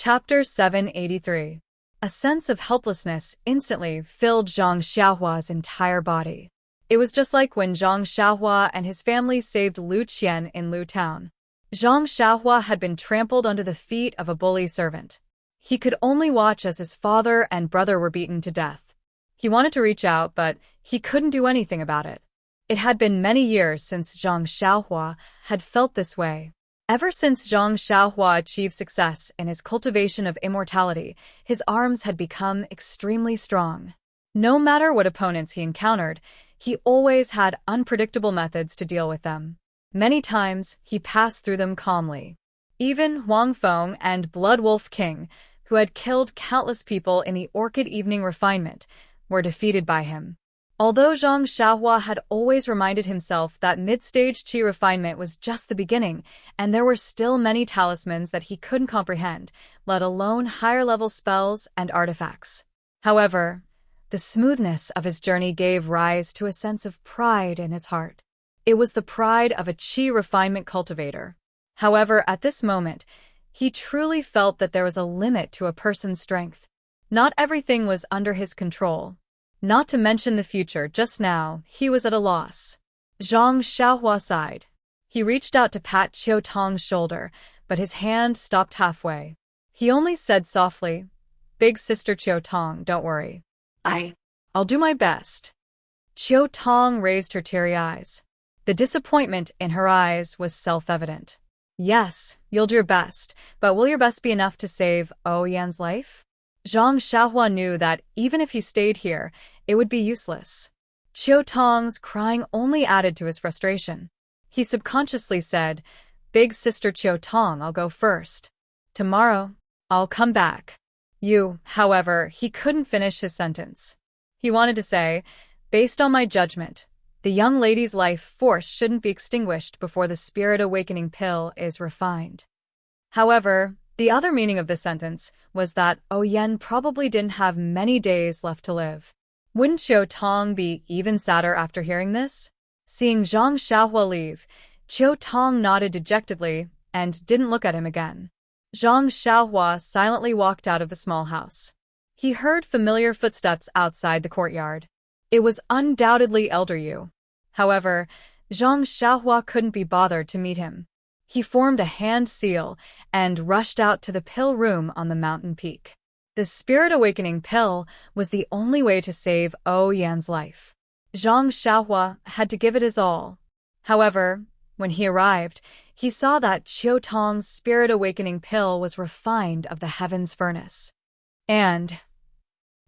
Chapter 783. A sense of helplessness instantly filled Zhang Xiaohua's entire body. It was just like when Zhang Xiaohua and his family saved Lu Qian in Lu Town. Zhang Xiaohua had been trampled under the feet of a bully servant. He could only watch as his father and brother were beaten to death. He wanted to reach out, but he couldn't do anything about it. It had been many years since Zhang Xiaohua had felt this way. Ever since Zhang Xiaohua achieved success in his cultivation of immortality, his arms had become extremely strong. No matter what opponents he encountered, he always had unpredictable methods to deal with them. Many times, he passed through them calmly. Even Huang Feng and Blood Wolf King, who had killed countless people in the Orchid Evening Refinement, were defeated by him. Although Zhang Xiaohua had always reminded himself that mid-stage qi refinement was just the beginning, and there were still many talismans that he couldn't comprehend, let alone higher-level spells and artifacts. However, the smoothness of his journey gave rise to a sense of pride in his heart. It was the pride of a qi refinement cultivator. However, at this moment, he truly felt that there was a limit to a person's strength. Not everything was under his control. Not to mention the future, just now, he was at a loss. Zhang Xiaohua sighed. He reached out to pat Qiu Tong's shoulder, but his hand stopped halfway. He only said softly, "Big sister Qiu Tong, don't worry. I'll do my best." Qiu Tong raised her teary eyes. The disappointment in her eyes was self-evident. "Yes, you'll do your best, but will your best be enough to save Yan's life?" Zhang Xiaohua knew that even if he stayed here, it would be useless. Qiu Tong's crying only added to his frustration. He subconsciously said, "Big sister Qiu Tong, I'll go first. Tomorrow, I'll come back." However, he couldn't finish his sentence. He wanted to say, "Based on my judgment, the young lady's life force shouldn't be extinguished before the spirit awakening pill is refined." However, the other meaning of this sentence was that Yan probably didn't have many days left to live. Wouldn't Qiu Tong be even sadder after hearing this? Seeing Zhang Xiaohua leave, Qiu Tong nodded dejectedly and didn't look at him again. Zhang Xiaohua silently walked out of the small house. He heard familiar footsteps outside the courtyard. It was undoubtedly Elder Yu. However, Zhang Xiaohua couldn't be bothered to meet him. He formed a hand seal and rushed out to the pill room on the mountain peak. The spirit awakening pill was the only way to save Yan's life. Zhang Xiaohua had to give it his all. However, when he arrived, he saw that Qiu Tong's spirit awakening pill was refined of the heaven's furnace. And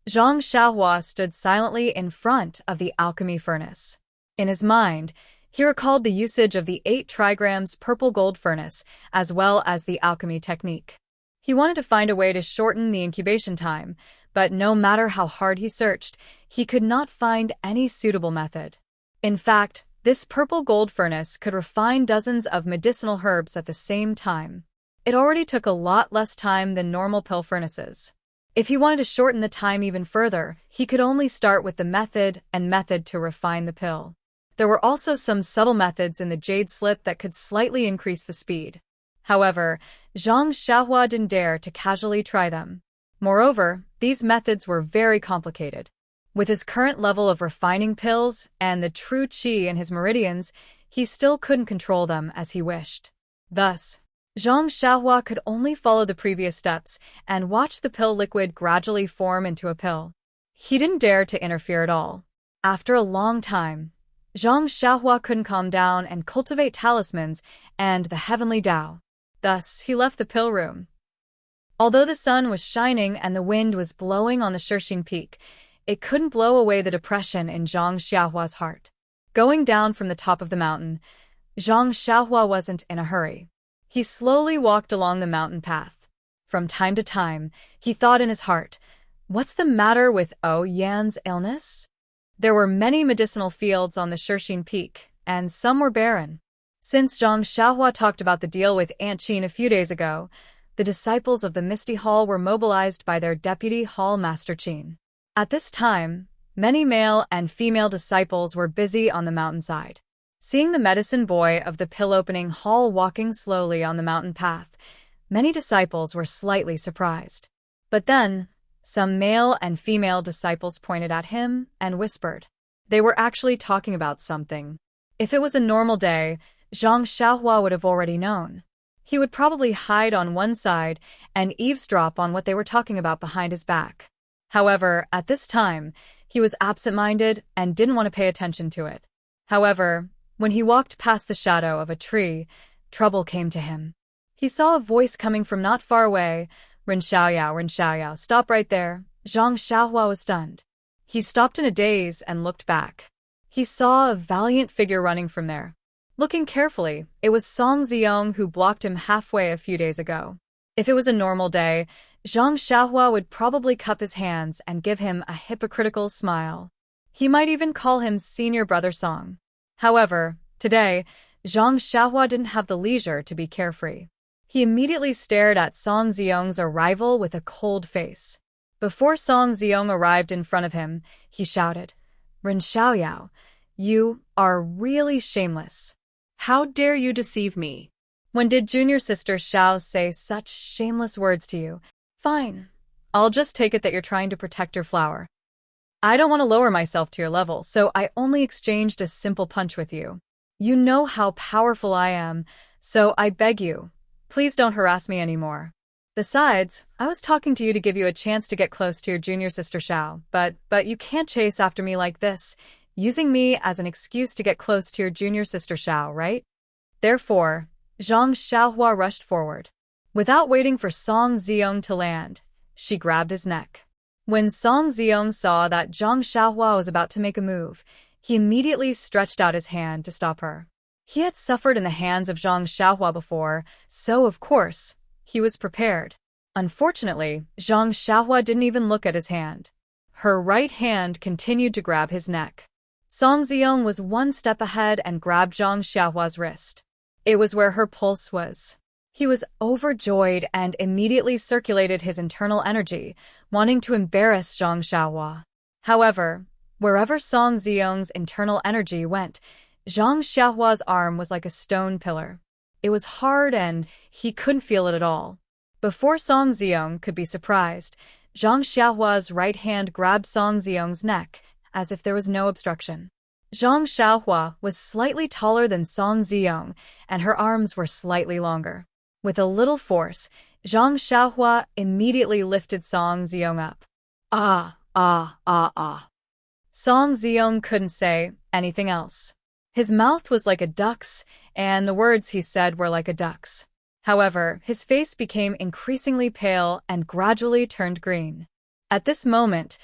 Zhang Xiaohua stood silently in front of the alchemy furnace. In his mind, he recalled the usage of the 8 trigrams purple gold furnace, as well as the alchemy technique. He wanted to find a way to shorten the incubation time, but no matter how hard he searched, he could not find any suitable method. In fact, this purple gold furnace could refine dozens of medicinal herbs at the same time. It already took a lot less time than normal pill furnaces. If he wanted to shorten the time even further, he could only start with the method to refine the pill. There were also some subtle methods in the jade slip that could slightly increase the speed. However, Zhang Xiaohua didn't dare to casually try them. Moreover, these methods were very complicated. With his current level of refining pills and the true qi in his meridians, he still couldn't control them as he wished. Thus, Zhang Xiaohua could only follow the previous steps and watch the pill liquid gradually form into a pill. He didn't dare to interfere at all. After a long time, Zhang Xiaohua couldn't calm down and cultivate talismans and the heavenly Tao. Thus, he left the pill room. Although the sun was shining and the wind was blowing on the Shixing Peak, it couldn't blow away the depression in Zhang Xiaohua's heart. Going down from the top of the mountain, Zhang Xiaohua wasn't in a hurry. He slowly walked along the mountain path. From time to time, he thought in his heart, "What's the matter with Yan's illness?" There were many medicinal fields on the Shixing Peak, and some were barren. Since Zhang Xiaohua talked about the deal with Aunt Qin a few days ago, the disciples of the Misty Hall were mobilized by their deputy Hall Master Qin. At this time, many male and female disciples were busy on the mountainside. Seeing the medicine boy of the pill-opening hall walking slowly on the mountain path, Many disciples were slightly surprised. But then, some male and female disciples pointed at him and whispered. They were actually talking about something. If it was a normal day, Zhang Xiaohua would have already known. He would probably hide on one side and eavesdrop on what they were talking about behind his back. However, at this time, he was absent-minded and didn't want to pay attention to it. However, when he walked past the shadow of a tree, trouble came to him. He saw a voice coming from not far away. Ren Xiaoyao, stop right there. Zhang Xiaohua was stunned. He stopped in a daze and looked back. He saw a valiant figure running from there. Looking carefully, it was Song Ziyong who blocked him halfway a few days ago. If it was a normal day, Zhang Xiaohua would probably cup his hands and give him a hypocritical smile. He might even call him senior brother Song. However, today, Zhang Xiaohua didn't have the leisure to be carefree. He immediately stared at Song Ziyong's arrival with a cold face. Before Song Ziyong arrived in front of him, he shouted, Ren Xiaoyao, you are really shameless. How dare you deceive me? When did junior sister Xiao say such shameless words to you? Fine. I'll just take it that you're trying to protect your flower. I don't want to lower myself to your level, so I only exchanged a simple punch with you. You know how powerful I am, so I beg you, please don't harass me anymore. Besides, I was talking to you to give you a chance to get close to your junior sister Xiao, but you can't chase after me like this, using me as an excuse to get close to your junior sister Xiao, right? Therefore, Zhang Xiaohua rushed forward. Without waiting for Song Ziyong to land, she grabbed his neck. When Song Ziyong saw that Zhang Xiaohua was about to make a move, he immediately stretched out his hand to stop her. He had suffered in the hands of Zhang Xiaohua before, so of course, he was prepared. Unfortunately, Zhang Xiaohua didn't even look at his hand. Her right hand continued to grab his neck. Song Ziyong was one step ahead and grabbed Zhang Xiaohua's wrist. It was where her pulse was. He was overjoyed and immediately circulated his internal energy, wanting to embarrass Zhang Xiaohua. However, wherever Song Ziyong's internal energy went, Zhang Xiaohua's arm was like a stone pillar. It was hard and he couldn't feel it at all. Before Song Ziyong could be surprised, Zhang Xiaohua's right hand grabbed Song Ziyong's neck, as if there was no obstruction. Zhang Xiaohua was slightly taller than Song Ziyong, and her arms were slightly longer. With a little force, Zhang Xiaohua immediately lifted Song Ziyong up. Ah. Song Ziyong couldn't say anything else. His mouth was like a duck's, and the words he said were like a duck's. However, his face became increasingly pale and gradually turned green. At this moment,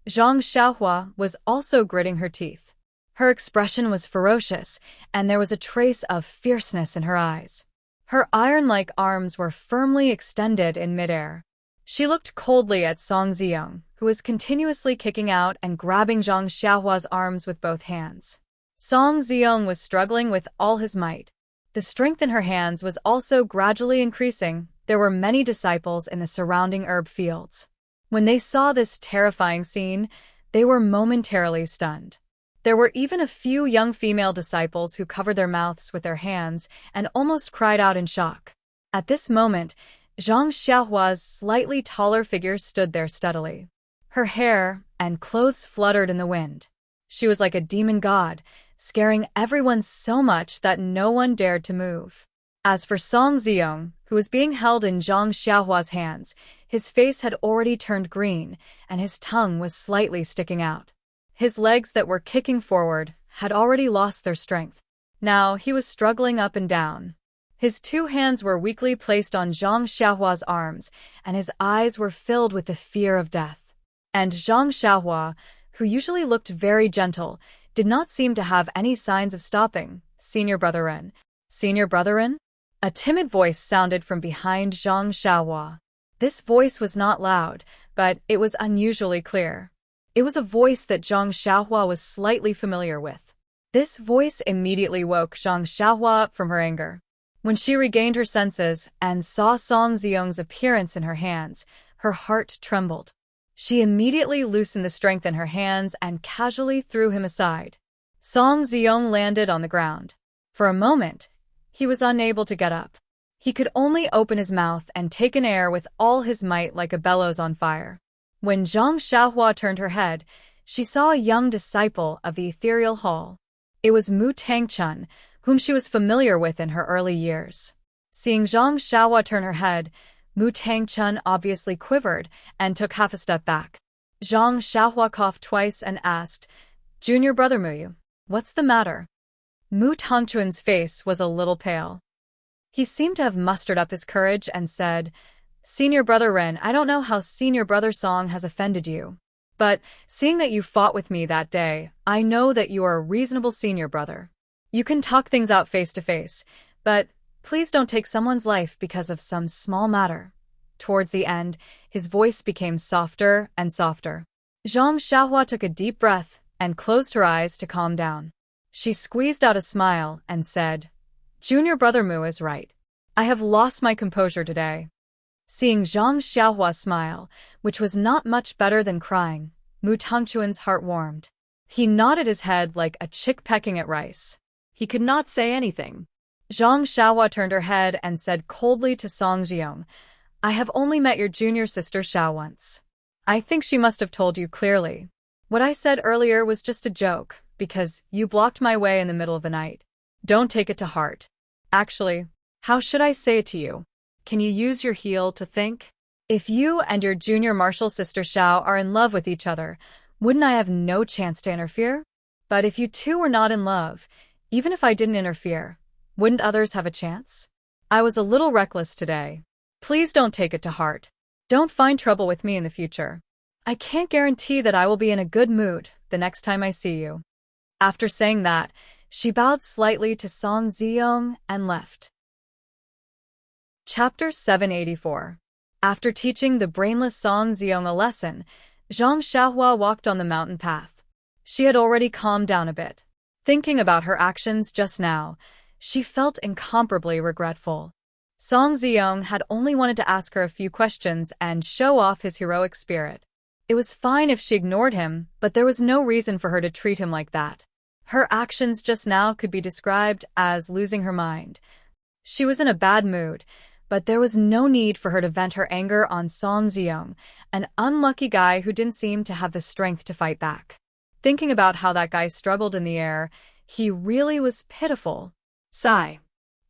Zhang Xiaohua was also gritting her teeth. Her expression was ferocious, and there was a trace of fierceness in her eyes. Her iron-like arms were firmly extended in midair. She looked coldly at Song Ziyong, who was continuously kicking out and grabbing Zhang Xiaohua's arms with both hands. Song Ziyong was struggling with all his might. The strength in her hands was also gradually increasing. There were many disciples in the surrounding herb fields. When they saw this terrifying scene, they were momentarily stunned. There were even a few young female disciples who covered their mouths with their hands and almost cried out in shock. At this moment, Zhang Xiaohua's slightly taller figure stood there steadily. Her hair and clothes fluttered in the wind. She was like a demon god, scaring everyone so much that no one dared to move. As for Song Ziyong, who was being held in Zhang Xiaohua's hands, his face had already turned green, and his tongue was slightly sticking out. His legs that were kicking forward had already lost their strength. Now he was struggling up and down. His two hands were weakly placed on Zhang Xiaohua's arms, and his eyes were filled with the fear of death. And Zhang Xiaohua, who usually looked very gentle, did not seem to have any signs of stopping. Senior brother Ren. Senior brother Ren? A timid voice sounded from behind Zhang Xiaohua. This voice was not loud, but it was unusually clear. It was a voice that Zhang Xiaohua was slightly familiar with. This voice immediately woke Zhang Xiaohua up from her anger. When she regained her senses and saw Song Ziyong's appearance in her hands, her heart trembled. She immediately loosened the strength in her hands and casually threw him aside. Song Ziyong landed on the ground. For a moment, he was unable to get up. He could only open his mouth and take in air with all his might like a bellows on fire. When Zhang Xiaohua turned her head, she saw a young disciple of the ethereal hall. It was Mu Tangchun, whom she was familiar with in her early years. Seeing Zhang Xiaohua turn her head, Mu Tangchun obviously quivered and took half a step back. Zhang Xiaohua coughed twice and asked, "Junior brother Muyu, what's the matter?" Mu Tangchun's face was a little pale. He seemed to have mustered up his courage and said, "Senior brother Ren, I don't know how senior brother Song has offended you. But, seeing that you fought with me that day, I know that you are a reasonable senior brother. You can talk things out face to face, but please don't take someone's life because of some small matter." Towards the end, his voice became softer and softer. Zhang Xiaohua took a deep breath and closed her eyes to calm down. She squeezed out a smile and said, "Junior brother Mu is right. I have lost my composure today." Seeing Zhang Xiaohua smile, which was not much better than crying, Mu Tangchun's heart warmed. He nodded his head like a chick pecking at rice. He could not say anything. Zhang Xiaohua turned her head and said coldly to Song Jiong, "I have only met your junior sister Xiao once. I think she must have told you clearly. What I said earlier was just a joke, because you blocked my way in the middle of the night. Don't take it to heart. Actually, how should I say it to you? Can you use your heel to think? If you and your junior martial sister Xiao are in love with each other, wouldn't I have no chance to interfere? But if you two were not in love, even if I didn't interfere, wouldn't others have a chance? I was a little reckless today. Please don't take it to heart. Don't find trouble with me in the future. I can't guarantee that I will be in a good mood the next time I see you." After saying that, she bowed slightly to Song Ziyong and left. Chapter 784. After teaching the brainless Song Ziyong a lesson, Zhang Xiaohua walked on the mountain path. She had already calmed down a bit. Thinking about her actions just now, she felt incomparably regretful. Song Ziyong had only wanted to ask her a few questions and show off his heroic spirit. It was fine if she ignored him, but there was no reason for her to treat him like that. Her actions just now could be described as losing her mind. She was in a bad mood, but there was no need for her to vent her anger on Song Ziyong, an unlucky guy who didn't seem to have the strength to fight back. Thinking about how that guy struggled in the air, he really was pitiful. Sigh.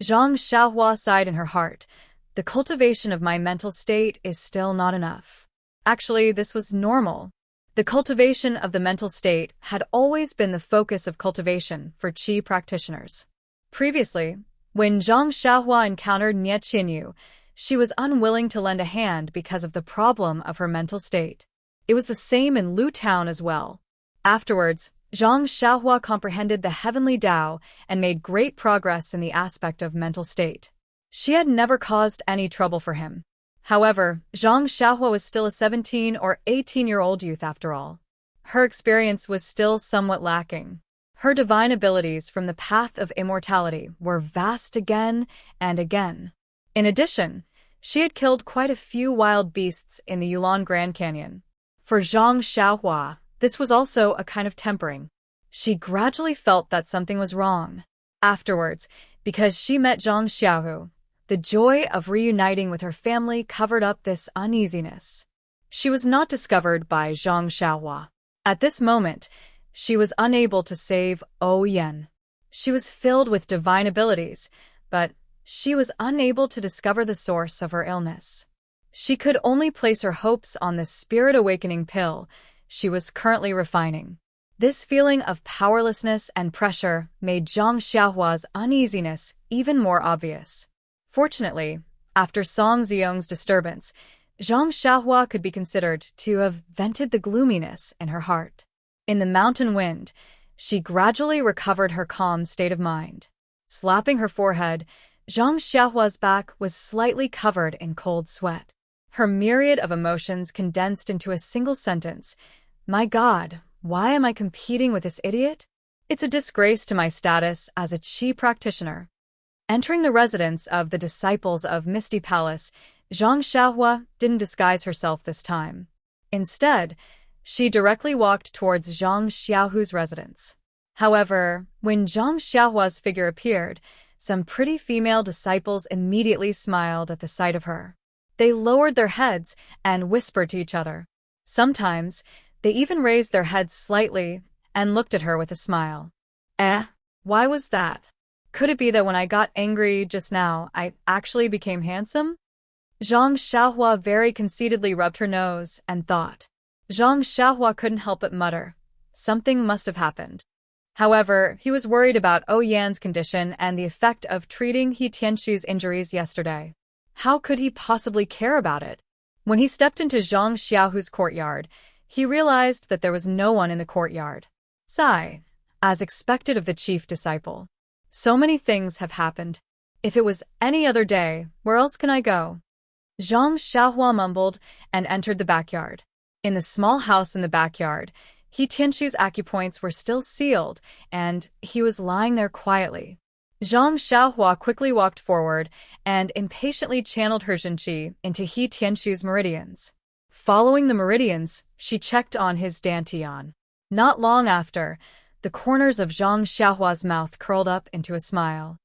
Zhang Xiaohua sighed in her heart. The cultivation of my mental state is still not enough. Actually, this was normal. The cultivation of the mental state had always been the focus of cultivation for Qi practitioners. Previously, when Zhang Xiaohua encountered Nie Qinyu, she was unwilling to lend a hand because of the problem of her mental state. It was the same in Lu Town as well. Afterwards, Zhang Xiaohua comprehended the heavenly Tao and made great progress in the aspect of mental state. She had never caused any trouble for him. However, Zhang Xiaohua was still a 17 or 18-year-old youth after all. Her experience was still somewhat lacking. Her divine abilities from the path of immortality were vast again and again. In addition, she had killed quite a few wild beasts in the Yulon Grand Canyon. For Zhang Xiaohua, this was also a kind of tempering. She gradually felt that something was wrong. Afterwards, because she met Zhang Xiaohu, the joy of reuniting with her family covered up this uneasiness. She was not discovered by Zhang Xiaohua. At this moment, she was unable to save Yen. She was filled with divine abilities, but she was unable to discover the source of her illness. She could only place her hopes on the spirit awakening pill she was currently refining. This feeling of powerlessness and pressure made Zhang Xiaohua's uneasiness even more obvious. Fortunately, after Song Ziyong's disturbance, Zhang Xiaohua could be considered to have vented the gloominess in her heart. In the mountain wind, she gradually recovered her calm state of mind. Slapping her forehead, Zhang Xiaohua's back was slightly covered in cold sweat. Her myriad of emotions condensed into a single sentence. My God, why am I competing with this idiot? It's a disgrace to my status as a Qi practitioner. Entering the residence of the disciples of Misty Palace, Zhang Xiaohua didn't disguise herself this time. Instead, she directly walked towards Zhang Xiaohu's residence. However, when Zhang Xiaohua's figure appeared, Some pretty female disciples immediately smiled at the sight of her. They lowered their heads and whispered to each other. Sometimes, they even raised their heads slightly and looked at her with a smile. Why was that? Could it be that when I got angry just now, I actually became handsome? Zhang Xiaohua very conceitedly rubbed her nose and thought. Zhang Xiaohua couldn't help but mutter. Something must have happened. However, he was worried about Yan's condition and the effect of treating He Tianxu's injuries yesterday. How could he possibly care about it? When he stepped into Zhang Xiaohu's courtyard, he realized that there was no one in the courtyard. Sigh, as expected of the chief disciple. So many things have happened. If it was any other day, where else can I go? Zhang Xiaohua mumbled and entered the backyard. In the small house in the backyard, He Tianxu's acupoints were still sealed, and he was lying there quietly. Zhang Xiaohua quickly walked forward and impatiently channeled her Zhenqi into He Tianxu's meridians. Following the meridians, she checked on his dantian. Not long after, the corners of Zhang Xiaohua's mouth curled up into a smile.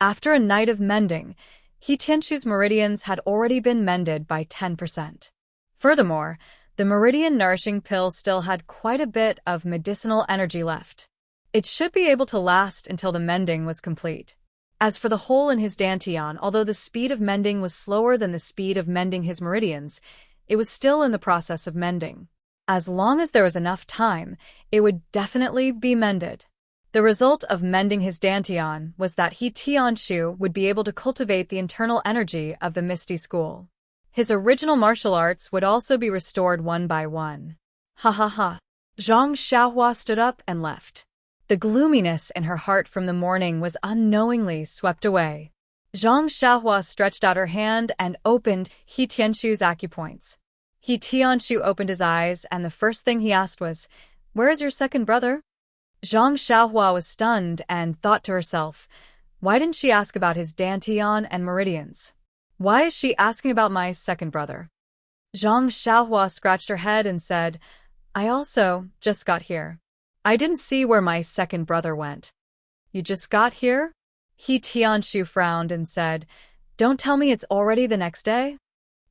After a night of mending, He Tianxu's meridians had already been mended by 10%. Furthermore, the meridian nourishing pill still had quite a bit of medicinal energy left. It should be able to last until the mending was complete. As for the hole in his dantian, although the speed of mending was slower than the speed of mending his meridians, it was still in the process of mending. As long as there was enough time, it would definitely be mended. The result of mending his dantian was that He Tianxu would be able to cultivate the internal energy of the Misty School. His original martial arts would also be restored one by one. Ha ha ha. Zhang Xiaohua stood up and left. The gloominess in her heart from the morning was unknowingly swept away. Zhang Xiaohua stretched out her hand and opened He Tianxu's acupoints. He Tianxu opened his eyes, and the first thing he asked was, "Where is your second brother?" Zhang Xiaohua was stunned and thought to herself, why didn't she ask about his dantian and meridians? Why is she asking about my second brother? Zhang Xiaohua scratched her head and said, I also just got here. I didn't see where my second brother went. You just got here? He Tianxu frowned and said, Don't tell me it's already the next day?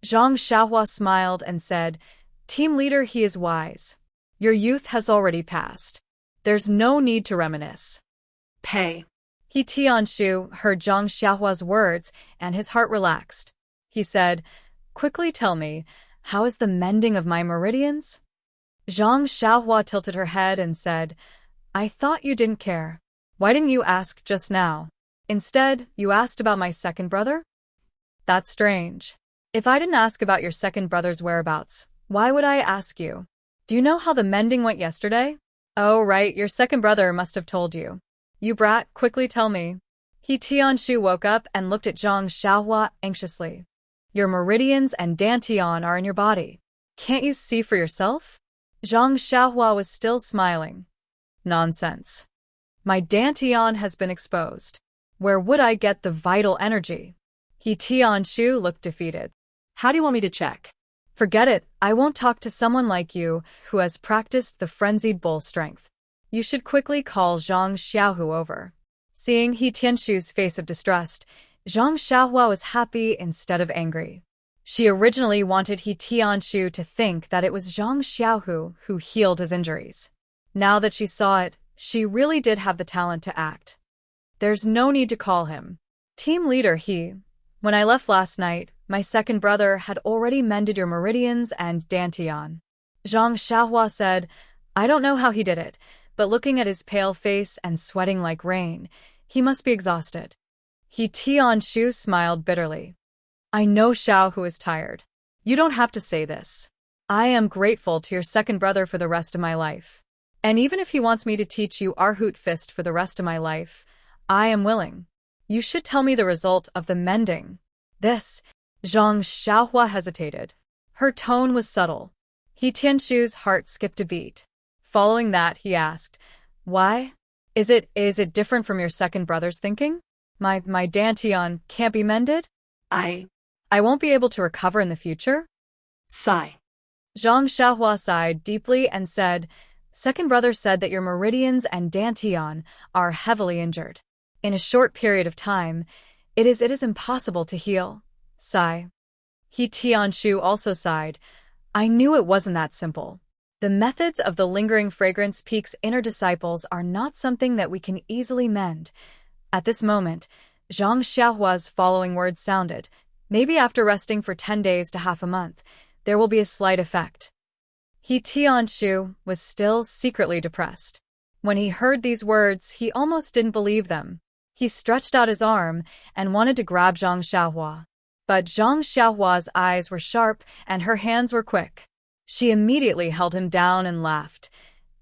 Zhang Xiaohua smiled and said, Team leader, he is wise. Your youth has already passed. There's no need to reminisce. Pay. He Tianxu heard Zhang Xiaohua's words and his heart relaxed. He said, Quickly tell me, how is the mending of my meridians? Zhang Xiaohua tilted her head and said, I thought you didn't care. Why didn't you ask just now? Instead, you asked about my second brother? That's strange. If I didn't ask about your second brother's whereabouts, why would I ask you? Do you know how the mending went yesterday? Oh, right, your second brother must have told you. You brat, quickly tell me. He Tianxu woke up and looked at Zhang Xiaohua anxiously. Your meridians and dantian are in your body. Can't you see for yourself? Zhang Xiaohua was still smiling. Nonsense. My dantian has been exposed. Where would I get the vital energy? He Tianxu looked defeated. How do you want me to check? Forget it, I won't talk to someone like you who has practiced the frenzied bull strength. You should quickly call Zhang Xiaohu over. Seeing He Tianxu's face of distrust, Zhang Xiaohua was happy instead of angry. She originally wanted He Tianxu to think that it was Zhang Xiaohu who healed his injuries. Now that she saw it, she really did have the talent to act. There's no need to call him. Team leader when I left last night, my second brother had already mended your meridians and dantian. Zhang Xiaohua said, I don't know how he did it, but looking at his pale face and sweating like rain, he must be exhausted. He Tianxu smiled bitterly. I know Xiaohu is tired. You don't have to say this. I am grateful to your second brother for the rest of my life. And even if he wants me to teach you Arhut Fist for the rest of my life, I am willing. You should tell me the result of the mending. This, Zhang Xiaohua hesitated. Her tone was subtle. He Tianxu's heart skipped a beat. Following that, he asked, Why? Is it different from your second brother's thinking? My dantian can't be mended? I won't be able to recover in the future? Sigh. Zhang Xiaohua sighed deeply and said, Second brother said that your meridians and dantian are heavily injured. In a short period of time, it is impossible to heal. Sigh. He Tianshu also sighed. I knew it wasn't that simple. The methods of the lingering fragrance peak's inner disciples are not something that we can easily mend. At this moment, Zhang Xiaohua's following words sounded. Maybe after resting for 10 days to half a month, there will be a slight effect. He Tianshu was still secretly depressed. When he heard these words, he almost didn't believe them. He stretched out his arm and wanted to grab Zhang Xiaohua. But Zhang Xiaohua's eyes were sharp and her hands were quick. She immediately held him down and laughed.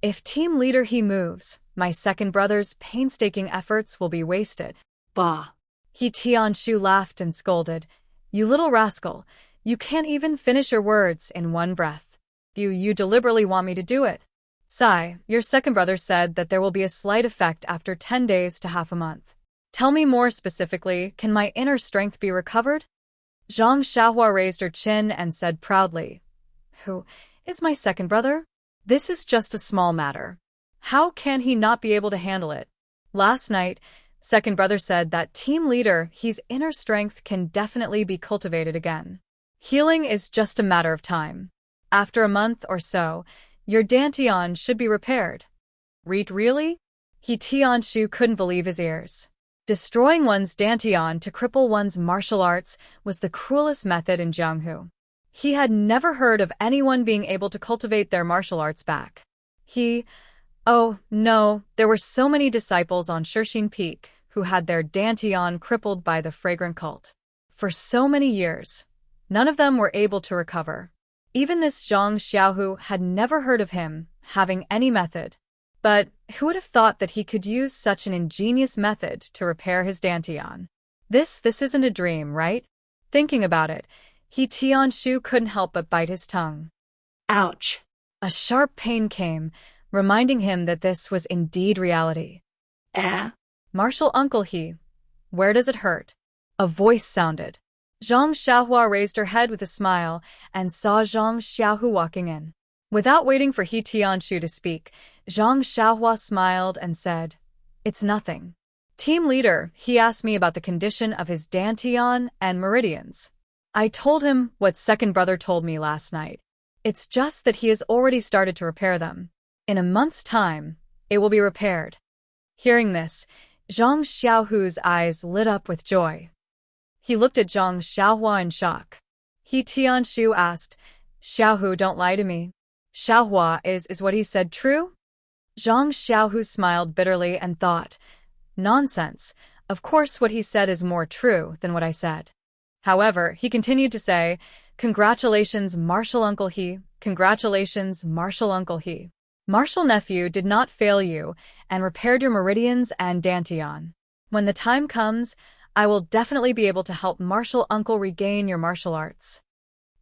If team leader he moves, my second brother's painstaking efforts will be wasted. Bah! He Tianshu laughed and scolded. You little rascal, you can't even finish your words in one breath. You deliberately want me to do it. Sigh, your second brother said that there will be a slight effect after 10 days to half a month. Tell me more specifically, can my inner strength be recovered? Zhang Xiaohua raised her chin and said proudly, Who is my second brother? This is just a small matter. How can he not be able to handle it? Last night, second brother said that team leader, his inner strength can definitely be cultivated again. Healing is just a matter of time. After a month or so, your dantian should be repaired. Really? He Tianshu couldn't believe his ears. Destroying one's dantian to cripple one's martial arts was the cruelest method in Jianghu. He had never heard of anyone being able to cultivate their martial arts back. Oh no, there were so many disciples on Shixin Peak who had their dantian crippled by the fragrant cult. For so many years, none of them were able to recover. Even this Zhang Xiaohu had never heard of him having any method. But who would have thought that he could use such an ingenious method to repair his dantian? This isn't a dream, right? Thinking about it, He Tianshu couldn't help but bite his tongue. Ouch! A sharp pain came, reminding him that this was indeed reality. Martial uncle he. Where does it hurt? A voice sounded. Zhang Xiaohua raised her head with a smile and saw Zhang Xiaohu walking in. Without waiting for He Tianshu to speak, Zhang Xiaohua smiled and said, It's nothing. Team leader, he asked me about the condition of his dantian and meridians. I told him what second brother told me last night. It's just that he has already started to repair them. In a month's time, it will be repaired. Hearing this, Zhang Xiaohu's eyes lit up with joy. He looked at Zhang Xiaohua in shock. He Tianshu asked, Xiaohu, don't lie to me. Xiaohua, is what he said true? Zhang Xiaohu smiled bitterly and thought, Nonsense, of course what he said is more true than what I said. However, he continued to say, Congratulations, martial uncle he, congratulations, martial uncle he. Martial nephew did not fail you and repaired your meridians and dantian. When the time comes, I will definitely be able to help martial uncle regain your martial arts.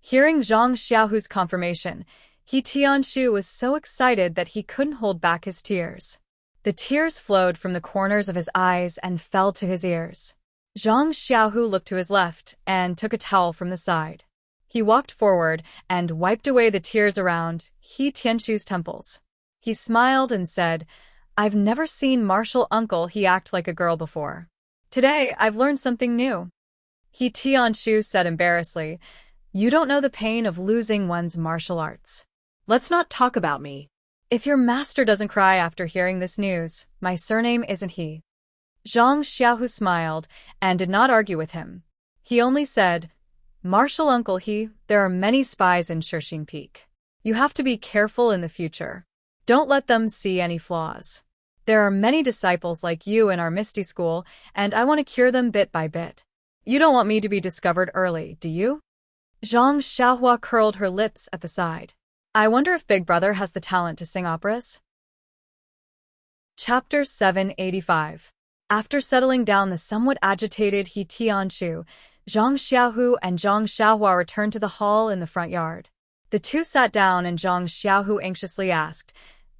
Hearing Zhang Xiaohu's confirmation, He Tianshu was so excited that he couldn't hold back his tears. The tears flowed from the corners of his eyes and fell to his ears. Zhang Xiaohu looked to his left and took a towel from the side. He walked forward and wiped away the tears around He Tianshu's temples. He smiled and said, I've never seen martial uncle he act like a girl before. Today, I've learned something new. He Tianshu said embarrassedly, You don't know the pain of losing one's martial arts. Let's not talk about me. If your master doesn't cry after hearing this news, my surname isn't he. Zhang Xiaohu smiled and did not argue with him. He only said, Martial uncle he, there are many spies in Shixin Peak. You have to be careful in the future. Don't let them see any flaws. There are many disciples like you in our Misty School, and I want to cure them bit by bit. You don't want me to be discovered early, do you? Zhang Xiaohua curled her lips at the side. I wonder if Big Brother has the talent to sing operas? Chapter 785. After settling down the somewhat agitated He Tianshu, Zhang Xiaohu and Zhang Xiaohua returned to the hall in the front yard. The two sat down and Zhang Xiaohu anxiously asked,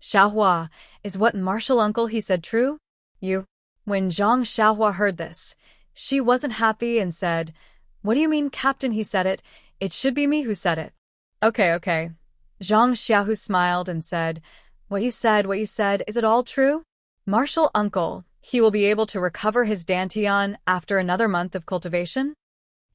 Xiaohua, is what martial uncle he said true? You? When Zhang Xiaohua heard this, she wasn't happy and said, What do you mean, Captain, he said it? It should be me who said it. Okay. Zhang Xiaohu smiled and said, What you said, is it all true? Martial uncle, he will be able to recover his dantian after another month of cultivation?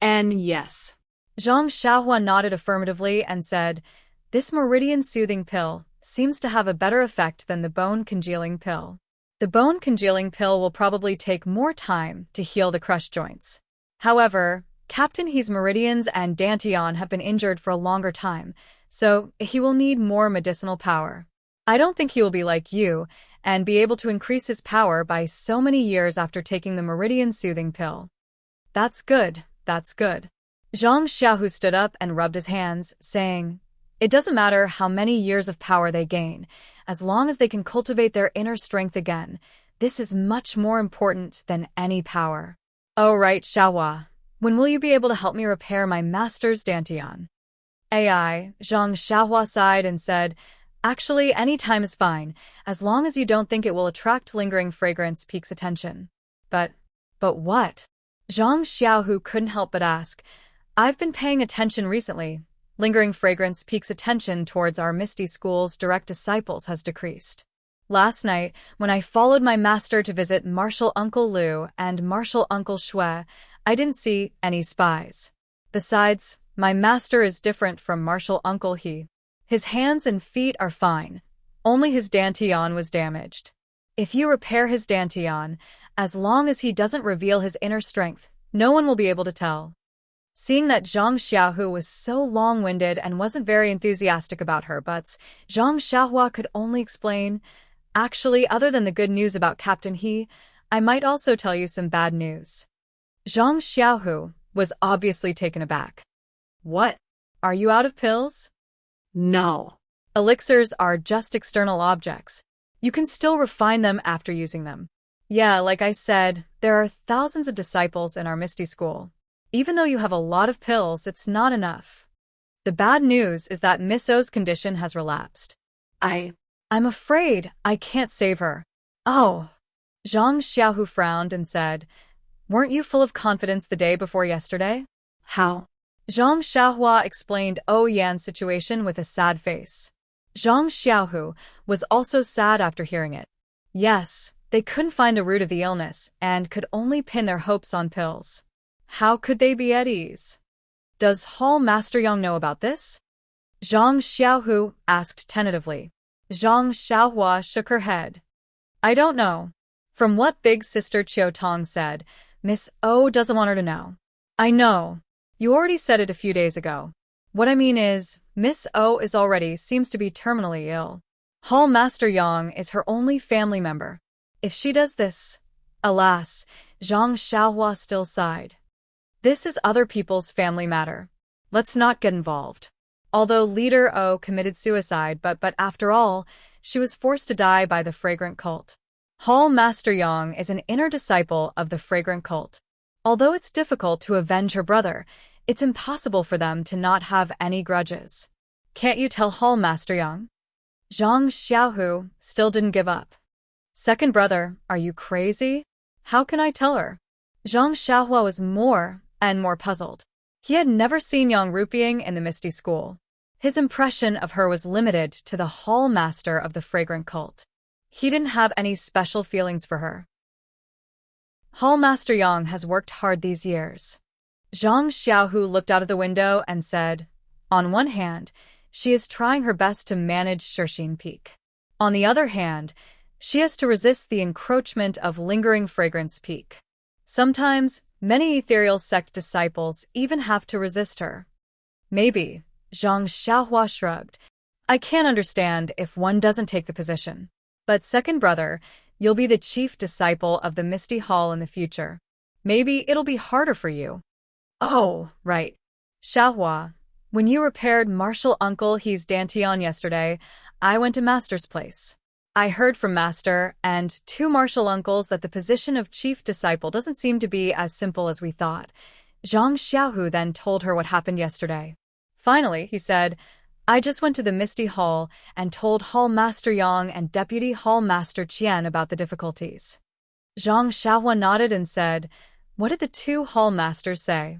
And yes. Zhang Xiaohua nodded affirmatively and said, "This meridian-soothing pill seems to have a better effect than the bone-congealing pill. The bone-congealing pill will probably take more time to heal the crushed joints. However, Captain He's meridians and dantian have been injured for a longer time, so he will need more medicinal power. I don't think he will be like you and be able to increase his power by so many years after taking the meridian-soothing pill." "That's good, that's good." Zhang Xiaohu stood up and rubbed his hands, saying, "It doesn't matter how many years of power they gain, as long as they can cultivate their inner strength again. This is much more important than any power." "Oh right, Xiaohua. When will you be able to help me repair my master's dantian?" Zhang Xiaohua sighed and said, "Actually, any time is fine, as long as you don't think it will attract lingering fragrance Peak's attention." But what?" Zhang Xiaohu couldn't help but ask. "I've been paying attention recently. Lingering fragrance Peak's attention towards our Misty School's direct disciples has decreased. Last night, when I followed my master to visit Martial Uncle Liu and Martial Uncle Shui, I didn't see any spies. Besides, my master is different from Martial Uncle He. His hands and feet are fine. Only his dantian was damaged. If you repair his dantian, as long as he doesn't reveal his inner strength, no one will be able to tell." Seeing that Zhang Xiaohu was so long-winded and wasn't very enthusiastic about her buts, Zhang Xiaohua could only explain, "Actually, other than the good news about Captain He, I might also tell you some bad news." Zhang Xiaohu was obviously taken aback. What? "Are you out of pills?" No. "Elixirs are just external objects. You can still refine them after using them. Yeah, like I said, there are thousands of disciples in our Misty School. Even though you have a lot of pills, it's not enough. The bad news is that Miss O's condition has relapsed. I'm afraid I can't save her." "Oh." Zhang Xiaohu frowned and said, "Weren't you full of confidence the day before yesterday?" How? Zhang Xiaohua explained Yan's situation with a sad face. Zhang Xiaohu was also sad after hearing it. Yes, they couldn't find the root of the illness and could only pin their hopes on pills. How could they be at ease? "Does Hall Master Yang know about this?" Zhang Xiaohu asked tentatively. Zhang Xiaohua shook her head. "I don't know. From what Big Sister Qiu Tong said, Miss O doesn't want her to know." "I know. You already said it a few days ago. What I mean is, Miss O seems to be terminally ill. Hall Master Yang is her only family member. If she does this..." Alas, Zhang Xiaohua still sighed. "This is other people's family matter. Let's not get involved. Although Leader O committed suicide, but after all, she was forced to die by the fragrant cult. Hall Master Yang is an inner disciple of the fragrant cult. Although it's difficult to avenge her brother, it's impossible for them to not have any grudges. Can't you tell Hall Master Yang?" Zhang Xiaohu still didn't give up. "Second brother, are you crazy? How can I tell her?" Zhang Xiaohua was more and more puzzled. He had never seen Yang Rupiang in the Misty School. His impression of her was limited to the Hall Master of the fragrant cult. He didn't have any special feelings for her. "Hall Master Yang has worked hard these years." Zhang Xiaohu looked out of the window and said, "On one hand, she is trying her best to manage Shirxin Peak. On the other hand, she has to resist the encroachment of lingering fragrance Peak. Sometimes, many ethereal sect disciples even have to resist her." "Maybe," Zhang Xiaohua shrugged. "I can't understand if one doesn't take the position. But second brother, you'll be the chief disciple of the Misty Hall in the future. Maybe it'll be harder for you." "Oh, right. Xiaohua, when you repaired Martial Uncle He's dantian yesterday, I went to Master's place. I heard from Master and two Martial Uncles that the position of chief disciple doesn't seem to be as simple as we thought." Zhang Xiaohu then told her what happened yesterday. Finally, he said, "I just went to the Misty Hall and told Hall Master Yang and Deputy Hall Master Qian about the difficulties." Zhang Xiaohua nodded and said, "What did the two Hall Masters say?"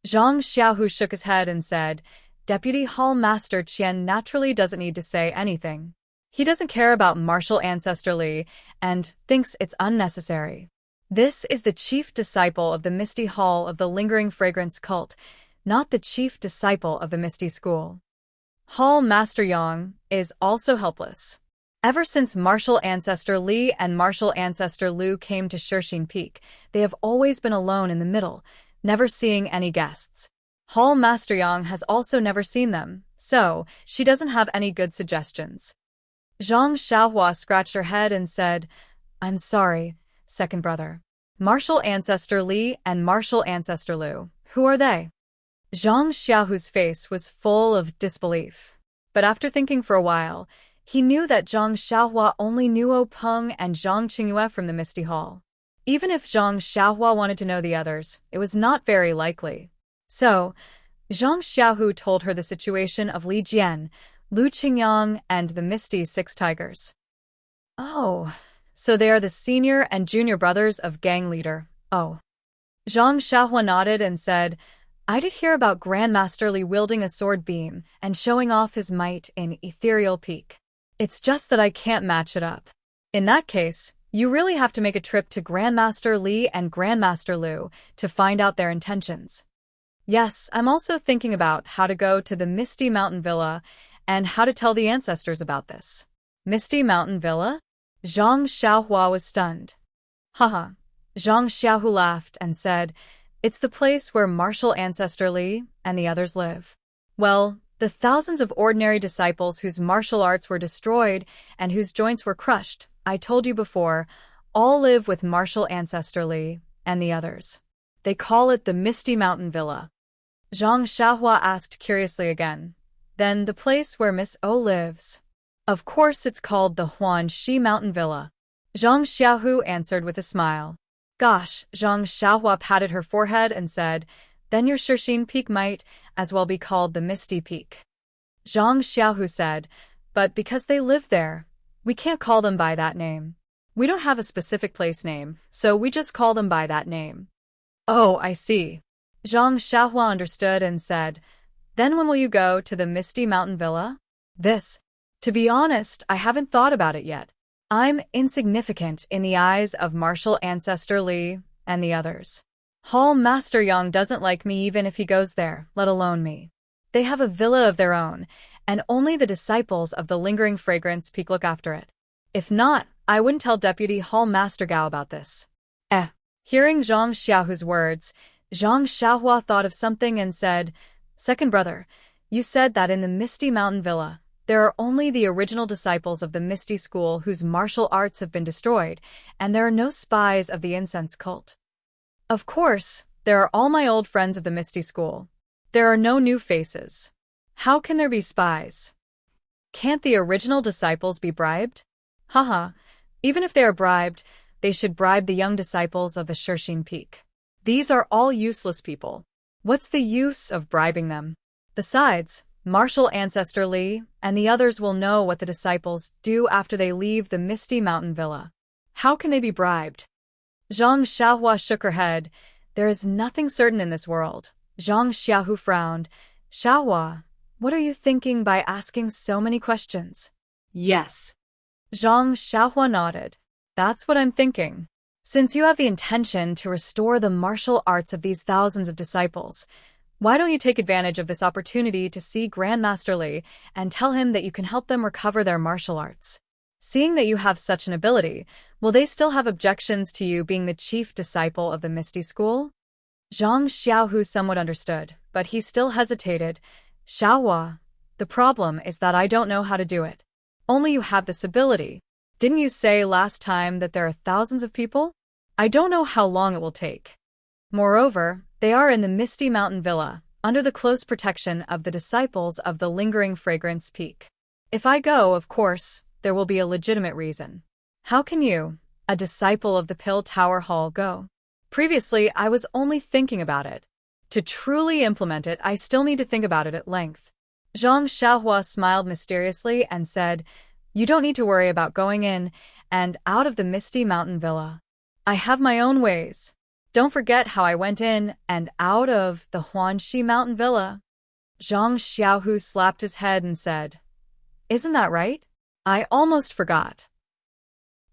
Zhang Xiaohu shook his head and said, "Deputy Hall Master Qian naturally doesn't need to say anything. He doesn't care about martial ancestor Li and thinks it's unnecessary. This is the chief disciple of the Misty Hall of the Lingering Fragrance cult, not the chief disciple of the Misty School. Hall Master Yang is also helpless. Ever since martial ancestor Li and martial ancestor Lu came to Shixin Peak, they have always been alone in the middle, never seeing any guests. Hall Master Yang has also never seen them, so she doesn't have any good suggestions. Zhang Xiaohua scratched her head and said, "I'm sorry, second brother. Martial ancestor Li and martial ancestor Lu, who are they?" Zhang Xiaohu's face was full of disbelief. But after thinking for a while, he knew that Zhang Xiaohua only knew O Peng and Zhang Qingyue from the Misty Hall. Even if Zhang Xiaohua wanted to know the others, it was not very likely. So, Zhang Xiaohu told her the situation of Li Jian, Lu Qingyang, and the Misty Six Tigers. "Oh, so they are the senior and junior brothers of gang leader, oh." Zhang Xiaohua nodded and said, "I did hear about Grandmaster Li wielding a sword beam and showing off his might in Ethereal Peak. It's just that I can't match it up. In that case, you really have to make a trip to Grandmaster Li and Grandmaster Lu to find out their intentions." "Yes, I'm also thinking about how to go to the Misty Mountain Villa and how to tell the ancestors about this." Misty Mountain Villa? Zhang Xiaohua was stunned. Haha. Zhang Xiaohu laughed and said, "It's the place where martial ancestor Li and the others live. Well, the thousands of ordinary disciples whose martial arts were destroyed and whose joints were crushed, I told you before, all live with martial ancestor Li and the others. They call it the Misty Mountain Villa." Zhang Xiaohua asked curiously again, "Then the place where Miss O lives?" "Of course it's called the Huanxi Mountain Villa." Zhang Xiaohu answered with a smile. "Gosh," Zhang Xiaohua patted her forehead and said, "Then your Shixin Peak might as well be called the Misty Peak." Zhang Xiaohu said, "But because they live there, we can't call them by that name. We don't have a specific place name, so we just call them by that name." "Oh, I see." Zhang Xiaohua understood and said, "Then when will you go to the Misty Mountain Villa?" To be honest, I haven't thought about it yet. I'm insignificant in the eyes of martial ancestor Li and the others. Hall Master Yang doesn't like me even if he goes there, let alone me. They have a villa of their own, and only the disciples of the Lingering Fragrance Peak look after it. If not, I wouldn't tell Deputy Hall Master Gao about this. Hearing Zhang Xiaohu's words, Zhang Xiaohua thought of something and said, "Second brother, you said that in the Misty Mountain Villa, there are only the original disciples of the Misty School whose martial arts have been destroyed, and there are no spies of the incense cult." "Of course, there are all my old friends of the Misty School. There are no new faces. How can there be spies? Can't the original disciples be bribed?" Haha, even if they are bribed, they should bribe the young disciples of the Shixin Peak. These are all useless people. What's the use of bribing them? Besides, martial ancestor Li and the others will know what the disciples do after they leave the Misty Mountain Villa. How can they be bribed? Zhang Xiaohua shook her head. There is nothing certain in this world. Zhang Xiaohu frowned. "Xiaohua, what are you thinking by asking so many questions?" Yes. Zhang Xiaohua nodded. "That's what I'm thinking. Since you have the intention to restore the martial arts of these thousands of disciples, why don't you take advantage of this opportunity to see Grandmaster Li and tell him that you can help them recover their martial arts? Seeing that you have such an ability, will they still have objections to you being the chief disciple of the Misty School?" Zhang Xiaohu somewhat understood, but he still hesitated. "Xiaohua, the problem is that I don't know how to do it. Only you have this ability. Didn't you say last time that there are thousands of people? I don't know how long it will take. Moreover, they are in the Misty Mountain Villa, under the close protection of the disciples of the Lingering Fragrance Peak. If I go, of course, there will be a legitimate reason. How can you, a disciple of the Pill Tower Hall, go? Previously, I was only thinking about it. To truly implement it, I still need to think about it at length." Zhang Xiaohua smiled mysteriously and said, "You don't need to worry about going in and out of the Misty Mountain Villa. I have my own ways. Don't forget how I went in and out of the Huanxi Mountain Villa." Zhang Xiaohu slapped his head and said, "Isn't that right?" I almost forgot.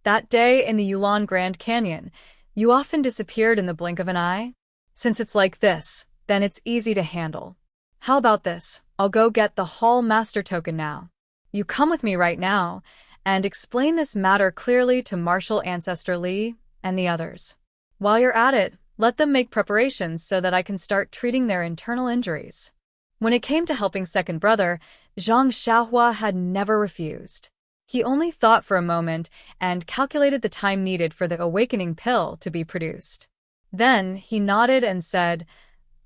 That day in the Yulon Grand Canyon, you often disappeared in the blink of an eye. Since it's like this, then it's easy to handle. How about this? I'll go get the Hall Master token now. You come with me right now, and explain this matter clearly to Martial Ancestor Li and the others. While you're at it, let them make preparations so that I can start treating their internal injuries. When it came to helping second brother, Zhang Xiaohua had never refused. He only thought for a moment and calculated the time needed for the awakening pill to be produced. Then he nodded and said,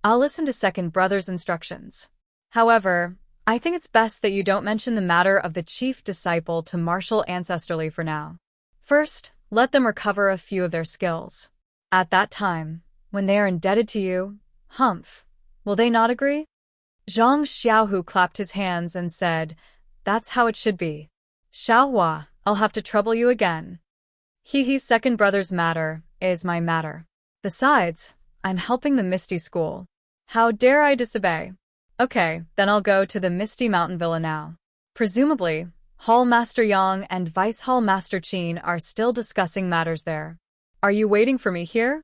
I'll listen to second brother's instructions. However, I think it's best that you don't mention the matter of the chief disciple to Martial Ancestor Li for now. First, let them recover a few of their skills. At that time, when they are indebted to you, humph, will they not agree? Zhang Xiaohu clapped his hands and said, That's how it should be. Xiaohua, I'll have to trouble you again. Second brother's matter is my matter. Besides, I'm helping the Misty School. How dare I disobey? Okay, then I'll go to the Misty Mountain Villa now. Presumably, Hall Master Yang and Vice Hall Master Qin are still discussing matters there. Are you waiting for me here?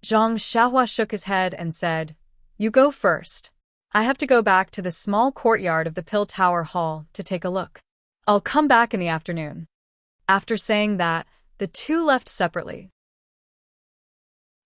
Zhang Xiaohua shook his head and said, You go first. I have to go back to the small courtyard of the Pill Tower Hall to take a look. I'll come back in the afternoon. After saying that, the two left separately.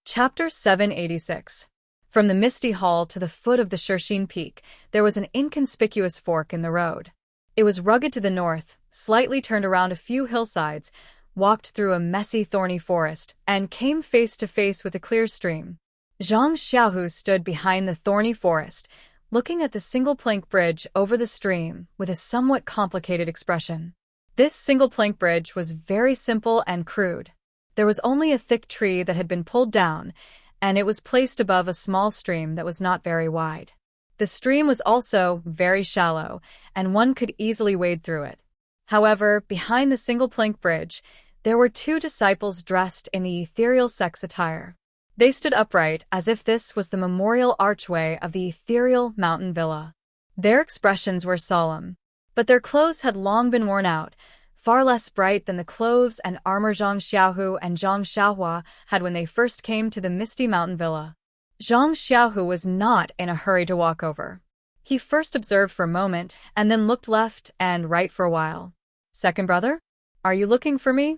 Chapter 786. From the Misty Hall to the foot of the Shirxin Peak, there was an inconspicuous fork in the road. It was rugged to the north, slightly turned around a few hillsides, walked through a messy thorny forest, and came face to face with a clear stream. Zhang Xiaohu stood behind the thorny forest, looking at the single-plank bridge over the stream with a somewhat complicated expression. This single-plank bridge was very simple and crude. There was only a thick tree that had been pulled down, and it was placed above a small stream that was not very wide. The stream was also very shallow, and one could easily wade through it. However, behind the single-plank bridge, there were two disciples dressed in the ethereal sex attire. They stood upright as if this was the memorial archway of the ethereal mountain villa. Their expressions were solemn, but their clothes had long been worn out, far less bright than the clothes and armor Zhang Xiaohu and Zhang Xiaohua had when they first came to the Misty Mountain Villa. Zhang Xiaohu was not in a hurry to walk over. He first observed for a moment and then looked left and right for a while. Second brother? Are you looking for me?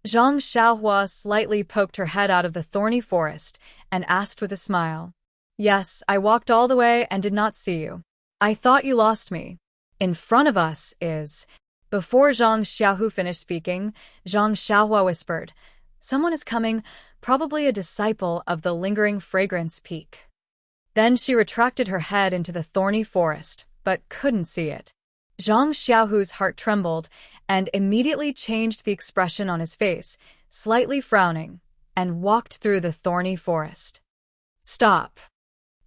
Zhang Xiaohua slightly poked her head out of the thorny forest and asked with a smile. Yes, I walked all the way and did not see you. I thought you lost me. In front of us is... Before Zhang Xiaohu finished speaking, Zhang Xiaohua whispered, Someone is coming, probably a disciple of the lingering fragrance peak. Then she retracted her head into the thorny forest, but couldn't see it. Zhang Xiaohu's heart trembled and immediately changed the expression on his face, slightly frowning, and walked through the thorny forest. Stop!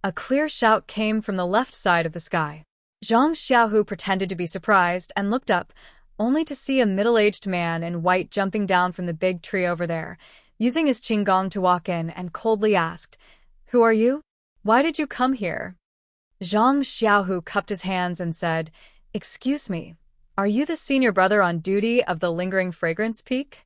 A clear shout came from the left side of the sky. Zhang Xiaohu pretended to be surprised and looked up, only to see a middle-aged man in white jumping down from the big tree over there, using his qinggong to walk in, and coldly asked, Who are you? Why did you come here? Zhang Xiaohu cupped his hands and said, Excuse me, are you the senior brother on duty of the lingering fragrance peak?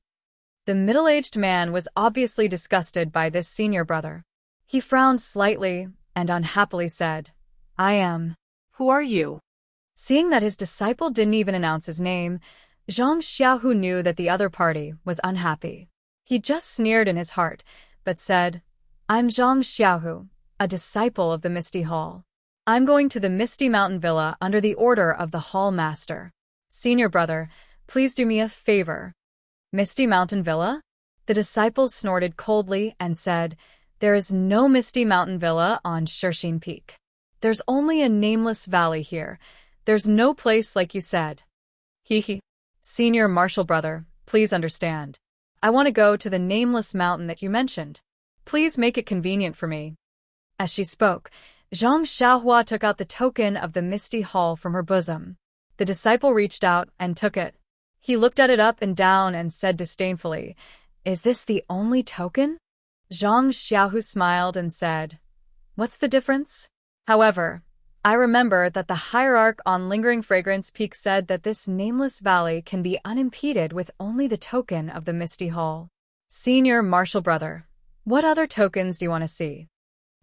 The middle-aged man was obviously disgusted by this senior brother. He frowned slightly and unhappily said, I am. Who are you? Seeing that his disciple didn't even announce his name, Zhang Xiaohu knew that the other party was unhappy. He just sneered in his heart, but said, I'm Zhang Xiaohu, a disciple of the Misty Hall. I'm going to the Misty Mountain Villa under the order of the Hall Master. Senior brother, please do me a favor. Misty Mountain Villa? The disciple snorted coldly and said, There is no Misty Mountain Villa on Shirxin Peak. There's only a nameless valley here. There's no place like you said. Senior martial brother, please understand. I want to go to the nameless mountain that you mentioned. Please make it convenient for me. As she spoke, Zhang Xiaohua took out the token of the Misty Hall from her bosom. The disciple reached out and took it. He looked at it up and down and said disdainfully, Is this the only token? Zhang Xiaohu smiled and said, What's the difference? However, I remember that the hierarch on Lingering Fragrance Peak said that this nameless valley can be unimpeded with only the token of the Misty Hall. Senior Marshall brother, what other tokens do you want to see?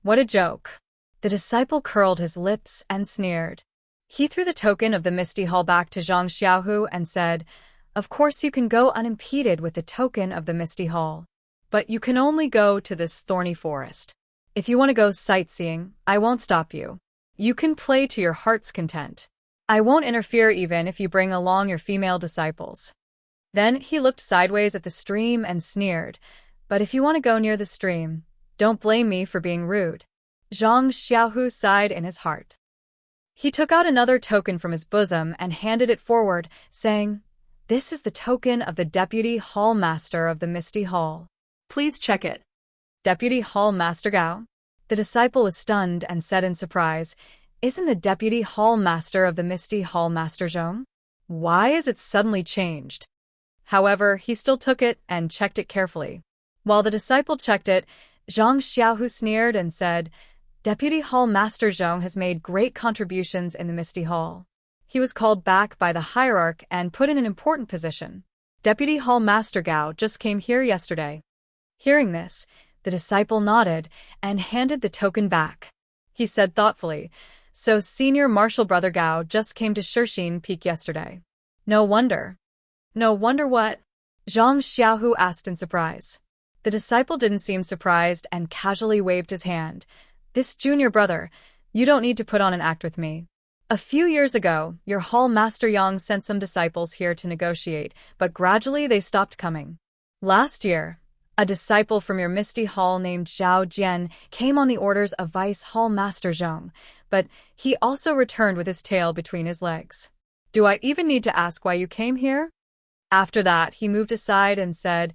What a joke. The disciple curled his lips and sneered. He threw the token of the Misty Hall back to Zhang Xiaohu and said, "Of course you can go unimpeded with the token of the Misty Hall. But you can only go to this thorny forest. If you want to go sightseeing, I won't stop you. You can play to your heart's content. I won't interfere even if you bring along your female disciples." Then he looked sideways at the stream and sneered, "But if you want to go near the stream, don't blame me for being rude." Zhang Xiaohu sighed in his heart. He took out another token from his bosom and handed it forward, saying, "This is the token of the Deputy Hall Master of the Misty Hall. Please check it." Deputy Hall Master Gao? The disciple was stunned and said in surprise, "Isn't the Deputy Hall Master of the Misty Hall Master Zhong? Why is it suddenly changed?" However, he still took it and checked it carefully. While the disciple checked it, Zhang Xiaohu sneered and said, "Deputy Hall Master Zhong has made great contributions in the Misty Hall. He was called back by the hierarch and put in an important position. Deputy Hall Master Gao just came here yesterday." Hearing this, the disciple nodded and handed the token back. He said thoughtfully, "So Senior Marshal Brother Gao just came to Shixin Peak yesterday. No wonder." "No wonder what?" Zhang Xiaohu asked in surprise. The disciple didn't seem surprised and casually waved his hand. "This junior brother, you don't need to put on an act with me. A few years ago, your Hall Master Yang sent some disciples here to negotiate, but gradually they stopped coming. Last year, a disciple from your Misty Hall named Zhao Jian came on the orders of Vice Hall Master Zhong, but he also returned with his tail between his legs. Do I even need to ask why you came here?" After that, he moved aside and said,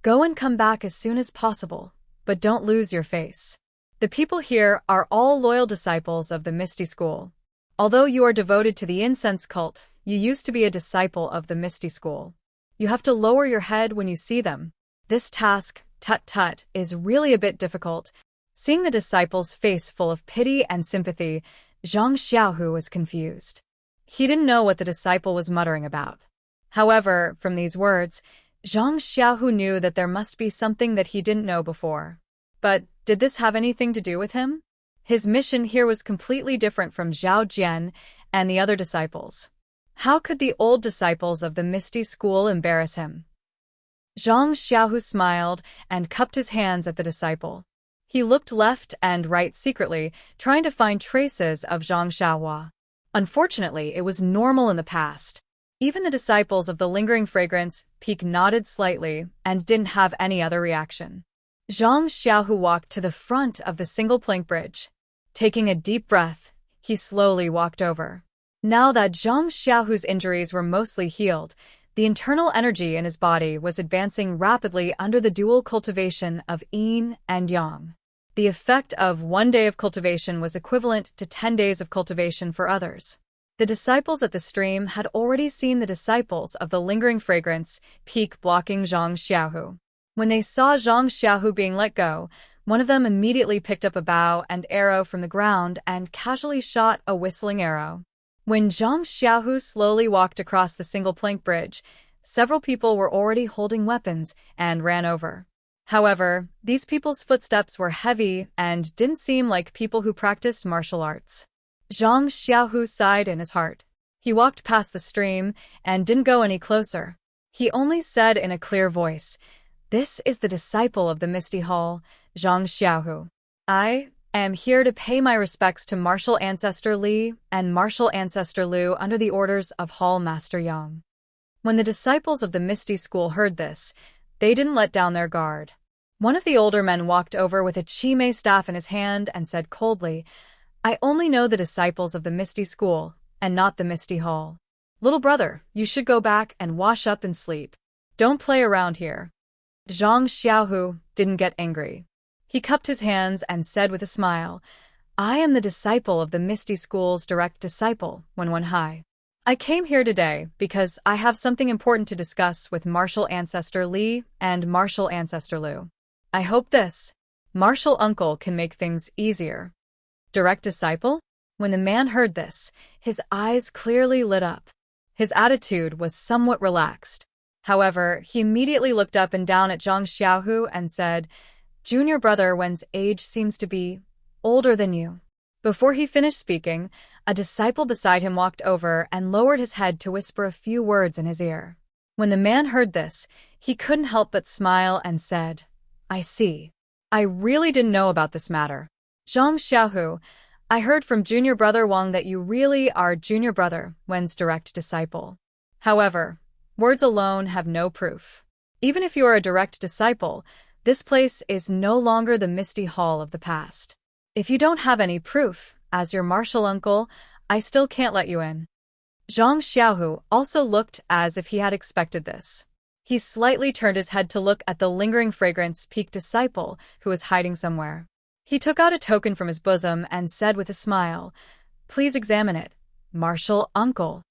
"Go and come back as soon as possible, but don't lose your face. The people here are all loyal disciples of the Misty School. Although you are devoted to the incense cult, you used to be a disciple of the Misty School. You have to lower your head when you see them. This task, tut-tut, is really a bit difficult." Seeing the disciple's face full of pity and sympathy, Zhang Xiaohu was confused. He didn't know what the disciple was muttering about. However, from these words, Zhang Xiaohu knew that there must be something that he didn't know before. But did this have anything to do with him? His mission here was completely different from Zhao Jian and the other disciples. How could the old disciples of the Misty School embarrass him? Zhang Xiaohu smiled and cupped his hands at the disciple. He looked left and right secretly, trying to find traces of Zhang Xiaohua. Unfortunately, it was normal in the past. Even the disciples of the Lingering Fragrance Peak nodded slightly and didn't have any other reaction. Zhang Xiaohu walked to the front of the single plank bridge. Taking a deep breath, he slowly walked over. Now that Zhang Xiaohu's injuries were mostly healed, the internal energy in his body was advancing rapidly under the dual cultivation of yin and yang. The effect of 1 day of cultivation was equivalent to 10 days of cultivation for others. The disciples at the stream had already seen the disciples of the Lingering Fragrance Peak blocking Zhang Xiaohu. When they saw Zhang Xiaohu being let go, one of them immediately picked up a bow and arrow from the ground and casually shot a whistling arrow. When Zhang Xiaohu slowly walked across the single plank bridge, several people were already holding weapons and ran over. However, these people's footsteps were heavy and didn't seem like people who practiced martial arts. Zhang Xiaohu sighed in his heart. He walked past the stream and didn't go any closer. He only said in a clear voice, "This is the disciple of the Misty Hall, Zhang Xiaohu. I am here to pay my respects to Martial Ancestor Li and Martial Ancestor Liu under the orders of Hall Master Yang." When the disciples of the Misty School heard this, they didn't let down their guard. One of the older men walked over with a chime staff in his hand and said coldly, "I only know the disciples of the Misty School, and not the Misty Hall. Little brother, you should go back and wash up and sleep. Don't play around here." Zhang Xiaohu didn't get angry. He cupped his hands and said with a smile, "I am the disciple of the Misty School's direct disciple, Wenwenhai. I came here today because I have something important to discuss with Martial Ancestor Li and Martial Ancestor Liu. I hope this Martial Uncle can make things easier." Direct disciple? When the man heard this, his eyes clearly lit up. His attitude was somewhat relaxed. However, he immediately looked up and down at Zhang Xiaohu and said, "Junior brother Wen's age seems to be older than you." Before he finished speaking, a disciple beside him walked over and lowered his head to whisper a few words in his ear. When the man heard this, he couldn't help but smile and said, "I see. I really didn't know about this matter. Zhang Xiaohu, I heard from junior brother Wang that you really are junior brother Wen's direct disciple. However, words alone have no proof. Even if you are a direct disciple, this place is no longer the misty hall of the past. If you don't have any proof, as your martial uncle, I still can't let you in." Zhang Xiaohu also looked as if he had expected this. He slightly turned his head to look at the lingering fragrance-peaked disciple who was hiding somewhere. He took out a token from his bosom and said with a smile, "Please examine it, martial uncle."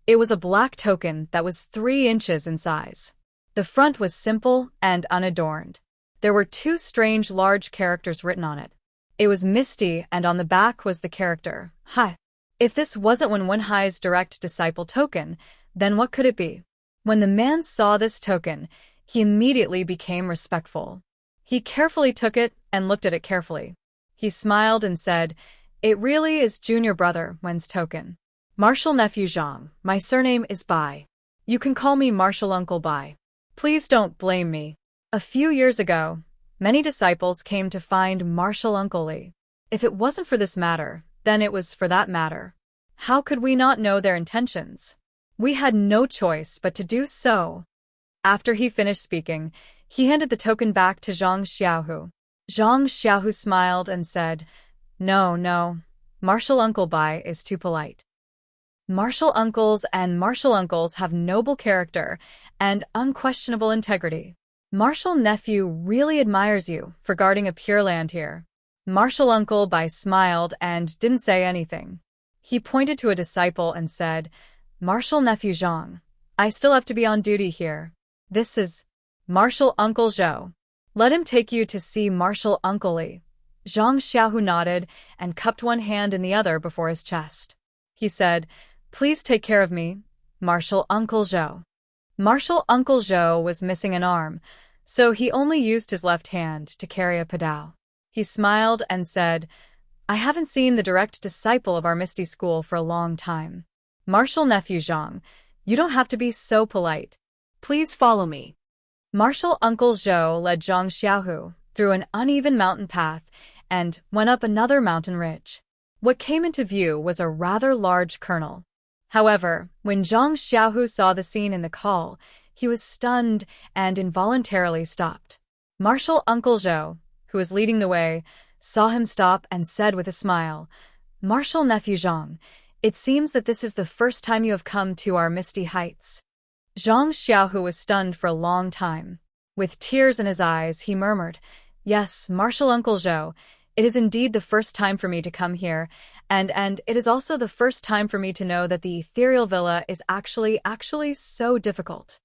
It was a black token that was 3 inches in size. The front was simple and unadorned. There were 2 strange large characters written on it. It was misty, and on the back was the character, Hai. If this wasn't Wenhai's direct disciple token, then what could it be? When the man saw this token, he immediately became respectful. He carefully took it and looked at it carefully. He smiled and said, "It really is junior brother Wen's token. Martial nephew Zhang, my surname is Bai. You can call me martial uncle Bai. Please don't blame me. A few years ago, many disciples came to find martial uncle Li. If it wasn't for this matter, then it was for that matter. How could we not know their intentions? We had no choice but to do so." After he finished speaking, he handed the token back to Zhang Xiaohu. Zhang Xiaohu smiled and said, No, martial uncle Bai is too polite. Martial uncles have noble character and unquestionable integrity. Martial nephew really admires you for guarding a pure land here." Martial uncle Bai smiled and didn't say anything. He pointed to a disciple and said, "Martial nephew Zhang, I still have to be on duty here. This is martial uncle Zhou. Let him take you to see martial uncle Li." Zhang Xiaohu nodded and cupped one hand in the other before his chest. He said, "Please take care of me, martial uncle Zhou." Martial uncle Zhou was missing an arm, so he only used his left hand to carry a padao. He smiled and said, "I haven't seen the direct disciple of our Misty School for a long time. Martial nephew Zhang, you don't have to be so polite. Please follow me." Martial uncle Zhou led Zhang Xiaohu through an uneven mountain path and went up another mountain ridge. What came into view was a rather large kernel. However, when Zhang Xiaohu saw the scene in the call, he was stunned and involuntarily stopped. Martial uncle Zhou, who was leading the way, saw him stop and said with a smile, "Martial nephew Zhang, it seems that this is the first time you have come to our misty heights." Zhang Xiaohu was stunned for a long time. With tears in his eyes, he murmured, "Yes, martial uncle Zhou, it is indeed the first time for me to come here, and it is also the first time for me to know that the ethereal villa is actually so difficult."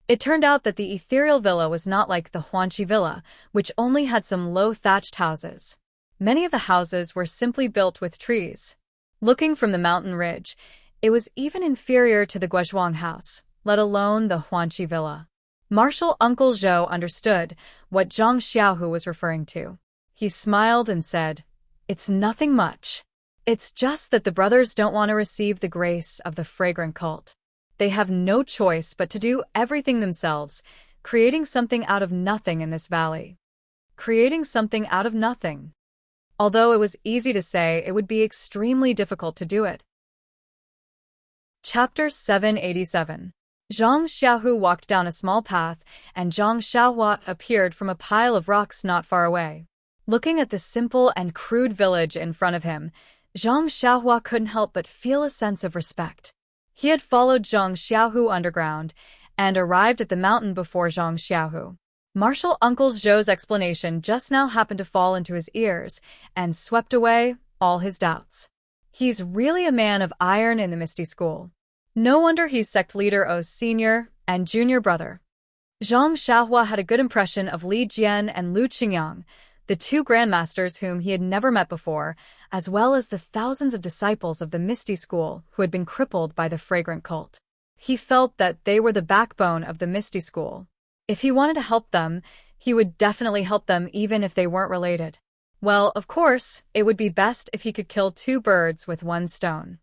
It turned out that the ethereal villa was not like the Huanqi villa, which only had some low thatched houses. Many of the houses were simply built with trees. Looking from the mountain ridge, it was even inferior to the Guozhuang house, let alone the Huanqi villa. Martial uncle Zhou understood what Zhang Xiaohu was referring to. He smiled and said, "It's nothing much. It's just that the brothers don't want to receive the grace of the fragrant cult. They have no choice but to do everything themselves, creating something out of nothing in this valley. Creating something out of nothing. Although it was easy to say, it would be extremely difficult to do it." Chapter 787. Zhang Xiaohu walked down a small path, and Zhang Xiaohua appeared from a pile of rocks not far away. Looking at the simple and crude village in front of him, Zhang Xiaohua couldn't help but feel a sense of respect. He had followed Zhang Xiaohu underground and arrived at the mountain before Zhang Xiaohu. Martial uncle Zhou's explanation just now happened to fall into his ears and swept away all his doubts. He's really a man of iron in the Misty School. No wonder he's sect leader O's senior and junior brother. Zhang Xiaohua had a good impression of Li Jian and Lu Qingyang, the two grandmasters whom he had never met before, as well as the thousands of disciples of the Misty School who had been crippled by the fragrant cult. He felt that they were the backbone of the Misty School. If he wanted to help them, he would definitely help them even if they weren't related. Well, of course, it would be best if he could kill 2 birds with 1 stone.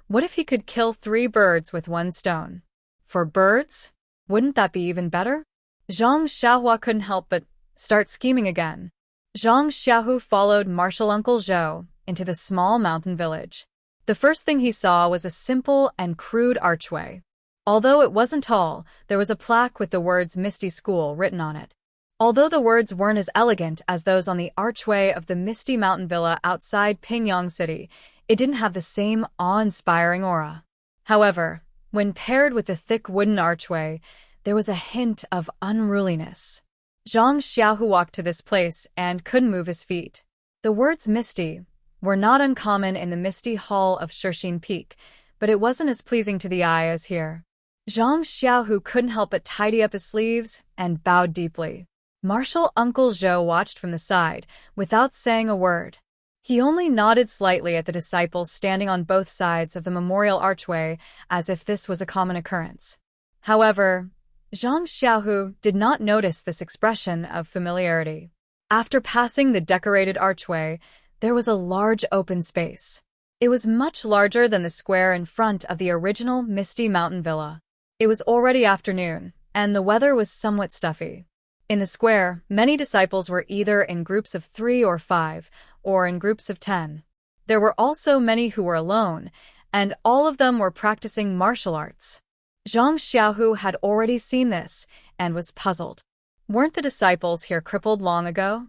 What if he could kill 3 birds with 1 stone? For birds? Wouldn't that be even better? Zhang Xiaohua couldn't help but start scheming again. Zhang Xiaohu followed Martial Uncle Zhou into the small mountain village. The first thing he saw was a simple and crude archway. Although it wasn't tall, there was a plaque with the words Misty School written on it. Although the words weren't as elegant as those on the archway of the Misty Mountain Villa outside Pingyang City, it didn't have the same awe-inspiring aura. However, when paired with the thick wooden archway, there was a hint of unruliness. Zhang Xiaohu walked to this place and couldn't move his feet. The words Misty were not uncommon in the Misty Hall of Shixin Peak, but it wasn't as pleasing to the eye as here. Zhang Xiaohu couldn't help but tidy up his sleeves and bowed deeply. Martial Uncle Zhou watched from the side, without saying a word. He only nodded slightly at the disciples standing on both sides of the memorial archway, as if this was a common occurrence. However, Zhang Xiaohu did not notice this expression of familiarity. After passing the decorated archway, there was a large open space. It was much larger than the square in front of the original Misty Mountain Villa. It was already afternoon, and the weather was somewhat stuffy. In the square, many disciples were either in groups of 3 or 5, or in groups of 10. There were also many who were alone, and all of them were practicing martial arts. Zhang Xiaohu had already seen this, and was puzzled. Weren't the disciples here crippled long ago?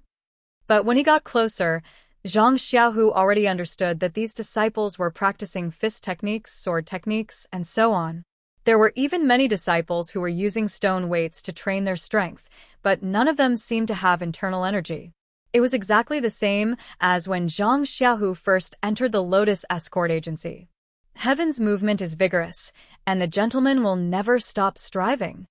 But when he got closer, Zhang Xiaohu already understood that these disciples were practicing fist techniques, sword techniques, and so on. There were even many disciples who were using stone weights to train their strength, but none of them seemed to have internal energy. It was exactly the same as when Zhang Xiaohu first entered the Lotus Escort Agency. Heaven's movement is vigorous, and the gentleman will never stop striving.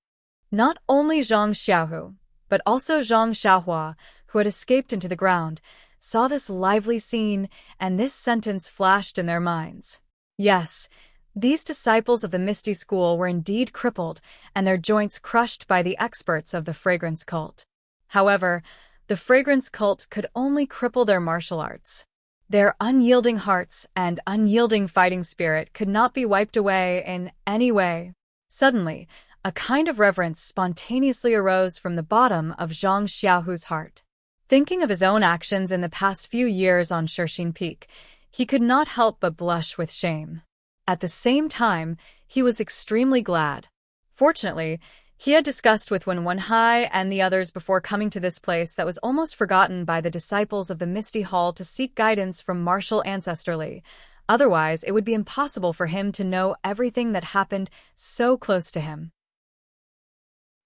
Not only Zhang Xiaohu, but also Zhang Xiaohua, who had escaped into the ground, saw this lively scene, and this sentence flashed in their minds. Yes, these disciples of the Misty School were indeed crippled, and their joints crushed by the experts of the fragrance cult. However, the fragrance cult could only cripple their martial arts. Their unyielding hearts and unyielding fighting spirit could not be wiped away in any way. Suddenly, a kind of reverence spontaneously arose from the bottom of Zhang Xiaohu's heart. Thinking of his own actions in the past few years on Shixin Peak, he could not help but blush with shame. At the same time, he was extremely glad. Fortunately, he had discussed with Wen Wenhai and the others before coming to this place that was almost forgotten by the disciples of the Misty Hall to seek guidance from martial ancestrally. Otherwise, it would be impossible for him to know everything that happened so close to him.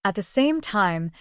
At the same time,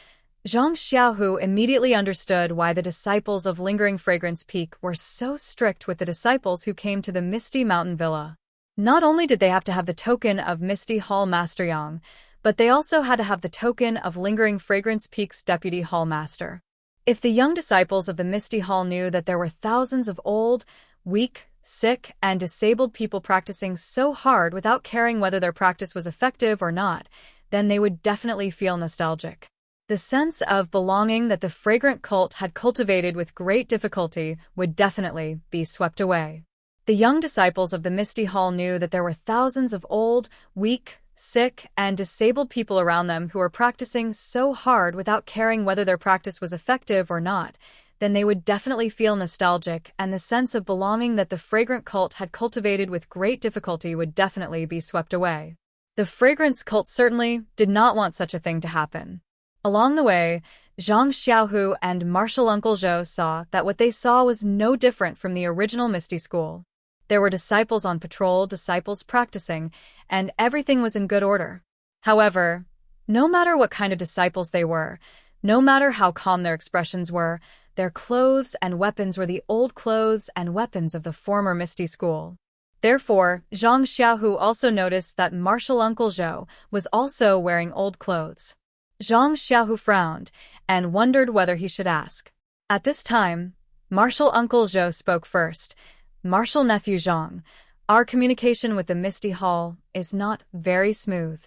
Zhang Xiaohu immediately understood why the disciples of Lingering Fragrance Peak were so strict with the disciples who came to the Misty Mountain Villa. Not only did they have to have the token of Misty Hall Master Yang, but they also had to have the token of Lingering Fragrance Peak's Deputy Hall Master. If the young disciples of the Misty Hall knew that there were thousands of old, weak, sick, and disabled people practicing so hard without caring whether their practice was effective or not, then they would definitely feel nostalgic. The sense of belonging that the fragrant cult had cultivated with great difficulty would definitely be swept away. The young disciples of the Misty Hall knew that there were thousands of old, weak, sick, and disabled people around them who were practicing so hard without caring whether their practice was effective or not, then they would definitely feel nostalgic, and the sense of belonging that the fragrant cult had cultivated with great difficulty would definitely be swept away. The fragrance cult certainly did not want such a thing to happen. Along the way, Zhang Xiaohu and Martial Uncle Zhou saw that what they saw was no different from the original Misty School. There were disciples on patrol, disciples practicing, and everything was in good order. However, no matter what kind of disciples they were, no matter how calm their expressions were, their clothes and weapons were the old clothes and weapons of the former Misty School. Therefore, Zhang Xiaohu also noticed that Martial Uncle Zhou was also wearing old clothes. Zhang Xiaohu frowned and wondered whether he should ask. At this time, Martial Uncle Zhou spoke first. Martial Nephew Zhang, our communication with the Misty Hall is not very smooth.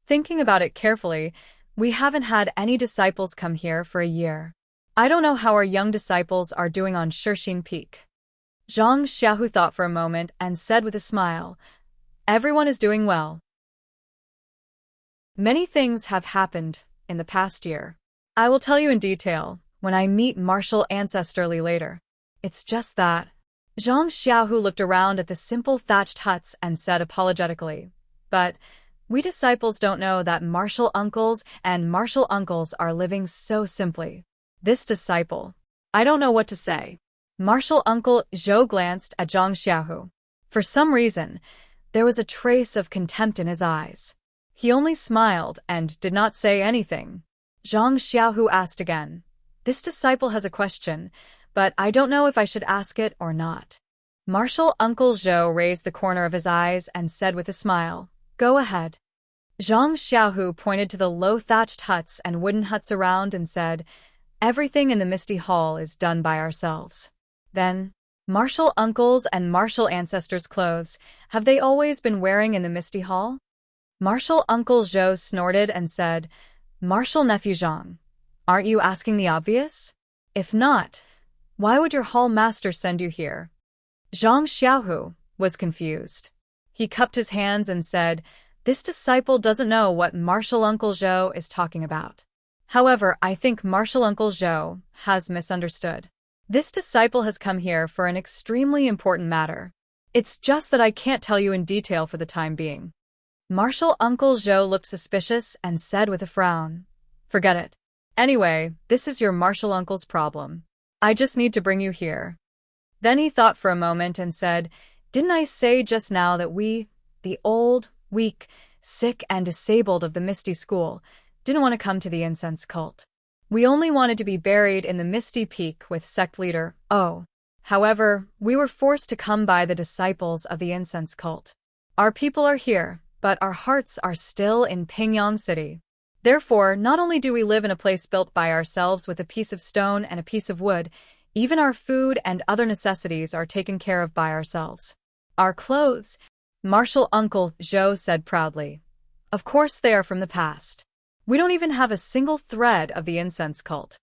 Thinking about it carefully, we haven't had any disciples come here for a year. I don't know how our young disciples are doing on Shixin Peak. Zhang Xiaohu thought for a moment and said with a smile, "Everyone is doing well. Many things have happened in the past year. I will tell you in detail when I meet Martial Ancestrally later. It's just that." Zhang Xiaohu looked around at the simple thatched huts and said apologetically, "But we disciples don't know that martial uncles and martial uncles are living so simply." This disciple, I don't know what to say. Martial Uncle Zhou glanced at Zhang Xiaohu. For some reason, there was a trace of contempt in his eyes. He only smiled and did not say anything. Zhang Xiaohu asked again, "This disciple has a question, but I don't know if I should ask it or not." Martial Uncle Zhou raised the corner of his eyes and said with a smile, "Go ahead." Zhang Xiaohu pointed to the low thatched huts and wooden huts around and said, "Everything in the Misty Hall is done by ourselves." Then, martial uncles and martial ancestors' clothes, have they always been wearing in the Misty Hall? Martial Uncle Zhou snorted and said, "Martial Nephew Zhang, aren't you asking the obvious? If not, why would your hall master send you here?" Zhang Xiaohu was confused. He cupped his hands and said, "This disciple doesn't know what Martial Uncle Zhou is talking about. However, I think Martial Uncle Zhou has misunderstood. This disciple has come here for an extremely important matter. It's just that I can't tell you in detail for the time being." Martial Uncle Zhou looked suspicious and said with a frown, "Forget it. Anyway, this is your martial uncle's problem. I just need to bring you here." Then he thought for a moment and said, "Didn't I say just now that we, the old, weak, sick and disabled of the Misty School, didn't want to come to the incense cult? We only wanted to be buried in the Misty Peak with sect leader O. However, we were forced to come by the disciples of the incense cult. Our people are here, but our hearts are still in Pingyang City. Therefore, not only do we live in a place built by ourselves with a piece of stone and a piece of wood, even our food and other necessities are taken care of by ourselves. Our clothes," Martial Uncle Zhou said proudly, "of course they are from the past. We don't even have a single thread of the incense cult."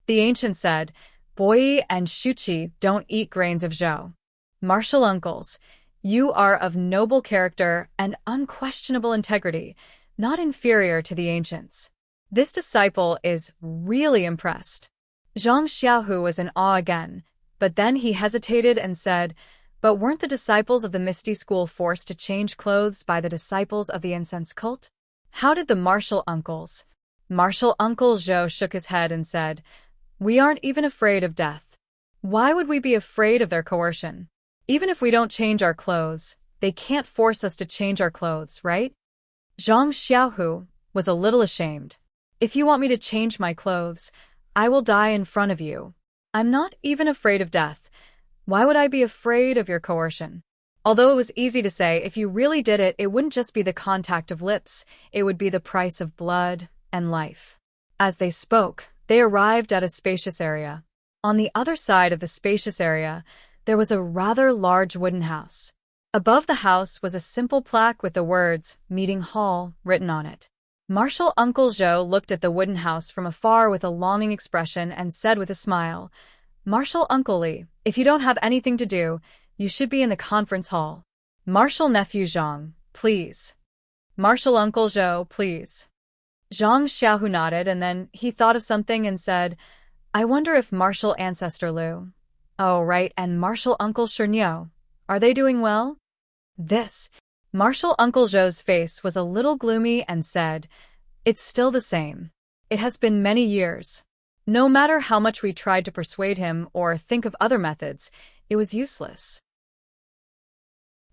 The ancient said, "Boi and Shuqi don't eat grains of zhou. Martial uncles, you are of noble character and unquestionable integrity, not inferior to the ancients." This disciple is really impressed. Zhang Xiaohu was in awe again, but then he hesitated and said, "But weren't the disciples of the Misty School forced to change clothes by the disciples of the incense cult? How did the martial uncles?" Martial Uncle Zhou shook his head and said, "We aren't even afraid of death. Why would we be afraid of their coercion? Even if we don't change our clothes, they can't force us to change our clothes, right?" Zhang Xiaohu was a little ashamed. "If you want me to change my clothes, I will die in front of you. I'm not even afraid of death. Why would I be afraid of your coercion?" Although it was easy to say, if you really did it, it wouldn't just be the contact of lips, it would be the price of blood and life. As they spoke, they arrived at a spacious area. On the other side of the spacious area, there was a rather large wooden house. Above the house was a simple plaque with the words, "Meeting Hall," written on it. Martial Uncle Zhou looked at the wooden house from afar with a longing expression and said with a smile, "Martial Uncle Li, if you don't have anything to do, you should be in the conference hall." Martial Nephew Zhang, please. Martial Uncle Zhou, please. Zhang Xiaohu nodded and then he thought of something and said, "I wonder if Martial Ancestor Lu, oh right, and Martial Uncle Shernyo, are they doing well?" This, Martial Uncle Zhou's face was a little gloomy and said, "It's still the same. It has been many years. No matter how much we tried to persuade him or think of other methods, it was useless.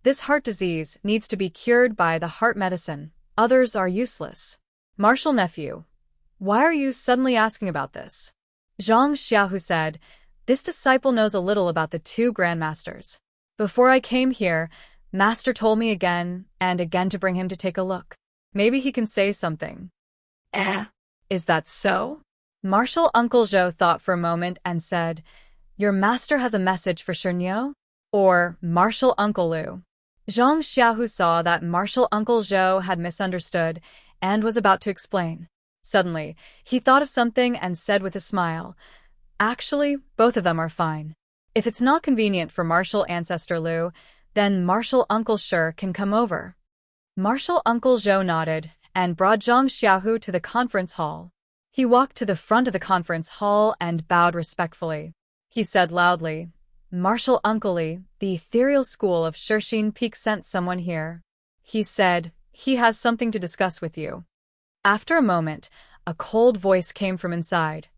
This heart disease needs to be cured by the heart medicine. Others are useless." Martial Nephew, why are you suddenly asking about this? Zhang Xiaohu said, "This disciple knows a little about the two grandmasters. Before I came here, Master told me again and again to bring him to take a look. Maybe he can say something." Eh? Is that so? Martial Uncle Zhou thought for a moment and said, "Your master has a message for Shernyo?" Or Martial Uncle Lu. Zhang Xiaohu saw that Martial Uncle Zhou had misunderstood and was about to explain. Suddenly, he thought of something and said with a smile, "Actually, both of them are fine. If it's not convenient for Martial Ancestor Lu, then Martial Uncle Shi can come over." Martial Uncle Zhou nodded and brought Zhang Xiaohu to the conference hall. He walked to the front of the conference hall and bowed respectfully. He said loudly, "Martial Uncle Li, the ethereal school of Shixin Peak sent someone here. He said he has something to discuss with you." After a moment, a cold voice came from inside.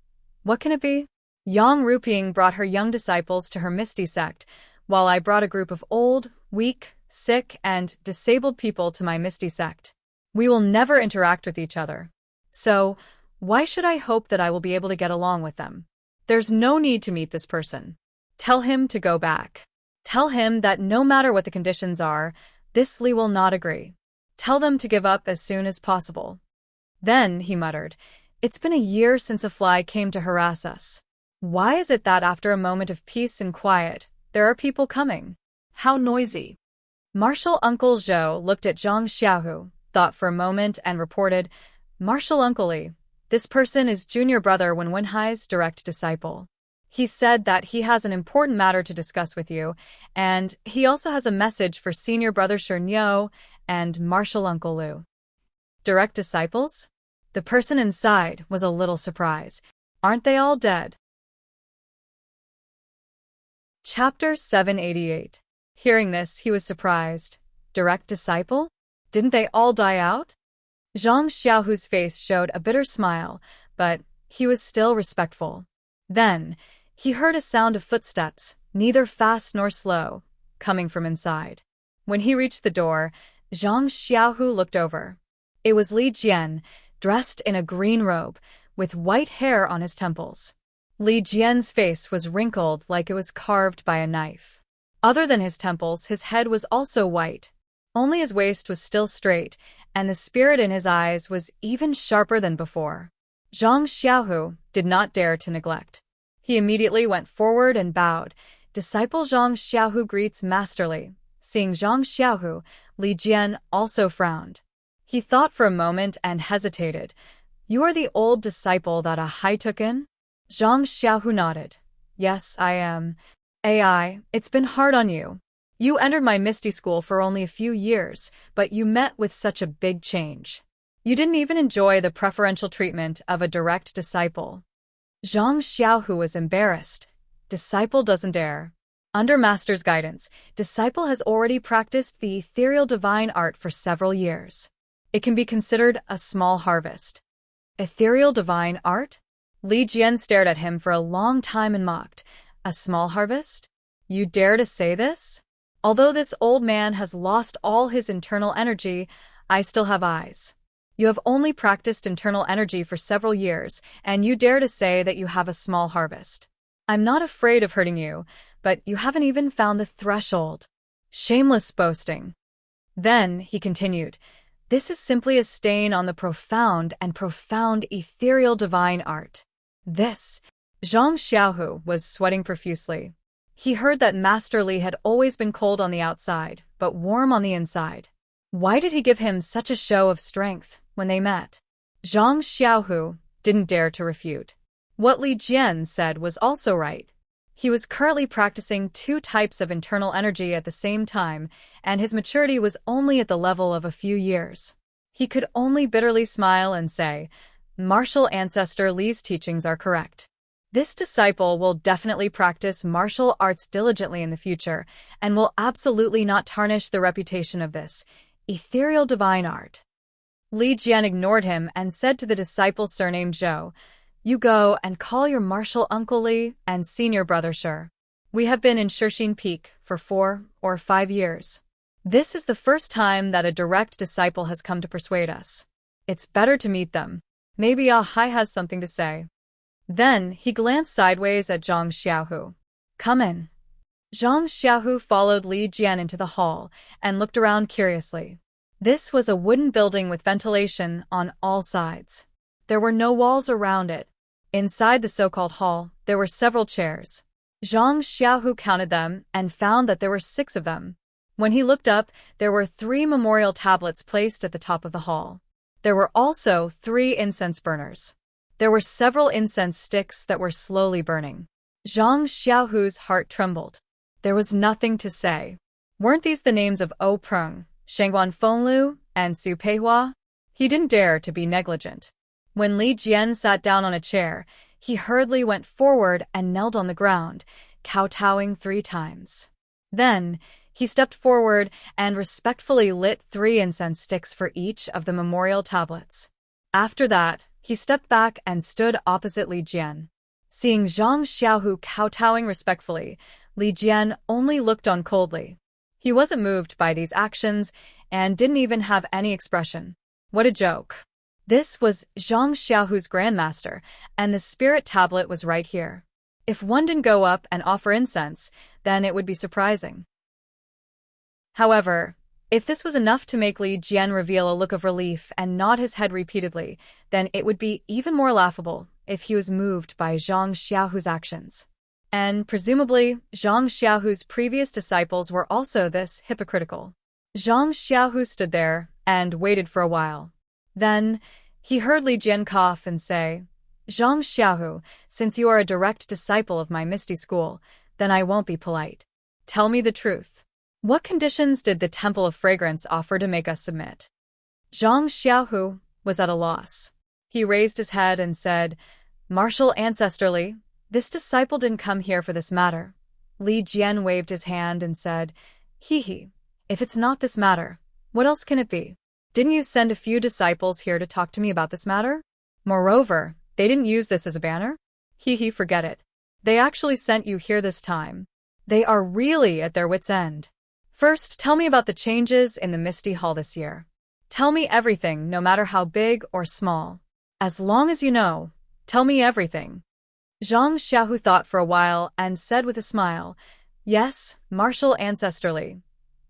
"What can it be?" Yang Ruping brought her young disciples to her Misty sect, while I brought a group of old, weak, sick, and disabled people to my Misty sect. We will never interact with each other. So, why should I hope that I will be able to get along with them? There's no need to meet this person. Tell him to go back. Tell him that no matter what the conditions are, this Li will not agree. Tell them to give up as soon as possible. Then, he muttered, "It's been a year since a fly came to harass us. Why is it that after a moment of peace and quiet, there are people coming? How noisy." Martial Uncle Zhou looked at Zhang Xiaohu, thought for a moment and reported, "Martial Uncle Li, this person is junior brother Wen Wenhai's direct disciple. He said that he has an important matter to discuss with you, and he also has a message for senior brother Shernyo and Martial Uncle Lu." Direct disciples? The person inside was a little surprised. Aren't they all dead? Chapter 788. Hearing this, he was surprised. Direct disciple? Didn't they all die out? Zhang Xiaohu's face showed a bitter smile, but he was still respectful. Then, he heard a sound of footsteps, neither fast nor slow, coming from inside. When he reached the door, Zhang Xiaohu looked over. It was Li Jian, dressed in a green robe, with white hair on his temples. Li Jian's face was wrinkled like it was carved by a knife. Other than his temples, his head was also white. Only his waist was still straight, and the spirit in his eyes was even sharper than before. Zhang Xiaohu did not dare to neglect. He immediately went forward and bowed. "Disciple Zhang Xiaohu greets masterly." Seeing Zhang Xiaohu, Li Jian also frowned. He thought for a moment and hesitated. "You are the old disciple that Ahai took in?" Zhang Xiaohu nodded. "Yes, I am. Ai, it's been hard on you. You entered my Misty School for only a few years, but you met with such a big change. You didn't even enjoy the preferential treatment of a direct disciple." Zhang Xiaohu was embarrassed. Disciple doesn't dare. Under Master's guidance, disciple has already practiced the ethereal divine art for several years. It can be considered a small harvest. Ethereal divine art? Li Jian stared at him for a long time and mocked. "A small harvest? You dare to say this? Although this old man has lost all his internal energy, I still have eyes. You have only practiced internal energy for several years, and you dare to say that you have a small harvest. I'm not afraid of hurting you, but you haven't even found the threshold. Shameless boasting." Then, he continued, "This is simply a stain on the profound ethereal divine art. This." Zhang Xiaohu was sweating profusely. He heard that Master Li had always been cold on the outside, but warm on the inside. Why did he give him such a show of strength when they met? Zhang Xiaohu didn't dare to refute. What Li Jian said was also right. He was currently practicing 2 types of internal energy at the same time, and his maturity was only at the level of a few years. He could only bitterly smile and say, "Martial Ancestor Li's teachings are correct. This disciple will definitely practice martial arts diligently in the future, and will absolutely not tarnish the reputation of this ethereal divine art." Li Jian ignored him and said to the disciple surnamed Zhou, "You go and call your martial uncle Li and senior brother Shi. We have been in Shixin Peak for 4 or 5 years. This is the first time that a direct disciple has come to persuade us. It's better to meet them. Maybe Ahai has something to say." Then he glanced sideways at Zhang Xiaohu. "Come in." Zhang Xiaohu followed Li Jian into the hall and looked around curiously. This was a wooden building with ventilation on all sides. There were no walls around it. Inside the so-called hall, there were several chairs. Zhang Xiaohu counted them and found that there were 6 of them. When he looked up, there were 3 memorial tablets placed at the top of the hall. There were also 3 incense burners. There were several incense sticks that were slowly burning. Zhang Xiaohu's heart trembled. There was nothing to say. Weren't these the names of O Prung, Shangguan Fenglu, and Su Peihua? He didn't dare to be negligent. When Li Jian sat down on a chair, he hurriedly went forward and knelt on the ground, kowtowing 3 times. Then, he stepped forward and respectfully lit 3 incense sticks for each of the memorial tablets. After that, he stepped back and stood opposite Li Jian. Seeing Zhang Xiaohu kowtowing respectfully, Li Jian only looked on coldly. He wasn't moved by these actions and didn't even have any expression. What a joke. This was Zhang Xiaohu's grandmaster, and the spirit tablet was right here. If one didn't go up and offer incense, then it would be surprising. However, if this was enough to make Li Jian reveal a look of relief and nod his head repeatedly, then it would be even more laughable if he was moved by Zhang Xiaohu's actions. And presumably, Zhang Xiaohu's previous disciples were also this hypocritical. Zhang Xiaohu stood there and waited for a while. Then, he heard Li Jian cough and say, "Zhang Xiaohu, since you are a direct disciple of my Misty School, then I won't be polite. Tell me the truth. What conditions did the Temple of Fragrance offer to make us submit?" Zhang Xiaohu was at a loss. He raised his head and said, "Martial ancestrally, this disciple didn't come here for this matter." Li Jian waved his hand and said, "Hee, if it's not this matter, what else can it be? Didn't you send a few disciples here to talk to me about this matter? Moreover, they didn't use this as a banner? Forget it. They actually sent you here this time. They are really at their wits' end. First, tell me about the changes in the Misty Hall this year. Tell me everything, no matter how big or small. As long as you know, tell me everything." Zhang Xiaohu thought for a while and said with a smile, "Yes, martial ancestrally."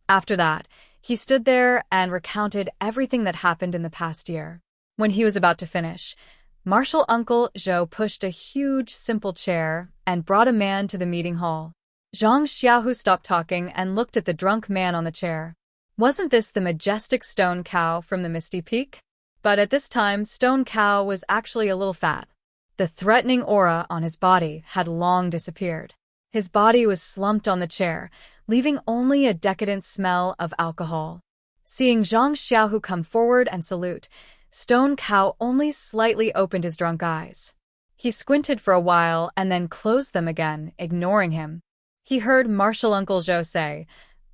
After that, he stood there and recounted everything that happened in the past year. When he was about to finish, Martial Uncle Zhou pushed a huge, simple chair and brought a man to the meeting hall. Zhang Xiaohu stopped talking and looked at the drunk man on the chair. Wasn't this the majestic stone cow from the Misty Peak? But at this time, Stone Cow was actually a little fat. The threatening aura on his body had long disappeared. His body was slumped on the chair, leaving only a decadent smell of alcohol. Seeing Zhang Xiaohu come forward and salute, Stone Cow only slightly opened his drunk eyes. He squinted for a while and then closed them again, ignoring him. He heard Martial Uncle Zhou say,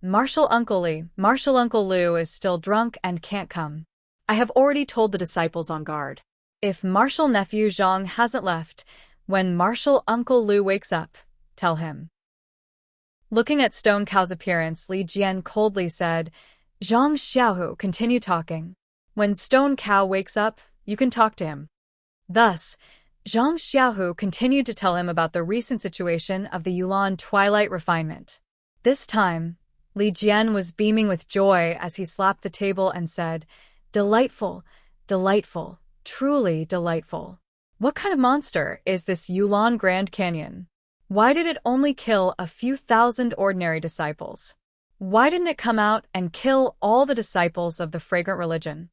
Martial Uncle Lu is still drunk and can't come. I have already told the disciples on guard. If Martial Nephew Zhang hasn't left, when Martial Uncle Lu wakes up, tell him." Looking at Stone Cow's appearance, Li Jian coldly said, "Zhang Xiaohu, continue talking. When Stone Cow wakes up, you can talk to him." Thus, Zhang Xiaohu continued to tell him about the recent situation of the Yulan Twilight Refinement. This time, Li Jian was beaming with joy as he slapped the table and said, "Delightful, delightful, truly delightful. What kind of monster is this Yulan Grand Canyon? Why did it only kill a few thousand ordinary disciples? Why didn't it come out and kill all the disciples of the fragrant religion?"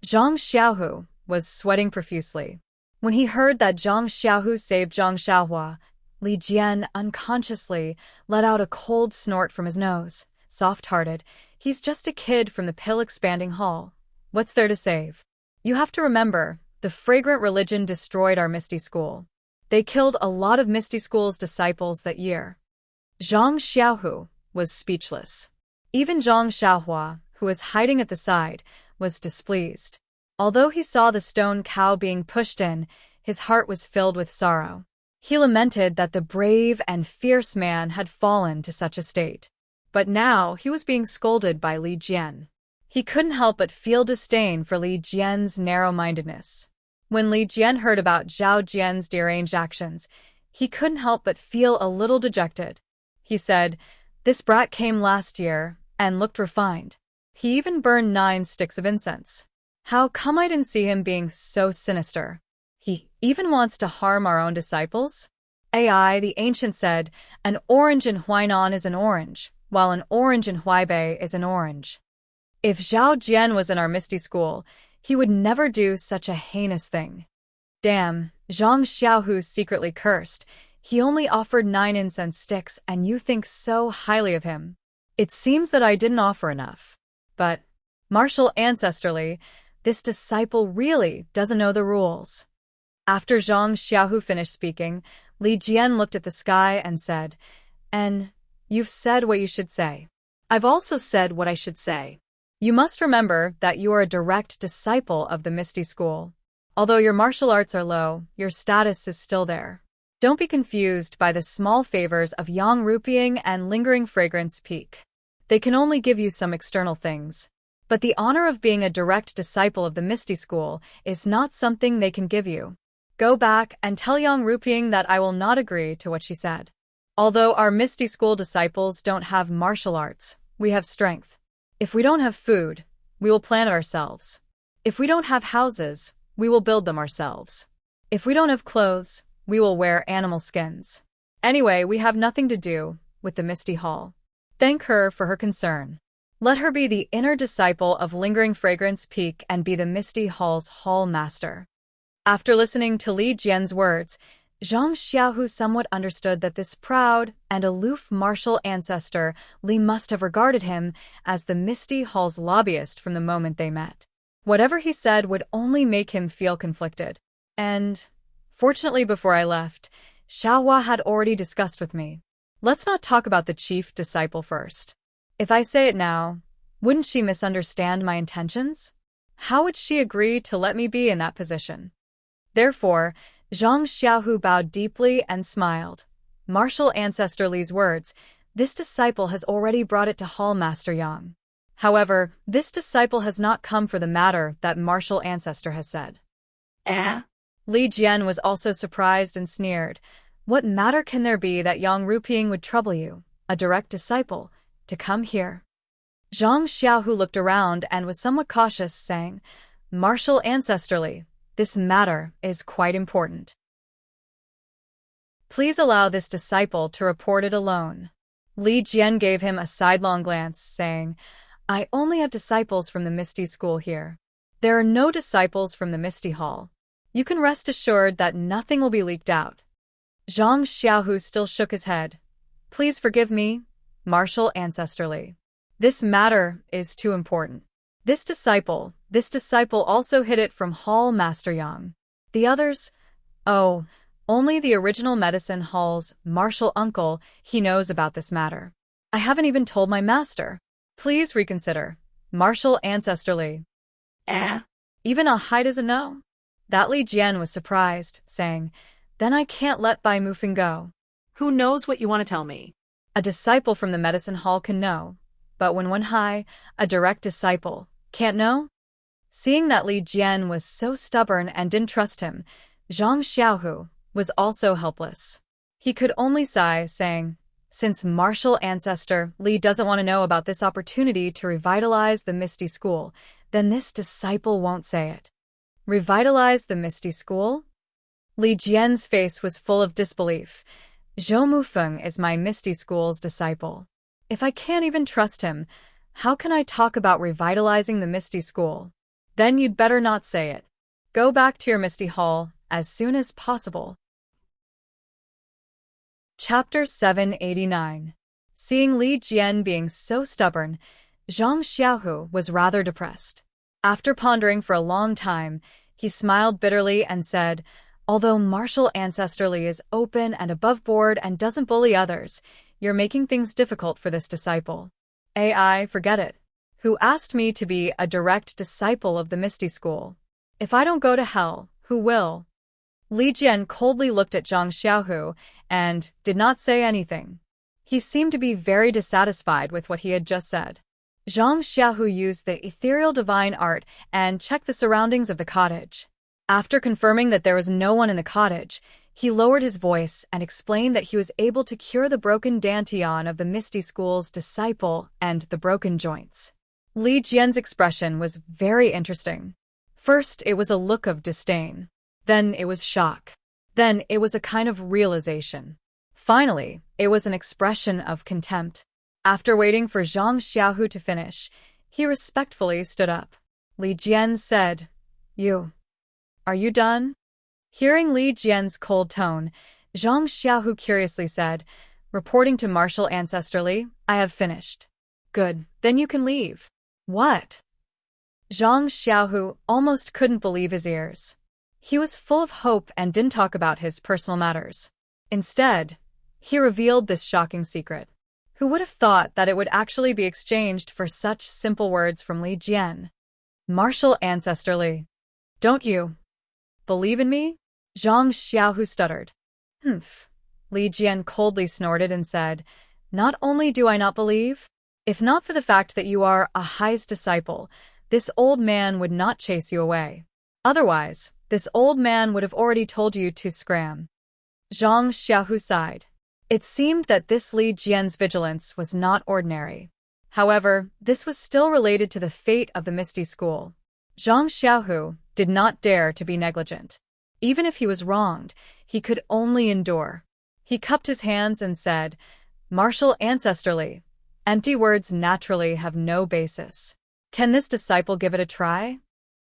Zhang Xiaohu was sweating profusely. When he heard that Zhang Xiaohu saved Zhang Xiaohua, Li Jian unconsciously let out a cold snort from his nose. Soft-hearted, he's just a kid from the pill-expanding hall. What's there to save? You have to remember, the fragrant religion destroyed our Misty School. They killed a lot of Misty School's disciples that year. Zhang Xiaohu was speechless. Even Zhang Xiaohua, who was hiding at the side, was displeased. Although he saw the stone cow being pushed in, his heart was filled with sorrow. He lamented that the brave and fierce man had fallen to such a state. But now he was being scolded by Li Jian. He couldn't help but feel disdain for Li Jian's narrow-mindedness. When Li Jian heard about Zhao Jian's deranged actions, he couldn't help but feel a little dejected. He said, "This brat came last year and looked refined. He even burned 9 sticks of incense. How come I didn't see him being so sinister?" even wants to harm our own disciples? AI, the ancient said, an orange in Huainan is an orange, while an orange in Huaibei is an orange. If Zhao Jian was in our Misty School, he would never do such a heinous thing. Damn, Zhang Xiaohu's secretly cursed. He only offered 9 incense sticks, and you think so highly of him. It seems that I didn't offer enough. But, martial ancestrally, this disciple really doesn't know the rules. After Zhang Xiaohu finished speaking, Li Jian looked at the sky and said, "And you've said what you should say. I've also said what I should say. You must remember that you are a direct disciple of the Misty School. Although your martial arts are low, your status is still there. Don't be confused by the small favors of Yang Rupiang and Lingering Fragrance Peak. They can only give you some external things. But the honor of being a direct disciple of the Misty School is not something they can give you. Go back and tell Yang Rupiang that I will not agree to what she said. Although our Misty School disciples don't have martial arts, we have strength. If we don't have food, we will plant it ourselves. If we don't have houses, we will build them ourselves. If we don't have clothes, we will wear animal skins. Anyway, we have nothing to do with the Misty Hall. Thank her for her concern. Let her be the inner disciple of Lingering Fragrance Peak and be the Misty Hall's hall master." After listening to Li Jian's words, Zhang Xiaohu somewhat understood that this proud and aloof martial ancestor Li must have regarded him as the Misty Hall's lobbyist from the moment they met. Whatever he said would only make him feel conflicted. And, fortunately before I left, Xiaohua had already discussed with me. Let's not talk about the chief disciple first. If I say it now, wouldn't she misunderstand my intentions? How would she agree to let me be in that position? Therefore, Zhang Xiaohu bowed deeply and smiled. Martial ancestor Li's words, this disciple has already brought it to Hall Master Yang. However, this disciple has not come for the matter that martial ancestor has said. Li Jian was also surprised and sneered. What matter can there be that Yang Rupiang would trouble you, a direct disciple, to come here? Zhang Xiaohu looked around and was somewhat cautious, saying, Martial ancestrally, this matter is quite important. Please allow this disciple to report it alone. Li Jian gave him a sidelong glance, saying, I only have disciples from the Misty School here. There are no disciples from the Misty Hall. You can rest assured that nothing will be leaked out. Zhang Xiaohu still shook his head. Please forgive me, martial ancestrally. This matter is too important. This disciple also hid it from Hall Master Yang. The others? Oh, only the original Medicine Hall's martial uncle, he knows about this matter. I haven't even told my master. Please reconsider. Martial ancestrally. Even a Hai doesn't know? That Li Jian was surprised, saying, Then I can't let Bai Mufeng go. Who knows what you want to tell me? A disciple from the Medicine Hall can know, but when one Hai, a direct disciple, can't know? Seeing that Li Jian was so stubborn and didn't trust him, Zhang Xiaohu was also helpless. He could only sigh, saying, Since martial ancestor Li doesn't want to know about this opportunity to revitalize the Misty School, then this disciple won't say it. Revitalize the Misty School? Li Jian's face was full of disbelief. Zhou Mufeng is my Misty School's disciple. If I can't even trust him, how can I talk about revitalizing the Misty School? Then you'd better not say it. Go back to your Misty Hall as soon as possible. Chapter 789. Seeing Li Jian being so stubborn, Zhang Xiaohu was rather depressed. After pondering for a long time, he smiled bitterly and said, Although martial ancestor Li is open and above board and doesn't bully others, you're making things difficult for this disciple. AI, forget it. Who asked me to be a direct disciple of the Misty School? If I don't go to hell, who will? Li Jian coldly looked at Zhang Xiaohu and did not say anything. He seemed to be very dissatisfied with what he had just said. Zhang Xiaohu used the ethereal divine art and checked the surroundings of the cottage. After confirming that there was no one in the cottage, he lowered his voice and explained that he was able to cure the broken dantian of the Misty School's disciple and the broken joints. Li Jian's expression was very interesting. First, it was a look of disdain. Then it was shock. Then it was a kind of realization. Finally, it was an expression of contempt. After waiting for Zhang Xiaohu to finish, he respectfully stood up. Li Jian said, Are you done? Hearing Li Jian's cold tone, Zhang Xiaohu curiously said, reporting to Martial Ancestrally, I have finished. Good, then you can leave. What? Zhang Xiaohu almost couldn't believe his ears. He was full of hope and didn't talk about his personal matters. Instead, he revealed this shocking secret. Who would have thought that it would actually be exchanged for such simple words from Li Jian? Martial Ancestrally. Don't you believe in me? Zhang Xiaohu stuttered. Humph. Li Jian coldly snorted and said, Not only do I not believe, if not for the fact that you are a highest disciple, this old man would not chase you away. Otherwise, this old man would have already told you to scram. Zhang Xiaohu sighed. It seemed that this Li Jian's vigilance was not ordinary. However, this was still related to the fate of the Misty School. Zhang Xiaohu did not dare to be negligent. Even if he was wronged, he could only endure. He cupped his hands and said, Martial Ancestrally. Empty words naturally have no basis. Can this disciple give it a try?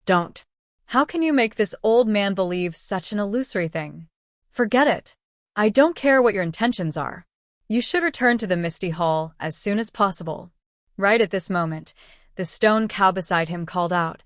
Don't. How can you make this old man believe such an illusory thing? Forget it. I don't care what your intentions are. You should return to the Misty Hall as soon as possible. Right at this moment, the stone cow beside him called out,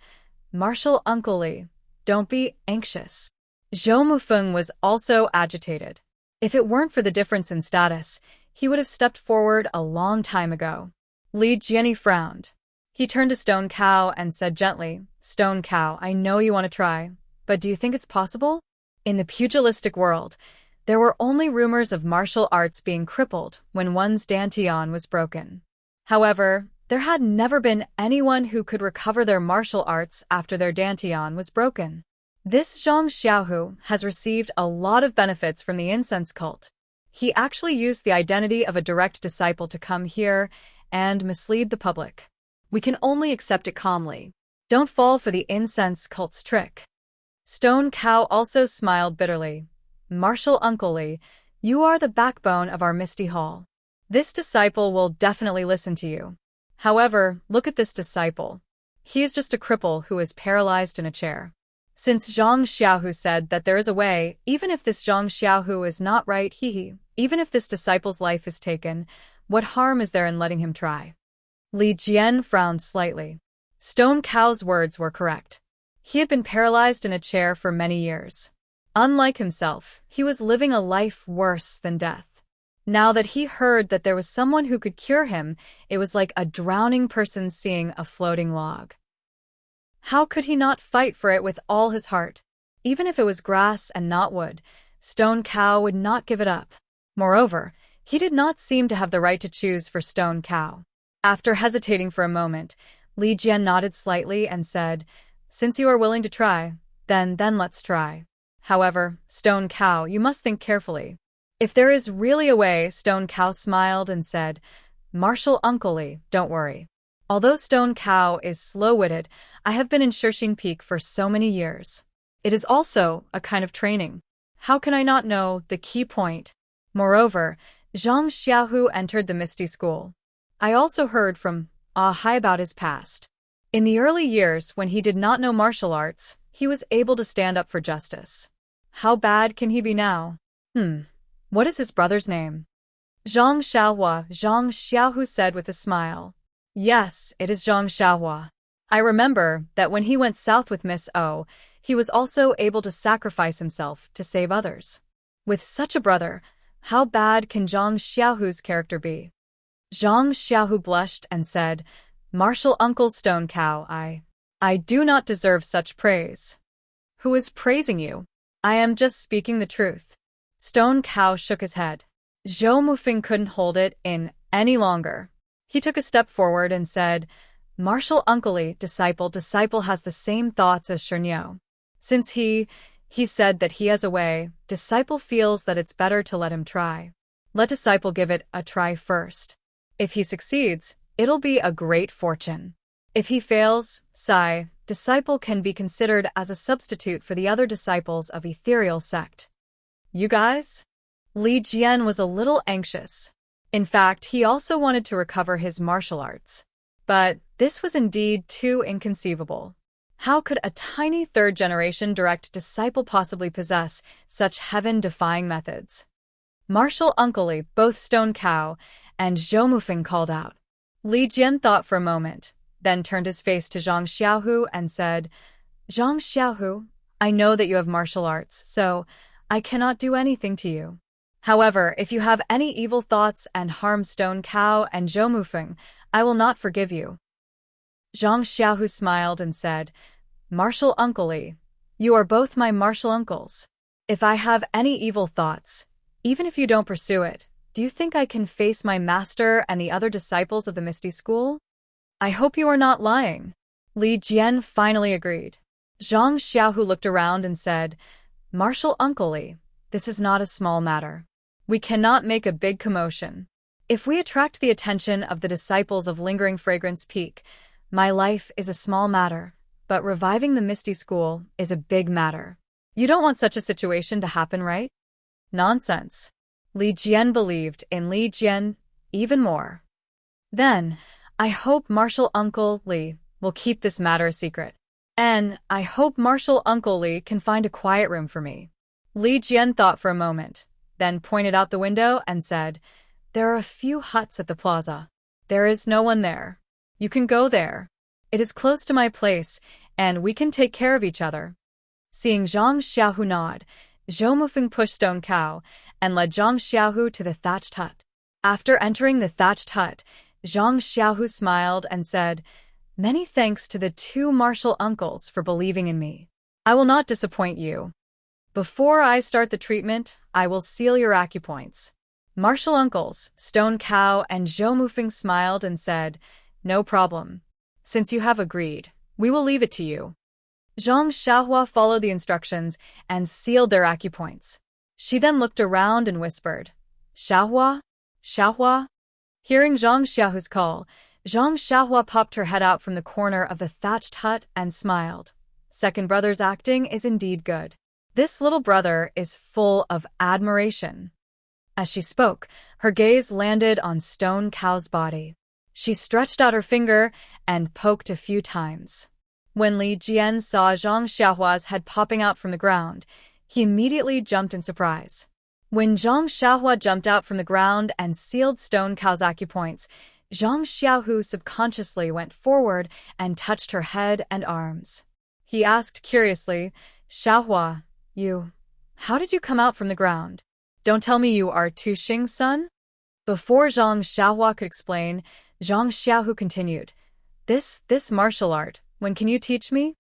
Martial Uncle Li, don't be anxious. Zhou Mufeng was also agitated. If it weren't for the difference in status, he would have stepped forward a long time ago. Li Jianyi frowned. He turned to Stone Cow and said gently, Stone Cow, I know you want to try, but do you think it's possible? In the pugilistic world, there were only rumors of martial arts being crippled when one's dantian was broken. However, there had never been anyone who could recover their martial arts after their dantian was broken. This Zhang Xiaohu has received a lot of benefits from the incense cult. He actually used the identity of a direct disciple to come here and mislead the public. We can only accept it calmly. Don't fall for the incense cult's trick. Stone Cow also smiled bitterly. Martial Uncle Li, you are the backbone of our Misty Hall. This disciple will definitely listen to you. However, look at this disciple. He is just a cripple who is paralyzed in a chair. Since Zhang Xiaohu said that there is a way, even if this Zhang Xiaohu is not right, even if this disciple's life is taken, what harm is there in letting him try? Li Jian frowned slightly. Stone Cow's words were correct. He had been paralyzed in a chair for many years. Unlike himself, he was living a life worse than death. Now that he heard that there was someone who could cure him, it was like a drowning person seeing a floating log. How could he not fight for it with all his heart? Even if it was grass and not wood, Stone Cow would not give it up. Moreover, he did not seem to have the right to choose for Stone Cow. After hesitating for a moment, Li Jian nodded slightly and said, Since you are willing to try, then let's try. However, Stone Cow, you must think carefully. If there is really a way, Stone Cow smiled and said, Martial Uncle Li, don't worry. Although Stone Cow is slow-witted, I have been in Shishing Peak for so many years. It is also a kind of training. How can I not know the key point? Moreover, Zhang Xiaohu entered the Misty School. I also heard from Hai about his past. In the early years, when he did not know martial arts, he was able to stand up for justice. How bad can he be now? What is his brother's name? Zhang Xiaohua, Zhang Xiaohu said with a smile. Yes, it is Zhang Xiaohua. I remember that when he went south with Miss O, he was also able to sacrifice himself to save others. With such a brother, how bad can Zhang Xiaohu's character be? Zhang Xiaohu blushed and said, Martial Uncle Stone Cow, I do not deserve such praise. Who is praising you? I am just speaking the truth. Stone Cow shook his head. Zhou Mufeng couldn't hold it in any longer. He took a step forward and said, Martial Uncle Li, disciple has the same thoughts as Shernyo. Since he said that he has a way, disciple feels that it's better to let him try. Let disciple give it a try first. If he succeeds, it'll be a great fortune. If he fails, disciple can be considered as a substitute for the other disciples of ethereal sect. You guys? Li Jian was a little anxious. In fact, he also wanted to recover his martial arts. But this was indeed too inconceivable. How could a tiny third-generation direct disciple possibly possess such heaven-defying methods? Martial Uncle Li, both Stone Cow and Zhou Mufeng called out. Li Jian thought for a moment, then turned his face to Zhang Xiaohu and said, Zhang Xiaohu, I know that you have martial arts, so I cannot do anything to you. However, if you have any evil thoughts and harm Stone Cow and Zhou Mufeng, I will not forgive you. Zhang Xiaohu smiled and said, Martial Uncle Li, you are both my martial uncles. If I have any evil thoughts, even if you don't pursue it, do you think I can face my master and the other disciples of the Misty School? I hope you are not lying. Li Jian finally agreed. Zhang Xiaohu looked around and said, Martial Uncle Li, this is not a small matter. We cannot make a big commotion. If we attract the attention of the disciples of Lingering Fragrance Peak, my life is a small matter, but reviving the Misty School is a big matter. You don't want such a situation to happen, right? Nonsense. Li Jian believed in Li Jian even more. Then, I hope Martial Uncle Li will keep this matter a secret. And I hope Martial Uncle Li can find a quiet room for me. Li Jian thought for a moment, then pointed out the window and said, There are a few huts at the plaza. There is no one there. You can go there. It is close to my place, and we can take care of each other. Seeing Zhang Xiaohu nod, Zhou Mufeng pushed Stone Cow and led Zhang Xiaohu to the thatched hut. After entering the thatched hut, Zhang Xiaohu smiled and said, Many thanks to the two martial uncles for believing in me. I will not disappoint you. Before I start the treatment, I will seal your acupoints. Martial uncles, Stone Cow and Zhou Mufeng smiled and said, No problem. Since you have agreed, we will leave it to you. Zhang Xiaohua followed the instructions and sealed their acupoints. She then looked around and whispered, Xiaohua? Xiaohua? Hearing Zhang Xiaohu's call, Zhang Xiaohua popped her head out from the corner of the thatched hut and smiled. Second brother's acting is indeed good. This little brother is full of admiration. As she spoke, her gaze landed on Stone Cow's body. She stretched out her finger and poked a few times. When Li Jian saw Zhang Xiaohua's head popping out from the ground, he immediately jumped in surprise. When Zhang Xiaohua jumped out from the ground and sealed Stone Cow's acupoints, Zhang Xiaohu subconsciously went forward and touched her head and arms. He asked curiously, Xiaohua, how did you come out from the ground? Don't tell me you are Tu Xing's son? Before Zhang Xiaohua could explain, Zhang Xiaohu continued, This martial art, when can you teach me?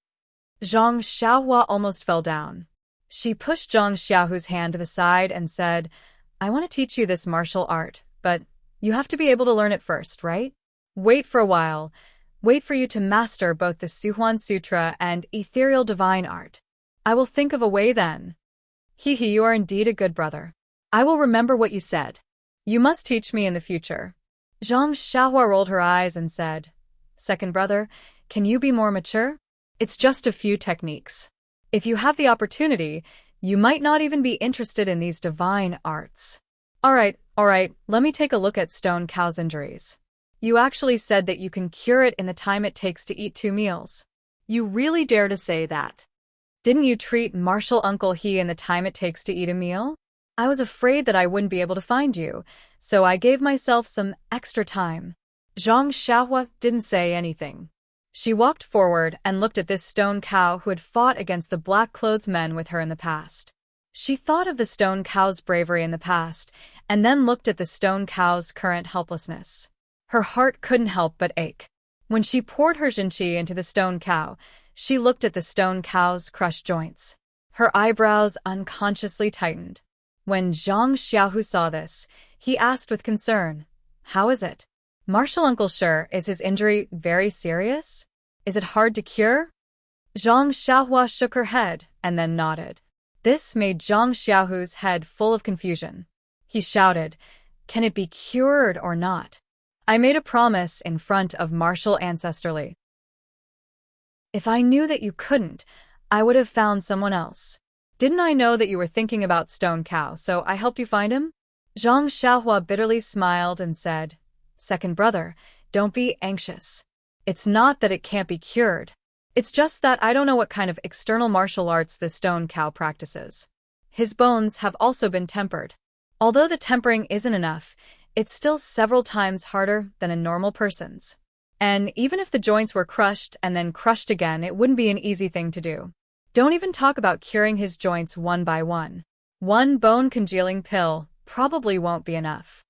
Zhang Xiaohua almost fell down. She pushed Zhang Xiaohu's hand to the side and said, I want to teach you this martial art, but you have to be able to learn it first, right? Wait for a while. Wait for you to master both the Suhuan Sutra and ethereal divine art. I will think of a way then. You are indeed a good brother. I will remember what you said. You must teach me in the future. Zhang Xiaohua rolled her eyes and said, Second brother, can you be more mature? It's just a few techniques. If you have the opportunity, you might not even be interested in these divine arts. All right, let me take a look at Stone Cow's injuries. You actually said that you can cure it in the time it takes to eat 2 meals. You really dare to say that? Didn't you treat Martial Uncle He in the time it takes to eat a meal? I was afraid that I wouldn't be able to find you, so I gave myself some extra time. Zhang Xiaohua didn't say anything. She walked forward and looked at this Stone Cow who had fought against the black-clothed men with her in the past. She thought of the Stone Cow's bravery in the past, and then looked at the Stone Cow's current helplessness. Her heart couldn't help but ache. When she poured her Jinqi into the Stone Cow, she looked at the Stone Cow's crushed joints. Her eyebrows unconsciously tightened. When Zhang Xiaohu saw this, he asked with concern, How is it? Martial Uncle Sure, is his injury very serious? Is it hard to cure? Zhang Xiaohua shook her head and then nodded. This made Zhang Xiaohu's head full of confusion. He shouted, Can it be cured or not? I made a promise in front of Martial Ancestorly. If I knew that you couldn't, I would have found someone else. Didn't I know that you were thinking about Stone Cow, so I helped you find him? Zhang Xiaohua bitterly smiled and said, Second brother, don't be anxious. It's not that it can't be cured. It's just that I don't know what kind of external martial arts the Stone Cow practices. His bones have also been tempered. Although the tempering isn't enough, it's still several times harder than a normal person's. And even if the joints were crushed and then crushed again, it wouldn't be an easy thing to do. Don't even talk about curing his joints one by one. One bone-congealing pill probably won't be enough.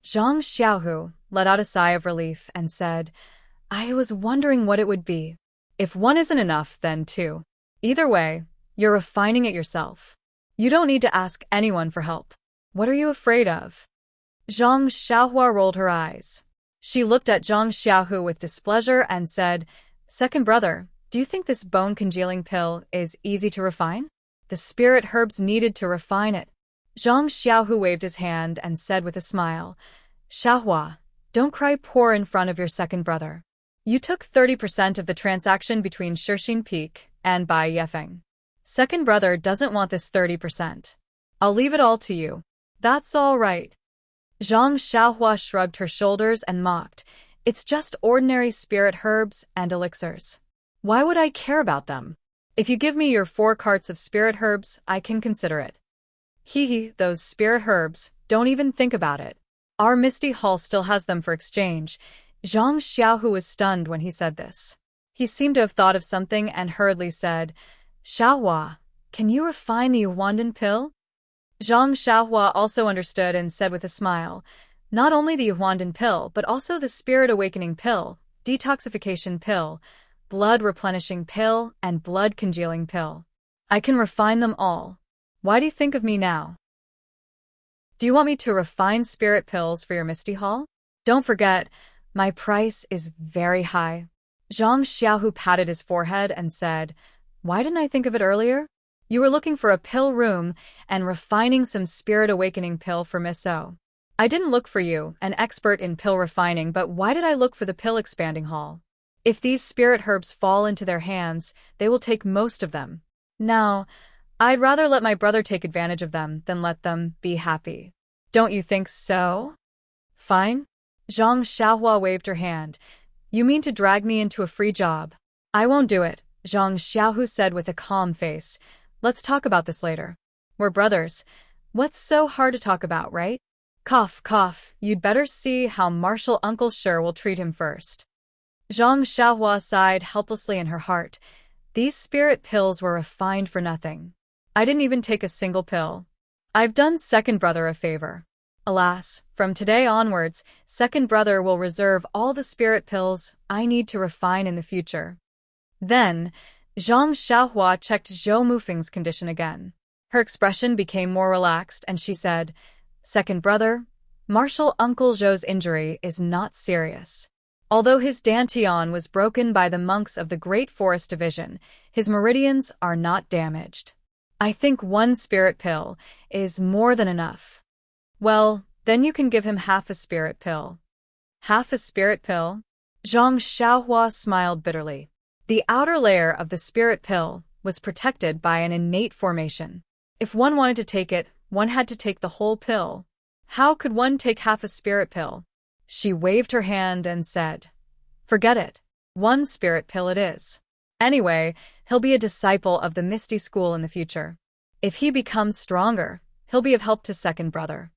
Zhang Xiaohu let out a sigh of relief and said, I was wondering what it would be. If one isn't enough, then two. Either way, you're refining it yourself. You don't need to ask anyone for help. What are you afraid of? Zhang Xiaohua rolled her eyes. She looked at Zhang Xiaohu with displeasure and said, Second brother, do you think this bone-congealing pill is easy to refine? The spirit herbs needed to refine it. Zhang Xiaohu waved his hand and said with a smile, Xiaohua, don't cry poor in front of your second brother. You took 30% of the transaction between Shixin Peak and Bai Yefeng. Second brother doesn't want this 30%. I'll leave it all to you. That's all right. Zhang Xiaohua shrugged her shoulders and mocked, It's just ordinary spirit herbs and elixirs. Why would I care about them? If you give me your 4 carts of spirit herbs, I can consider it. Hee, those spirit herbs, don't even think about it. Our Misty Hall still has them for exchange. Zhang Xiaohu was stunned when he said this. He seemed to have thought of something and hurriedly said, Xiaohua, can you refine the Yuandan pill? Zhang Xiaohua also understood and said with a smile, not only the Yuandan pill, but also the Spirit Awakening pill, Detoxification pill, Blood Replenishing pill, and Blood Congealing pill. I can refine them all. Why do you think of me now? Do you want me to refine spirit pills for your Misty Hall? Don't forget, my price is very high. Zhang Xiaohu patted his forehead and said, Why didn't I think of it earlier? You were looking for a pill room and refining some Spirit Awakening pill for Miss O. I didn't look for you, an expert in pill refining, but why did I look for the pill expanding hall? If these spirit herbs fall into their hands, they will take most of them. Now, I'd rather let my brother take advantage of them than let them be happy. Don't you think so? Fine. Zhang Xiaohua waved her hand. You mean to drag me into a free job? I won't do it, Zhang Xiaohu said with a calm face. Let's talk about this later. We're brothers. What's so hard to talk about, right? Cough, cough, you'd better see how Martial Uncle Sure will treat him first. Zhang Xiaohua sighed helplessly in her heart. These spirit pills were refined for nothing. I didn't even take a single pill. I've done second brother a favor. Alas, from today onwards, second brother will reserve all the spirit pills I need to refine in the future. Then, Zhang Xiaohua checked Zhou Mufeng's condition again. Her expression became more relaxed and she said, Second brother, Martial Uncle Zhou's injury is not serious. Although his dantian was broken by the monks of the Great Forest Division, his meridians are not damaged. I think 1 spirit pill is more than enough. Well, then you can give him half a spirit pill. Half a spirit pill? Zhang Xiaohua smiled bitterly. The outer layer of the spirit pill was protected by an innate formation. If one wanted to take it, one had to take the whole pill. How could one take half a spirit pill? She waved her hand and said, Forget it. 1 spirit pill it is. Anyway, he'll be a disciple of the Misty School in the future. If he becomes stronger, he'll be of help to second brother.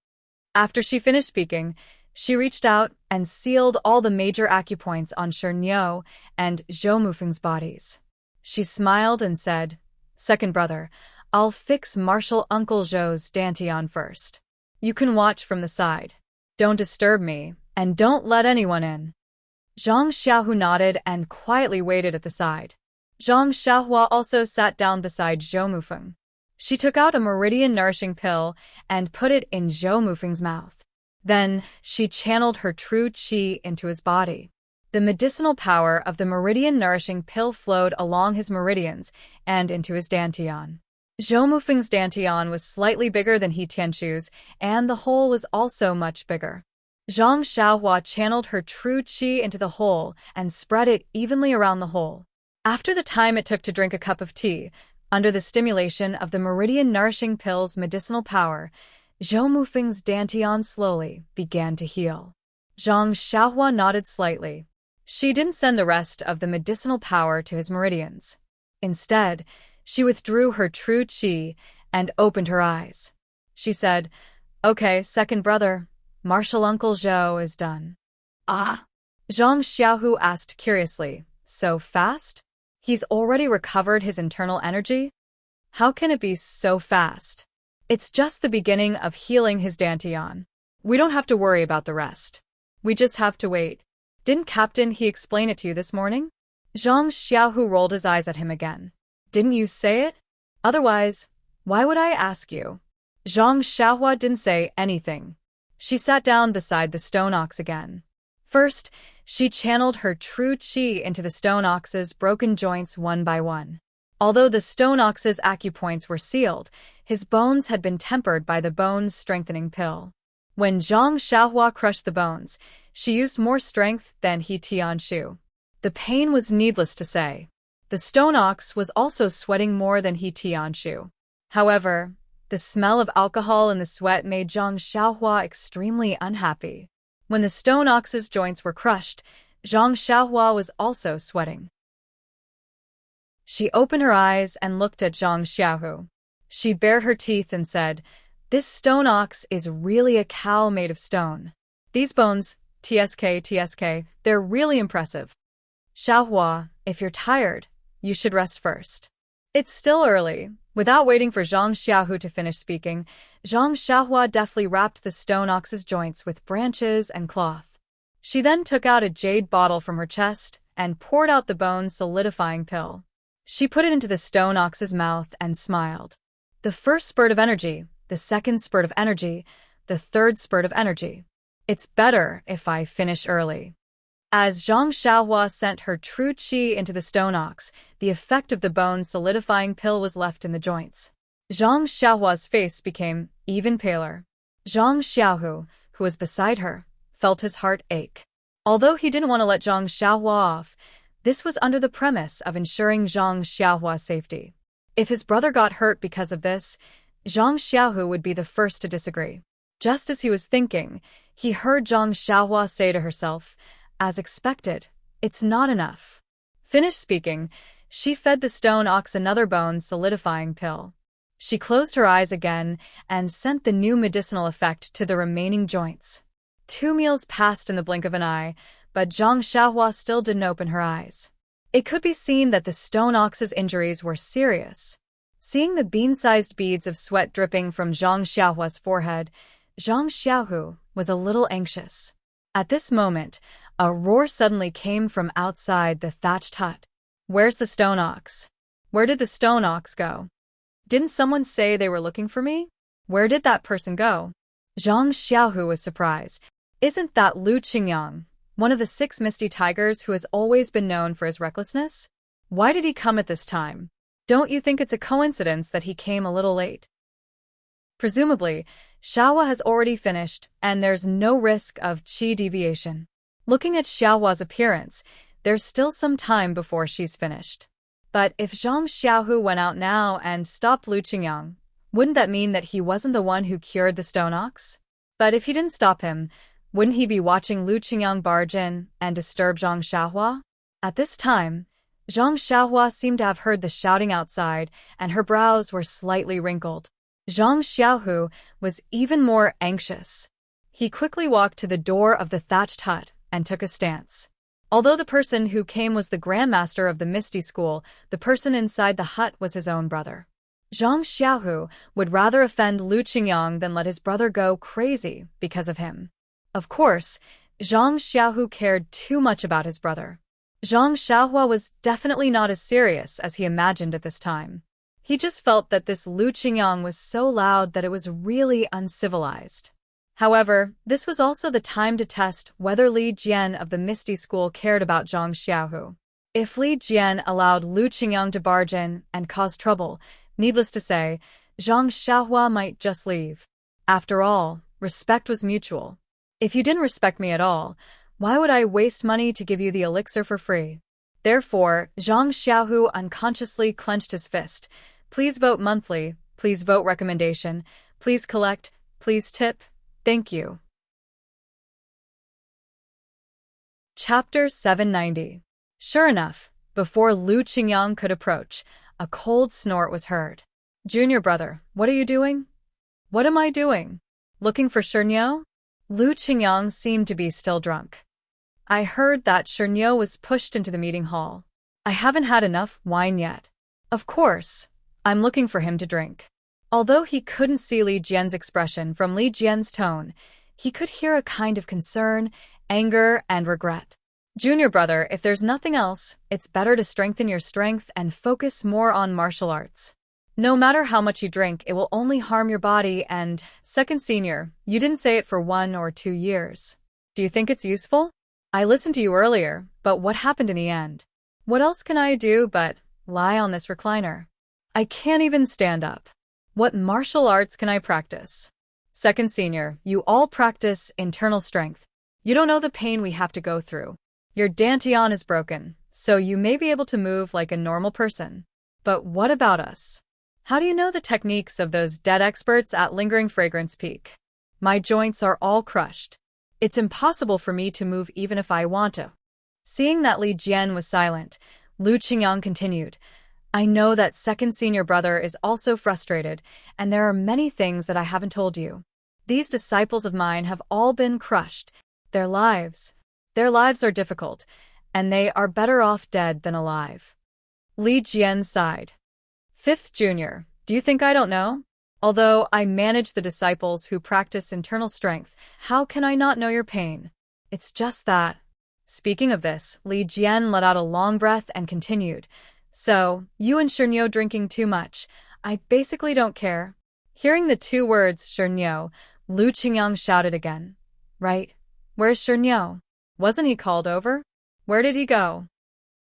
After she finished speaking, she reached out and sealed all the major acupoints on Shernyo and Zhou Mufeng's bodies. She smiled and said, Second brother, I'll fix Martial Uncle Zhou's dantian first. You can watch from the side. Don't disturb me, and don't let anyone in. Zhang Xiaohu nodded and quietly waited at the side. Zhang Xiaohua also sat down beside Zhou Mufeng. She took out a meridian nourishing pill and put it in Zhou Mufeng's mouth. Then, she channeled her true qi into his body. The medicinal power of the meridian nourishing pill flowed along his meridians and into his dantian. Zhou Mufeng's dantian was slightly bigger than He Tianchu's, and the hole was also much bigger. Zhang Xiaohua channeled her true qi into the hole and spread it evenly around the hole. After the time it took to drink a cup of tea, under the stimulation of the meridian-nourishing pill's medicinal power, Zhou Mufeng's dantian slowly began to heal. Zhang Xiaohua nodded slightly. She didn't send the rest of the medicinal power to his meridians. Instead, she withdrew her true qi and opened her eyes. She said, "Okay, second brother, martial uncle Zhou is done." Ah. Zhang Xiaohu asked curiously, "So fast? He's already recovered his internal energy? How can it be so fast?" "It's just the beginning of healing his dantian. We don't have to worry about the rest. We just have to wait. Didn't Captain he explain it to you this morning?" Zhang Xiaohu rolled his eyes at him again. "Didn't you say it? Otherwise, why would I ask you?" Zhang Xiaohua didn't say anything. She sat down beside the stone ox again. First, she channeled her true qi into the stone ox's broken joints one by one. Although the stone ox's acupoints were sealed, his bones had been tempered by the bone-strengthening pill. When Zhang Xiaohua crushed the bones, she used more strength than He Tianshu. The pain was needless to say. The stone ox was also sweating more than He Tianshu. However, the smell of alcohol in the sweat made Zhang Xiaohua extremely unhappy. When the stone ox's joints were crushed, Zhang Xiaohua was also sweating. She opened her eyes and looked at Zhang Xiaohu. She bared her teeth and said, "This stone ox is really a cow made of stone. These bones, TSK, they're really impressive. Xiaohua, if you're tired, you should rest first." It's still early. Without waiting for Zhang Xiaohu to finish speaking, Zhang Xiaohua deftly wrapped the stone ox's joints with branches and cloth. She then took out a jade bottle from her chest and poured out the bone-solidifying pill. She put it into the stone ox's mouth and smiled. The first spurt of energy, the second spurt of energy, the third spurt of energy. It's better if I finish early. As Zhang Xiaohua sent her true qi into the stone ox, the effect of the bone-solidifying pill was left in the joints. Zhang Xiaohua's face became even paler. Zhang Xiaohu, who was beside her, felt his heart ache. Although he didn't want to let Zhang Xiaohua off, this was under the premise of ensuring Zhang Xiaohua's safety. If his brother got hurt because of this, Zhang Xiaohu would be the first to disagree. Just as he was thinking, he heard Zhang Xiaohua say to herself, "As expected, it's not enough." Finished speaking, she fed the stone ox another bone-solidifying pill. She closed her eyes again and sent the new medicinal effect to the remaining joints. 2 meals passed in the blink of an eye, but Zhang Xiaohua still didn't open her eyes. It could be seen that the stone ox's injuries were serious. Seeing the bean-sized beads of sweat dripping from Zhang Xiaohua's forehead, Zhang Xiaohu was a little anxious. At this moment, a roar suddenly came from outside the thatched hut. "Where's the stone ox? Where did the stone ox go? Didn't someone say they were looking for me? Where did that person go?" Zhang Xiaohu was surprised. "Isn't that Lu Qingyang, one of the 6 misty tigers who has always been known for his recklessness? Why did he come at this time? Don't you think it's a coincidence that he came a little late?" Presumably, Xiaohua has already finished, and there's no risk of qi deviation. Looking at Xiaohua's appearance, there's still some time before she's finished. But if Zhang Xiaohu went out now and stopped Lu Qingyang, wouldn't that mean that he wasn't the one who cured the stone ox? But if he didn't stop him, wouldn't he be watching Lu Qingyang barge in and disturb Zhang Xiaohua? At this time, Zhang Xiaohua seemed to have heard the shouting outside, and her brows were slightly wrinkled. Zhang Xiaohu was even more anxious. He quickly walked to the door of the thatched hut and took a stance. Although the person who came was the grandmaster of the Misty School, the person inside the hut was his own brother. Zhang Xiaohu would rather offend Lu Qingyang than let his brother go crazy because of him. Of course, Zhang Xiaohu cared too much about his brother. Zhang Xiaohua was definitely not as serious as he imagined at this time. He just felt that this Lu Qingyang was so loud that it was really uncivilized. However, this was also the time to test whether Li Jian of the Misty School cared about Zhang Xiaohu. If Li Jian allowed Lu Qingyang to barge in and cause trouble, needless to say, Zhang Xiaohua might just leave. After all, respect was mutual. If you didn't respect me at all, why would I waste money to give you the elixir for free? Therefore, Zhang Xiaohu unconsciously clenched his fist. Please vote monthly. Please vote recommendation. Please collect. Please tip. Thank you. Chapter 790. Sure enough, before Lu Qingyang could approach, a cold snort was heard. Junior brother, what are you doing? What am I doing? Looking for Shernyo? Lu Qingyang seemed to be still drunk. I heard that Shernyo was pushed into the meeting hall. I haven't had enough wine yet. Of course, I'm looking for him to drink. Although he couldn't see Li Jian's expression from Li Jian's tone, he could hear a kind of concern, anger, and regret. Junior brother, if there's nothing else, it's better to strengthen your strength and focus more on martial arts. No matter how much you drink, it will only harm your body and, second senior, you didn't say it for 1 or 2 years. Do you think it's useful? I listened to you earlier, but what happened in the end? What else can I do but lie on this recliner? I can't even stand up. What martial arts can I practice? Second senior, you all practice internal strength. You don't know the pain we have to go through. Your dantian is broken, so you may be able to move like a normal person. But what about us? How do you know the techniques of those dead experts at Lingering Fragrance Peak? My joints are all crushed. It's impossible for me to move even if I want to. Seeing that Li Jian was silent, Lu Qingyang continued. I know that second senior brother is also frustrated, and there are many things that I haven't told you. These disciples of mine have all been crushed. Their lives are difficult, and they are better off dead than alive. Li Jian sighed. Fifth junior, do you think I don't know? Although I manage the disciples who practice internal strength, how can I not know your pain? It's just that. Speaking of this, Li Jian let out a long breath and continued. So, you and Shernyo drinking too much. I basically don't care. Hearing the 2 words Shernyo, Lu Qingyang shouted again. Right. Where's Shernyo? Wasn't he called over? Where did he go?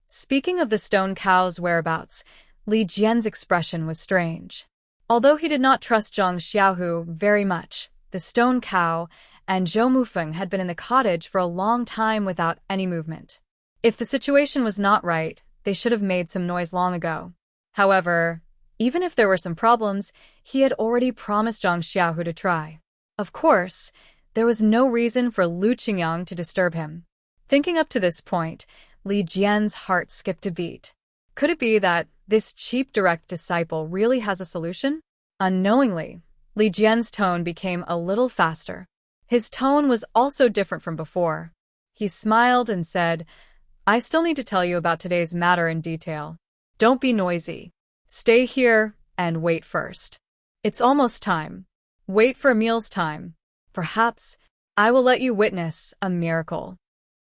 Speaking of the stone cow's whereabouts, Li Jian's expression was strange. Although he did not trust Zhang Xiaohu very much, the stone cow and Zhou Mufeng had been in the cottage for a long time without any movement. If the situation was not right, they should have made some noise long ago. However, even if there were some problems, he had already promised Zhang Xiaohu to try. Of course, there was no reason for Lu Qingyang to disturb him. Thinking up to this point, Li Jian's heart skipped a beat. Could it be that this cheap direct disciple really has a solution? Unknowingly, Li Jian's tone became a little faster. His tone was also different from before. He smiled and said, I still need to tell you about today's matter in detail. Don't be noisy. Stay here and wait first. It's almost time. Wait for meal's time. Perhaps I will let you witness a miracle.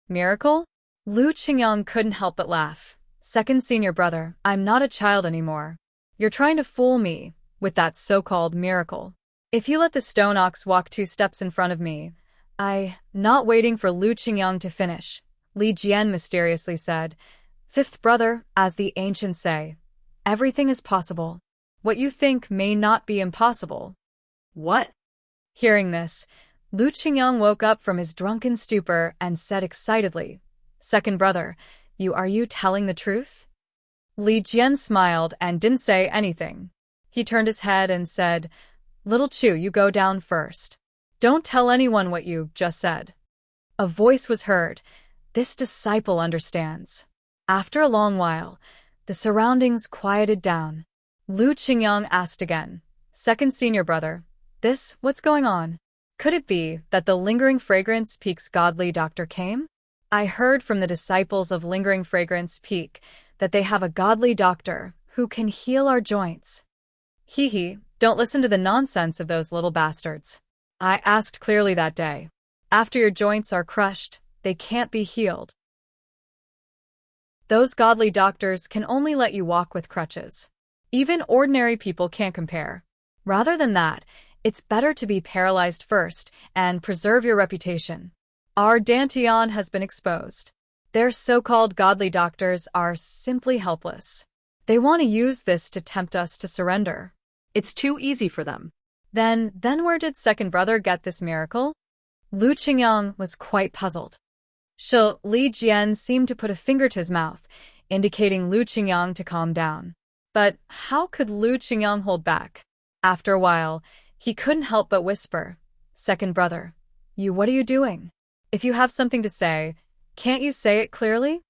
Miracle? Lu Qingyang couldn't help but laugh. Second senior brother, I'm not a child anymore. You're trying to fool me with that so-called miracle. If you let the stone ox walk 2 steps in front of me, not waiting for Lu Qingyang to finish, Li Jian mysteriously said, Fifth brother, as the ancients say, everything is possible. What you think may not be impossible. What? Hearing this, Lu Qingyang woke up from his drunken stupor and said excitedly, Second brother, are you telling the truth? Li Jian smiled and didn't say anything. He turned his head and said, Little Chu, you go down first. Don't tell anyone what you just said. A voice was heard. This disciple understands. After a long while, the surroundings quieted down. Lu Qingyang asked again, Second senior brother, what's going on? Could it be that the Lingering Fragrance Peak's godly doctor came? I heard from the disciples of Lingering Fragrance Peak that they have a godly doctor who can heal our joints. Hee, don't listen to the nonsense of those little bastards. I asked clearly that day. After your joints are crushed, they can't be healed. Those godly doctors can only let you walk with crutches. Even ordinary people can't compare. Rather than that, it's better to be paralyzed first and preserve your reputation. Our dantian has been exposed. Their so-called godly doctors are simply helpless. They want to use this to tempt us to surrender. It's too easy for them. Then where did second brother get this miracle? Lu Qingyang was quite puzzled. Li Jian seemed to put a finger to his mouth. indicating Lu Qingyang to calm down. But how could Lu Qingyang hold back? After a while, he couldn't help but whisper, "Second brother, what are you doing? If you have something to say, can't you say it clearly?"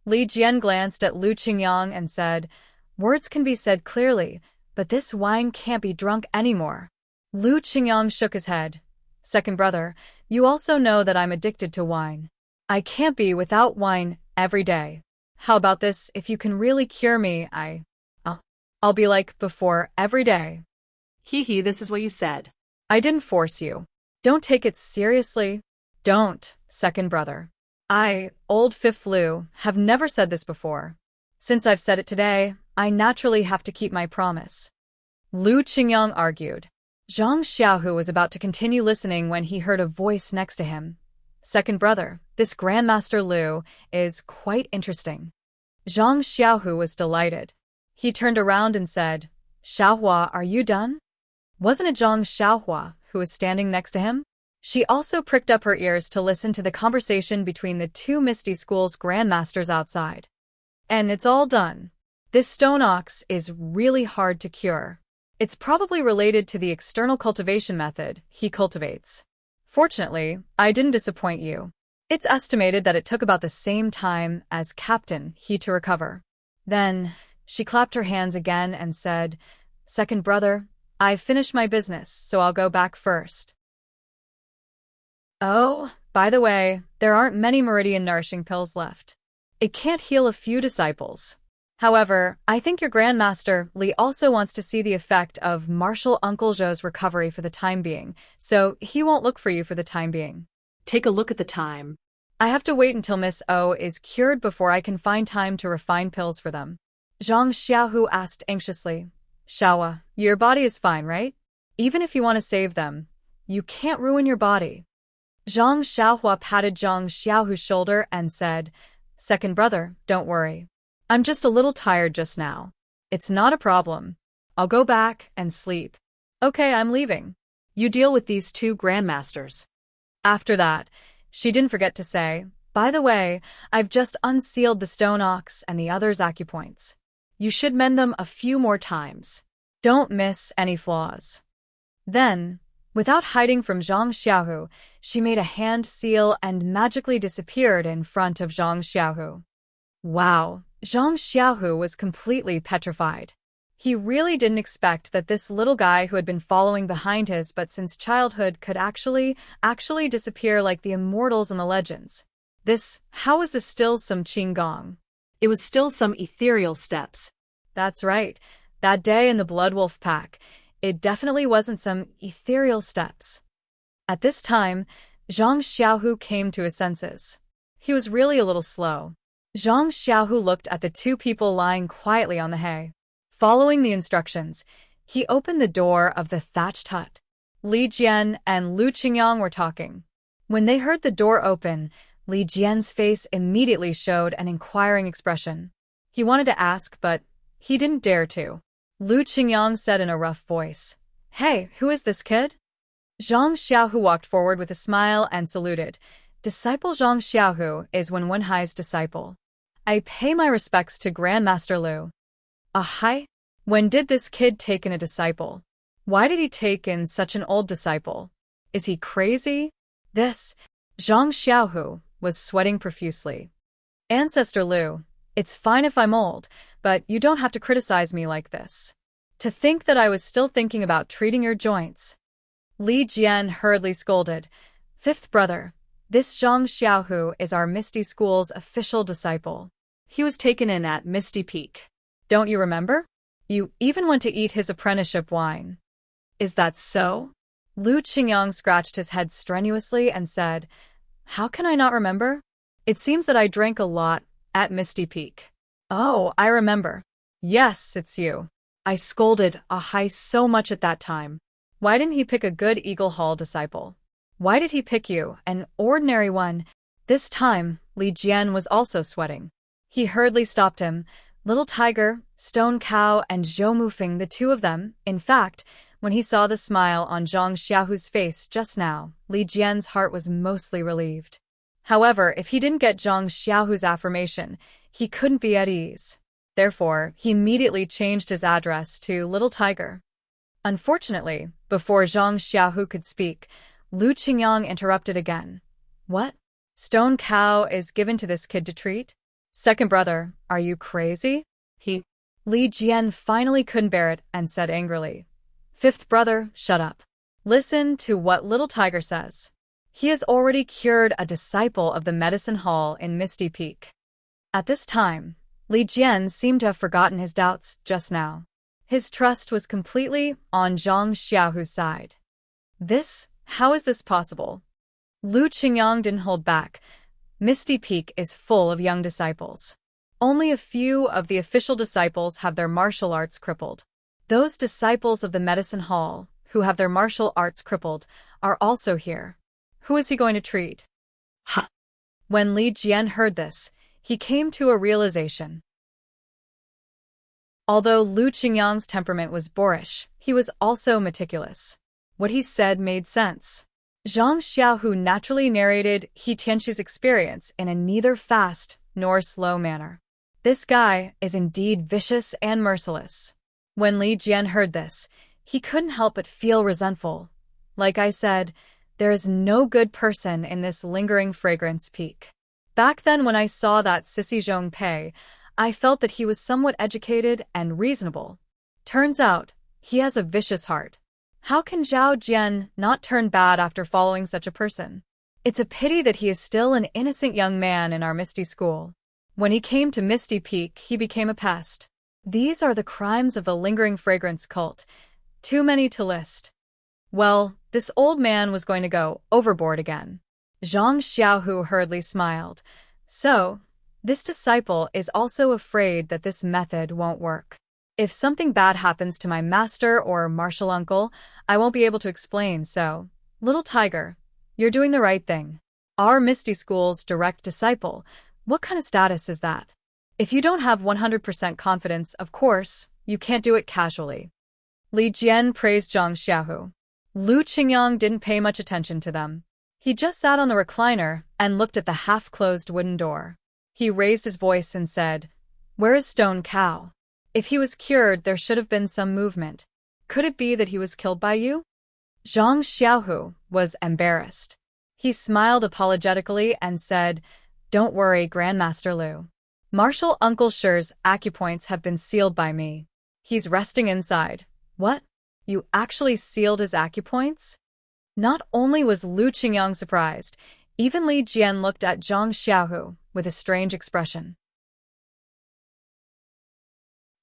Li Jian glanced at Lu Qingyang and said, "Words can be said clearly, but this wine can't be drunk anymore." Lu Qingyang shook his head. "Second brother, you also know that I'm addicted to wine. I can't be without wine every day. How about this? If you can really cure me, I'll be like before every day." Hee, this is what you said. "I didn't force you. Don't take it seriously." "Don't, second brother. I, old Fifth Lu, have never said this before. Since I've said it today, I naturally have to keep my promise." Lu Qingyang argued. Zhang Xiaohu was about to continue listening when he heard a voice next to him. "Second brother, this Grandmaster Lu is quite interesting." Zhang Xiaohu was delighted. He turned around and said, "Xiaohua, are you done?" Wasn't it Zhang Xiaohua who was standing next to him? She also pricked up her ears to listen to the conversation between the two Misty School's grandmasters outside. "And it's all done. This stone ox is really hard to cure. It's probably related to the external cultivation method he cultivates. Fortunately, I didn't disappoint you. It's estimated that it took about the same time as Captain He to recover." Then, she clapped her hands again and said, "Second brother, I've finished my business, so I'll go back first. Oh, by the way, there aren't many meridian nourishing pills left. It can't heal a few disciples. However, I think your Grandmaster Li also wants to see the effect of Martial Uncle Zhou's recovery for the time being, so he won't look for you for the time being." Take a look at the time. "I have to wait until Miss O is cured before I can find time to refine pills for them." Zhang Xiaohu asked anxiously. "Xiaohua, your body is fine, right? Even if you want to save them, you can't ruin your body." Zhang Xiaohua patted Zhang Xiaohu's shoulder and said, "Second brother, don't worry. I'm just a little tired just now. It's not a problem. I'll go back and sleep." "Okay, I'm leaving. You deal with these two grandmasters." After that, she didn't forget to say, "By the way, I've just unsealed the stone ox and the other's acupoints. You should mend them a few more times. Don't miss any flaws." Then, without hiding from Zhang Xiaohu, she made a hand seal and magically disappeared in front of Zhang Xiaohu. Wow, Zhang Xiaohu was completely petrified. He really didn't expect that this little guy who had been following behind his but since childhood could actually disappear like the immortals in the legends. How was this still some Qinggong? It was still some ethereal steps. That's right. That day in the Blood Wolf Pack, it definitely wasn't some ethereal steps. At this time, Zhang Xiaohu came to his senses. He was really a little slow. Zhang Xiaohu looked at the two people lying quietly on the hay. Following the instructions, he opened the door of the thatched hut. Li Jian and Lu Qingyang were talking. When they heard the door open, Li Jian's face immediately showed an inquiring expression. He wanted to ask, but he didn't dare to. Lu Qingyang said in a rough voice, "Hey, who is this kid?" Zhang Xiaohu walked forward with a smile and saluted. "Disciple Zhang Xiaohu is Wen Wenhai's disciple. I pay my respects to Grandmaster Lu." "Hi? When did this kid take in a disciple? Why did he take in such an old disciple? Is he crazy?" Zhang Xiaohu was sweating profusely. "Ancestor Lu, it's fine if I'm old, but you don't have to criticize me like this. To think that I was still thinking about treating your joints." Li Jian hurriedly scolded, "Fifth brother, this Zhang Xiaohu is our Misty School's official disciple. He was taken in at Misty Peak. Don't you remember? You even went to eat his apprenticeship wine." "Is that so?" Lu Qingyang scratched his head strenuously and said, "How can I not remember? It seems that I drank a lot at Misty Peak." "Oh, I remember. Yes, it's you. I scolded Ahai so much at that time. Why didn't he pick a good Eagle Hall disciple? Why did he pick you, an ordinary one?" This time, Li Jian was also sweating. He hurriedly stopped him. Little Tiger, Stone Cow, and Zhou Mufeng, the two of them, in fact, when he saw the smile on Zhang Xiaohu's face just now, Li Jian's heart was mostly relieved. However, if he didn't get Zhang Xiaohu's affirmation, he couldn't be at ease. Therefore, he immediately changed his address to Little Tiger. Unfortunately, before Zhang Xiaohu could speak, Lu Qingyang interrupted again. What? Stone cow is given to this kid to treat? Second brother, are you crazy? Li Jian finally couldn't bear it and said angrily. Fifth brother, shut up. Listen to what Little Tiger says. He has already cured a disciple of the medicine hall in Misty Peak. At this time, Li Jian seemed to have forgotten his doubts just now. His trust was completely on Zhang Xiaohu's side. How is this possible? Lu Qingyang didn't hold back. Misty Peak is full of young disciples. Only a few of the official disciples have their martial arts crippled. Those disciples of the medicine hall, who have their martial arts crippled, are also here. Who is he going to treat? When Li Jian heard this, he came to a realization. Although Lu Qingyang's temperament was boorish, he was also meticulous. What he said made sense. Zhang Xiaohu naturally narrated He Tianqi's experience in a neither fast nor slow manner. This guy is indeed vicious and merciless. When Li Jian heard this, he couldn't help but feel resentful. Like I said, there is no good person in this lingering fragrance peak. Back then when I saw that sissy Zhong Pei, I felt that he was somewhat educated and reasonable. Turns out, he has a vicious heart. How can Zhao Jian not turn bad after following such a person? It's a pity that he is still an innocent young man in our Misty School. When he came to Misty Peak, he became a pest. These are the crimes of the lingering fragrance cult. Too many to list. Well, this old man was going to go overboard again. Zhang Xiaohu hurriedly smiled. So, this disciple is also afraid that this method won't work. If something bad happens to my master or martial uncle, I won't be able to explain, so, Little Tiger, you're doing the right thing. Our Misty School's direct disciple, what kind of status is that? If you don't have 100% confidence, of course, you can't do it casually. Li Jian praised Zhang Xiaohu. Lu Qingyang didn't pay much attention to them. He just sat on the recliner and looked at the half-closed wooden door. He raised his voice and said, Where is Stone Cow? If he was cured, there should have been some movement. Could it be that he was killed by you? Zhang Xiaohu was embarrassed. He smiled apologetically and said, Don't worry, Grandmaster Lu. Martial Uncle Shi's acupoints have been sealed by me. He's resting inside. What? You actually sealed his acupoints? Not only was Lu Qingyang surprised, even Li Jian looked at Zhang Xiaohu with a strange expression.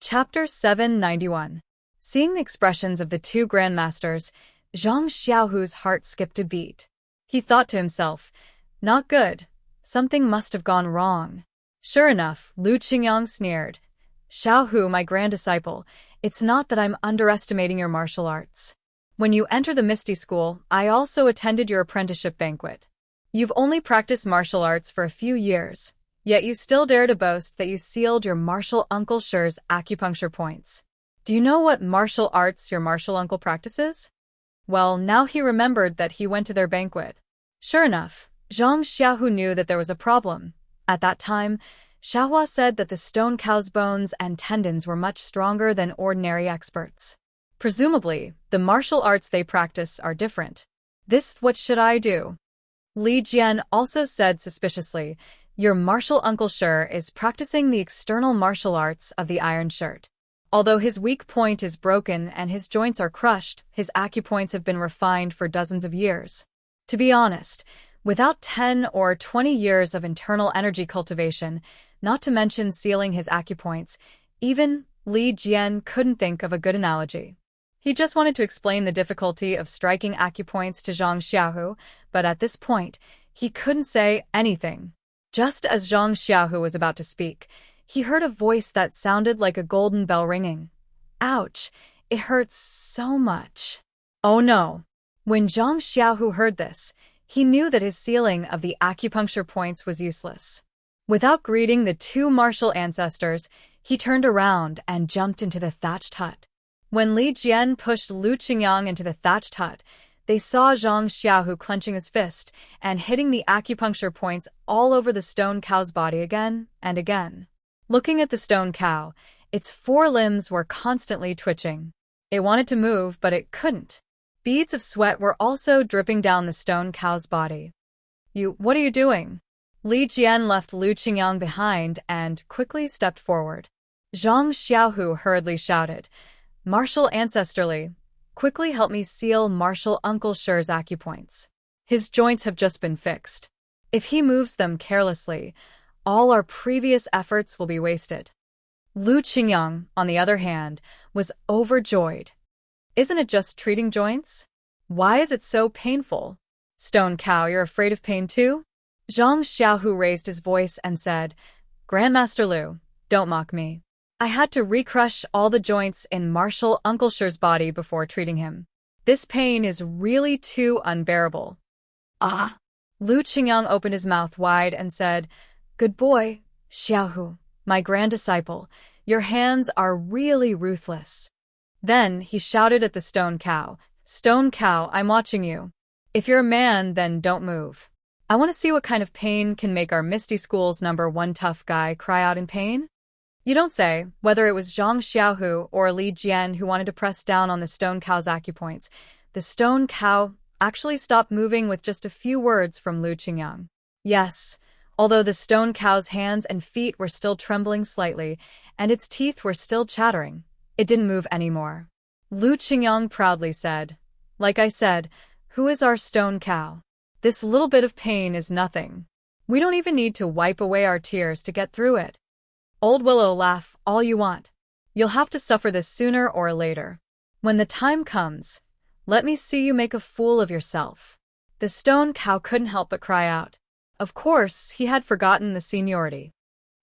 Chapter 791. Seeing the expressions of the two grandmasters, Zhang Xiaohu's heart skipped a beat. He thought to himself, Not good. Something must have gone wrong. Sure enough, Lu Qingyang sneered. Xiaohu, my grand disciple, it's not that I'm underestimating your martial arts. When you enter the Misty School, I also attended your apprenticeship banquet. You've only practiced martial arts for a few years, yet you still dare to boast that you sealed your martial Uncle Shi's acupuncture points. Do you know what martial arts your martial uncle practices? Well, now he remembered that he went to their banquet. Sure enough, Zhang Xiaohu knew that there was a problem. At that time, Xiaohua said that the stone cow's bones and tendons were much stronger than ordinary experts. Presumably, the martial arts they practice are different. What should I do? Li Jian also said suspiciously, Your martial Uncle Shi is practicing the external martial arts of the Iron Shirt. Although his weak point is broken and his joints are crushed, his acupoints have been refined for dozens of years. To be honest, without 10 or 20 years of internal energy cultivation, not to mention sealing his acupoints, even Li Jian couldn't think of a good analogy. He just wanted to explain the difficulty of striking acupoints to Zhang Xiaohu, but at this point, he couldn't say anything. Just as Zhang Xiaohu was about to speak, he heard a voice that sounded like a golden bell ringing. Ouch! It hurts so much. Oh no! When Zhang Xiaohu heard this, he knew that his sealing of the acupuncture points was useless. Without greeting the two martial ancestors, he turned around and jumped into the thatched hut. When Li Jian pushed Lu Qingyang into the thatched hut, they saw Zhang Xiaohu clenching his fist and hitting the acupuncture points all over the stone cow's body again and again. Looking at the stone cow, its four limbs were constantly twitching. It wanted to move, but it couldn't. Beads of sweat were also dripping down the stone cow's body. What are you doing? Li Jian left Lu Qingyang behind and quickly stepped forward. Zhang Xiaohu hurriedly shouted, "Martial Ancestrally, quickly help me seal Martial Uncle Shi's acupoints. His joints have just been fixed. If he moves them carelessly, all our previous efforts will be wasted." Lu Qingyang, on the other hand, was overjoyed. "Isn't it just treating joints? Why is it so painful? Stone cow, you're afraid of pain too?" Zhang Xiaohu raised his voice and said, "Grandmaster Lu, don't mock me. I had to recrush all the joints in Martial Uncle Shi's body before treating him. This pain is really too unbearable." Ah. Lu Qingyang opened his mouth wide and said, "Good boy, Xiaohu, my grand disciple. Your hands are really ruthless." Then he shouted at the stone cow, "Stone cow, I'm watching you. If you're a man, then don't move. I want to see what kind of pain can make our Misty School's #1 tough guy cry out in pain." You don't say. Whether it was Zhang Xiaohu or Li Jian who wanted to press down on the stone cow's acupoints, the stone cow actually stopped moving with just a few words from Lu Qingyang. Yes, although the stone cow's hands and feet were still trembling slightly, and its teeth were still chattering, it didn't move anymore. Lu Qingyang proudly said, "Like I said, who is our stone cow? This little bit of pain is nothing. We don't even need to wipe away our tears to get through it. Old Willow, laugh all you want. You'll have to suffer this sooner or later. When the time comes, let me see you make a fool of yourself." The stone cow couldn't help but cry out. Of course, he had forgotten the seniority.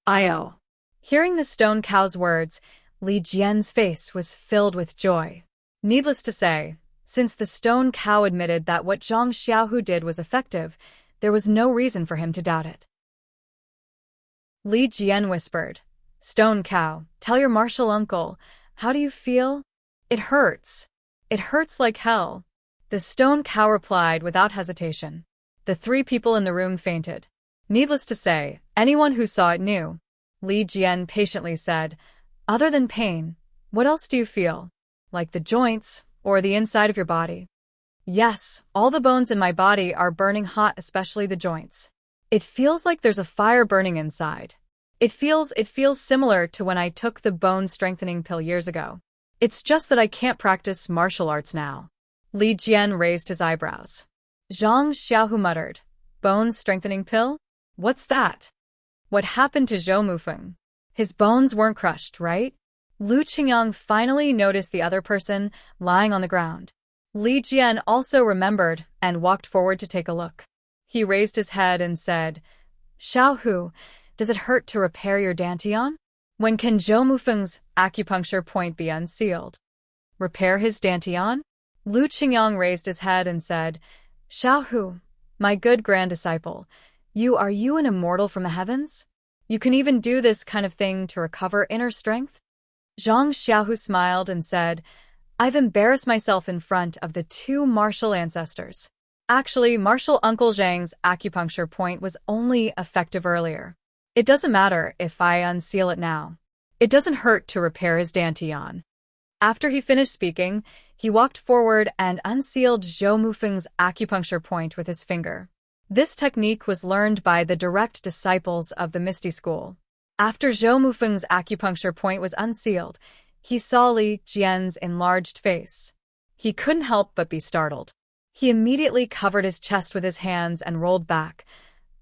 Io. Hearing the stone cow's words, Li Jian's face was filled with joy. Needless to say, since the stone cow admitted that what Zhang Xiaohu did was effective, there was no reason for him to doubt it. Li Jian whispered, "Stone cow, tell your martial uncle, how do you feel?" "It hurts. It hurts like hell." The stone cow replied without hesitation. The three people in the room fainted. Needless to say, anyone who saw it knew. Li Jian patiently said, "Other than pain, what else do you feel? Like the joints or the inside of your body?" "Yes, all the bones in my body are burning hot, especially the joints. It feels like there's a fire burning inside. It feels similar to when I took the bone strengthening pill years ago. It's just that I can't practice martial arts now." Li Jian raised his eyebrows. Zhang Xiaohu muttered, "Bone strengthening pill? What's that? What happened to Zhou Mufeng? His bones weren't crushed, right?" Lu Qingyang finally noticed the other person lying on the ground. Li Jian also remembered and walked forward to take a look. He raised his head and said, "Xiaohu, does it hurt to repair your dantian? When can Zhou Mufeng's acupuncture point be unsealed?" "Repair his dantian?" Lu Qingyang raised his head and said, "Xiaohu, my good grand disciple, are you an immortal from the heavens? You can even do this kind of thing to recover inner strength?" Zhang Xiaohu smiled and said, "I've embarrassed myself in front of the two martial ancestors. Actually, Martial Uncle Zhang's acupuncture point was only effective earlier. It doesn't matter if I unseal it now. It doesn't hurt to repair his dantian." After he finished speaking, he walked forward and unsealed Zhou Mufeng's acupuncture point with his finger. This technique was learned by the direct disciples of the Misty School. After Zhou Mufeng's acupuncture point was unsealed, he saw Li Jian's enlarged face. He couldn't help but be startled. He immediately covered his chest with his hands and rolled back.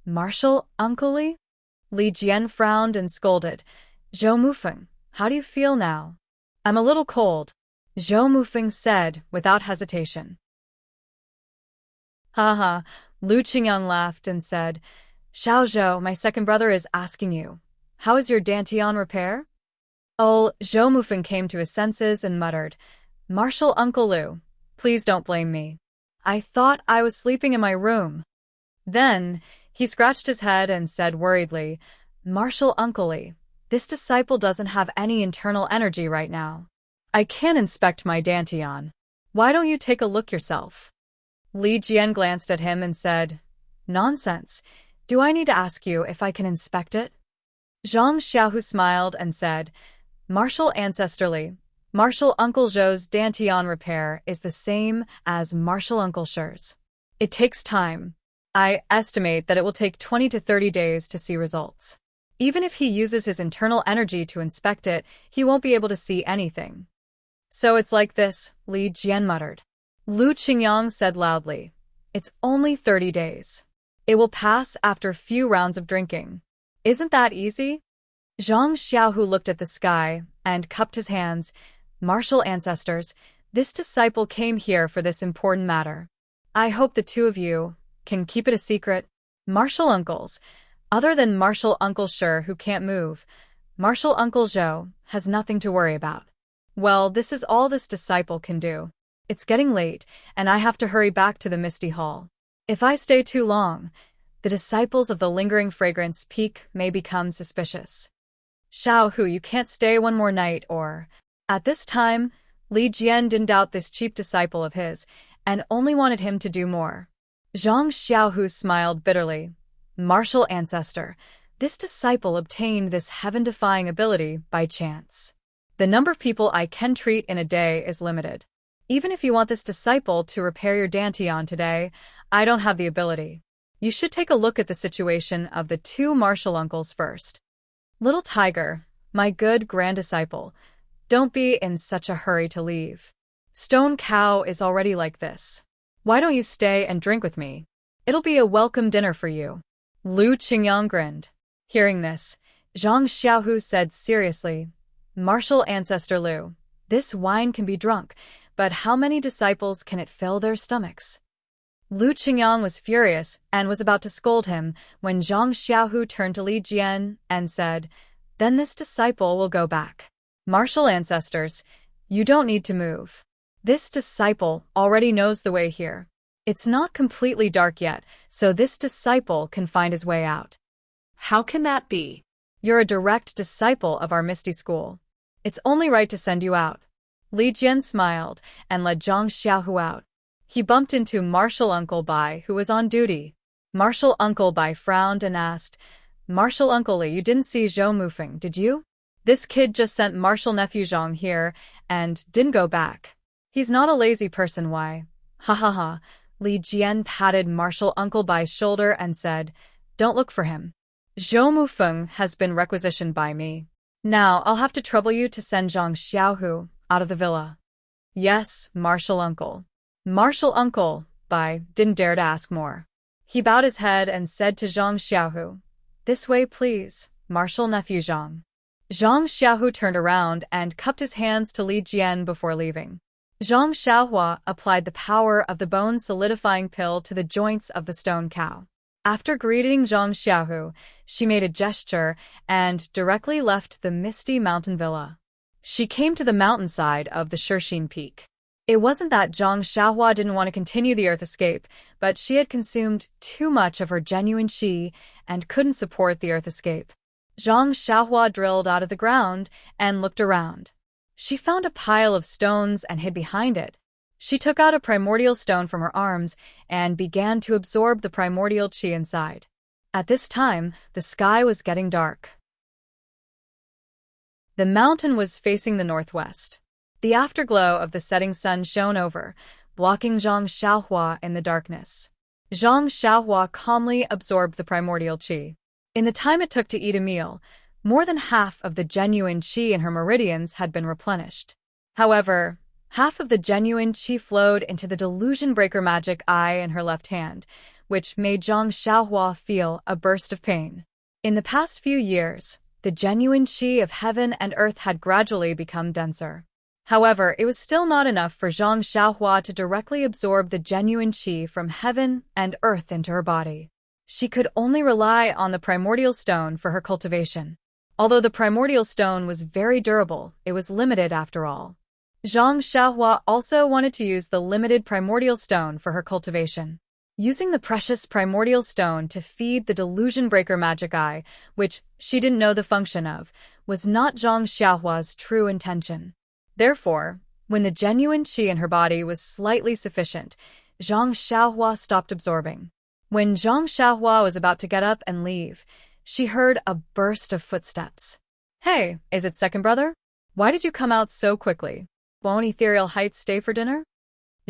"Martial Uncle Li?" Li Jian frowned and scolded, "Zhou Mufeng, how do you feel now?" "I'm a little cold," Zhou Mufeng said without hesitation. "Haha," Lu Qingyang laughed and said, "Xiao Zhou, my second brother is asking you, how is your dantian repair?" Oh, Zhou Mufeng came to his senses and muttered, "Martial Uncle Lu, please don't blame me. I thought I was sleeping in my room." Then he scratched his head and said worriedly, "Martial Uncle Li, this disciple doesn't have any internal energy right now. I can't inspect my dantian. Why don't you take a look yourself?" Li Jian glanced at him and said, "Nonsense. Do I need to ask you if I can inspect it?" Zhang Xiaohu smiled and said, Martial ancestrally, Martial Uncle Zhou's Dantian repair is the same as Martial Uncle Shi's. It takes time. I estimate that it will take 20 to 30 days to see results. Even if he uses his internal energy to inspect it, he won't be able to see anything. So it's like this, Li Jian muttered. Lu Qingyang said loudly, It's only 30 days. It will pass after a few rounds of drinking. Isn't that easy? Zhang Xiaohu looked at the sky and cupped his hands. Martial ancestors, this disciple came here for this important matter. I hope the two of you can keep it a secret. Martial uncles, other than Martial Uncle Shi who can't move, Martial Uncle Zhou has nothing to worry about. Well, this is all this disciple can do. It's getting late, and I have to hurry back to the Misty Hall. If I stay too long, the disciples of the lingering fragrance peak may become suspicious. Xiaohu, you can't stay one more night or... At this time, Li Jian didn't doubt this cheap disciple of his, and only wanted him to do more. Zhang Xiaohu smiled bitterly. Martial ancestor, this disciple obtained this heaven-defying ability by chance. The number of people I can treat in a day is limited. Even if you want this disciple to repair your Dantian today, I don't have the ability. You should take a look at the situation of the two martial uncles first. Little tiger, my good grand disciple, don't be in such a hurry to leave. Stone Cow is already like this. Why don't you stay and drink with me? It'll be a welcome dinner for you. Lu Qingyang grinned. Hearing this, Zhang Xiaohu said seriously, Martial ancestor Lu, this wine can be drunk, but how many disciples can it fill their stomachs? Lu Qingyang was furious and was about to scold him when Zhang Xiaohu turned to Li Jian and said, Then this disciple will go back. Martial ancestors, you don't need to move. This disciple already knows the way here. It's not completely dark yet, so this disciple can find his way out. How can that be? You're a direct disciple of our Misty School. It's only right to send you out. Li Jian smiled and led Zhang Xiaohu out. He bumped into Martial Uncle Bai, who was on duty. Martial Uncle Bai frowned and asked, Martial Uncle Li, you didn't see Zhou Mufeng, did you? This kid just sent Martial Nephew Zhang here and didn't go back. He's not a lazy person, why? Ha ha ha. Li Jian patted Martial Uncle Bai's shoulder and said, Don't look for him. Zhou Mufeng has been requisitioned by me. Now I'll have to trouble you to send Zhang Xiaohu out of the villa. Yes, Martial Uncle. Martial Uncle Bai didn't dare to ask more. He bowed his head and said to Zhang Xiaohu, This way, please, Martial Nephew Zhang. Zhang Xiaohu turned around and cupped his hands to Li Jian before leaving. Zhang Xiaohua applied the power of the bone-solidifying pill to the joints of the stone cow. After greeting Zhang Xiaohu, she made a gesture and directly left the misty mountain villa. She came to the mountainside of the Shirxin Peak. It wasn't that Zhang Xiaohua didn't want to continue the Earth escape, but she had consumed too much of her genuine qi and couldn't support the Earth escape. Zhang Xiaohua drilled out of the ground and looked around. She found a pile of stones and hid behind it. She took out a primordial stone from her arms and began to absorb the primordial qi inside. At this time, the sky was getting dark. The mountain was facing the northwest. The afterglow of the setting sun shone over, blocking Zhang Xiaohua in the darkness. Zhang Xiaohua calmly absorbed the primordial qi. In the time it took to eat a meal, more than half of the genuine qi in her meridians had been replenished. However, half of the genuine qi flowed into the delusion breaker magic eye in her left hand, which made Zhang Xiaohua feel a burst of pain. In the past few years, the genuine qi of heaven and earth had gradually become denser. However, it was still not enough for Zhang Xiaohua to directly absorb the genuine qi from heaven and earth into her body. She could only rely on the primordial stone for her cultivation. Although the primordial stone was very durable, it was limited after all. Zhang Xiaohua also wanted to use the limited primordial stone for her cultivation. Using the precious primordial stone to feed the delusion breaker magic eye, which she didn't know the function of, was not Zhang Xiaohua's true intention. Therefore, when the genuine qi in her body was slightly sufficient, Zhang Xiaohua stopped absorbing. When Zhang Xiaohua was about to get up and leave, she heard a burst of footsteps. "Hey, is it second brother? Why did you come out so quickly? Won't Ethereal Heights stay for dinner?"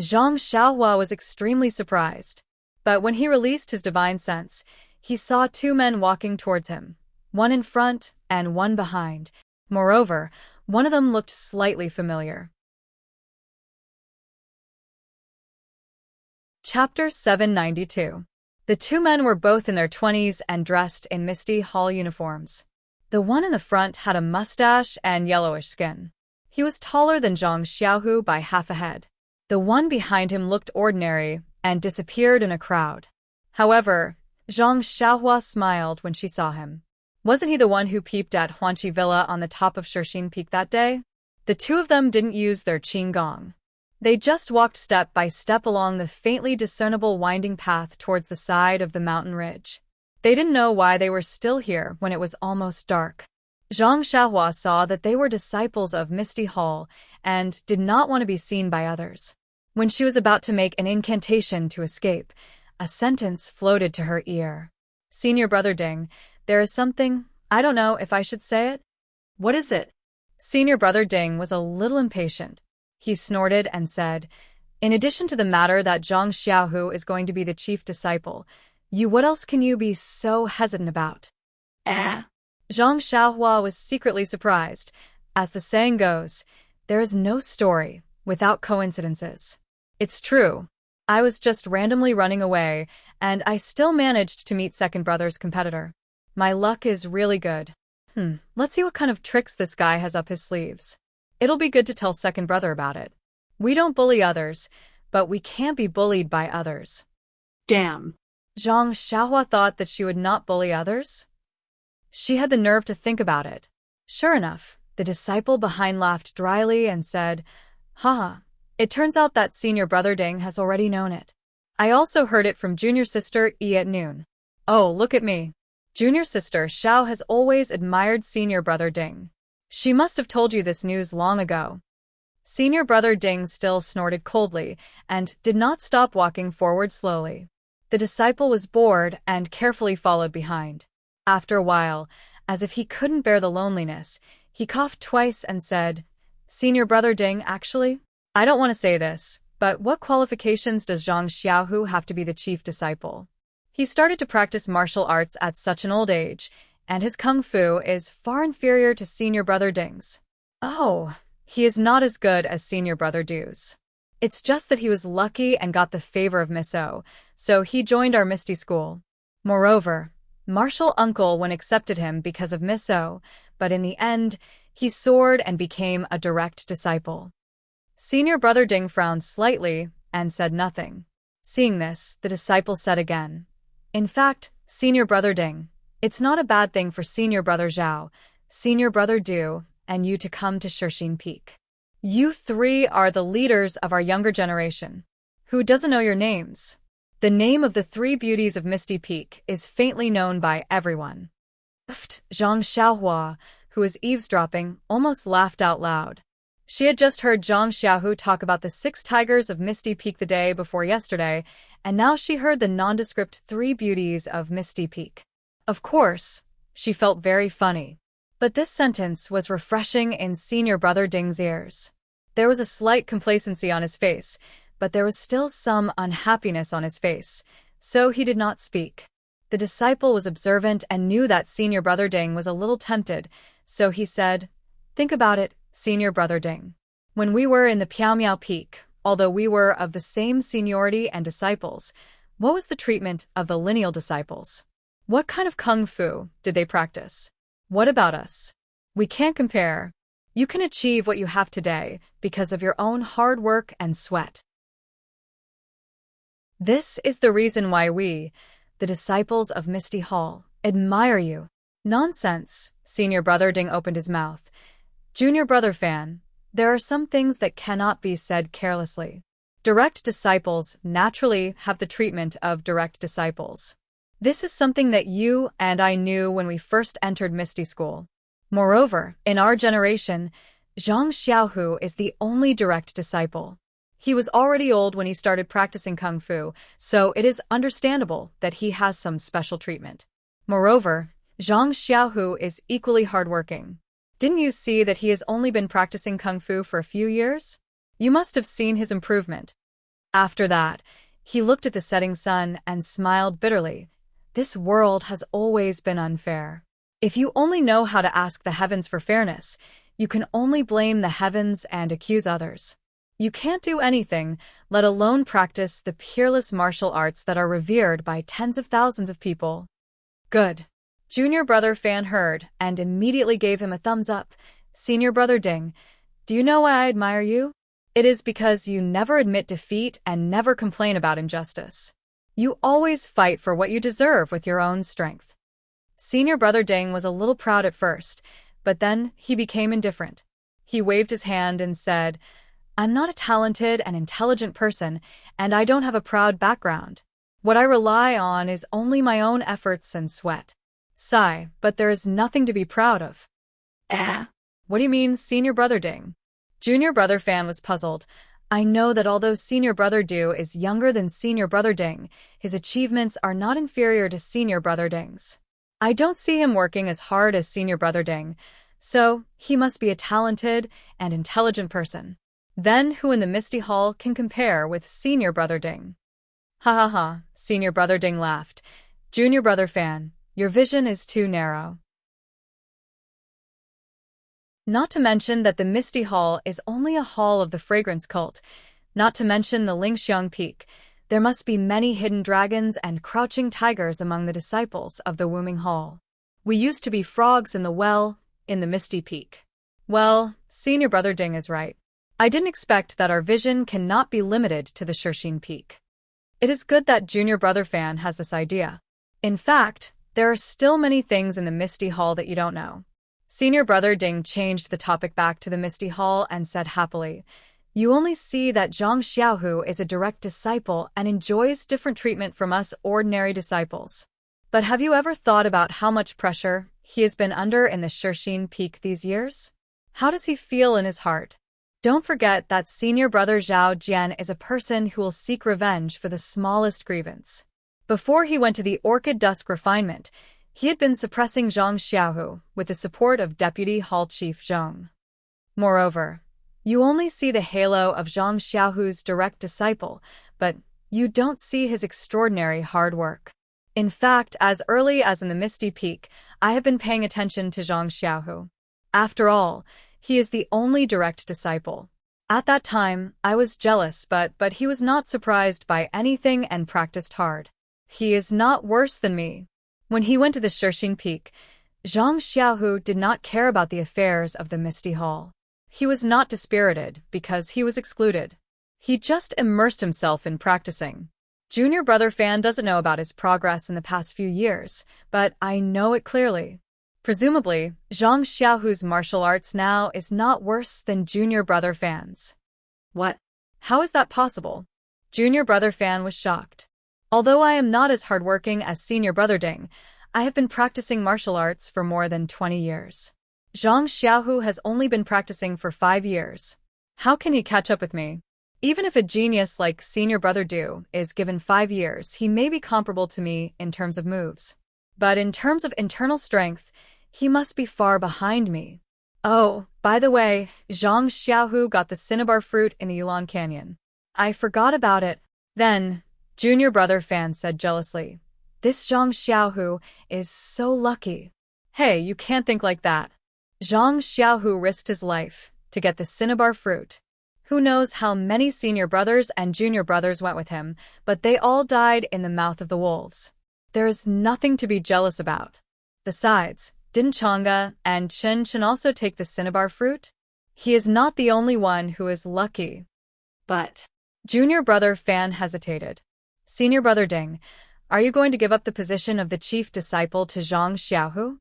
Zhang Xiaohua was extremely surprised. But when he released his divine sense, he saw two men walking towards him, one in front and one behind. Moreover, one of them looked slightly familiar. Chapter 792. The two men were both in their 20s and dressed in Misty Hall uniforms. The one in the front had a mustache and yellowish skin. He was taller than Zhang Xiaohu by half a head. The one behind him looked ordinary and disappeared in a crowd. However, Zhang Xiaohua smiled when she saw him. Wasn't he the one who peeped at Huanqi Villa on the top of Shixin Peak that day? The two of them didn't use their qinggong. They just walked step by step along the faintly discernible winding path towards the side of the mountain ridge. They didn't know why they were still here when it was almost dark. Zhang Xiaohua saw that they were disciples of Misty Hall and did not want to be seen by others. When she was about to make an incantation to escape, a sentence floated to her ear. "Senior Brother Ding, there is something, I don't know if I should say it." What is it? Senior Brother Ding was a little impatient. He snorted and said, "In addition to the matter that Zhang Xiaohu is going to be the chief disciple, what else can you be so hesitant about?" Ah. Zhang Xiaohua was secretly surprised. As the saying goes, there is no story without coincidences. It's true. I was just randomly running away, and I still managed to meet second brother's competitor. My luck is really good. Let's see what kind of tricks this guy has up his sleeves. It'll be good to tell second brother about it. We don't bully others, but we can't be bullied by others. Damn. Zhang Xiaohua thought that she would not bully others. She had the nerve to think about it. Sure enough, the disciple behind laughed dryly and said, "Haha, it turns out that Senior Brother Ding has already known it. I also heard it from Junior Sister Yi at noon. Oh, look at me. Junior Sister Xiao has always admired Senior Brother Ding. She must have told you this news long ago." Senior Brother Ding still snorted coldly and did not stop walking forward slowly. The disciple was bored and carefully followed behind. After a while, as if he couldn't bear the loneliness, he coughed twice and said, "Senior Brother Ding, actually, I don't want to say this, but what qualifications does Zhang Xiaohu have to be the chief disciple? He started to practice martial arts at such an old age, and his kung fu is far inferior to Senior Brother Ding's. Oh, he is not as good as Senior Brother Du's. It's just that he was lucky and got the favor of Miss O, so he joined our Misty School. Moreover, Martial Uncle Wen accepted him because of Miss O, but in the end, he soared and became a direct disciple." Senior Brother Ding frowned slightly and said nothing. Seeing this, the disciple said again, "In fact, Senior Brother Ding, it's not a bad thing for Senior Brother Zhao, Senior Brother Du, and you to come to Shixin Peak. You three are the leaders of our younger generation. Who doesn't know your names? The name of the three beauties of Misty Peak is faintly known by everyone." Zhang Xiaohua, who was eavesdropping, almost laughed out loud. She had just heard Zhang Xiaohu talk about the 6 tigers of Misty Peak the day before yesterday, and now she heard the nondescript 3 beauties of Misty Peak. Of course, she felt very funny. But this sentence was refreshing in Senior Brother Ding's ears. There was a slight complacency on his face, but there was still some unhappiness on his face, so he did not speak. The disciple was observant and knew that Senior Brother Ding was a little tempted, so he said, "Think about it, Senior Brother Ding. When we were in the Piaomiao Peak, although we were of the same seniority and disciples, what was the treatment of the lineal disciples? What kind of kung fu did they practice? What about us? We can't compare. You can achieve what you have today because of your own hard work and sweat. This is the reason why we, the disciples of Misty Hall, admire you." "Nonsense," Senior Brother Ding opened his mouth. "Junior Brother Fan, there are some things that cannot be said carelessly. Direct disciples naturally have the treatment of direct disciples. This is something that you and I knew when we first entered Misty School. Moreover, in our generation, Zhang Xiaohu is the only direct disciple. He was already old when he started practicing kung fu, so it is understandable that he has some special treatment. Moreover, Zhang Xiaohu is equally hardworking. Didn't you see that he has only been practicing kung fu for a few years? You must have seen his improvement. After that, he looked at the setting sun and smiled bitterly. This world has always been unfair. If you only know how to ask the heavens for fairness, you can only blame the heavens and accuse others. You can't do anything, let alone practice the peerless martial arts that are revered by tens of thousands of people. Good. Junior brother Fan heard and immediately gave him a thumbs up. Senior brother Ding, do you know why I admire you? It is because you never admit defeat and never complain about injustice. You always fight for what you deserve with your own strength. Senior brother Ding was a little proud at first, but then he became indifferent. He waved his hand and said, I'm not a talented and intelligent person, and I don't have a proud background. What I rely on is only my own efforts and sweat. Sigh, but there is nothing to be proud of. What do you mean, Senior brother Ding? Junior brother Fan was puzzled. I know that although Senior brother Du is younger than Senior brother Ding, his achievements are not inferior to Senior brother Ding's. I don't see him working as hard as Senior brother Ding, so he must be a talented and intelligent person. Then who in the Misty Hall can compare with Senior brother Ding? Ha ha ha, Senior brother Ding laughed. Junior brother Fan, your vision is too narrow. Not to mention that the Misty Hall is only a hall of the fragrance cult, not to mention the Lingxiang Peak. There must be many hidden dragons and crouching tigers among the disciples of the Wooming Hall. We used to be frogs in the well, in the Misty Peak. Well, Senior brother Ding is right. I didn't expect that our vision cannot be limited to the Shirxin Peak. It is good that Junior brother Fan has this idea. In fact, there are still many things in the Misty Hall that you don't know. Senior brother Ding changed the topic back to the Misty Hall and said happily, you only see that Zhang Xiaohu is a direct disciple and enjoys different treatment from us ordinary disciples. But have you ever thought about how much pressure he has been under in the Shirxin Peak these years? How does he feel in his heart? Don't forget that Senior brother Zhao Jian is a person who will seek revenge for the smallest grievance. Before he went to the Orchid Dusk Refinement, he had been suppressing Zhang Xiaohu with the support of Deputy Hall Chief Zhong. Moreover, you only see the halo of Zhang Xiaohu's direct disciple, but you don't see his extraordinary hard work. In fact, as early as in the Misty Peak, I have been paying attention to Zhang Xiaohu. After all, he is the only direct disciple. At that time, I was jealous, but he was not surprised by anything and practiced hard. He is not worse than me. When he went to the Shirxin Peak, Zhang Xiaohu did not care about the affairs of the Misty Hall. He was not dispirited because he was excluded. He just immersed himself in practicing. Junior brother Fan doesn't know about his progress in the past few years, but I know it clearly. Presumably, Zhang Xiaohu's martial arts now is not worse than Junior brother Fan's. What? How is that possible? Junior brother Fan was shocked. Although I am not as hardworking as Senior brother Ding, I have been practicing martial arts for more than 20 years. Zhang Xiaohu has only been practicing for 5 years. How can he catch up with me? Even if a genius like Senior brother Du is given 5 years, he may be comparable to me in terms of moves. But in terms of internal strength, he must be far behind me. Oh, by the way, Zhang Xiaohu got the cinnabar fruit in the Yulan Canyon. I forgot about it. Then, Junior brother Fan said jealously, this Zhang Xiaohu is so lucky. Hey, you can't think like that. Zhang Xiaohu risked his life to get the cinnabar fruit. Who knows how many senior brothers and junior brothers went with him, but they all died in the mouth of the wolves. There is nothing to be jealous about. Besides, didn't Chang'e and Chen also take the cinnabar fruit? He is not the only one who is lucky. But Junior brother Fan hesitated. Senior brother Ding, are you going to give up the position of the chief disciple to Zhang Xiaohu?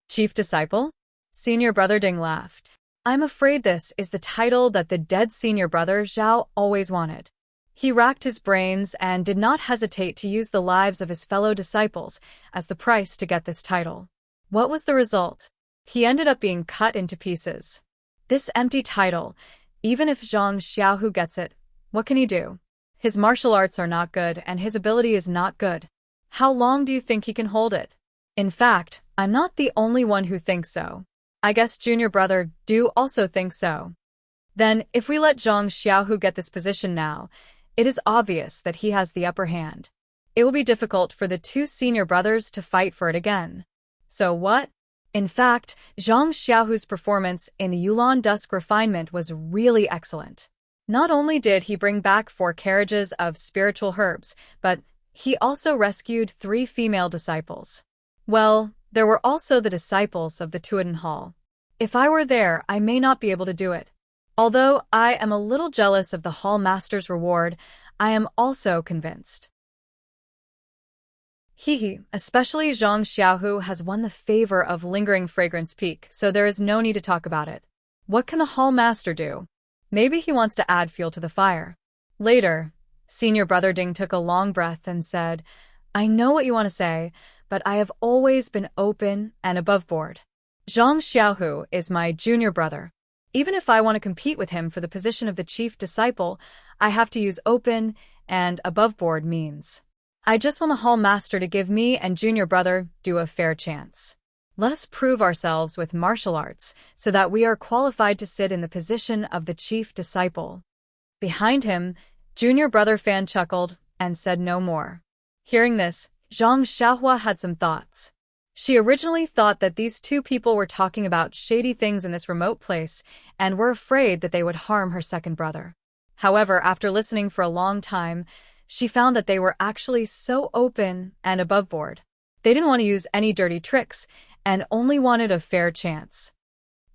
Chief disciple? Senior brother Ding laughed. I'm afraid this is the title that the dead senior brother Zhao always wanted. He racked his brains and did not hesitate to use the lives of his fellow disciples as the price to get this title. What was the result? He ended up being cut into pieces. This empty title, even if Zhang Xiaohu gets it, what can he do? His martial arts are not good and his ability is not good. How long do you think he can hold it? In fact, I'm not the only one who thinks so. I guess junior brother do also think so. Then, if we let Zhang Xiaohu get this position now, it is obvious that he has the upper hand. It will be difficult for the two senior brothers to fight for it again. So what? In fact, Zhang Xiaohu's performance in the Yulan Dusk refinement was really excellent. Not only did he bring back 4 carriages of spiritual herbs, but he also rescued 3 female disciples. Well, there were also the disciples of the Tuiden Hall. If I were there, I may not be able to do it. Although I am a little jealous of the Hall Master's reward, I am also convinced. Especially Zhang Xiaohu has won the favor of Lingering Fragrance Peak, so there is no need to talk about it. What can the Hall Master do? Maybe he wants to add fuel to the fire. Later, Senior Brother Ding took a long breath and said, I know what you want to say, but I have always been open and above board. Zhang Xiaohu is my junior brother. Even if I want to compete with him for the position of the chief disciple, I have to use open and above board means. I just want the Hall Master to give me and junior brother do a fair chance. Let us prove ourselves with martial arts so that we are qualified to sit in the position of the chief disciple. Behind him, junior brother Fan chuckled and said no more. Hearing this, Zhang Xiaohua had some thoughts. She originally thought that these two people were talking about shady things in this remote place and were afraid that they would harm her second brother. However, after listening for a long time, she found that they were actually so open and above board. They didn't want to use any dirty tricks and only wanted a fair chance.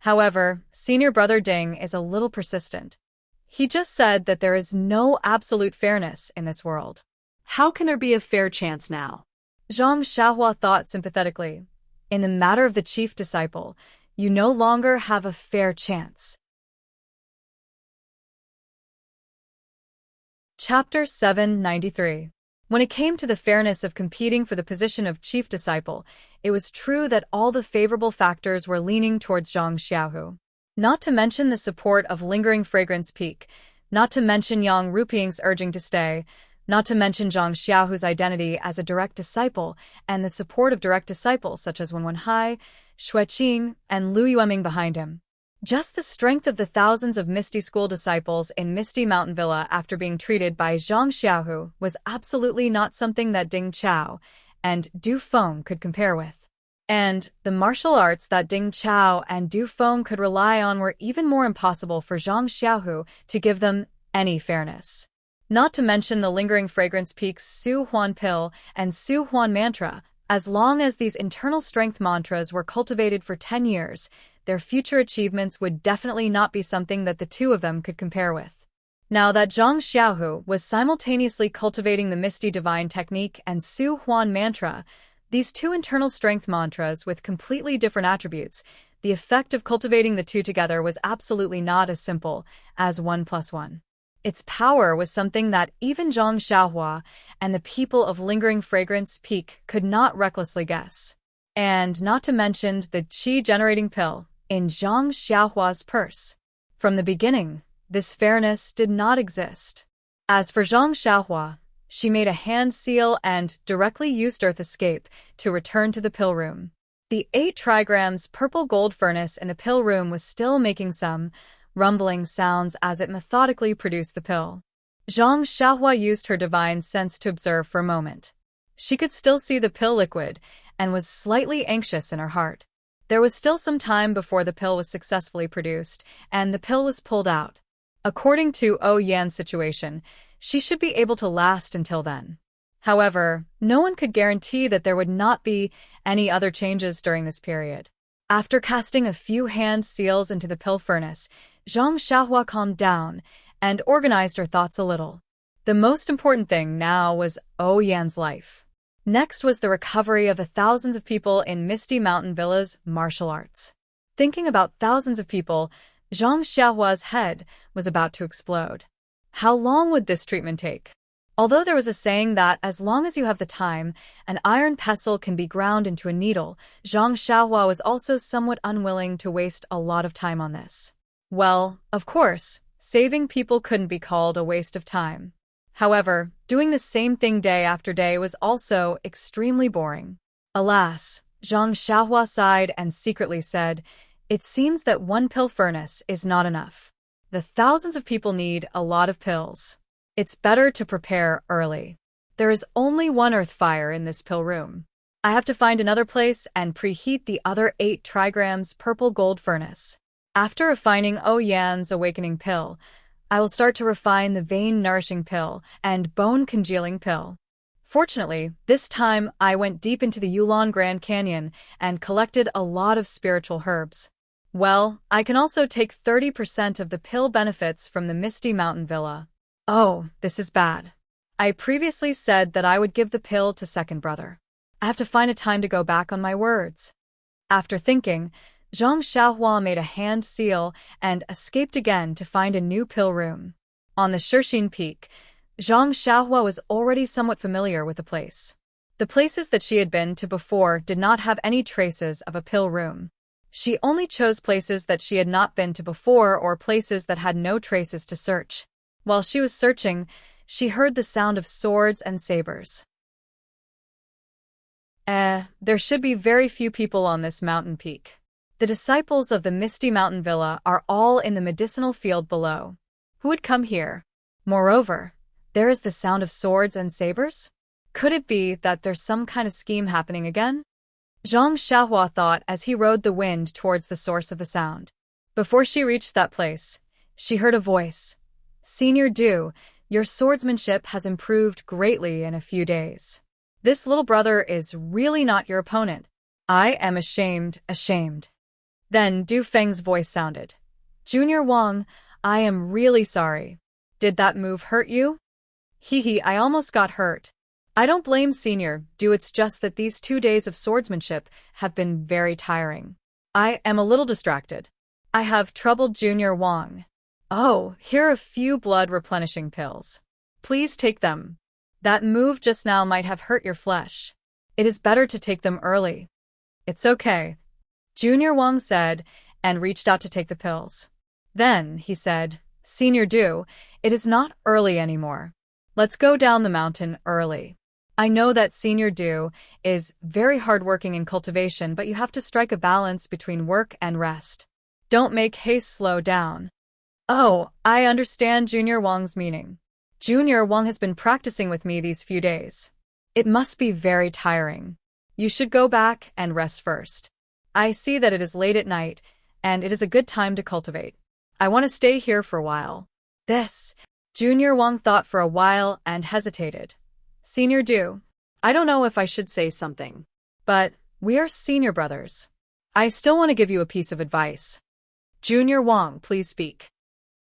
However, senior brother Ding is a little persistent. He just said that there is no absolute fairness in this world. How can there be a fair chance now? Zhang Xiaohua thought sympathetically. In the matter of the chief disciple, you no longer have a fair chance. Chapter 793. When it came to the fairness of competing for the position of chief disciple, it was true that all the favorable factors were leaning towards Zhang Xiaohu. Not to mention the support of Lingering Fragrance Peak, not to mention Yang Ruping's urging to stay, not to mention Zhang Xiaohu's identity as a direct disciple and the support of direct disciples such as Wen Wenhai, Xueqing, and Lu Yueming behind him. Just the strength of the thousands of Misty School disciples in Misty Mountain Villa after being treated by Zhang Xiaohu was absolutely not something that Ding Chao and Du Feng could compare with. And the martial arts that Ding Chao and Du Feng could rely on were even more impossible for Zhang Xiaohu to give them any fairness. Not to mention the Lingering Fragrance Peak's Su Huan Pill and Su Huan Mantra. As long as these internal strength mantras were cultivated for 10 years, their future achievements would definitely not be something that the two of them could compare with. Now that Zhang Xiaohu was simultaneously cultivating the Misty Divine Technique and Su Huan Mantra, these two internal strength mantras with completely different attributes, the effect of cultivating the two together was absolutely not as simple as 1 + 1. Its power was something that even Zhang Xiaohua and the people of Lingering Fragrance Peak could not recklessly guess. And not to mention the qi-generating pill in Zhang Xiaohua's purse. From the beginning, this fairness did not exist. As for Zhang Xiaohua, she made a hand seal and directly used Earth Escape to return to the pill room. The 8 trigrams purple gold furnace in the pill room was still making some rumbling sounds as it methodically produced the pill. Zhang Xiaohua used her divine sense to observe for a moment. She could still see the pill liquid and was slightly anxious in her heart. There was still some time before the pill was successfully produced and the pill was pulled out. According to Oh Yan's situation, she should be able to last until then. However, no one could guarantee that there would not be any other changes during this period. After casting a few hand seals into the pill furnace, Zhang Xiaohua calmed down and organized her thoughts a little. The most important thing now was Oh Yan's life. Next was the recovery of the thousands of people in Misty Mountain Villa's martial arts. Thinking about thousands of people, Zhang Xiaohua's head was about to explode. How long would this treatment take? Although there was a saying that as long as you have the time, an iron pestle can be ground into a needle, Zhang Xiaohua was also somewhat unwilling to waste a lot of time on this. Well, of course, saving people couldn't be called a waste of time. However, doing the same thing day after day was also extremely boring. Alas, Zhang Xiaohua sighed and secretly said, "It seems that one pill furnace is not enough. The thousands of people need a lot of pills. It's better to prepare early. There is only one earth fire in this pill room. I have to find another place and preheat the other 8 trigrams purple gold furnace. After refining Yan's awakening pill, I will start to refine the vein nourishing pill and bone congealing pill." Fortunately, this time I went deep into the Yulon Grand Canyon and collected a lot of spiritual herbs. Well, I can also take 30% of the pill benefits from the Misty Mountain Villa. Oh, this is bad. I previously said that I would give the pill to second brother. I have to find a time to go back on my words. After thinking, Zhang Xiaohua made a hand seal and escaped again to find a new pill room. On the Shixin Peak, Zhang Xiaohua was already somewhat familiar with the place. The places that she had been to before did not have any traces of a pill room. She only chose places that she had not been to before or places that had no traces to search. While she was searching, she heard the sound of swords and sabers. There should be very few people on this mountain peak. The disciples of the Misty Mountain Villa are all in the medicinal field below. Who would come here? Moreover, there is the sound of swords and sabers? Could it be that there's some kind of scheme happening again? Zhang Xiaohua thought as he rode the wind towards the source of the sound. Before she reached that place, she heard a voice. "Senior Du, your swordsmanship has improved greatly in a few days. This little brother is really not your opponent. I am ashamed. Then Du Feng's voice sounded. "Junior Wang, I am really sorry. Did that move hurt you?" I almost got hurt. I don't blame Senior Du, it's just that these 2 days of swordsmanship have been very tiring. I am a little distracted. I have troubled Junior Wang. Oh, here are a few blood replenishing pills. Please take them. That move just now might have hurt your flesh. It is better to take them early. It's okay, Junior Wang said, and reached out to take the pills. Then, he said, "Senior Du, it is not early anymore. Let's go down the mountain early. I know that Senior Du is very hardworking in cultivation, but you have to strike a balance between work and rest. Don't make haste, slow down." Oh, I understand Junior Wang's meaning. Junior Wang has been practicing with me these few days. It must be very tiring. You should go back and rest first. I see that it is late at night, and it is a good time to cultivate. I want to stay here for a while. Junior Wang thought for a while and hesitated. "Senior Du, I don't know if I should say something, but we are senior brothers. I still want to give you a piece of advice." "Junior Wang, please speak."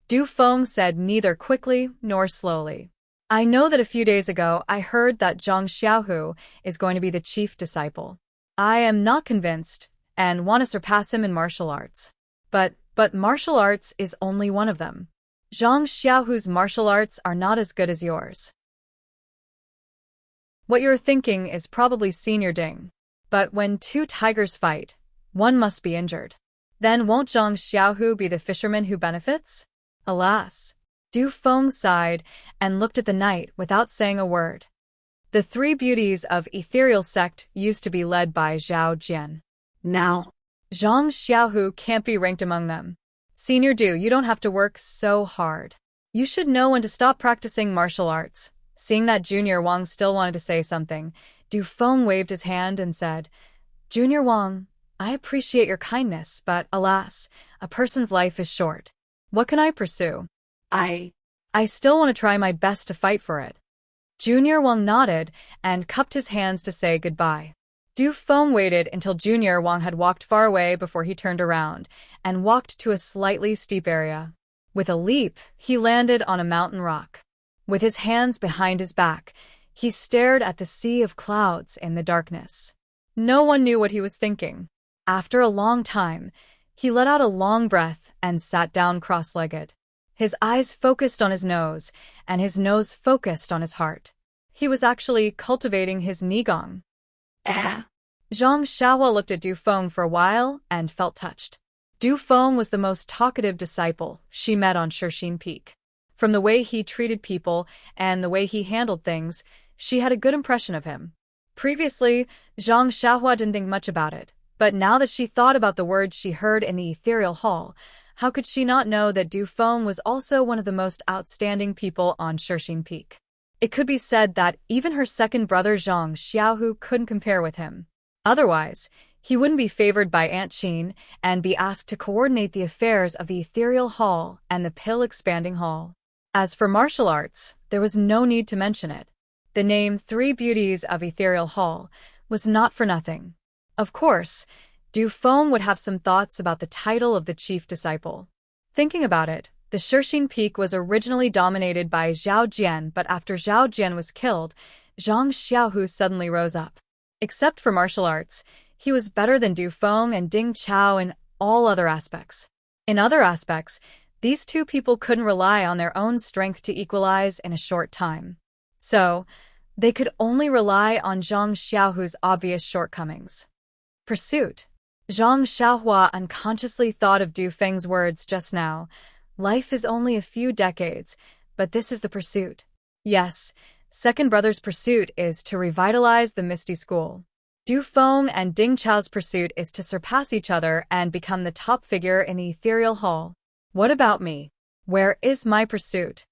Du Feng said neither quickly nor slowly. "I know that a few days ago I heard that Zhang Xiaohu is going to be the chief disciple. I am not convinced and want to surpass him in martial arts. But martial arts is only one of them. Zhang Xiaohu's martial arts are not as good as yours. What you're thinking is probably Senior Ding. But when 2 tigers fight, one must be injured. Then won't Zhang Xiaohu be the fisherman who benefits?" Alas. Du Feng sighed and looked at the night without saying a word. The 3 beauties of ethereal sect used to be led by Zhao Jian. Now, Zhang Xiaohu can't be ranked among them. "Senior Du, you don't have to work so hard. You should know when to stop practicing martial arts." Seeing that Junior Wang still wanted to say something, Du Feng waved his hand and said, "Junior Wang, I appreciate your kindness, but alas, a person's life is short. What can I pursue? I still want to try my best to fight for it." Junior Wang nodded and cupped his hands to say goodbye. Du Feng waited until Junior Wang had walked far away before he turned around and walked to a slightly steep area. With a leap, he landed on a mountain rock. With his hands behind his back, he stared at the sea of clouds in the darkness. No one knew what he was thinking. After a long time, he let out a long breath and sat down cross-legged. His eyes focused on his nose, and his nose focused on his heart. He was actually cultivating his Nigong. Zhang Xiaohua looked at Du Feng for a while and felt touched. Du Feng was the most talkative disciple she met on Shixin Peak. From the way he treated people and the way he handled things, she had a good impression of him. Previously, Zhang Xiaohua didn't think much about it, but now that she thought about the words she heard in the ethereal hall, how could she not know that Du Feng was also one of the most outstanding people on Shixing Peak? It could be said that even her second brother Zhang Xiaohu couldn't compare with him. Otherwise, he wouldn't be favored by Aunt Qin and be asked to coordinate the affairs of the ethereal hall and the pill-expanding hall. As for martial arts, there was no need to mention it. The name Three Beauties of Ethereal Hall was not for nothing. Of course, Du Feng would have some thoughts about the title of the chief disciple. Thinking about it, the Shixing Peak was originally dominated by Zhao Jian, but after Zhao Jian was killed, Zhang Xiaohu suddenly rose up. Except for martial arts, he was better than Du Feng and Ding Chao in all other aspects. In other aspects, these two people couldn't rely on their own strength to equalize in a short time. So, they could only rely on Zhang Xiaohu's obvious shortcomings. Pursuit. Zhang Xiaohua unconsciously thought of Du Feng's words just now. Life is only a few decades, but this is the pursuit. Yes, second brother's pursuit is to revitalize the Misty School. Du Feng and Ding Chao's pursuit is to surpass each other and become the top figure in the ethereal hall. What about me? Where is my pursuit?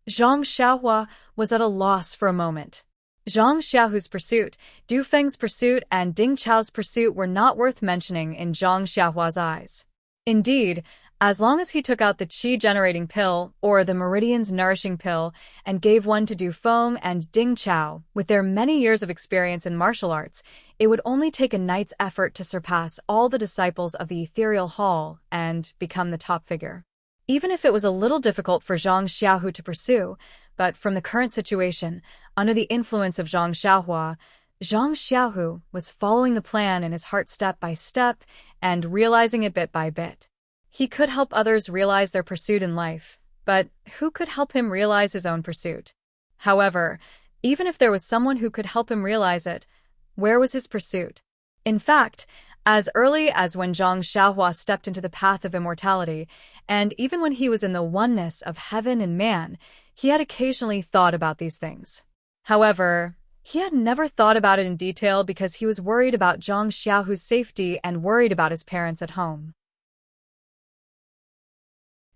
Zhang Xiaohua was at a loss for a moment. Zhang Xiaohu's pursuit, Du Feng's pursuit, and Ding Chao's pursuit were not worth mentioning in Zhang Xiaohua's eyes. Indeed, as long as he took out the qi-generating pill, or the meridians nourishing pill, and gave one to Du Feng and Ding Chao, with their many years of experience in martial arts, it would only take a night's effort to surpass all the disciples of the ethereal hall and become the top figure. Even if it was a little difficult for Zhang Xiaohu to pursue, but from the current situation, under the influence of Zhang Xiaohua, Zhang Xiaohu was following the plan in his heart step by step and realizing it bit by bit. He could help others realize their pursuit in life, but who could help him realize his own pursuit? However, even if there was someone who could help him realize it, where was his pursuit? In fact, as early as when Zhang Xiaohua stepped into the path of immortality, and even when he was in the oneness of heaven and man, he had occasionally thought about these things. However, he had never thought about it in detail because he was worried about Zhang Xiaohu's safety and worried about his parents at home.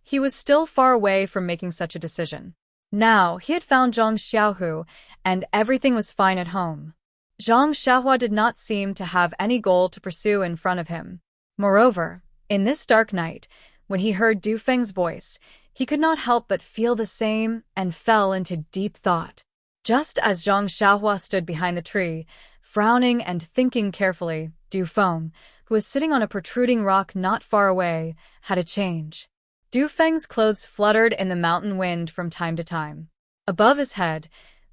He was still far away from making such a decision. Now, he had found Zhang Xiaohu, and everything was fine at home. Zhang Xiaohua did not seem to have any goal to pursue in front of him. Moreover, in this dark night, when he heard Du Feng's voice, he could not help but feel the same and fell into deep thought. Just as Zhang Xiaohua stood behind the tree, frowning and thinking carefully, Du Feng, who was sitting on a protruding rock not far away, had a change. Du Feng's clothes fluttered in the mountain wind from time to time. Above his head,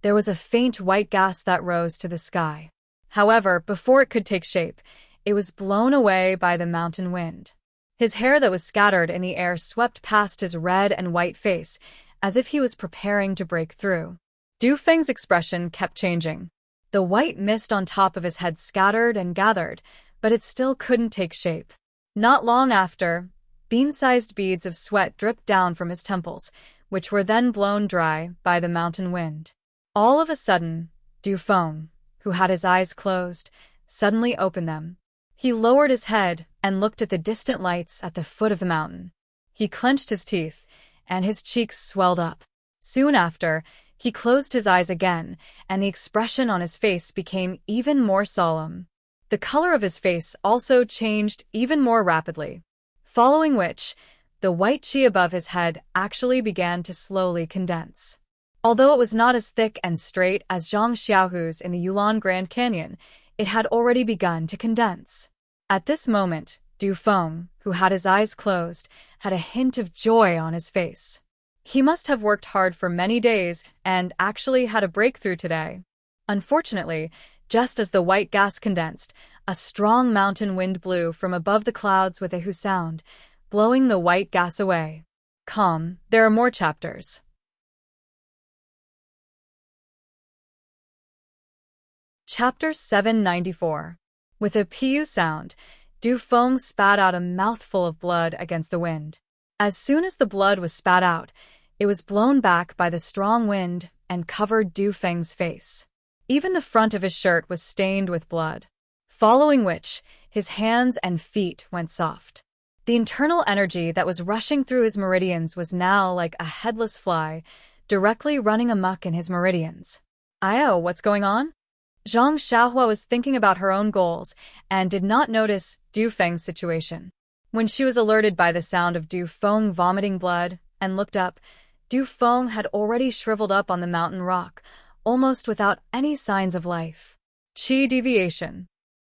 there was a faint white gas that rose to the sky. However, before it could take shape, it was blown away by the mountain wind. His hair that was scattered in the air swept past his red and white face, as if he was preparing to break through. Du Feng's expression kept changing. The white mist on top of his head scattered and gathered, but it still couldn't take shape. Not long after, bean-sized beads of sweat dripped down from his temples, which were then blown dry by the mountain wind. All of a sudden, Du Feng, who had his eyes closed, suddenly opened them. He lowered his head and looked at the distant lights at the foot of the mountain. He clenched his teeth, and his cheeks swelled up. Soon after, he closed his eyes again, and the expression on his face became even more solemn. The color of his face also changed even more rapidly, following which, the white qi above his head actually began to slowly condense. Although it was not as thick and straight as Zhang Xiaohu's in the Yulin Grand Canyon, it had already begun to condense. At this moment, Du Feng, who had his eyes closed, had a hint of joy on his face. He must have worked hard for many days and actually had a breakthrough today. Unfortunately, just as the white gas condensed, a strong mountain wind blew from above the clouds with a hoo sound, blowing the white gas away. Calm, there are more chapters. Chapter 794. With a pu sound, Du Feng spat out a mouthful of blood against the wind. As soon as the blood was spat out, it was blown back by the strong wind and covered Du Feng's face. Even the front of his shirt was stained with blood. Following which, his hands and feet went soft. The internal energy that was rushing through his meridians was now like a headless fly, directly running amok in his meridians. "Io, what's going on?" Zhang Xiaohua was thinking about her own goals and did not notice Du Feng's situation. When she was alerted by the sound of Du Feng vomiting blood and looked up, Du Feng had already shriveled up on the mountain rock, almost without any signs of life. Qi deviation.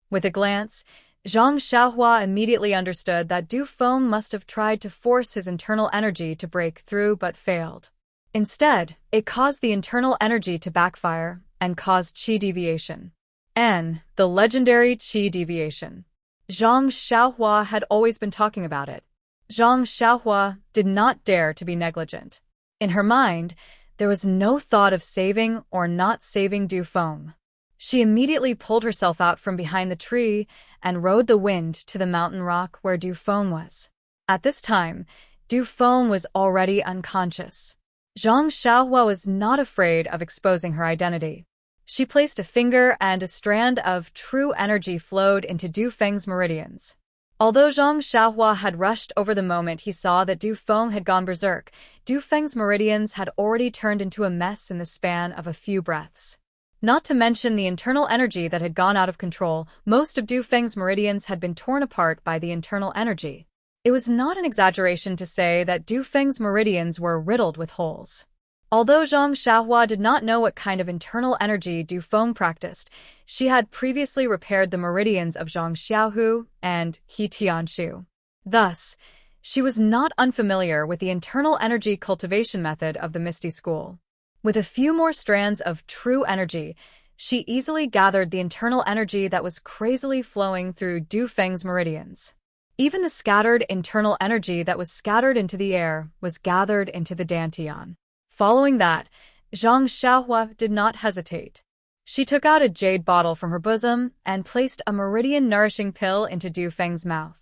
With a glance, Zhang Xiaohua immediately understood that Du Feng must have tried to force his internal energy to break through but failed. Instead, it caused the internal energy to backfire and caused qi deviation. The legendary qi deviation. Zhang Xiaohua had always been talking about it. Zhang Xiaohua did not dare to be negligent. In her mind, there was no thought of saving or not saving Du Feng. She immediately pulled herself out from behind the tree and rode the wind to the mountain rock where Du Feng was. At this time, Du Feng was already unconscious. Zhang Xiaohua was not afraid of exposing her identity. She placed a finger and a strand of true energy flowed into Du Feng's meridians. Although Zhang Xiaohua had rushed over the moment he saw that Du Feng had gone berserk, Du Feng's meridians had already turned into a mess in the span of a few breaths. Not to mention the internal energy that had gone out of control, most of Du Feng's meridians had been torn apart by the internal energy. It was not an exaggeration to say that Du Feng's meridians were riddled with holes. Although Zhang Xiaohua did not know what kind of internal energy Du Feng practiced, she had previously repaired the meridians of Zhang Xiaohu and He Tianshu. Thus, she was not unfamiliar with the internal energy cultivation method of the Misty School. With a few more strands of true energy, she easily gathered the internal energy that was crazily flowing through Du Feng's meridians. Even the scattered internal energy that was scattered into the air was gathered into the dantian. Following that, Zhang Xiaohua did not hesitate. She took out a jade bottle from her bosom and placed a meridian-nourishing pill into Du Feng's mouth.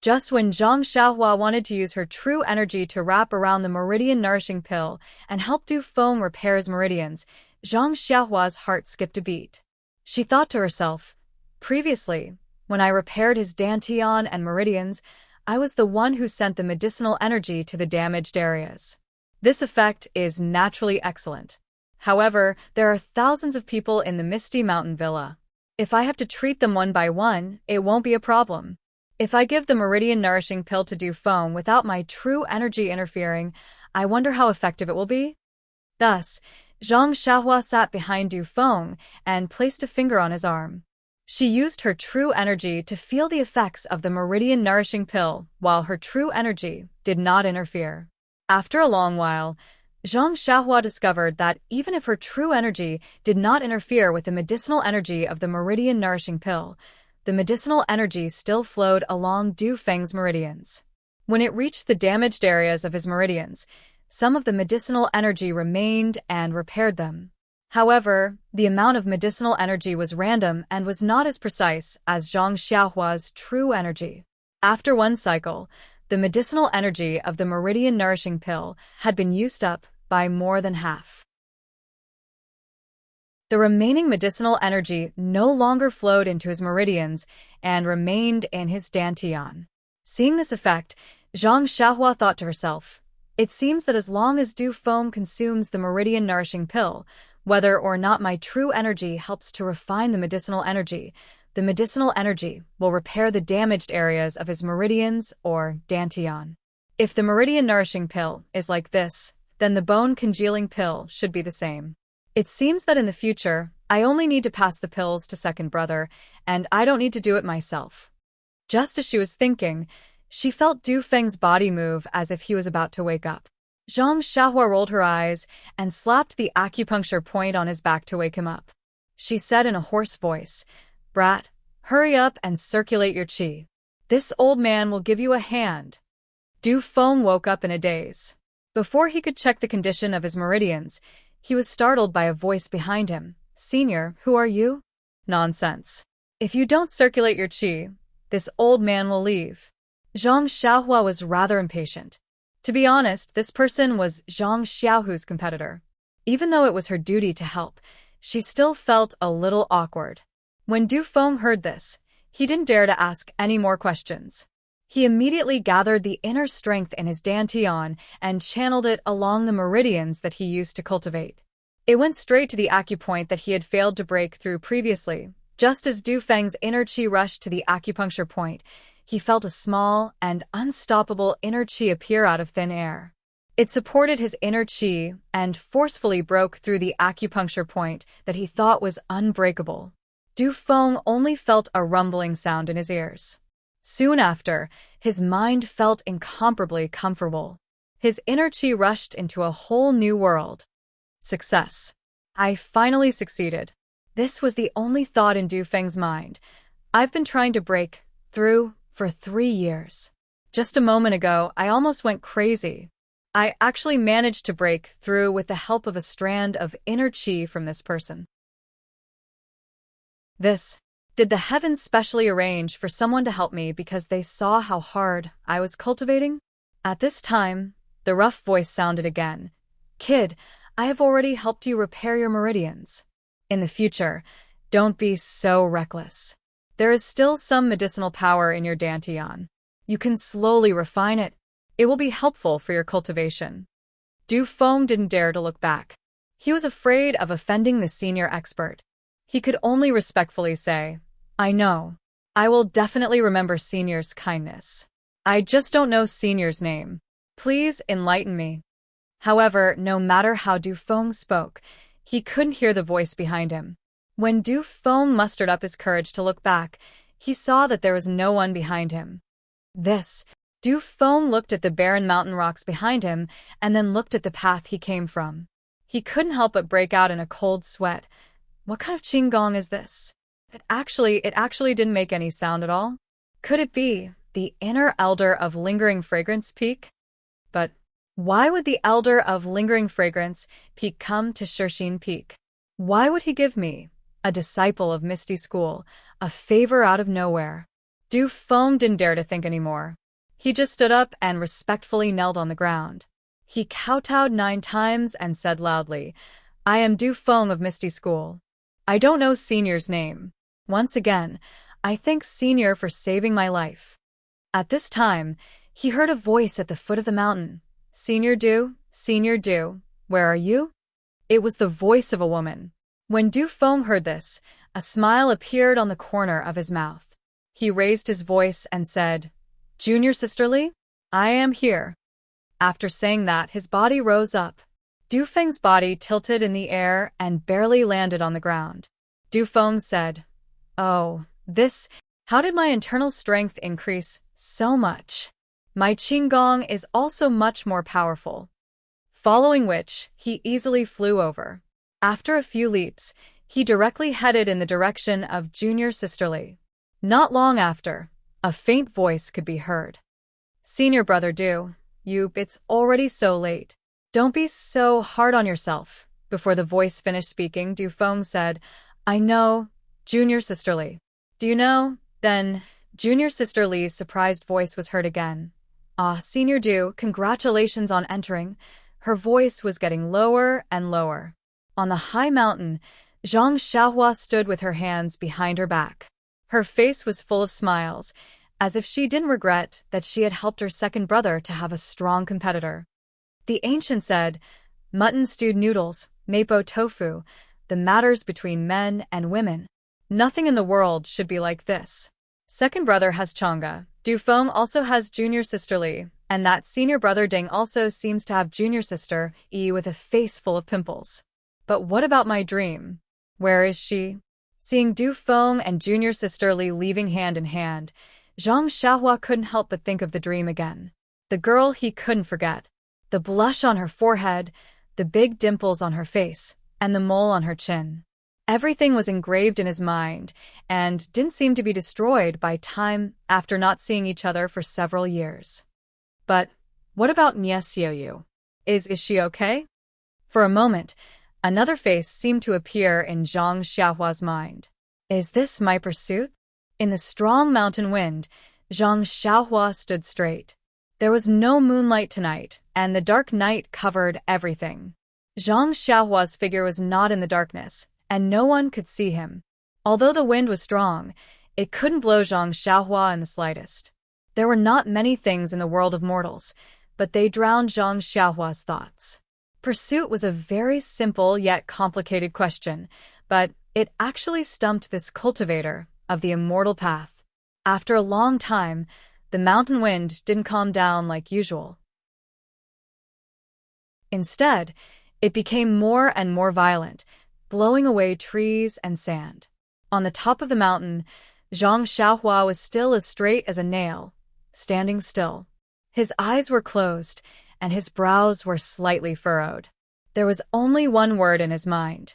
Just when Zhang Xiaohua wanted to use her true energy to wrap around the meridian-nourishing pill and help Du Feng repair his meridians, Zhang Xiaohua's heart skipped a beat. She thought to herself, "Previously, when I repaired his dantian and meridians, I was the one who sent the medicinal energy to the damaged areas. This effect is naturally excellent. However, there are thousands of people in the Misty Mountain Villa. If I have to treat them one by one, it won't be a problem. If I give the meridian-nourishing pill to Du Feng without my true energy interfering, I wonder how effective it will be?" Thus, Zhang Xiaohua sat behind Du Feng and placed a finger on his arm. She used her true energy to feel the effects of the meridian-nourishing pill, while her true energy did not interfere. After a long while, Zhang Xiaohua discovered that even if her true energy did not interfere with the medicinal energy of the meridian-nourishing pill, the medicinal energy still flowed along Du Feng's meridians. When it reached the damaged areas of his meridians, some of the medicinal energy remained and repaired them. However, the amount of medicinal energy was random and was not as precise as Zhang Xiaohua's true energy. After one cycle, the medicinal energy of the meridian-nourishing pill had been used up by more than half. The remaining medicinal energy no longer flowed into his meridians and remained in his dantian. Seeing this effect, Zhang Xiaohua thought to herself, "It seems that as long as Du Feng consumes the meridian-nourishing pill, whether or not my true energy helps to refine the medicinal energy will repair the damaged areas of his meridians or dantian. If the meridian-nourishing pill is like this, then the bone-congealing pill should be the same. It seems that in the future, I only need to pass the pills to second brother, and I don't need to do it myself." Just as she was thinking, she felt Du Feng's body move as if he was about to wake up. Zhang Xiaohua rolled her eyes and slapped the acupuncture point on his back to wake him up. She said in a hoarse voice, "Brat, hurry up and circulate your qi. This old man will give you a hand." Du Feng woke up in a daze. Before he could check the condition of his meridians, he was startled by a voice behind him. "Senior, who are you?" "Nonsense. If you don't circulate your qi, this old man will leave." Zhang Xiaohua was rather impatient. To be honest, this person was Zhang Xiaohu's competitor. Even though it was her duty to help, she still felt a little awkward. When Du Feng heard this, he didn't dare to ask any more questions. He immediately gathered the inner strength in his dantian and channeled it along the meridians that he used to cultivate. It went straight to the acupoint that he had failed to break through previously. Just as Du Feng's inner qi rushed to the acupuncture point, he felt a small and unstoppable inner qi appear out of thin air. It supported his inner qi and forcefully broke through the acupuncture point that he thought was unbreakable. Du Feng only felt a rumbling sound in his ears. Soon after, his mind felt incomparably comfortable. His inner qi rushed into a whole new world. Success. I finally succeeded. This was the only thought in Du Feng's mind. I've been trying to break through for 3 years. Just a moment ago, I almost went crazy. I actually managed to break through with the help of a strand of inner qi from this person. Did the heavens specially arrange for someone to help me because they saw how hard I was cultivating? At this time, the rough voice sounded again. Kid, I have already helped you repair your meridians. In the future, don't be so reckless. There is still some medicinal power in your dantian. You can slowly refine it. It will be helpful for your cultivation. Du Feng didn't dare to look back. He was afraid of offending the senior expert. He could only respectfully say, I know. I will definitely remember Senior's kindness. I just don't know Senior's name. Please enlighten me. However, no matter how Du Feng spoke, he couldn't hear the voice behind him. When Du Feng mustered up his courage to look back, he saw that there was no one behind him. Du Feng looked at the barren mountain rocks behind him and then looked at the path he came from. He couldn't help but break out in a cold sweat. What kind of qigong is this? It actually didn't make any sound at all. Could it be the inner elder of Lingering Fragrance Peak? But why would the elder of Lingering Fragrance Peak come to Shirxin Peak? Why would he give me, a disciple of Misty School, a favor out of nowhere? Du Feng didn't dare to think anymore. He just stood up and respectfully knelt on the ground. He kowtowed 9 times and said loudly, I am Du Feng of Misty School. I don't know Senior's name. Once again, I thank Senior for saving my life. At this time, he heard a voice at the foot of the mountain. Senior Du, where are you? It was the voice of a woman. When Du Feng heard this, a smile appeared on the corner of his mouth. He raised his voice and said, Junior Sister Li, I am here. After saying that, his body rose up. Du Feng's body tilted in the air and barely landed on the ground. Du Feng said, Oh, how did my internal strength increase so much? My qigong is also much more powerful. Following which, he easily flew over. After a few leaps, he directly headed in the direction of Junior Sister Li. Not long after, a faint voice could be heard. Senior brother Du, it's already so late. Don't be so hard on yourself. Before the voice finished speaking, Du Feng said, I know, Junior Sister Li. Do you know? Then, Junior Sister Li's surprised voice was heard again. Ah, Senior Du, congratulations on entering. Her voice was getting lower and lower. On the high mountain, Zhang Xiaohua stood with her hands behind her back. Her face was full of smiles, as if she didn't regret that she had helped her second brother to have a strong competitor. The ancient said, Mutton stewed noodles, mapo tofu, the matters between men and women. Nothing in the world should be like this. Second brother has Chang'e, Du Feng also has Junior Sister Li, and that senior brother Ding also seems to have Junior Sister Yi with a face full of pimples. But what about my dream? Where is she? Seeing Du Feng and Junior Sister Li leaving hand in hand, Zhang Xiaohua couldn't help but think of the dream again. The girl he couldn't forget. The blush on her forehead, the big dimples on her face, and the mole on her chin. Everything was engraved in his mind and didn't seem to be destroyed by time after not seeing each other for several years. But what about Nie Xiaoyu? Is she okay? For a moment, another face seemed to appear in Zhang Xiaohua's mind. Is this my pursuit? In the strong mountain wind, Zhang Xiaohua stood straight. There was no moonlight tonight, and the dark night covered everything. Zhang Xiaohua's figure was not in the darkness, and no one could see him. Although the wind was strong, it couldn't blow Zhang Xiaohua in the slightest. There were not many things in the world of mortals, but they drowned Zhang Xiaohua's thoughts. Pursuit was a very simple yet complicated question, but it actually stumped this cultivator of the immortal path. After a long time, the mountain wind didn't calm down like usual. Instead, it became more and more violent, blowing away trees and sand. On the top of the mountain, Zhang Xiaohua was still as straight as a nail, standing still. His eyes were closed, and his brows were slightly furrowed. There was only one word in his mind: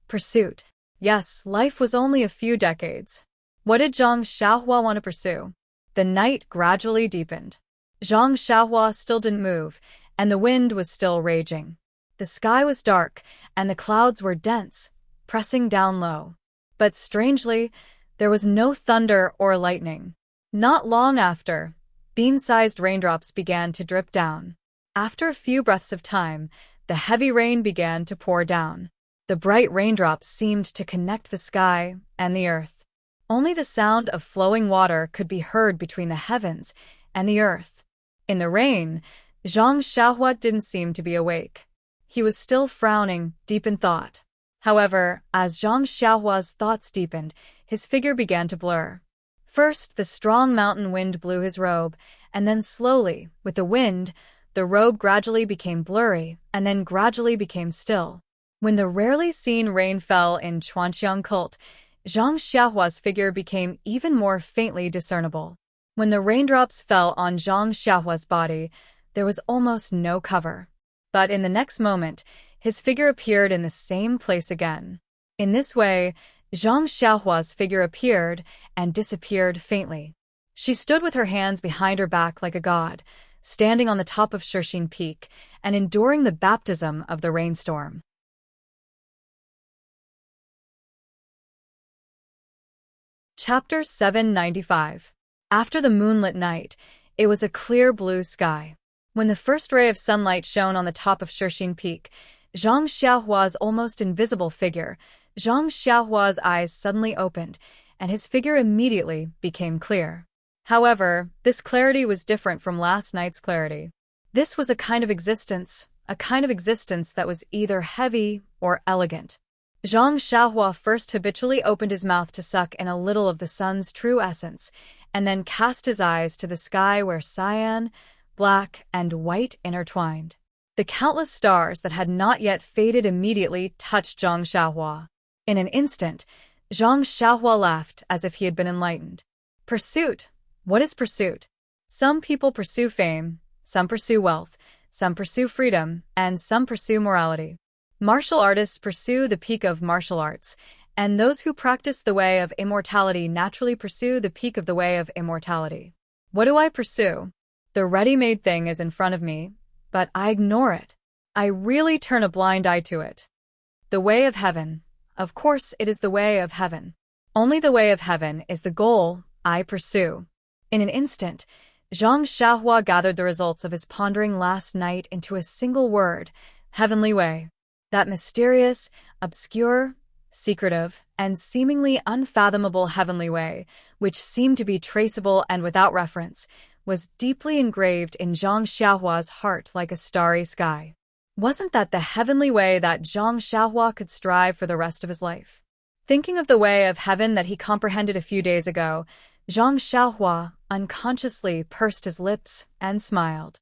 pursuit. Yes, life was only a few decades. What did Zhang Xiaohua want to pursue? The night gradually deepened. Zhang Xiaohua still didn't move, and the wind was still raging. The sky was dark, and the clouds were dense, pressing down low. But strangely, there was no thunder or lightning. Not long after, bean-sized raindrops began to drip down. After a few breaths of time, the heavy rain began to pour down. The bright raindrops seemed to connect the sky and the earth. Only the sound of flowing water could be heard between the heavens and the earth. In the rain, Zhang Xiaohua didn't seem to be awake. He was still frowning, deep in thought. However, as Zhang Xiaohua's thoughts deepened, his figure began to blur. First, the strong mountain wind blew his robe, and then slowly, with the wind, the robe gradually became blurry, and then gradually became still. When the rarely seen rain fell in Chuanqiang cult, Zhang Xiaohua's figure became even more faintly discernible. When the raindrops fell on Zhang Xiaohua's body, there was almost no cover. But in the next moment, his figure appeared in the same place again. In this way, Zhang Xiaohua's figure appeared and disappeared faintly. She stood with her hands behind her back like a god, standing on the top of Shixin Peak and enduring the baptism of the rainstorm. Chapter 795. After the moonlit night, it was a clear blue sky. When the first ray of sunlight shone on the top of Shixin Peak, Zhang Xiaohua's almost invisible figure, Zhang Xiaohua's eyes suddenly opened, and his figure immediately became clear. However, this clarity was different from last night's clarity. This was a kind of existence that was either heavy or elegant. Zhang Xiaohua first habitually opened his mouth to suck in a little of the sun's true essence, and then cast his eyes to the sky where cyan, black, and white intertwined. The countless stars that had not yet faded immediately touched Zhang Xiaohua. In an instant, Zhang Xiaohua laughed as if he had been enlightened. Pursuit. What is pursuit? Some people pursue fame, some pursue wealth, some pursue freedom, and some pursue morality. Martial artists pursue the peak of martial arts, and those who practice the way of immortality naturally pursue the peak of the way of immortality. What do I pursue? The ready-made thing is in front of me, but I ignore it. I really turn a blind eye to it. The way of heaven. Of course, it is the way of heaven. Only the way of heaven is the goal I pursue. In an instant, Zhang Xiaohua gathered the results of his pondering last night into a single word: heavenly way. That mysterious, obscure, secretive, and seemingly unfathomable heavenly way, which seemed to be traceable and without reference, was deeply engraved in Zhang Xiaohua's heart like a starry sky. Wasn't that the heavenly way that Zhang Xiaohua could strive for the rest of his life? Thinking of the way of heaven that he comprehended a few days ago, Zhang Xiaohua unconsciously pursed his lips and smiled.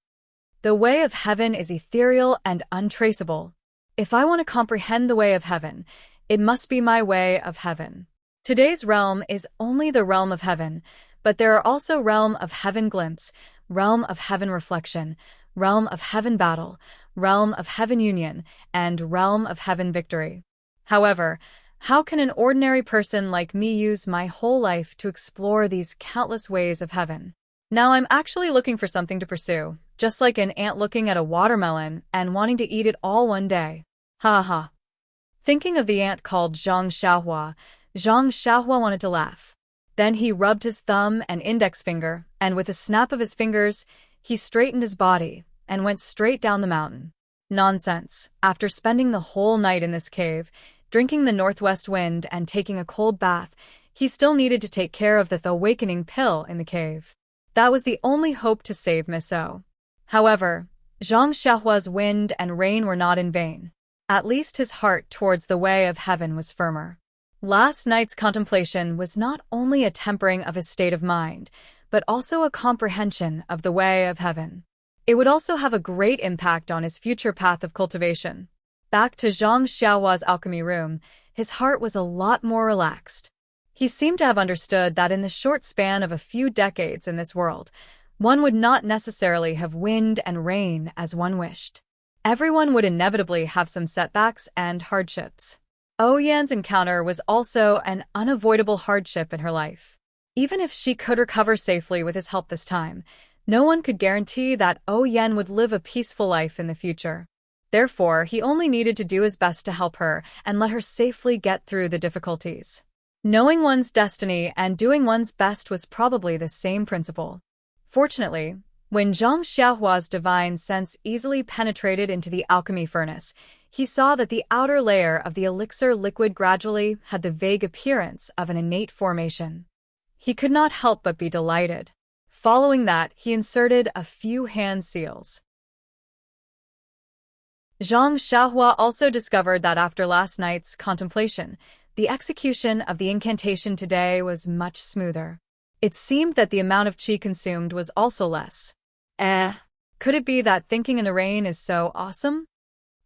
The way of heaven is ethereal and untraceable. If I want to comprehend the way of heaven, it must be my way of heaven. Today's realm is only the realm of heaven, but there are also realm of heaven glimpse, realm of heaven reflection, realm of heaven battle, realm of heaven union, and realm of heaven victory. However, how can an ordinary person like me use my whole life to explore these countless ways of heaven? Now I'm actually looking for something to pursue, just like an ant looking at a watermelon and wanting to eat it all one day. Ha ha. Thinking of the ant called Zhang Xiaohua wanted to laugh. Then he rubbed his thumb and index finger, and with a snap of his fingers, he straightened his body and went straight down the mountain. Nonsense. After spending the whole night in this cave, Drinking the northwest wind and taking a cold bath, he still needed to take care of the awakening pill in the cave. That was the only hope to save Miss O. However, Zhang Xiaohua's wind and rain were not in vain. At least his heart towards the way of heaven was firmer. Last night's contemplation was not only a tempering of his state of mind, but also a comprehension of the way of heaven. It would also have a great impact on his future path of cultivation. Back to Zhang Xiaohua's alchemy room, his heart was a lot more relaxed. He seemed to have understood that in the short span of a few decades in this world, one would not necessarily have wind and rain as one wished. Everyone would inevitably have some setbacks and hardships. Ouyuan's encounter was also an unavoidable hardship in her life. Even if she could recover safely with his help this time, no one could guarantee that Ouyuan would live a peaceful life in the future. Therefore, he only needed to do his best to help her and let her safely get through the difficulties. Knowing one's destiny and doing one's best was probably the same principle. Fortunately, when Zhang Xiaohua's divine sense easily penetrated into the alchemy furnace, he saw that the outer layer of the elixir liquid gradually had the vague appearance of an innate formation. He could not help but be delighted. Following that, he inserted a few hand seals. Zhang Xiaohua also discovered that after last night's contemplation, the execution of the incantation today was much smoother. It seemed that the amount of qi consumed was also less. Could it be that thinking in the rain is so awesome?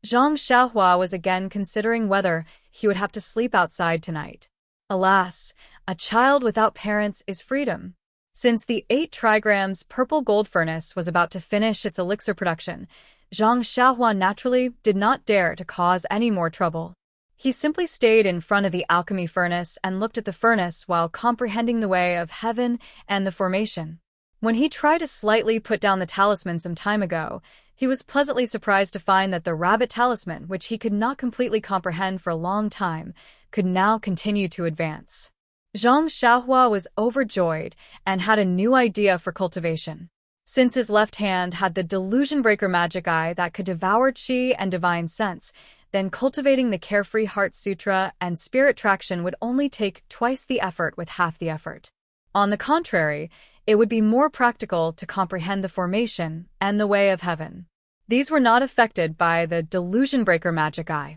Zhang Xiaohua was again considering whether he would have to sleep outside tonight. Alas, a child without parents is freedom. Since the 8 trigrams purple gold furnace was about to finish its elixir production, Zhang Xiaohua naturally did not dare to cause any more trouble. He simply stayed in front of the alchemy furnace and looked at the furnace while comprehending the way of heaven and the formation. When he tried to slightly put down the talisman some time ago, he was pleasantly surprised to find that the rabbit talisman, which he could not completely comprehend for a long time, could now continue to advance. Zhang Xiaohua was overjoyed and had a new idea for cultivation. Since his left hand had the delusion breaker magic eye that could devour qi and divine sense, then cultivating the Carefree Heart Sutra and Spirit Traction would only take twice the effort with half the effort. On the contrary, it would be more practical to comprehend the formation and the way of heaven. These were not affected by the delusion breaker magic eye.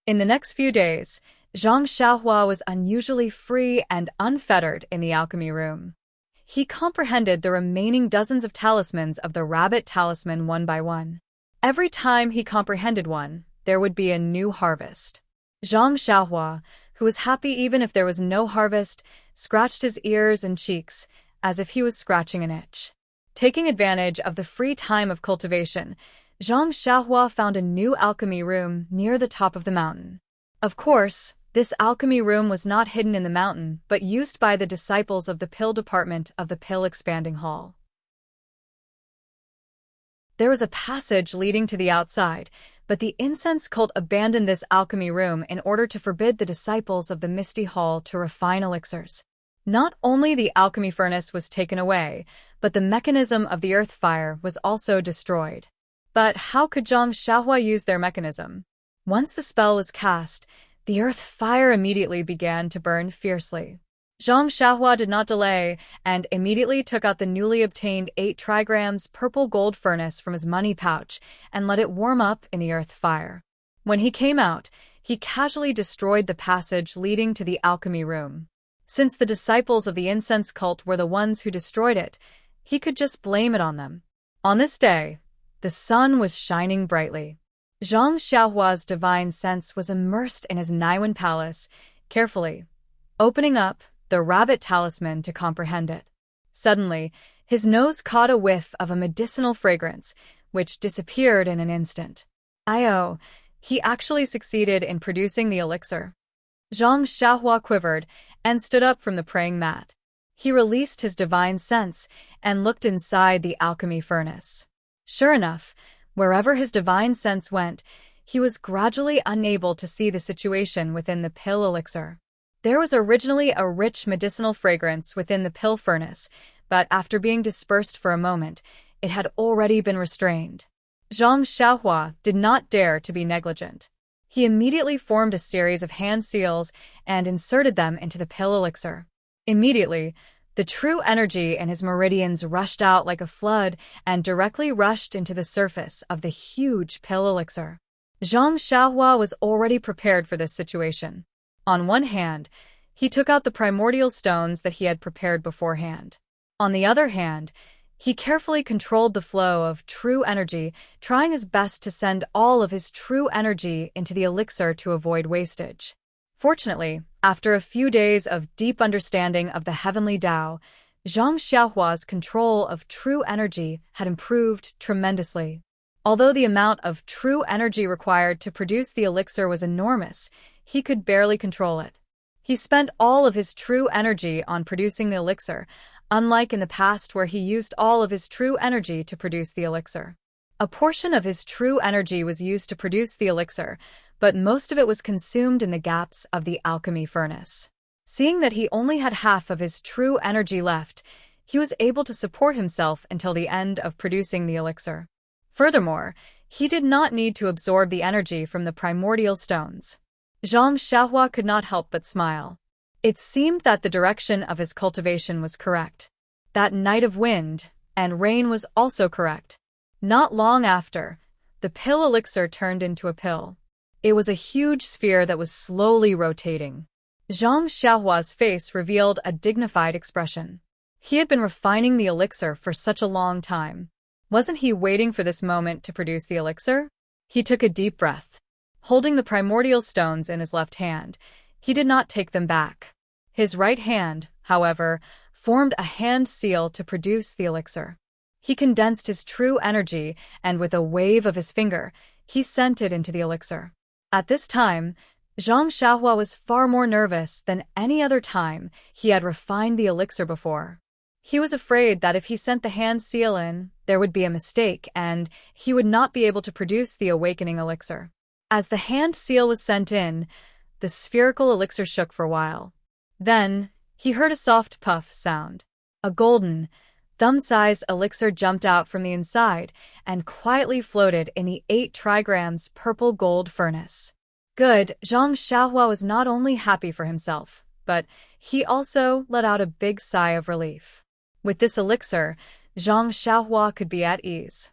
In the next few days, Zhang Xiaohua was unusually free and unfettered in the alchemy room. He comprehended the remaining dozens of talismans of the rabbit talisman one by one. Every time he comprehended one, there would be a new harvest. Zhang Xiaohua, who was happy even if there was no harvest, scratched his ears and cheeks, as if he was scratching an itch. Taking advantage of the free time of cultivation, Zhang Xiaohua found a new alchemy room near the top of the mountain. Of course, this alchemy room was not hidden in the mountain, but used by the disciples of the pill department of the pill expanding hall. There was a passage leading to the outside, but the incense cult abandoned this alchemy room in order to forbid the disciples of the Misty Hall to refine elixirs. Not only the alchemy furnace was taken away, but the mechanism of the earth fire was also destroyed. But how could Zhang Xiaohua use their mechanism? Once the spell was cast, the earth fire immediately began to burn fiercely. Zhang Xiaohua did not delay and immediately took out the newly obtained 8 trigrams purple gold furnace from his money pouch and let it warm up in the earth fire. When he came out, he casually destroyed the passage leading to the alchemy room. Since the disciples of the incense cult were the ones who destroyed it, he could just blame it on them. On this day, the sun was shining brightly. Zhang Xiaohua's divine sense was immersed in his Naiwan palace, carefully opening up the rabbit talisman to comprehend it. Suddenly, his nose caught a whiff of a medicinal fragrance, which disappeared in an instant. He actually succeeded in producing the elixir. Zhang Xiaohua quivered and stood up from the praying mat. He released his divine sense and looked inside the alchemy furnace. Sure enough, wherever his divine sense went, he was gradually unable to see the situation within the pill elixir. There was originally a rich medicinal fragrance within the pill furnace, but after being dispersed for a moment, it had already been restrained. Zhang Xiaohua did not dare to be negligent. He immediately formed a series of hand seals and inserted them into the pill elixir. Immediately, the true energy in his meridians rushed out like a flood and directly rushed into the surface of the huge pill elixir. Zhang Xiaohua was already prepared for this situation. On one hand, he took out the primordial stones that he had prepared beforehand. On the other hand, he carefully controlled the flow of true energy, trying his best to send all of his true energy into the elixir to avoid wastage. Fortunately, after a few days of deep understanding of the heavenly Tao, Zhang Xiaohua's control of true energy had improved tremendously. Although the amount of true energy required to produce the elixir was enormous, he could barely control it. He spent all of his true energy on producing the elixir, unlike in the past where he used all of his true energy to produce the elixir. A portion of his true energy was used to produce the elixir, but most of it was consumed in the gaps of the alchemy furnace. Seeing that he only had half of his true energy left, he was able to support himself until the end of producing the elixir. Furthermore, he did not need to absorb the energy from the primordial stones. Zhang Xiaohua could not help but smile. It seemed that the direction of his cultivation was correct. That night of wind and rain was also correct. Not long after, the pill elixir turned into a pill. It was a huge sphere that was slowly rotating. Zhang Xiaohua's face revealed a dignified expression. He had been refining the elixir for such a long time. Wasn't he waiting for this moment to produce the elixir? He took a deep breath. Holding the primordial stones in his left hand, he did not take them back. His right hand, however, formed a hand seal to produce the elixir. He condensed his true energy, and with a wave of his finger, he sent it into the elixir. At this time, Zhang Xiaohua was far more nervous than any other time he had refined the elixir before. He was afraid that if he sent the hand seal in, there would be a mistake and he would not be able to produce the awakening elixir. As the hand seal was sent in, the spherical elixir shook for a while. Then, he heard a soft puff sound. A golden, thumb-sized elixir jumped out from the inside and quietly floated in the 8 trigrams purple gold furnace. Good, Zhang Xiaohua was not only happy for himself, but he also let out a big sigh of relief. With this elixir, Zhang Xiaohua could be at ease.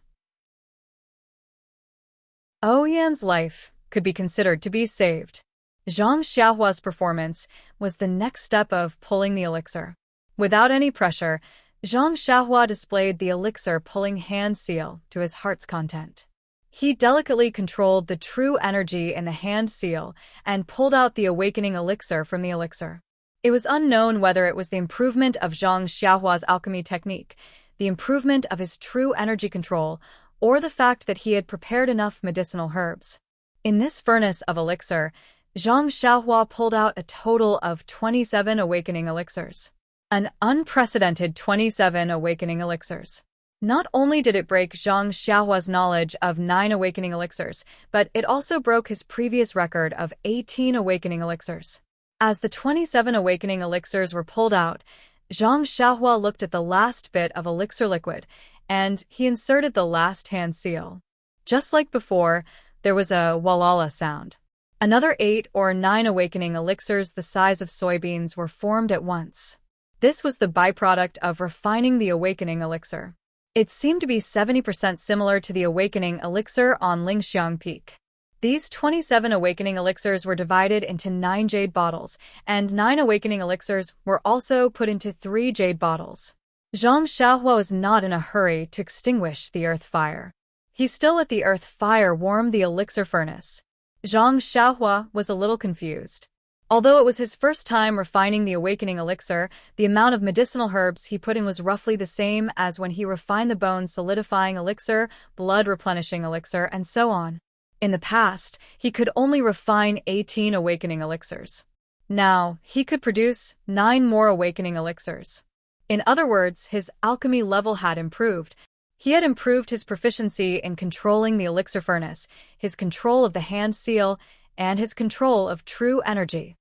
Ouyuan's life could be considered to be saved. Zhang Xiaohua's performance was the next step of pulling the elixir. Without any pressure, Zhang Xiaohua displayed the elixir pulling hand seal to his heart's content. He delicately controlled the true energy in the hand seal and pulled out the awakening elixir from the elixir. It was unknown whether it was the improvement of Zhang Xiaohua's alchemy technique, the improvement of his true energy control, or the fact that he had prepared enough medicinal herbs. In this furnace of elixir, Zhang Xiaohua pulled out a total of 27 awakening elixirs. An unprecedented 27 awakening elixirs. Not only did it break Zhang Xiaohua's knowledge of 9 awakening elixirs, but it also broke his previous record of 18 awakening elixirs. As the 27 awakening elixirs were pulled out, Zhang Xiaohua looked at the last bit of elixir liquid, and he inserted the last hand seal. Just like before, there was a walala sound. Another 8 or 9 awakening elixirs the size of soybeans were formed at once. This was the byproduct of refining the awakening elixir. It seemed to be 70% similar to the awakening elixir on Lingxiang Peak. These 27 awakening elixirs were divided into 9 jade bottles, and 9 awakening elixirs were also put into 3 jade bottles. Zhang Xiaohua was not in a hurry to extinguish the earth fire. He still let the earth fire warm the elixir furnace. Zhang Xiaohua was a little confused. Although it was his first time refining the awakening elixir, the amount of medicinal herbs he put in was roughly the same as when he refined the bone solidifying elixir, blood replenishing elixir, and so on. In the past, he could only refine 18 awakening elixirs. Now, he could produce 9 more awakening elixirs. In other words, his alchemy level had improved. He had improved his proficiency in controlling the elixir furnace, his control of the hand seal, and his control of true energy.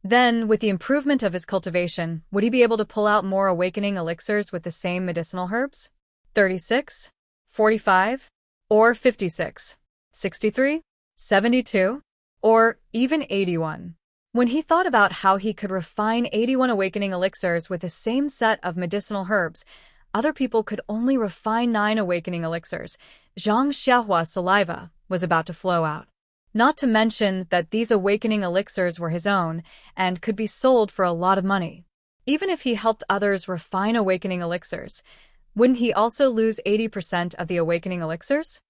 Then, with the improvement of his cultivation, would he be able to pull out more awakening elixirs with the same medicinal herbs? 36? 45? Or 56? 63? 72? Or even 81? When he thought about how he could refine 81 awakening elixirs with the same set of medicinal herbs, other people could only refine 9 awakening elixirs. Zhang Xiaohua's saliva was about to flow out. Not to mention that these awakening elixirs were his own and could be sold for a lot of money. Even if he helped others refine awakening elixirs, wouldn't he also lose 80% of the awakening elixirs?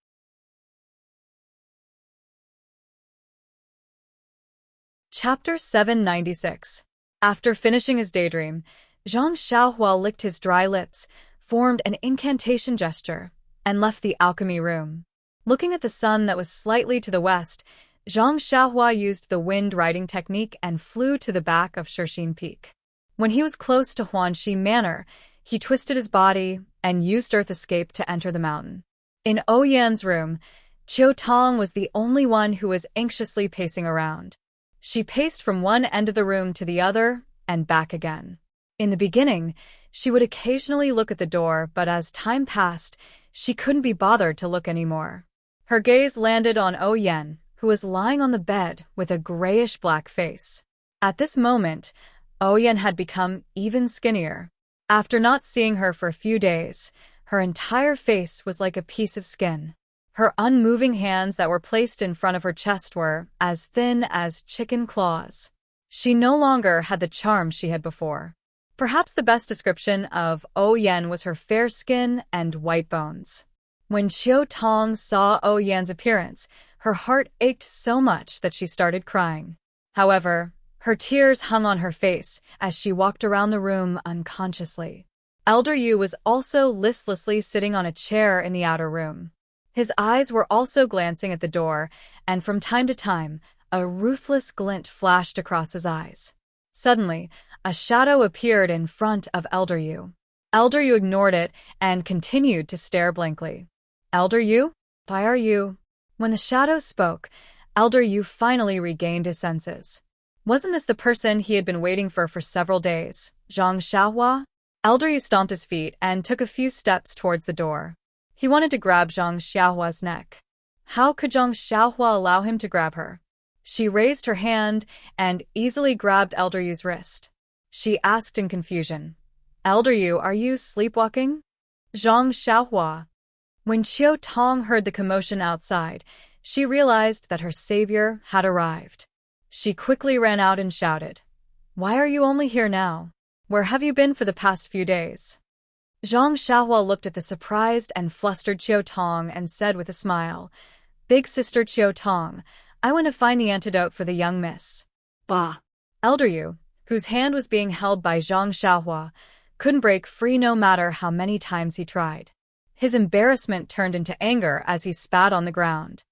Chapter 796. After finishing his daydream, Zhang Xiaohua licked his dry lips, formed an incantation gesture, and left the alchemy room. Looking at the sun that was slightly to the west, Zhang Xiaohua used the wind-riding technique and flew to the back of Shixin Peak. When he was close to Huanxi Manor, he twisted his body and used Earth Escape to enter the mountain. In Oyan's room, Qiu Tong was the only one who was anxiously pacing around. She paced from one end of the room to the other and back again. In the beginning, she would occasionally look at the door, but as time passed, she couldn't be bothered to look anymore. Her gaze landed on Oyan, who was lying on the bed with a grayish-black face. At this moment, Oyan had become even skinnier. After not seeing her for a few days, her entire face was like a piece of skin. Her unmoving hands that were placed in front of her chest were as thin as chicken claws. She no longer had the charm she had before. Perhaps the best description of Oyan was her fair skin and white bones. When Qiu Tong saw Oyan's appearance, her heart ached so much that she started crying. However, her tears hung on her face as she walked around the room unconsciously. Elder Yu was also listlessly sitting on a chair in the outer room. His eyes were also glancing at the door, and from time to time, a ruthless glint flashed across his eyes. Suddenly, a shadow appeared in front of Elder Yu. Elder Yu ignored it and continued to stare blankly. Elder Yu? Why are you? When the shadow spoke, Elder Yu finally regained his senses. Wasn't this the person he had been waiting for several days, Zhang Xiaohua? Elder Yu stomped his feet and took a few steps towards the door. He wanted to grab Zhang Xiaohua's neck. How could Zhang Xiaohua allow him to grab her? She raised her hand and easily grabbed Elder Yu's wrist. She asked in confusion, Elder Yu, are you sleepwalking? Zhang Xiaohua. When Qiu Tong heard the commotion outside, she realized that her savior had arrived. She quickly ran out and shouted, Why are you only here now? Where have you been for the past few days? Zhang Xiaohua looked at the surprised and flustered Qiu Tong and said with a smile, Big sister Qiu Tong, I went to find the antidote for the young miss. Bah. Elder Yu, whose hand was being held by Zhang Xiaohua, couldn't break free no matter how many times he tried. His embarrassment turned into anger as he spat on the ground.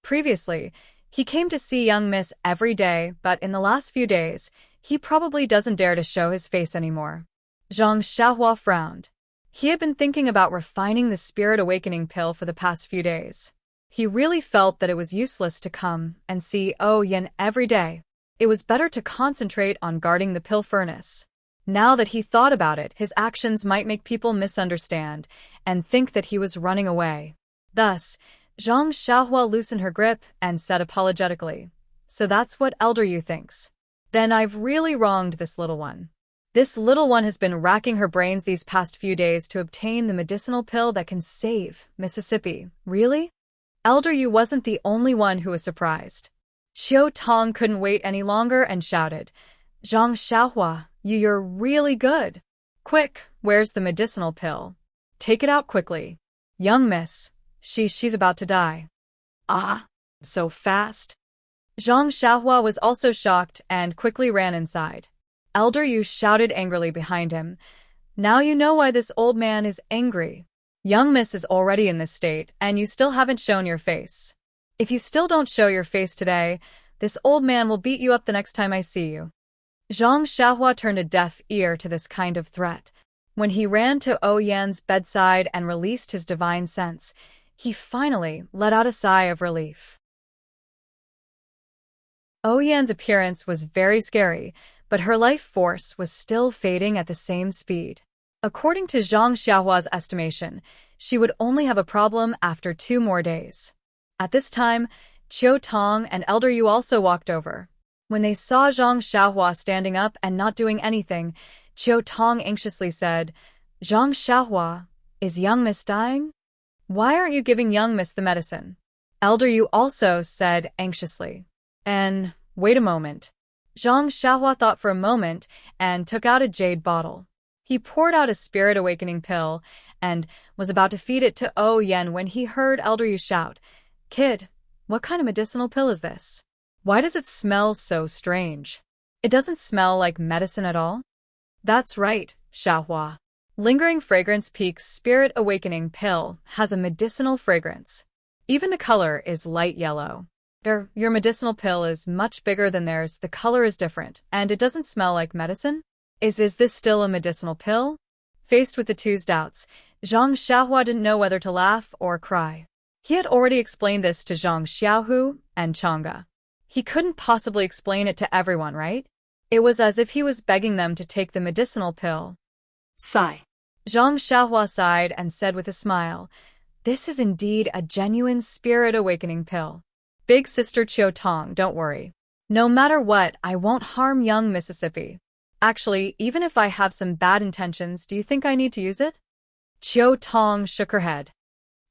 Previously, he came to see young miss every day, but in the last few days, he probably doesn't dare to show his face anymore. Zhang Xiaohua frowned. He had been thinking about refining the spirit awakening pill for the past few days. He really felt that it was useless to come and see Oyan every day. It was better to concentrate on guarding the pill furnace. Now that he thought about it, his actions might make people misunderstand and think that he was running away. Thus, Zhang Xiaohua loosened her grip and said apologetically, So that's what Elder Yu thinks. Then I've really wronged this little one. This little one has been racking her brains these past few days to obtain the medicinal pill that can save Mississippi. Really? Elder Yu wasn't the only one who was surprised. Qiu Tong couldn't wait any longer and shouted, Zhang Xiaohua, you're really good. Quick, where's the medicinal pill? Take it out quickly. Young miss, she's about to die. Ah, so fast? Zhang Xiaohua was also shocked and quickly ran inside. Elder Yu shouted angrily behind him, Now you know why this old man is angry. Young miss is already in this state, and you still haven't shown your face. If you still don't show your face today, this old man will beat you up the next time I see you. Zhang Xiaohua turned a deaf ear to this kind of threat. When he ran to Oyan's bedside and released his divine sense, he finally let out a sigh of relief. Oyan's appearance was very scary, but her life force was still fading at the same speed. According to Zhang Xiaohua's estimation, she would only have a problem after 2 more days. At this time, Chiu Tong and Elder Yu also walked over. When they saw Zhang Xiaohua standing up and not doing anything, Chiu Tong anxiously said, "Zhang Xiaohua, is young miss dying? Why aren't you giving young miss the medicine?" Elder Yu also said anxiously. "And wait a moment." Zhang Xiaohua thought for a moment and took out a jade bottle. He poured out a spirit awakening pill and was about to feed it to Yen when he heard Elder Yu shout, "Kid, what kind of medicinal pill is this? Why does it smell so strange? It doesn't smell like medicine at all." "That's right, Xiaohua. Lingering Fragrance Peak's Spirit Awakening pill has a medicinal fragrance. Even the color is light yellow. Your medicinal pill is much bigger than theirs, the color is different, and it doesn't smell like medicine? Is this still a medicinal pill?" Faced with the two's doubts, Zhang Xiaohua didn't know whether to laugh or cry. He had already explained this to Zhang Xiaohu and Chang'e. He couldn't possibly explain it to everyone, right? It was as if he was begging them to take the medicinal pill. Sigh. Zhang Xiaohua sighed and said with a smile, "This is indeed a genuine spirit awakening pill. Big sister Chiu Tong, don't worry. No matter what, I won't harm young Mississippi. Actually, even if I have some bad intentions, do you think I need to use it?" Chiu Tong shook her head.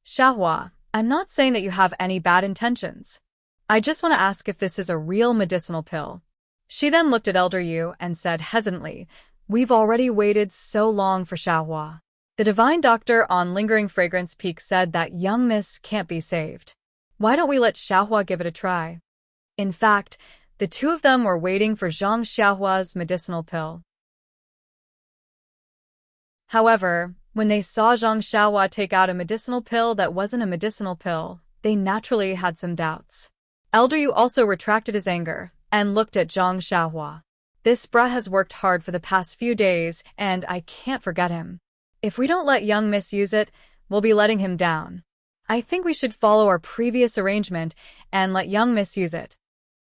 "Xiaohua, I'm not saying that you have any bad intentions. I just want to ask if this is a real medicinal pill." She then looked at Elder Yu and said hesitantly, "We've already waited so long for Xiaohua. The divine doctor on Lingering Fragrance Peak said that young miss can't be saved. Why don't we let Xiaohua give it a try?" In fact, the two of them were waiting for Zhang Xiaohua's medicinal pill. However, when they saw Zhang Xiaohua take out a medicinal pill that wasn't a medicinal pill, they naturally had some doubts. Elder Yu also retracted his anger and looked at Zhang Xiaohua. "This brat has worked hard for the past few days, and I can't forget him. If we don't let young miss use it, we'll be letting him down. I think we should follow our previous arrangement and let young miss use it."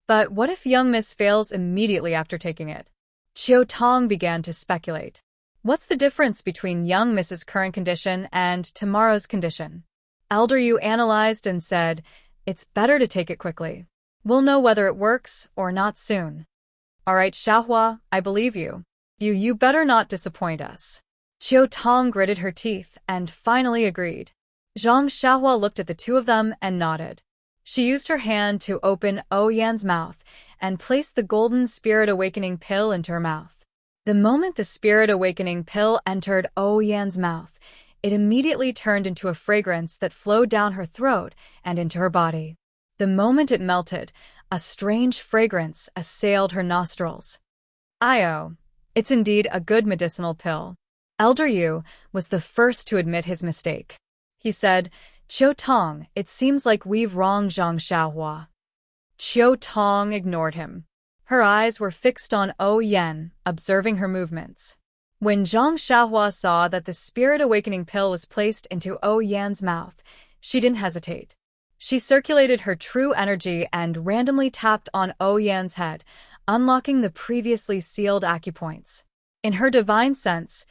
"But what if young miss fails immediately after taking it?" Chiu Tong began to speculate. "What's the difference between young miss's current condition and tomorrow's condition?" Elder Yu analyzed and said, "It's better to take it quickly. We'll know whether it works or not soon." "All right, Xiaohua, I believe you. You better not disappoint us." Chiu Tong gritted her teeth and finally agreed. Zhang Xiaohua looked at the two of them and nodded. She used her hand to open Yan's mouth and placed the golden spirit awakening pill into her mouth. The moment the spirit awakening pill entered Yan's mouth, it immediately turned into a fragrance that flowed down her throat and into her body. The moment it melted, a strange fragrance assailed her nostrils. "Io, it's indeed a good medicinal pill." Elder Yu was the first to admit his mistake. He said, "Chiu Tong, it seems like we've wronged Zhang Xiaohua." Chiu Tong ignored him. Her eyes were fixed on Yen, observing her movements. When Zhang Xiaohua saw that the spirit awakening pill was placed into Yan's mouth, she didn't hesitate. She circulated her true energy and randomly tapped on Yan's head, unlocking the previously sealed acupoints. In her divine sense,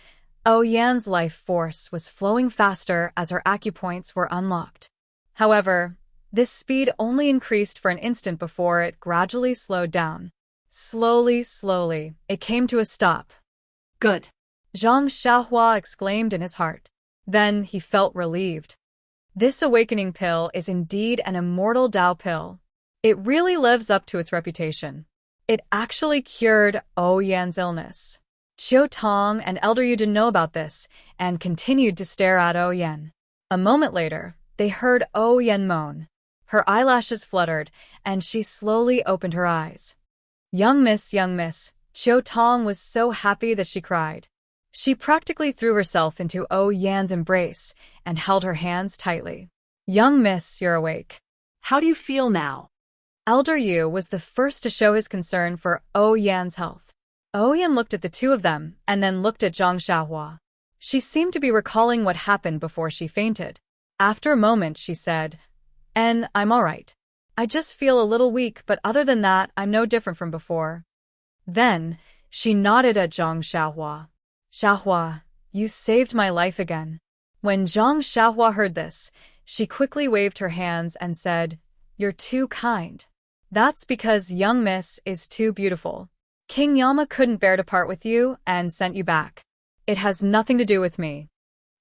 Yan's life force was flowing faster as her acupoints were unlocked. However, this speed only increased for an instant before it gradually slowed down. Slowly, it came to a stop. "Good," Zhang Xiaohua exclaimed in his heart. Then he felt relieved. This awakening pill is indeed an immortal Dao pill. It really lives up to its reputation. It actually cured Yan's illness. Chiu Tong and Elder Yu didn't know about this and continued to stare at Yen. A moment later, they heard Yen moan. Her eyelashes fluttered, and she slowly opened her eyes. Young miss, Chiu Tong was so happy that she cried. She practically threw herself into Yan's embrace and held her hands tightly. "Young miss, you're awake. How do you feel now?" Elder Yu was the first to show his concern for Yan's health. Yan looked at the two of them and then looked at Zhang Xiaohua. She seemed to be recalling what happened before she fainted. After a moment, she said, "I'm all right. I just feel a little weak, but other than that, I'm no different from before." Then, she nodded at Zhang Xiaohua. "Xiaohua, you saved my life again." When Zhang Xiaohua heard this, She quickly waved her hands and said, "You're too kind." "That's because young miss is too beautiful. King Yama couldn't bear to part with you and sent you back. It has nothing to do with me."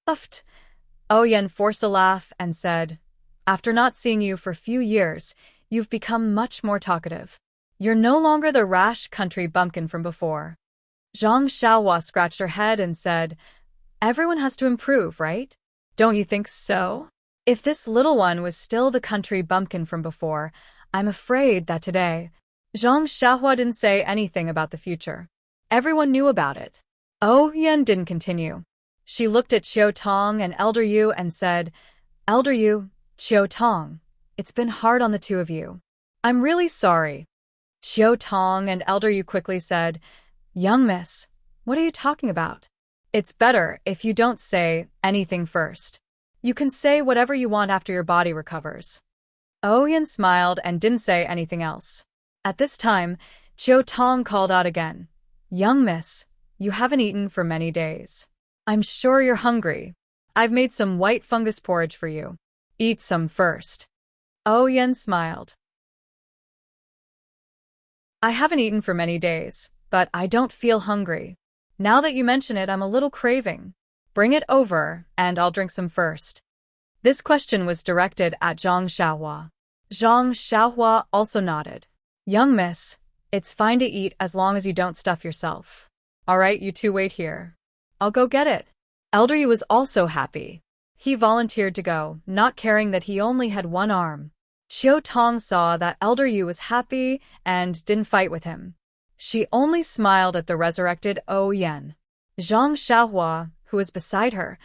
Uffed. Oyen forced a laugh and said, "After not seeing you for a few years, you've become much more talkative. You're no longer the rash country bumpkin from before." Zhang Xiaohua scratched her head and said, "Everyone has to improve, right? Don't you think so?" If this little one was still the country bumpkin from before, I'm afraid that today, Zhang Xiaohua didn't say anything about the future. Everyone knew about it. Yan didn't continue. She looked at Qiu Tong and Elder Yu and said, "Elder Yu, Qiu Tong, it's been hard on the two of you. I'm really sorry." Qiu Tong and Elder Yu quickly said, "Young miss, what are you talking about? It's better if you don't say anything first. You can say whatever you want after your body recovers." Oyen smiled and didn't say anything else. At this time, Qiu Tong called out again, "Young miss, you haven't eaten for many days. I'm sure you're hungry. I've made some white fungus porridge for you. Eat some first." Oyen smiled. "I haven't eaten for many days, but I don't feel hungry. Now that you mention it, I'm a little craving. Bring it over, and I'll drink some first." This question was directed at Zhang Xiaohua. Zhang Xiaohua also nodded. "Young miss, it's fine to eat as long as you don't stuff yourself. All right, you two wait here. I'll go get it." Elder Yu was also happy. He volunteered to go, not caring that he only had one arm. Qiu Tong saw that Elder Yu was happy and didn't fight with him. She only smiled at the resurrected Oyen. Zhang Xiaohua, who was beside her,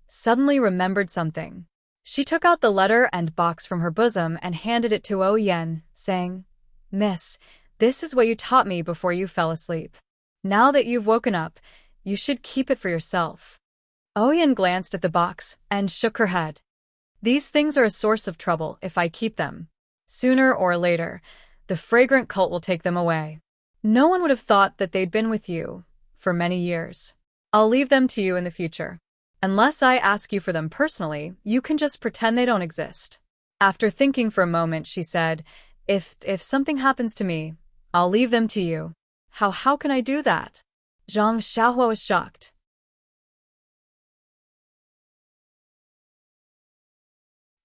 suddenly remembered something. She took out the letter and box from her bosom and handed it to Oyen, saying, "Miss, this is what you taught me before you fell asleep. Now that you've woken up, you should keep it for yourself." Oyen glanced at the box and shook her head. "These things are a source of trouble if I keep them. Sooner or later, the fragrant cult will take them away. No one would have thought that they'd been with you for many years. I'll leave them to you in the future. Unless I ask you for them personally, you can just pretend they don't exist." After thinking for a moment, she said, If something happens to me, I'll leave them to you." How can I do that?" Zhang Xiaohua was shocked.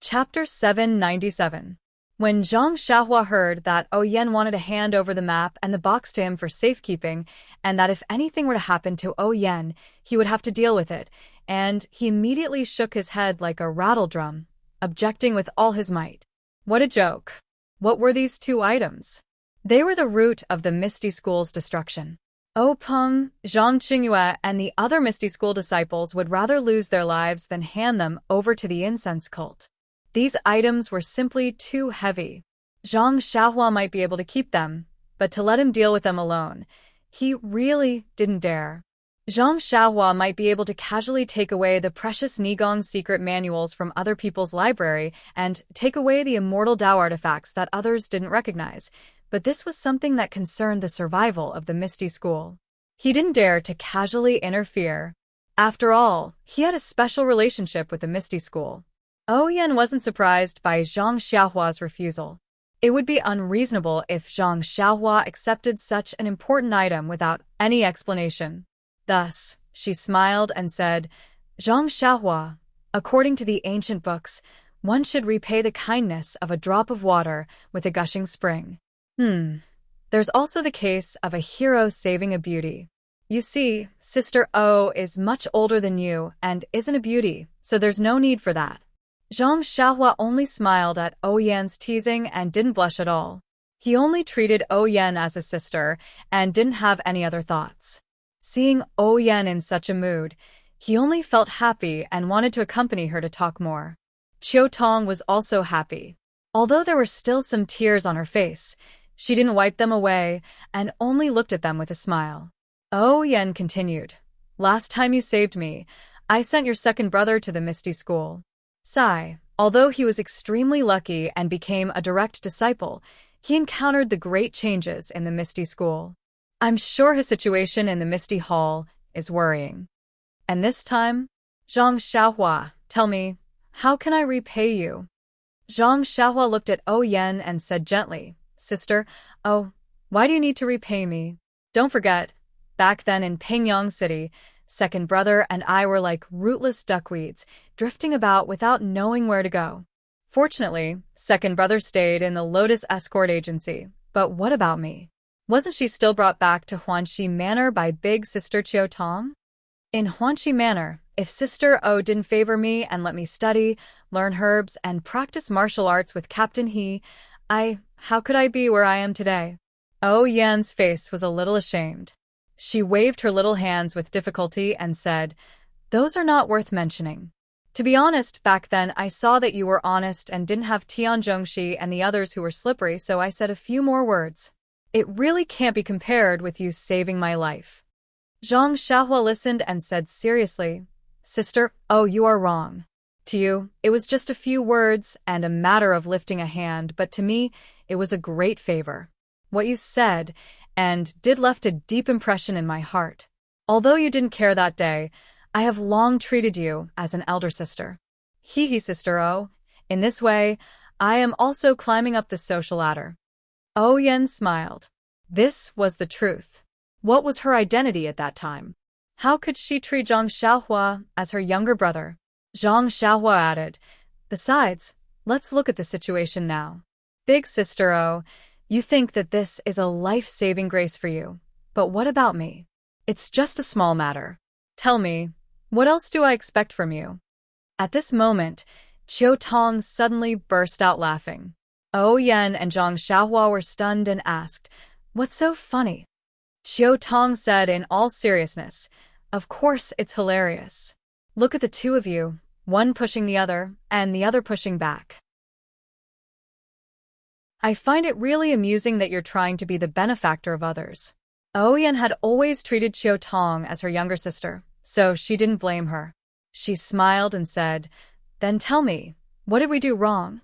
Chapter 797. When Zhang Xiaohua heard that Oyen wanted to hand over the map and the box to him for safekeeping, and that if anything were to happen to Oyen, he would have to deal with it, and he immediately shook his head like a rattledrum, objecting with all his might. What a joke. What were these two items? They were the root of the Misty School's destruction. Peng, Zhang Qingyue, and the other Misty School disciples would rather lose their lives than hand them over to the incense cult. These items were simply too heavy. Zhang Xiaohua might be able to keep them, but to let him deal with them alone, he really didn't dare. Zhang Xiaohua might be able to casually take away the precious Nigong secret manuals from other people's library and take away the immortal Dao artifacts that others didn't recognize, but this was something that concerned the survival of the Misty School. He didn't dare to casually interfere. After all, he had a special relationship with the Misty School. Oyen wasn't surprised by Zhang Xiaohua's refusal. It would be unreasonable if Zhang Xiaohua accepted such an important item without any explanation. Thus, she smiled and said, "Zhang Xiaohua, according to the ancient books, one should repay the kindness of a drop of water with a gushing spring. There's also the case of a hero saving a beauty. You see, Sister O is much older than you and isn't a beauty, so there's no need for that." Zhang Xiaohua only smiled at Oyen's teasing and didn't blush at all. He only treated Oyen as a sister and didn't have any other thoughts. Seeing Oyen in such a mood, he only felt happy and wanted to accompany her to talk more. Qiu Tong was also happy. Although there were still some tears on her face, she didn't wipe them away and only looked at them with a smile. Oyen continued, "Last time you saved me, I sent your second brother to the Misty School. Sai, although he was extremely lucky and became a direct disciple, he encountered the great changes in the Misty School. I'm sure his situation in the Misty Hall is worrying. And this time, Zhang Xiaohua, tell me, How can I repay you? Zhang Xiaohua looked at O Yan and said gently, Sister, oh, why do you need to repay me? Don't forget, back then in Pingyang City, second brother and I were like rootless duckweeds, drifting about without knowing where to go. Fortunately, second brother stayed in the Lotus Escort Agency. But what about me? Wasn't she still brought back to Huanxi Manor by big sister Qiu Tong? In Huanxi Manor, if Sister O didn't favor me and let me study, learn herbs, and practice martial arts with Captain He, how could I be where I am today? O Yan's face was a little ashamed. She waved her little hands with difficulty and said, Those are not worth mentioning. To be honest, back then I saw that you were honest and didn't have Tian Zhongxi and the others who were slippery, so I said a few more words. It really can't be compared with you saving my life. Zhang Xiaohua listened and said seriously, Sister, oh, you are wrong. To you, it was just a few words and a matter of lifting a hand, but to me, it was a great favor. What you said and did left a deep impression in my heart. Although you didn't care that day, I have long treated you as an elder sister. Hee Sister O. In this way, I am also climbing up the social ladder. O Yan smiled. This was the truth. What was her identity at that time? How could she treat Zhang Xiaohua as her younger brother? Zhang Xiaohua added, Besides, let's look at the situation now. Big Sister O, you think that this is a life-saving grace for you. But what about me? It's just a small matter. Tell me, what else do I expect from you? At this moment, Qiu Tong suddenly burst out laughing. O Yan and Zhang Xiaohua were stunned and asked, What's so funny? Qiu Tong said in all seriousness, Of course it's hilarious. Look at the two of you, one pushing the other, and the other pushing back. I find it really amusing that you're trying to be the benefactor of others. O Yan had always treated Qiu Tong as her younger sister, so she didn't blame her. She smiled and said, Then tell me, what did we do wrong?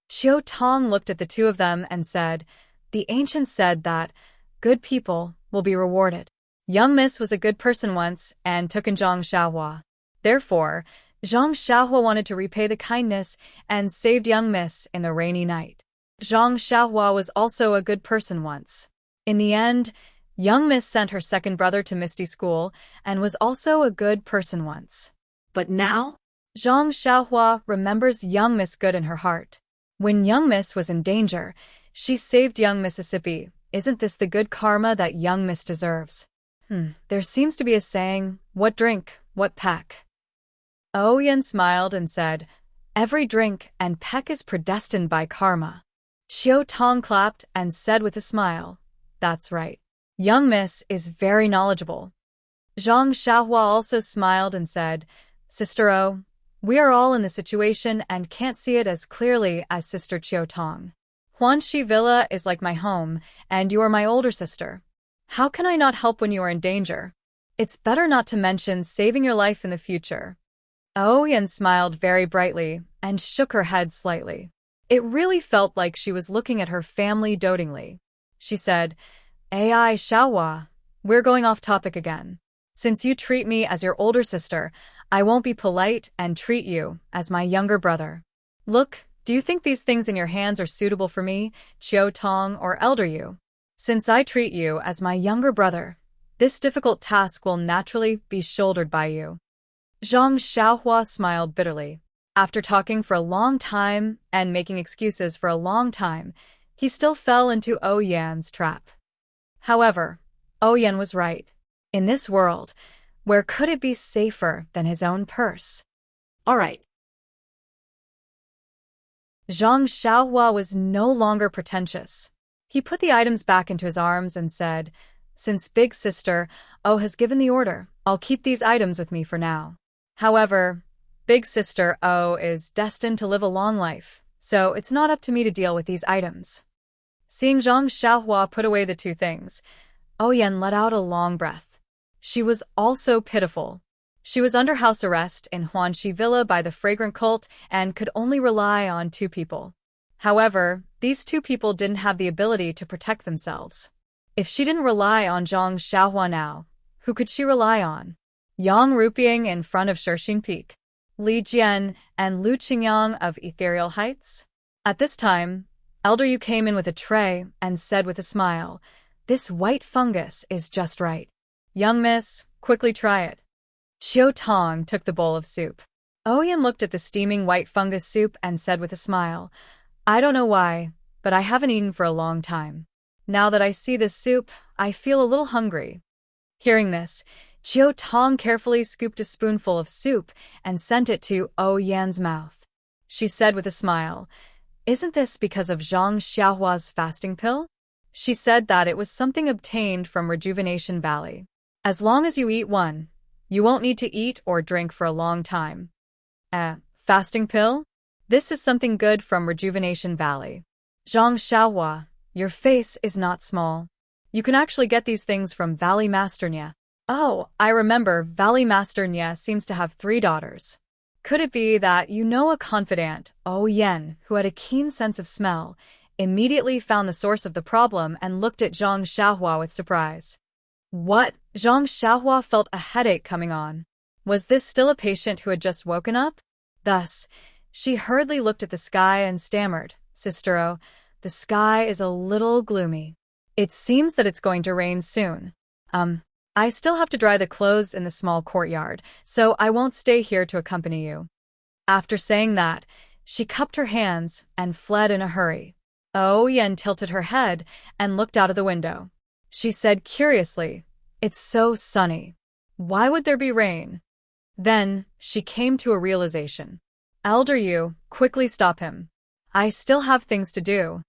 Qiu Tong looked at the two of them and said, The ancients said that good people will be rewarded. Young Miss was a good person once and took in Zhang Xiaohua. Therefore, Zhang Xiaohua wanted to repay the kindness and saved young Miss in the rainy night. Zhang Xiaohua was also a good person once. In the end, young Miss sent her second brother to Misty School and was also a good person once. But now? Zhang Xiaohua remembers young Miss good in her heart. When young Miss was in danger, she saved young Mississippi. Isn't this the good karma that young Miss deserves? There seems to be a saying, what drink, what peck. O Yan smiled and said, Every drink and peck is predestined by karma. Qiu Tong clapped and said with a smile, That's right. Young Miss is very knowledgeable. Zhang Xiaohua also smiled and said, Sister O, we are all in the situation and can't see it as clearly as Sister Qiu Tong. Huanxi Villa is like my home, and you are my older sister. How can I not help when you are in danger? It's better not to mention saving your life in the future. O Yan smiled very brightly and shook her head slightly. It really felt like she was looking at her family dotingly. She said, Ai Xiaohua, we're going off topic again. Since you treat me as your older sister, I won't be polite and treat you as my younger brother. Look, do you think these things in your hands are suitable for me, Qiu Tong, or elder you? Since I treat you as my younger brother, this difficult task will naturally be shouldered by you. Zhang Xiaohua smiled bitterly. After talking for a long time and making excuses for a long time, he still fell into O Yan's trap. However, O Yan was right. In this world, where could it be safer than his own purse? All right. Zhang Xiaohua was no longer pretentious. He put the items back into his arms and said, Since Big Sister O has given the order, I'll keep these items with me for now. However, Big Sister O is destined to live a long life, so it's not up to me to deal with these items. Seeing Zhang Xiaohua put away the two things, O Yan let out a long breath. She was also pitiful. She was under house arrest in Huanxi Villa by the fragrant cult and could only rely on two people. However, these two people didn't have the ability to protect themselves. If she didn't rely on Zhang Xiaohua now, who could she rely on? Yang Rupiang in front of Shixin Peak. Li Jian, and Lu Qingyang of Ethereal Heights? At this time, Elder Yu came in with a tray and said with a smile, "This white fungus is just right. Young miss, quickly try it." Chiu Tong took the bowl of soup. Oyen looked at the steaming white fungus soup and said with a smile, "I don't know why, but I haven't eaten for a long time. Now that I see this soup, I feel a little hungry." Hearing this, Chiu Tong carefully scooped a spoonful of soup and sent it to Oyen's mouth. She said with a smile, "Isn't this because of Zhang Xiaohua's fasting pill?" She said that it was something obtained from Rejuvenation Valley. As long as you eat one, you won't need to eat or drink for a long time. Fasting pill? This is something good from Rejuvenation Valley. Zhang Xiaohua, your face is not small. You can actually get these things from Valley Master Nya. Oh, I remember Valley Master Nya seems to have 3 daughters. Could it be that you know a confidant, Yen, who had a keen sense of smell, immediately found the source of the problem and looked at Zhang Xiaohua with surprise? What? Zhang Xiaohua felt a headache coming on. Was this still a patient who had just woken up? Thus, she hurriedly looked at the sky and stammered, "Sister-o, the sky is a little gloomy. It seems that it's going to rain soon. I still have to dry the clothes in the small courtyard, so I won't stay here to accompany you." After saying that, she cupped her hands and fled in a hurry. Yen tilted her head and looked out of the window. She said curiously, "It's so sunny. Why would there be rain?" Then, she came to a realization. "Elder Yu, quickly stop him. I still have things to do."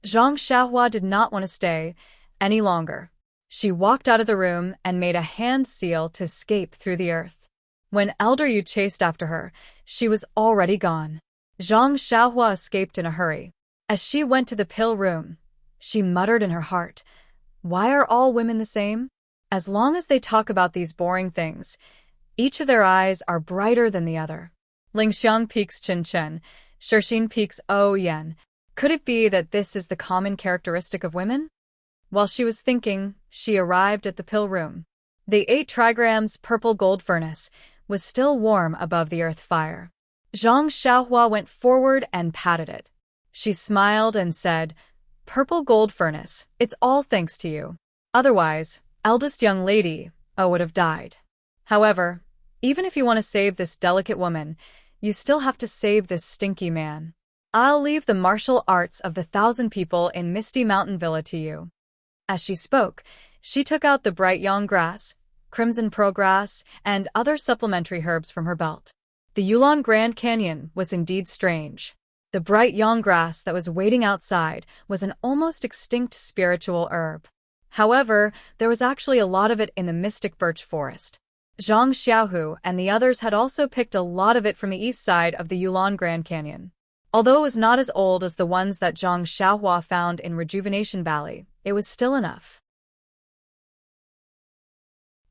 Zhang Xiaohua did not want to stay any longer. She walked out of the room and made a hand seal to escape through the earth. When Elder Yu chased after her, she was already gone. Zhang Xiaohua escaped in a hurry. As she went to the pill room, she muttered in her heart, "Why are all women the same? As long as they talk about these boring things, each of their eyes are brighter than the other." Lingxiang peaks Chen Chen, Shixin peaks Yen. Could it be that this is the common characteristic of women? While she was thinking, she arrived at the pill room. The 8 trigrams purple gold furnace was still warm above the earth fire. Zhang Xiaohua went forward and patted it. She smiled and said, "Purple gold furnace, it's all thanks to you. Otherwise, eldest young lady, would have died. However, even if you want to save this delicate woman, you still have to save this stinky man. I'll leave the martial arts of the 1,000 people in Misty Mountain Villa to you." As she spoke, she took out the bright yang grass, crimson pearl grass, and other supplementary herbs from her belt. The Yulon Grand Canyon was indeed strange. The bright yang grass that was waiting outside was an almost extinct spiritual herb. However, there was actually a lot of it in the mystic birch forest. Zhang Xiaohu and the others had also picked a lot of it from the east side of the Yulon Grand Canyon. Although it was not as old as the ones that Zhang Xiaohua found in Rejuvenation Valley, it was still enough.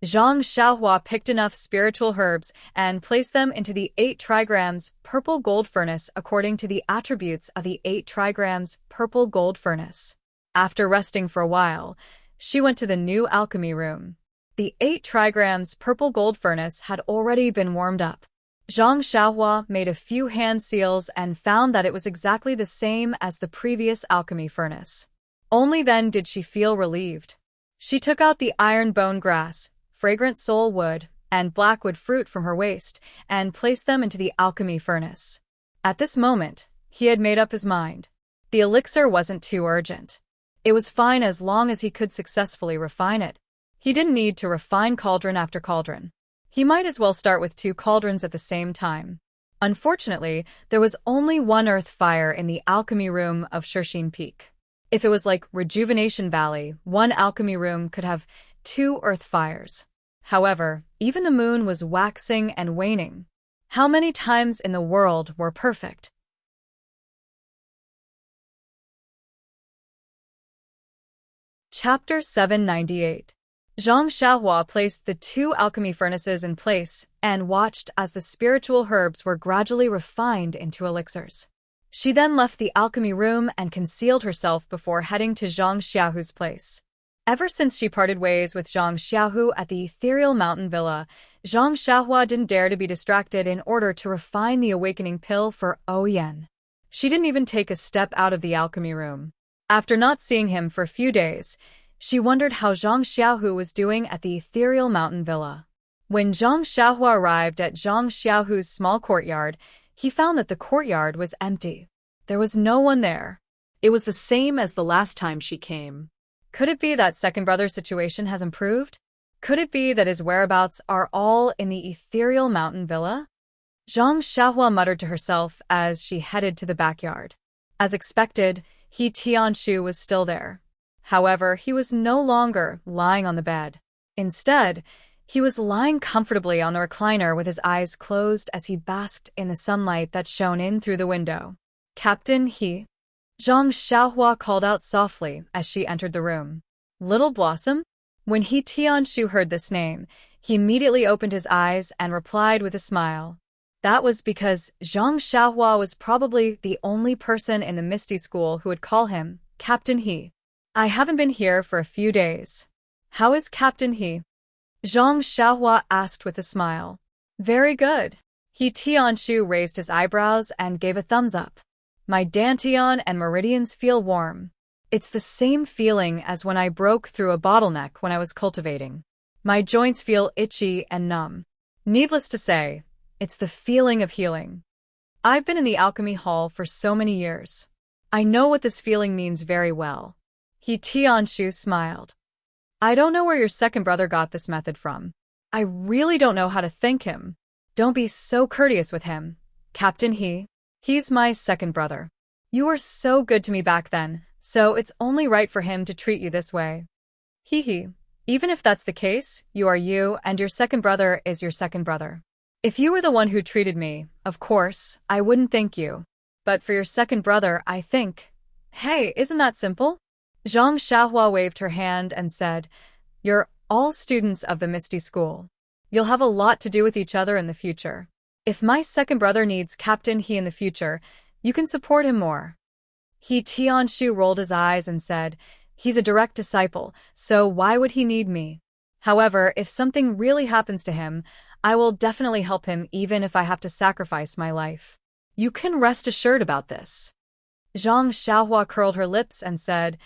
Zhang Xiaohua picked enough spiritual herbs and placed them into the 8 trigrams purple gold furnace according to the attributes of the 8 trigrams purple gold furnace. After resting for a while, she went to the new alchemy room. The 8 trigrams purple gold furnace had already been warmed up. Zhang Xiaohua made a few hand seals and found that it was exactly the same as the previous alchemy furnace. Only then did she feel relieved. She took out the iron bone grass, fragrant soul wood, and blackwood fruit from her waist and placed them into the alchemy furnace. At this moment, he had made up his mind. The elixir wasn't too urgent. It was fine as long as he could successfully refine it. He didn't need to refine cauldron after cauldron. He might as well start with 2 cauldrons at the same time. Unfortunately, there was only 1 earth fire in the alchemy room of Shixin Peak. If it was like Rejuvenation Valley, 1 alchemy room could have 2 earth fires. However, even the moon was waxing and waning. How many times in the world were perfect? Chapter 798. Zhang Xiaohua placed the 2 alchemy furnaces in place and watched as the spiritual herbs were gradually refined into elixirs. She then left the alchemy room and concealed herself before heading to Zhang Xiaohu's place. Ever since she parted ways with Zhang Xiaohu at the ethereal mountain villa, Zhang Xiaohua didn't dare to be distracted in order to refine the awakening pill for Oyen. She didn't even take a step out of the alchemy room. After not seeing him for a few days, she wondered how Zhang Xiaohu was doing at the ethereal mountain villa. When Zhang Xiaohua arrived at Zhang Xiaohu's small courtyard, he found that the courtyard was empty. There was no one there. It was the same as the last time she came. Could it be that second brother's situation has improved? Could it be that his whereabouts are all in the ethereal mountain villa? Zhang Xiaohua muttered to herself as she headed to the backyard. As expected, He Tianshu was still there. However, he was no longer lying on the bed. Instead, he was lying comfortably on the recliner with his eyes closed as he basked in the sunlight that shone in through the window. Captain He. Zhang Xiaohua called out softly as she entered the room. Little Blossom? When He Tianshu heard this name, he immediately opened his eyes and replied with a smile. That was because Zhang Xiaohua was probably the only person in the Misty School who would call him Captain He. I haven't been here for a few days. How is Captain He? Zhang Xiaohua asked with a smile. Very good. He Tianshu raised his eyebrows and gave a thumbs up. My dantian and meridians feel warm. It's the same feeling as when I broke through a bottleneck when I was cultivating. My joints feel itchy and numb. Needless to say, it's the feeling of healing. I've been in the alchemy hall for so many years. I know what this feeling means very well. He Tianshu smiled. I don't know where your second brother got this method from. I really don't know how to thank him. Don't be so courteous with him, Captain He. He's my second brother. You were so good to me back then, so it's only right for him to treat you this way. Hee. Even if that's the case, you are you and your second brother is your second brother. If you were the one who treated me, of course, I wouldn't thank you. But for your second brother, I think. Hey, isn't that simple? Zhang Xiaohua waved her hand and said, You're all students of the Misty School. You'll have a lot to do with each other in the future. If my second brother needs Captain He in the future, you can support him more. He Tianshu rolled his eyes and said, He's a direct disciple, so why would he need me? However, if something really happens to him, I will definitely help him even if I have to sacrifice my life. You can rest assured about this. Zhang Xiaohua curled her lips and said,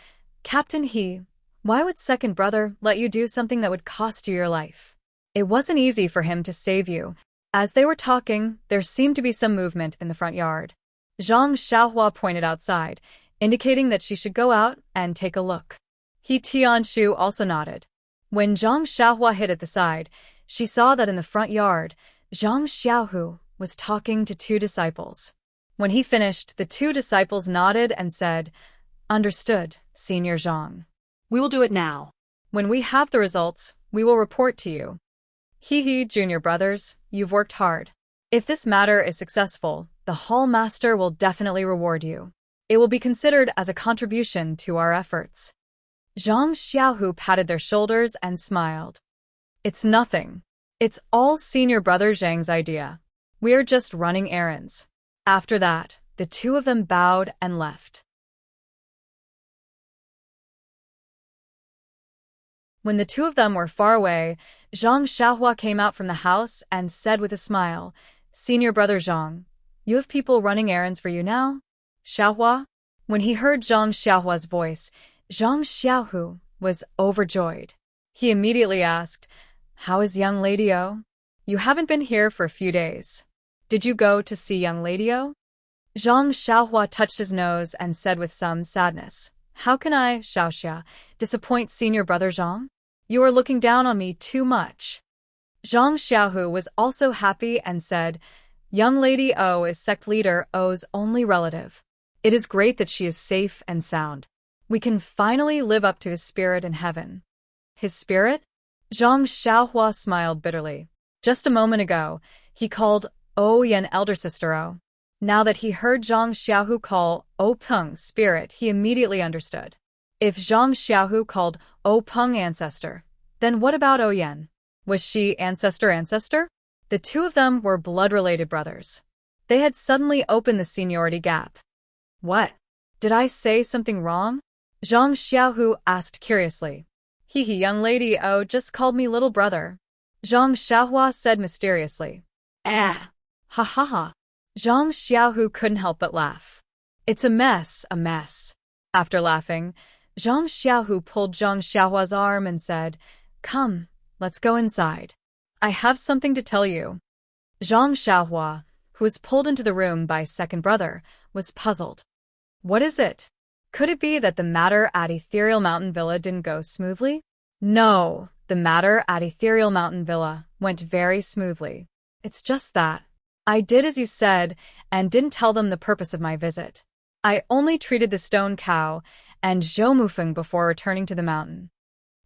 Captain He, why would second brother let you do something that would cost you your life? It wasn't easy for him to save you. As they were talking, there seemed to be some movement in the front yard. Zhang Xiaohua pointed outside, indicating that she should go out and take a look. He Tianshu also nodded. When Zhang Xiaohua hid at the side, she saw that in the front yard, Zhang Xiaohu was talking to two disciples. When he finished, the two disciples nodded and said, Understood, Senior Zhang. We will do it now. When we have the results, we will report to you. Hee, junior brothers, you've worked hard. If this matter is successful, the Hall Master will definitely reward you. It will be considered as a contribution to our efforts. Zhang Xiaohu patted their shoulders and smiled. It's nothing. It's all senior brother Zhang's idea. We're just running errands. After that, the two of them bowed and left. When the two of them were far away, Zhang Xiaohua came out from the house and said with a smile, Senior brother Zhang, you have people running errands for you now? Xiaohua? When he heard Zhang Xiaohua's voice, Zhang Xiaohu was overjoyed. He immediately asked, How is young Lady O? You haven't been here for a few days. Did you go to see young Lady O? Zhang Xiaohua touched his nose and said with some sadness, How can I, Xiaoxia, disappoint senior brother Zhang? You are looking down on me too much. Zhang Xiaohu was also happy and said, Young Lady O is sect leader O's only relative. It is great that she is safe and sound. We can finally live up to his spirit in heaven. His spirit? Zhang Xiaohua smiled bitterly. Just a moment ago, he called O Yan elder sister O. Now that he heard Zhang Xiaohu call O Peng spirit, he immediately understood. If Zhang Xiaohu called O Peng ancestor, then what about O Yan? Was she ancestor? The two of them were blood-related brothers. They had suddenly opened the seniority gap. What? Did I say something wrong? Zhang Xiaohu asked curiously. Hee young lady, oh, just called me little brother. Zhang Xiaohua said mysteriously. Ah. Ha ha ha. Zhang Xiaohu couldn't help but laugh. It's a mess, a mess. After laughing, Zhang Xiaohu pulled Zhang Xiaohua's arm and said, Come, let's go inside. I have something to tell you. Zhang Xiaohua, who was pulled into the room by second brother, was puzzled. What is it? Could it be that the matter at Ethereal Mountain Villa didn't go smoothly? No, the matter at Ethereal Mountain Villa went very smoothly. It's just that I did as you said and didn't tell them the purpose of my visit. I only treated the stone cow and Zhou Mufeng before returning to the mountain.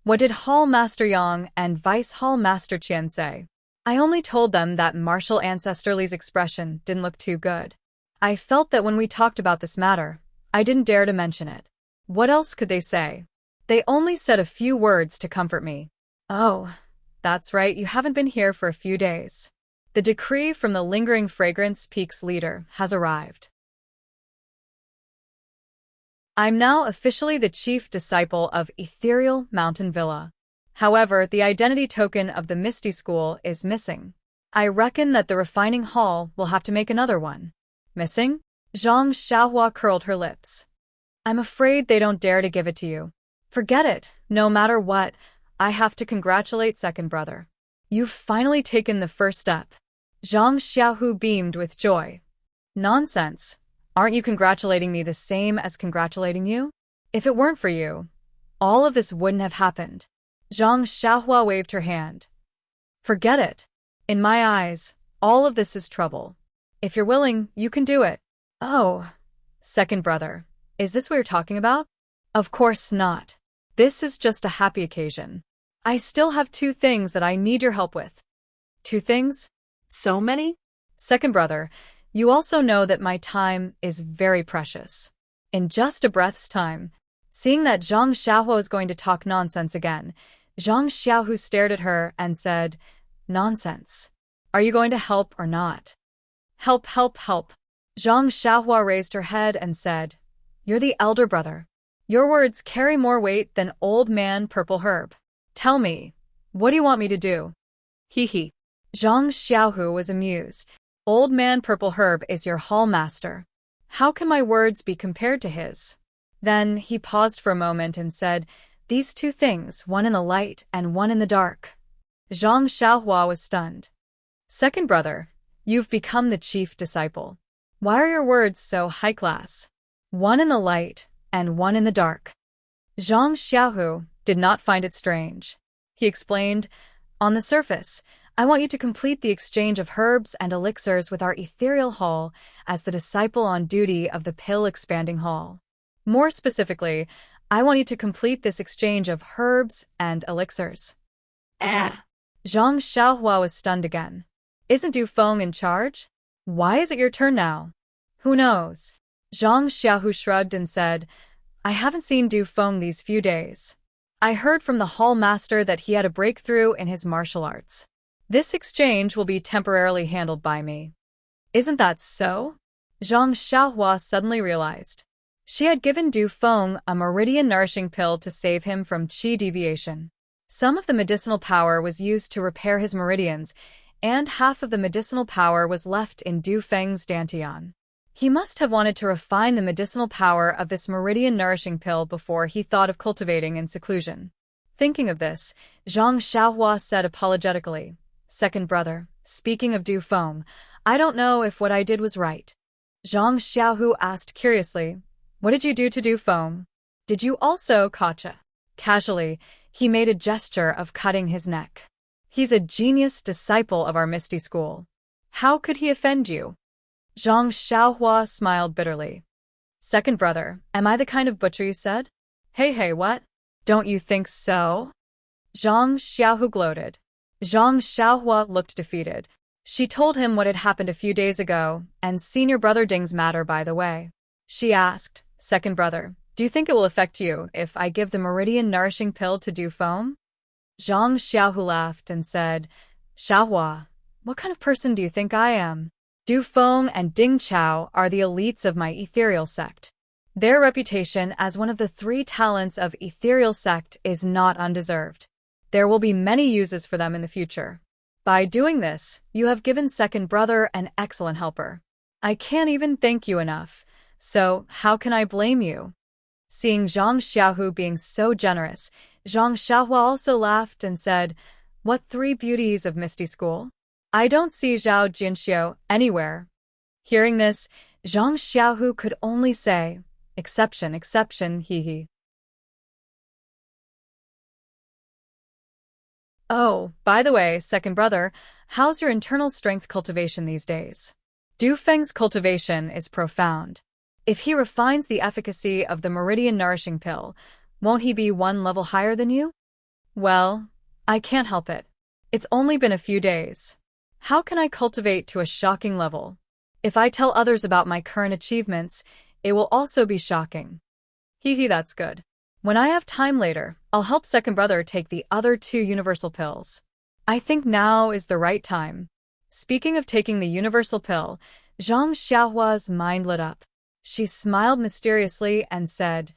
What did Hall Master Yang and Vice Hall Master Qian say? I only told them that martial ancestor Li's expression didn't look too good. I felt that when we talked about this matter, I didn't dare to mention it. What else could they say? They only said a few words to comfort me. Oh, that's right, you haven't been here for a few days. The decree from the Lingering Fragrance Peaks leader has arrived. I'm now officially the chief disciple of Ethereal Mountain Villa. However, the identity token of the Misty School is missing. I reckon that the refining hall will have to make another one. Missing? Zhang Xiaohua curled her lips. I'm afraid they don't dare to give it to you. Forget it, no matter what, I have to congratulate second brother. You've finally taken the first step. Zhang Xiaohu beamed with joy. Nonsense. Aren't you congratulating me the same as congratulating you? If it weren't for you, all of this wouldn't have happened. Zhang Xiaohua waved her hand. Forget it. In my eyes, all of this is trouble. If you're willing, you can do it. Oh, second brother, is this what you're talking about? Of course not. This is just a happy occasion. I still have 2 things that I need your help with. 2 things? So many? Second brother, you also know that my time is very precious. In just a breath's time, seeing that Zhang Xiaohua was going to talk nonsense again, Zhang Xiaohu stared at her and said, Nonsense. Are you going to help or not? Help, help, help. Zhang Xiaohua raised her head and said, You're the elder brother. Your words carry more weight than Old Man Purple Herb. Tell me, what do you want me to do? Hee hee. Zhang Xiaohu was amused. Old Man Purple Herb is your hall master. How can my words be compared to his? Then he paused for a moment and said, These 2 things, one in the light and one in the dark. Zhang Xiaohua was stunned. Second brother, you've become the chief disciple. Why are your words so high class? One in the light and one in the dark. Zhang Xiaohu did not find it strange. He explained, On the surface, I want you to complete the exchange of herbs and elixirs with our ethereal hall as the disciple on duty of the pill-expanding hall. More specifically, I want you to complete this exchange of herbs and elixirs. Ah. Zhang Xiaohua was stunned again. Isn't Du Feng in charge? Why is it your turn now? Who knows? Zhang Xiaohu shrugged and said, I haven't seen Du Feng these few days. I heard from the hall master that he had a breakthrough in his martial arts. This exchange will be temporarily handled by me. Isn't that so? Zhang Xiaohua suddenly realized. She had given Du Feng a meridian-nourishing pill to save him from qi deviation. Some of the medicinal power was used to repair his meridians, and half of the medicinal power was left in Du Feng's dantian. He must have wanted to refine the medicinal power of this meridian-nourishing pill before he thought of cultivating in seclusion. Thinking of this, Zhang Xiaohua said apologetically, Second brother, speaking of Du Feng, I don't know if what I did was right. Zhang Xiaohu asked curiously, What did you do to Du Feng? Did you also gotcha? Casually, he made a gesture of cutting his neck. He's a genius disciple of our Misty School. How could he offend you? Zhang Xiaohua smiled bitterly. Second brother, am I the kind of butcher you said? Hey, what? Don't you think so? Zhang Xiaohu gloated. Zhang Xiaohua looked defeated. She told him what had happened a few days ago, and senior brother Ding's matter, by the way. She asked, Second brother, do you think it will affect you if I give the meridian-nourishing pill to Du Feng? Zhang Xiaohu laughed and said, Xiaohua, what kind of person do you think I am? Du Feng and Ding Chao are the elites of my ethereal sect. Their reputation as one of the 3 talents of ethereal sect is not undeserved. There will be many uses for them in the future. By doing this, you have given second brother an excellent helper. I can't even thank you enough, so how can I blame you? Seeing Zhang Xiaohu being so generous, Zhang Xiaohua also laughed and said, "What 3 beauties of Misty School? I don't see Zhao Jinxiu anywhere." Hearing this, Zhang Xiaohu could only say, "Exception, exception, hee." Oh, by the way, second brother, how's your internal strength cultivation these days? Du Feng's cultivation is profound. If he refines the efficacy of the Meridian Nourishing Pill, won't he be 1 level higher than you? Well, I can't help it. It's only been a few days. How can I cultivate to a shocking level? If I tell others about my current achievements, it will also be shocking. Hee, that's good. When I have time later, I'll help second brother take the other 2 universal pills. I think now is the right time. Speaking of taking the universal pill, Zhang Xiaohua's mind lit up. She smiled mysteriously and said,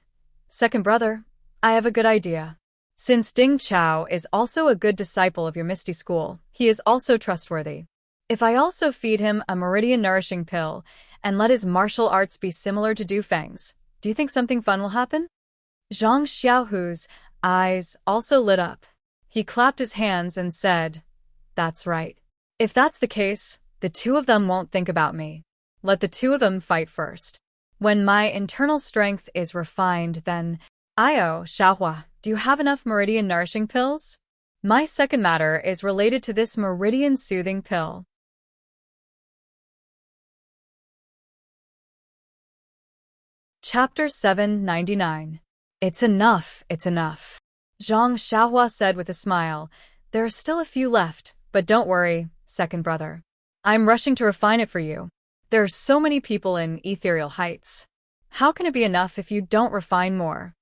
"Second brother, I have a good idea. Since Ding Chao is also a good disciple of your Misty School, he is also trustworthy. If I also feed him a Meridian Nourishing Pill and let his martial arts be similar to Du Feng's, do you think something fun will happen?" Zhang Xiaohu's eyes also lit up. He clapped his hands and said, "That's right. If that's the case, the 2 of them won't think about me. Let the 2 of them fight first. When my internal strength is refined, then, Io, Xiaohua, do you have enough Meridian Nourishing Pills? My second matter is related to this Meridian Soothing Pill." Chapter 799. It's enough, it's enough. Zhang Xiaohua said with a smile, "There are still a few left, but don't worry, second brother. I'm rushing to refine it for you. There are so many people in Ethereal Heights. How can it be enough if you don't refine more?"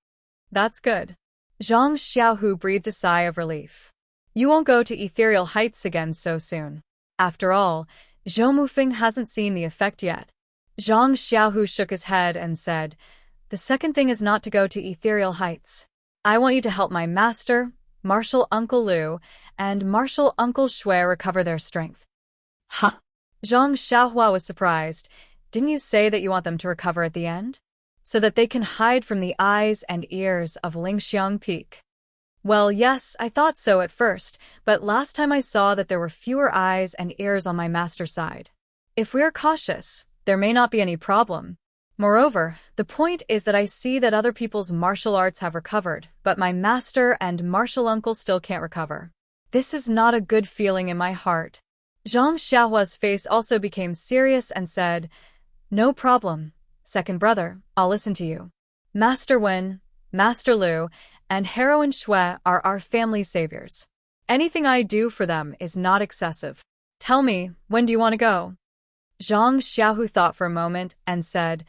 "That's good." Zhang Xiaohu breathed a sigh of relief. "You won't go to Ethereal Heights again so soon. After all, Zhou Mufeng hasn't seen the effect yet." Zhang Xiaohu shook his head and said, "The second thing is not to go to Ethereal Heights. I want you to help my master, Martial Uncle Liu, and Martial Uncle Shui recover their strength." Huh? Zhang Xiaohua was surprised. "Didn't you say that you want them to recover at the end? So that they can hide from the eyes and ears of Lingxiang Peak?" "Well, yes, I thought so at first, but last time I saw that there were fewer eyes and ears on my master's side. If we are cautious, there may not be any problem. Moreover, the point is that I see that other people's martial arts have recovered, but my master and martial uncle still can't recover. This is not a good feeling in my heart." Zhang Xiaohua's face also became serious and said, "No problem, second brother, I'll listen to you. Master Wen, Master Liu, and Heroine Shui are our family saviors. Anything I do for them is not excessive. Tell me, when do you want to go?" Zhang Xiaohu thought for a moment and said,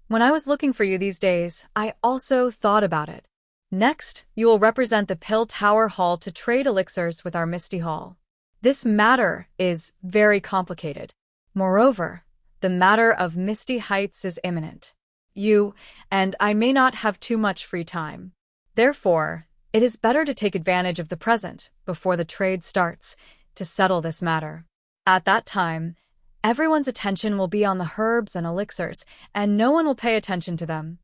"When I was looking for you these days, I also thought about it. Next, you will represent the Pill Tower Hall to trade elixirs with our Misty Hall. This matter is very complicated. Moreover, the matter of Misty Heights is imminent. You and I may not have too much free time. Therefore, it is better to take advantage of the present, before the trade starts, to settle this matter. At that time, everyone's attention will be on the herbs and elixirs, and no one will pay attention to them."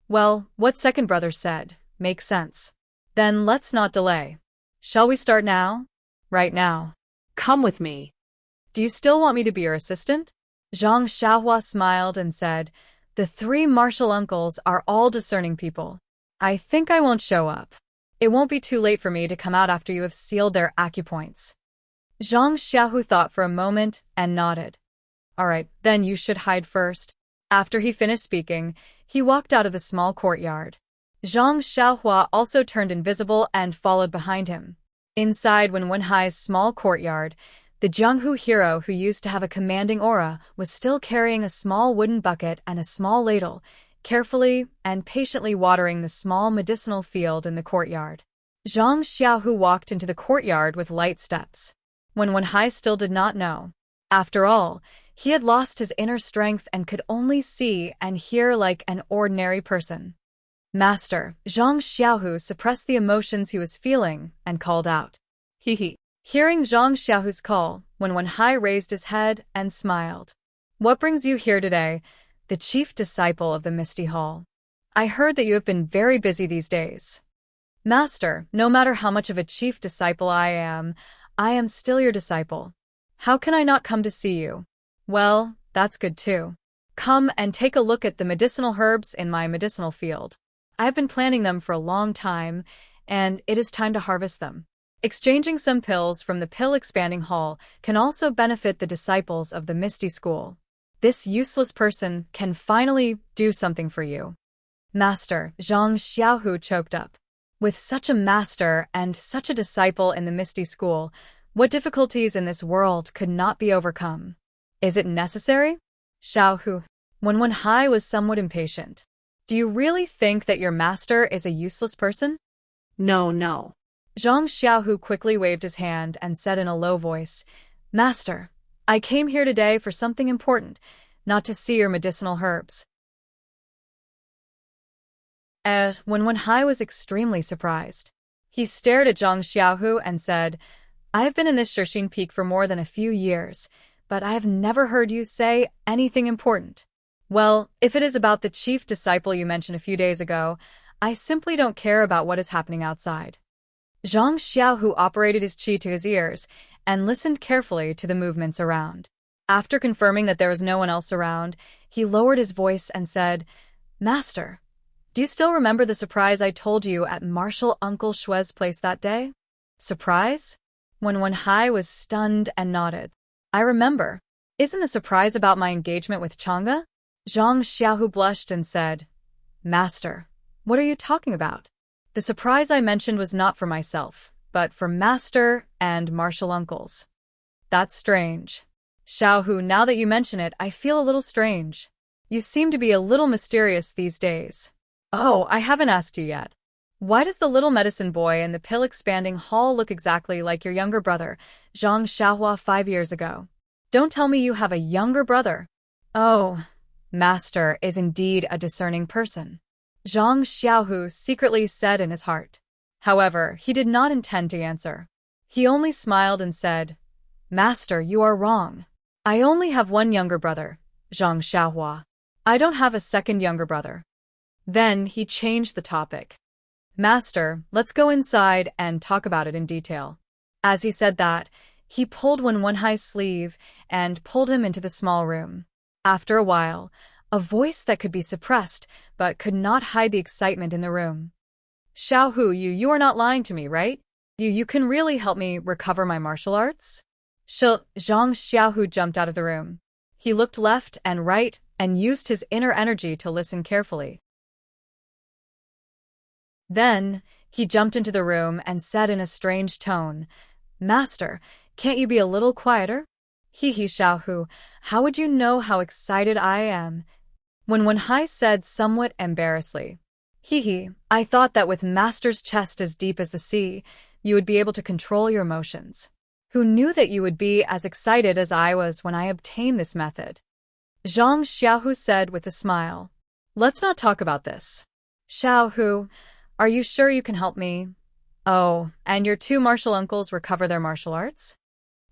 "Well, what second brother said makes sense. Then let's not delay. Shall we start now?" "Right now." Come with me. "Do you still want me to be your assistant?" Zhang Xiaohua smiled and said, "The 3 martial uncles are all discerning people. I think I won't show up. It won't be too late for me to come out after you have sealed their acupoints." Zhang Xiaohu thought for a moment and nodded. "All right, then you should hide first." After he finished speaking, he walked out of the small courtyard. Zhang Xiaohua also turned invisible and followed behind him. Inside Wenhai's small courtyard, the Jianghu hero who used to have a commanding aura was still carrying a small wooden bucket and a small ladle, carefully and patiently watering the small medicinal field in the courtyard. Zhang Xiaohu walked into the courtyard with light steps. When Wenhai still did not know. After all, He had lost his inner strength and could only see and hear like an ordinary person. Master, Zhang Xiaohu suppressed the emotions he was feeling and called out. He. Hearing Zhang Xiaohu's call, Wenwenhai raised his head and smiled. What brings you here today? The chief disciple of the Misty Hall. I heard that you have been very busy these days. Master, no matter how much of a chief disciple I am still your disciple. How can I not come to see you? Well, that's good too. Come and take a look at the medicinal herbs in my medicinal field. I have been planting them for a long time, and it is time to harvest them. Exchanging some pills from the pill-expanding hall can also benefit the disciples of the Misty School. This useless person can finally do something for you. Master, Zhang Xiaohu choked up. With such a master and such a disciple in the Misty School, what difficulties in this world could not be overcome? Is it necessary? Xiaohu. Wenwenhai was somewhat impatient. Do you really think that your master is a useless person? No, no. Zhang Xiaohu quickly waved his hand and said in a low voice, Master, I came here today for something important, not to see your medicinal herbs. Wenwenhai was extremely surprised. He stared at Zhang Xiaohu and said, I have been in this Shixin Peak for more than a few years, but I have never heard you say anything important. Well, if it is about the chief disciple you mentioned a few days ago, I simply don't care about what is happening outside. Zhang Xiaohu operated his qi to his ears and listened carefully to the movements around. After confirming that there was no one else around, he lowered his voice and said, Master, do you still remember the surprise I told you at Martial Uncle Shue's place that day? Surprise? Wenwenhai was stunned and nodded. I remember. Isn't the surprise about my engagement with Chang'e? Zhang Xiaohu blushed and said, Master, what are you talking about? The surprise I mentioned was not for myself, but for Master and Martial Uncles. That's strange. Xiaohu, now that you mention it, I feel a little strange. You seem to be a little mysterious these days. Oh, I haven't asked you yet. Why does the little medicine boy in the pill-expanding hall look exactly like your younger brother, Zhang Xiaohua, 5 years ago? Don't tell me you have a younger brother. Oh, Master is indeed a discerning person. Zhang Xiaohu secretly said in his heart. However, he did not intend to answer. He only smiled and said, Master, you are wrong. I only have one younger brother, Zhang Xiaohua. I don't have a second younger brother. Then he changed the topic. Master, let's go inside and talk about it in detail. As he said that, he pulled Wenwenhai's sleeve and pulled him into the small room. After a while, a voice that could be suppressed but could not hide the excitement in the room. Xiaohu, you are not lying to me, right? You can really help me recover my martial arts? Zhang Xiaohu jumped out of the room. He looked left and right and used his inner energy to listen carefully. Then, he jumped into the room and said in a strange tone, Master, can't you be a little quieter? Xiaohu, how would you know how excited I am? Wenwenhai said somewhat embarrassedly. I thought that with Master's chest as deep as the sea, you would be able to control your emotions. Who knew that you would be as excited as I was when I obtained this method? Zhang Xiaohu said with a smile. Let's not talk about this. Xiaohu, are you sure you can help me? Oh, and your 2 martial uncles recover their martial arts?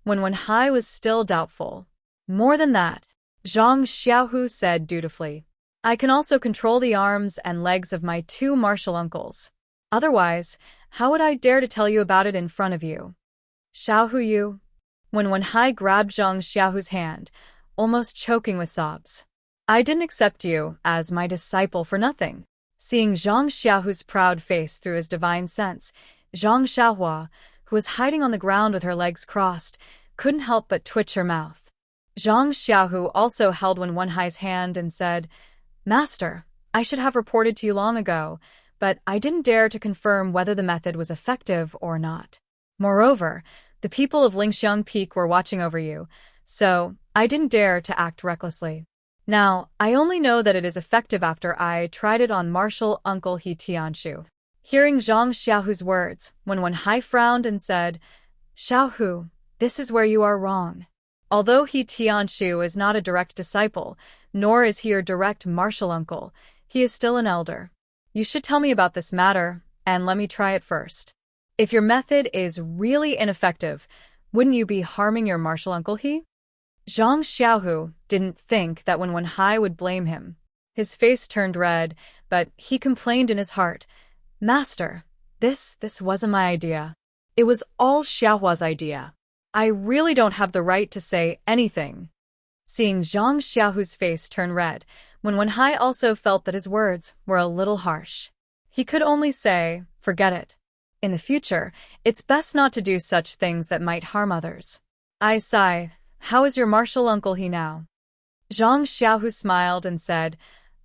Wenwenhai was still doubtful. More than that, Zhang Xiaohu said dutifully. I can also control the arms and legs of my 2 martial uncles. Otherwise, how would I dare to tell you about it in front of you? Xiaohu, you. Wenwenhai grabbed Zhang Xiaohu's hand, almost choking with sobs. I didn't accept you as my disciple for nothing. Seeing Zhang Xiaohu's proud face through his divine sense, Zhang Xiaohua, who was hiding on the ground with her legs crossed, couldn't help but twitch her mouth. Zhang Xiaohu also held Wenwenhai's hand and said, Master, I should have reported to you long ago, but I didn't dare to confirm whether the method was effective or not. Moreover, the people of Lingxiang Peak were watching over you, so I didn't dare to act recklessly. Now, I only know that it is effective after I tried it on Martial Uncle He Tianshu. Hearing Zhang Xiaohu's words, Wenwenhai frowned and said, Xiaohu, this is where you are wrong. Although he Tianshu is not a direct disciple, nor is he your direct martial uncle, he is still an elder. You should tell me about this matter, and let me try it first. If your method is really ineffective, wouldn't you be harming your martial uncle he? Zhang Xiaohu didn't think that Wen Wenhai would blame him. His face turned red, but he complained in his heart, Master, this wasn't my idea. It was all Xiaohua's idea. I really don't have the right to say anything. Seeing Zhang Xiaohu's face turn red, Wen Wenhai also felt that his words were a little harsh. He could only say, forget it. In the future, it's best not to do such things that might harm others. I sigh, how is your martial uncle he now? Zhang Xiaohu smiled and said,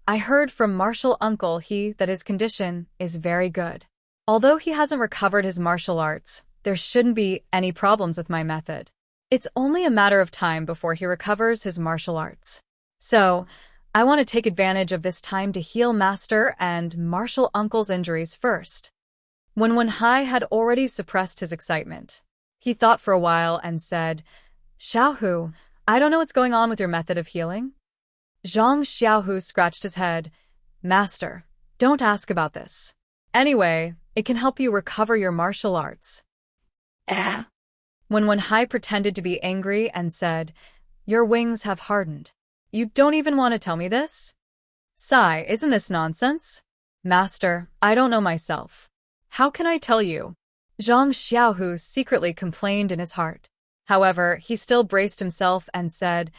I heard from martial uncle he that his condition is very good. Although he hasn't recovered his martial arts, there shouldn't be any problems with my method. It's only a matter of time before he recovers his martial arts. So, I want to take advantage of this time to heal Master and martial uncle's injuries first. Wen Wenhai had already suppressed his excitement. He thought for a while and said, Xiaohu, I don't know what's going on with your method of healing. Zhang Xiaohu scratched his head. Master, don't ask about this. Anyway, it can help you recover your martial arts. Wen Wenhai pretended to be angry and said, Your wings have hardened. You don't even want to tell me this? Sigh, isn't this nonsense? Master, I don't know myself. How can I tell you? Zhang Xiaohu secretly complained in his heart. However, he still braced himself and said,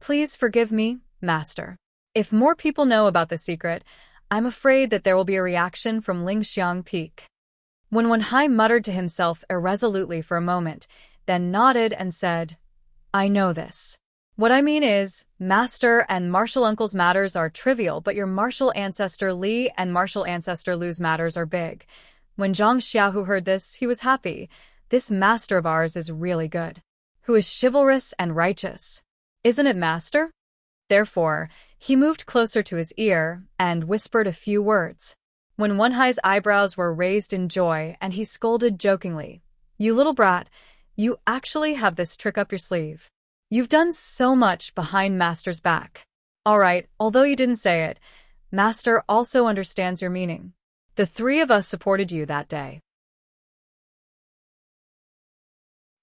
Please forgive me, Master. If more people know about the secret, I'm afraid that there will be a reaction from Lingxiang Peak. Wen Wenhai muttered to himself irresolutely for a moment, then nodded and said, I know this. What I mean is, Master and martial uncle's matters are trivial, but your martial ancestor Li and martial ancestor Lu's matters are big. When Zhang Xiaohu heard this, he was happy. This master of ours is really good. Who is chivalrous and righteous. Isn't it, Master? Therefore, he moved closer to his ear and whispered a few words. Wen Wenhai's eyebrows were raised in joy and he scolded jokingly, You little brat, you actually have this trick up your sleeve. You've done so much behind Master's back. All right, although you didn't say it, Master also understands your meaning. The three of us supported you that day.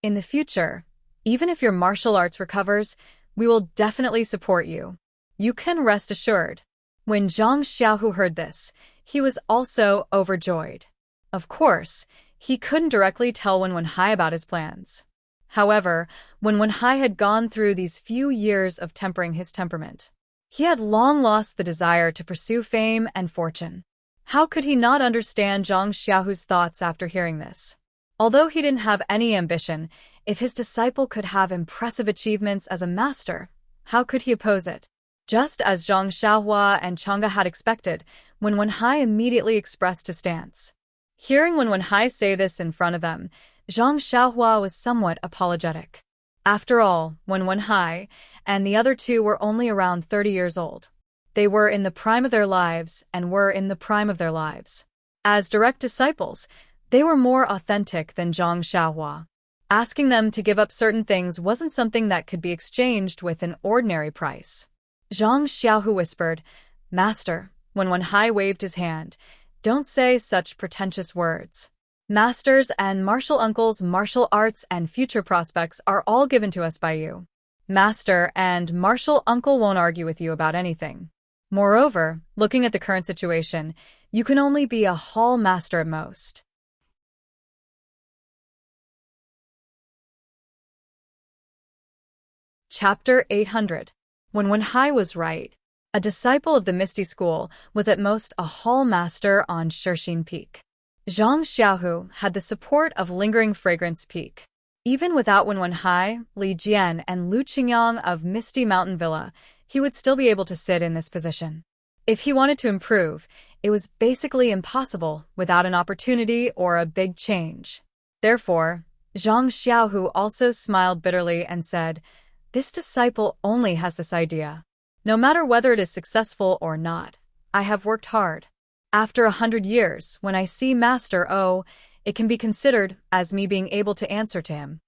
In the future, even if your martial arts recovers, we will definitely support you. You can rest assured. When Zhang Xiaohu heard this, he was also overjoyed. Of course, he couldn't directly tell Wen Wenhai about his plans. However, when Wenhai had gone through these few years of tempering his temperament, he had long lost the desire to pursue fame and fortune. How could he not understand Zhang Xiaohu's thoughts after hearing this? Although he didn't have any ambition, if his disciple could have impressive achievements as a master, how could he oppose it? Just as Zhang Xiaohua and Chang'e had expected, Wen Wenhai immediately expressed his stance. Hearing Wen Wenhai say this in front of them, Zhang Xiaohua was somewhat apologetic. After all, Wen Wenhai and the other two were only around 30 years old. They were in the prime of their lives and were in the prime of their lives. As direct disciples, they were more authentic than Zhang Xiaohua. Asking them to give up certain things wasn't something that could be exchanged with an ordinary price. Zhang Xiaohu whispered, Master, when Wenhai waved his hand, don't say such pretentious words. Masters and martial uncles' martial arts and future prospects are all given to us by you. Master and martial uncle won't argue with you about anything. Moreover, looking at the current situation, you can only be a hall master at most. Chapter 800. When Wenhai was right. A disciple of the Misty School was at most a hall master on Shixin Peak. Zhang Xiaohu had the support of Lingering Fragrance Peak. Even without Wen Wenhai, Li Jian, and Lu Qingyang of Misty Mountain Villa, he would still be able to sit in this position. If he wanted to improve, it was basically impossible without an opportunity or a big change. Therefore, Zhang Xiaohu also smiled bitterly and said, This disciple only has this idea. No matter whether it is successful or not, I have worked hard. After 100 years, when I see Master O, it can be considered as me being able to answer to him.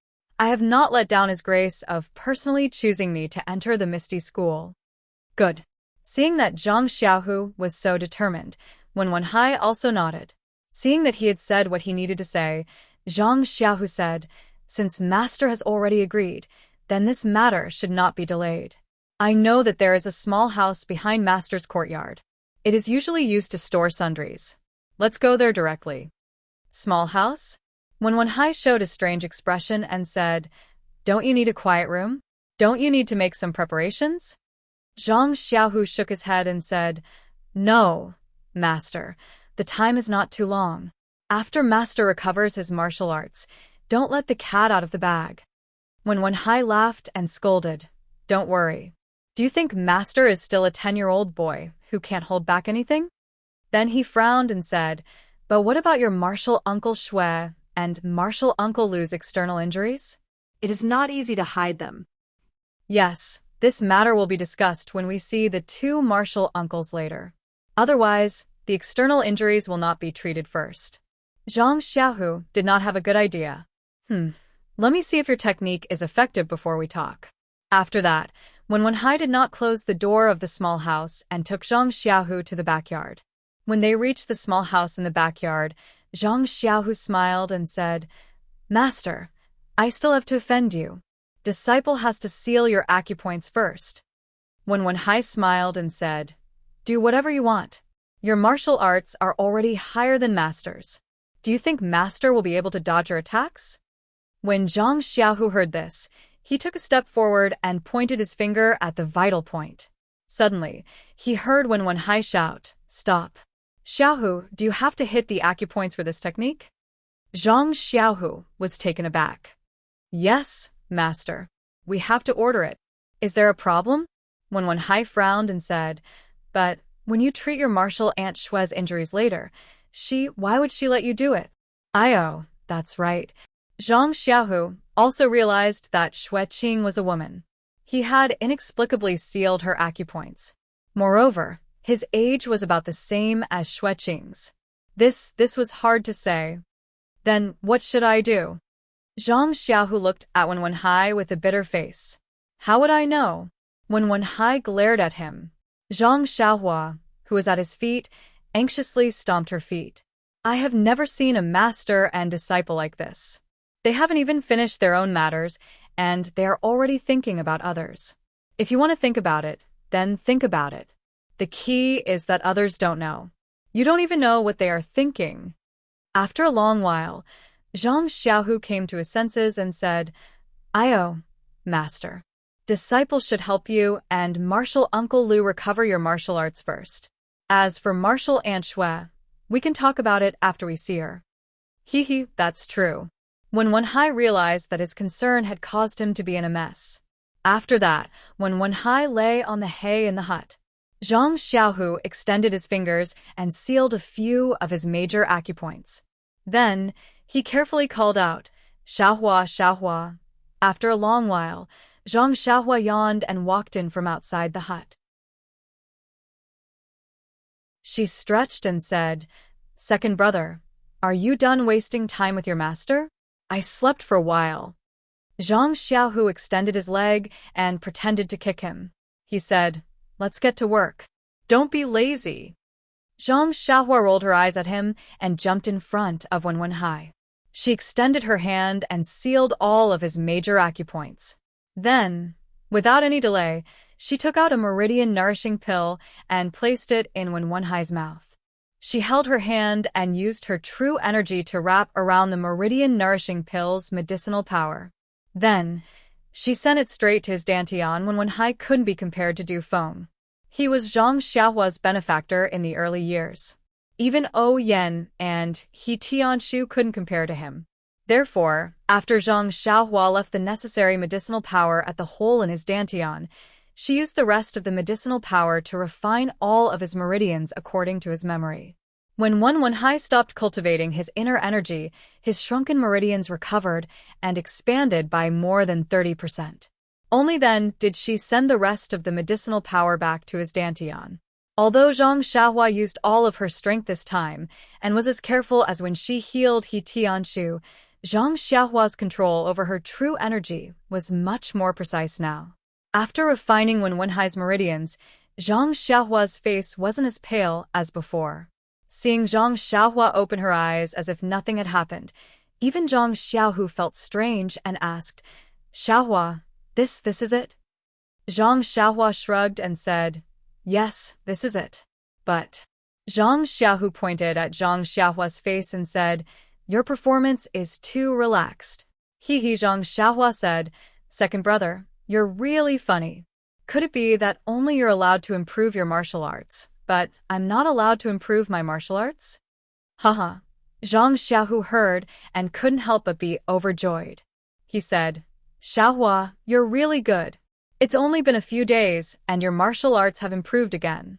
I have not let down his grace of personally choosing me to enter the Misty School. Good. Seeing that Zhang Xiaohu was so determined, Wen Wenhai also nodded. Seeing that he had said what he needed to say, Zhang Xiaohu said, "Since Master has already agreed, then this matter should not be delayed. I know that there is a small house behind Master's courtyard. It is usually used to store sundries. Let's go there directly." Small house? Wen Wenhai showed a strange expression and said, "Don't you need a quiet room? Don't you need to make some preparations?" Zhang Xiaohu shook his head and said, "No, Master, the time is not too long. After Master recovers his martial arts, don't let the cat out of the bag." Wen Wenhai laughed and scolded, "Don't worry. Do you think Master is still a 10-year-old boy who can't hold back anything?" Then he frowned and said, "But what about your martial uncle Shui and martial uncle Lu's external injuries?" It is not easy to hide them. "Yes, this matter will be discussed when we see the two martial uncles later. Otherwise, the external injuries will not be treated first." Zhang Xiaohu did not have a good idea. Let me see if your technique is effective before we talk." After that, Wen Wenhai did not close the door of the small house and took Zhang Xiaohu to the backyard. When they reached the small house in the backyard, Zhang Xiaohu smiled and said, "Master, I still have to offend you. Disciple has to seal your acupoints first." Wen Wenhai smiled and said, "Do whatever you want. Your martial arts are already higher than Master's. Do you think Master will be able to dodge your attacks?" When Zhang Xiaohu heard this, he took a step forward and pointed his finger at the vital point. Suddenly, he heard Wen Wenhai shout, "Stop. Xiaohu, do you have to hit the acupoints for this technique?" Zhang Xiaohu was taken aback. "Yes, Master. We have to order it. Is there a problem?" Wen Wenhai frowned and said, "But when you treat your martial aunt Shui's injuries later, why would she let you do it?" "Oh, that's right." Zhang Xiaohu also realized that Shui Qing was a woman. He had inexplicably sealed her acupoints. Moreover, his age was about the same as Shui Qing's. This was hard to say. "Then what should I do?" Zhang Xiaohu looked at Wen Wenhai with a bitter face. "How would I know?" Wen Wenhai glared at him. Zhang Xiaohua, who was at his feet, anxiously stomped her feet. "I have never seen a master and disciple like this. They haven't even finished their own matters, and they are already thinking about others. If you want to think about it, then think about it. The key is that others don't know. You don't even know what they are thinking." After a long while, Zhang Xiaohu came to his senses and said, "Oh, Master. Disciple should help you and martial Uncle Lu recover your martial arts first. As for martial Aunt Shui, we can talk about it after we see her." That's true. When Wenhai realized that his concern had caused him to be in a mess. After that, when Wenhai lay on the hay in the hut, Zhang Xiaohu extended his fingers and sealed a few of his major acupoints. Then, he carefully called out, "Xiaohua, Xiaohua." After a long while, Zhang Xiaohua yawned and walked in from outside the hut. She stretched and said, "Second brother, are you done wasting time with your master? I slept for a while." Zhang Xiaohu extended his leg and pretended to kick him. He said, "Let's get to work. Don't be lazy." Zhang Xiaohua rolled her eyes at him and jumped in front of Wen Wenhai. She extended her hand and sealed all of his major acupoints. Then, without any delay, she took out a meridian-nourishing pill and placed it in Wen Wenhai's mouth. She held her hand and used her true energy to wrap around the meridian-nourishing pill's medicinal power. Then, she sent it straight to his dantian when Wenhai couldn't be compared to Du Feng. He was Zhang Xiaohua's benefactor in the early years. Even O Yen and He Tianshu couldn't compare to him. Therefore, after Zhang Xiaohua left the necessary medicinal power at the hole in his dantian, she used the rest of the medicinal power to refine all of his meridians according to his memory. When Wen Wenhai stopped cultivating his inner energy, his shrunken meridians recovered and expanded by more than 30%. Only then did she send the rest of the medicinal power back to his dantian. Although Zhang Xiaohua used all of her strength this time and was as careful as when she healed He Tianshu, Zhang Xiaohua's control over her true energy was much more precise now. After refining Wenwenhai's meridians, Zhang Xiaohua's face wasn't as pale as before. Seeing Zhang Xiaohua open her eyes as if nothing had happened, even Zhang Xiaohu felt strange and asked, "Xiaohua, this is it?" Zhang Xiaohua shrugged and said, "Yes, this is it." But Zhang Xiaohu pointed at Zhang Xiaohua's face and said, "Your performance is too relaxed." He Zhang Xiaohua said, "Second brother, you're really funny. Could it be that only you're allowed to improve your martial arts, but I'm not allowed to improve my martial arts?" Haha. Zhang Xiaohu heard and couldn't help but be overjoyed. He said, "Xiaohua, you're really good. It's only been a few days and your martial arts have improved again."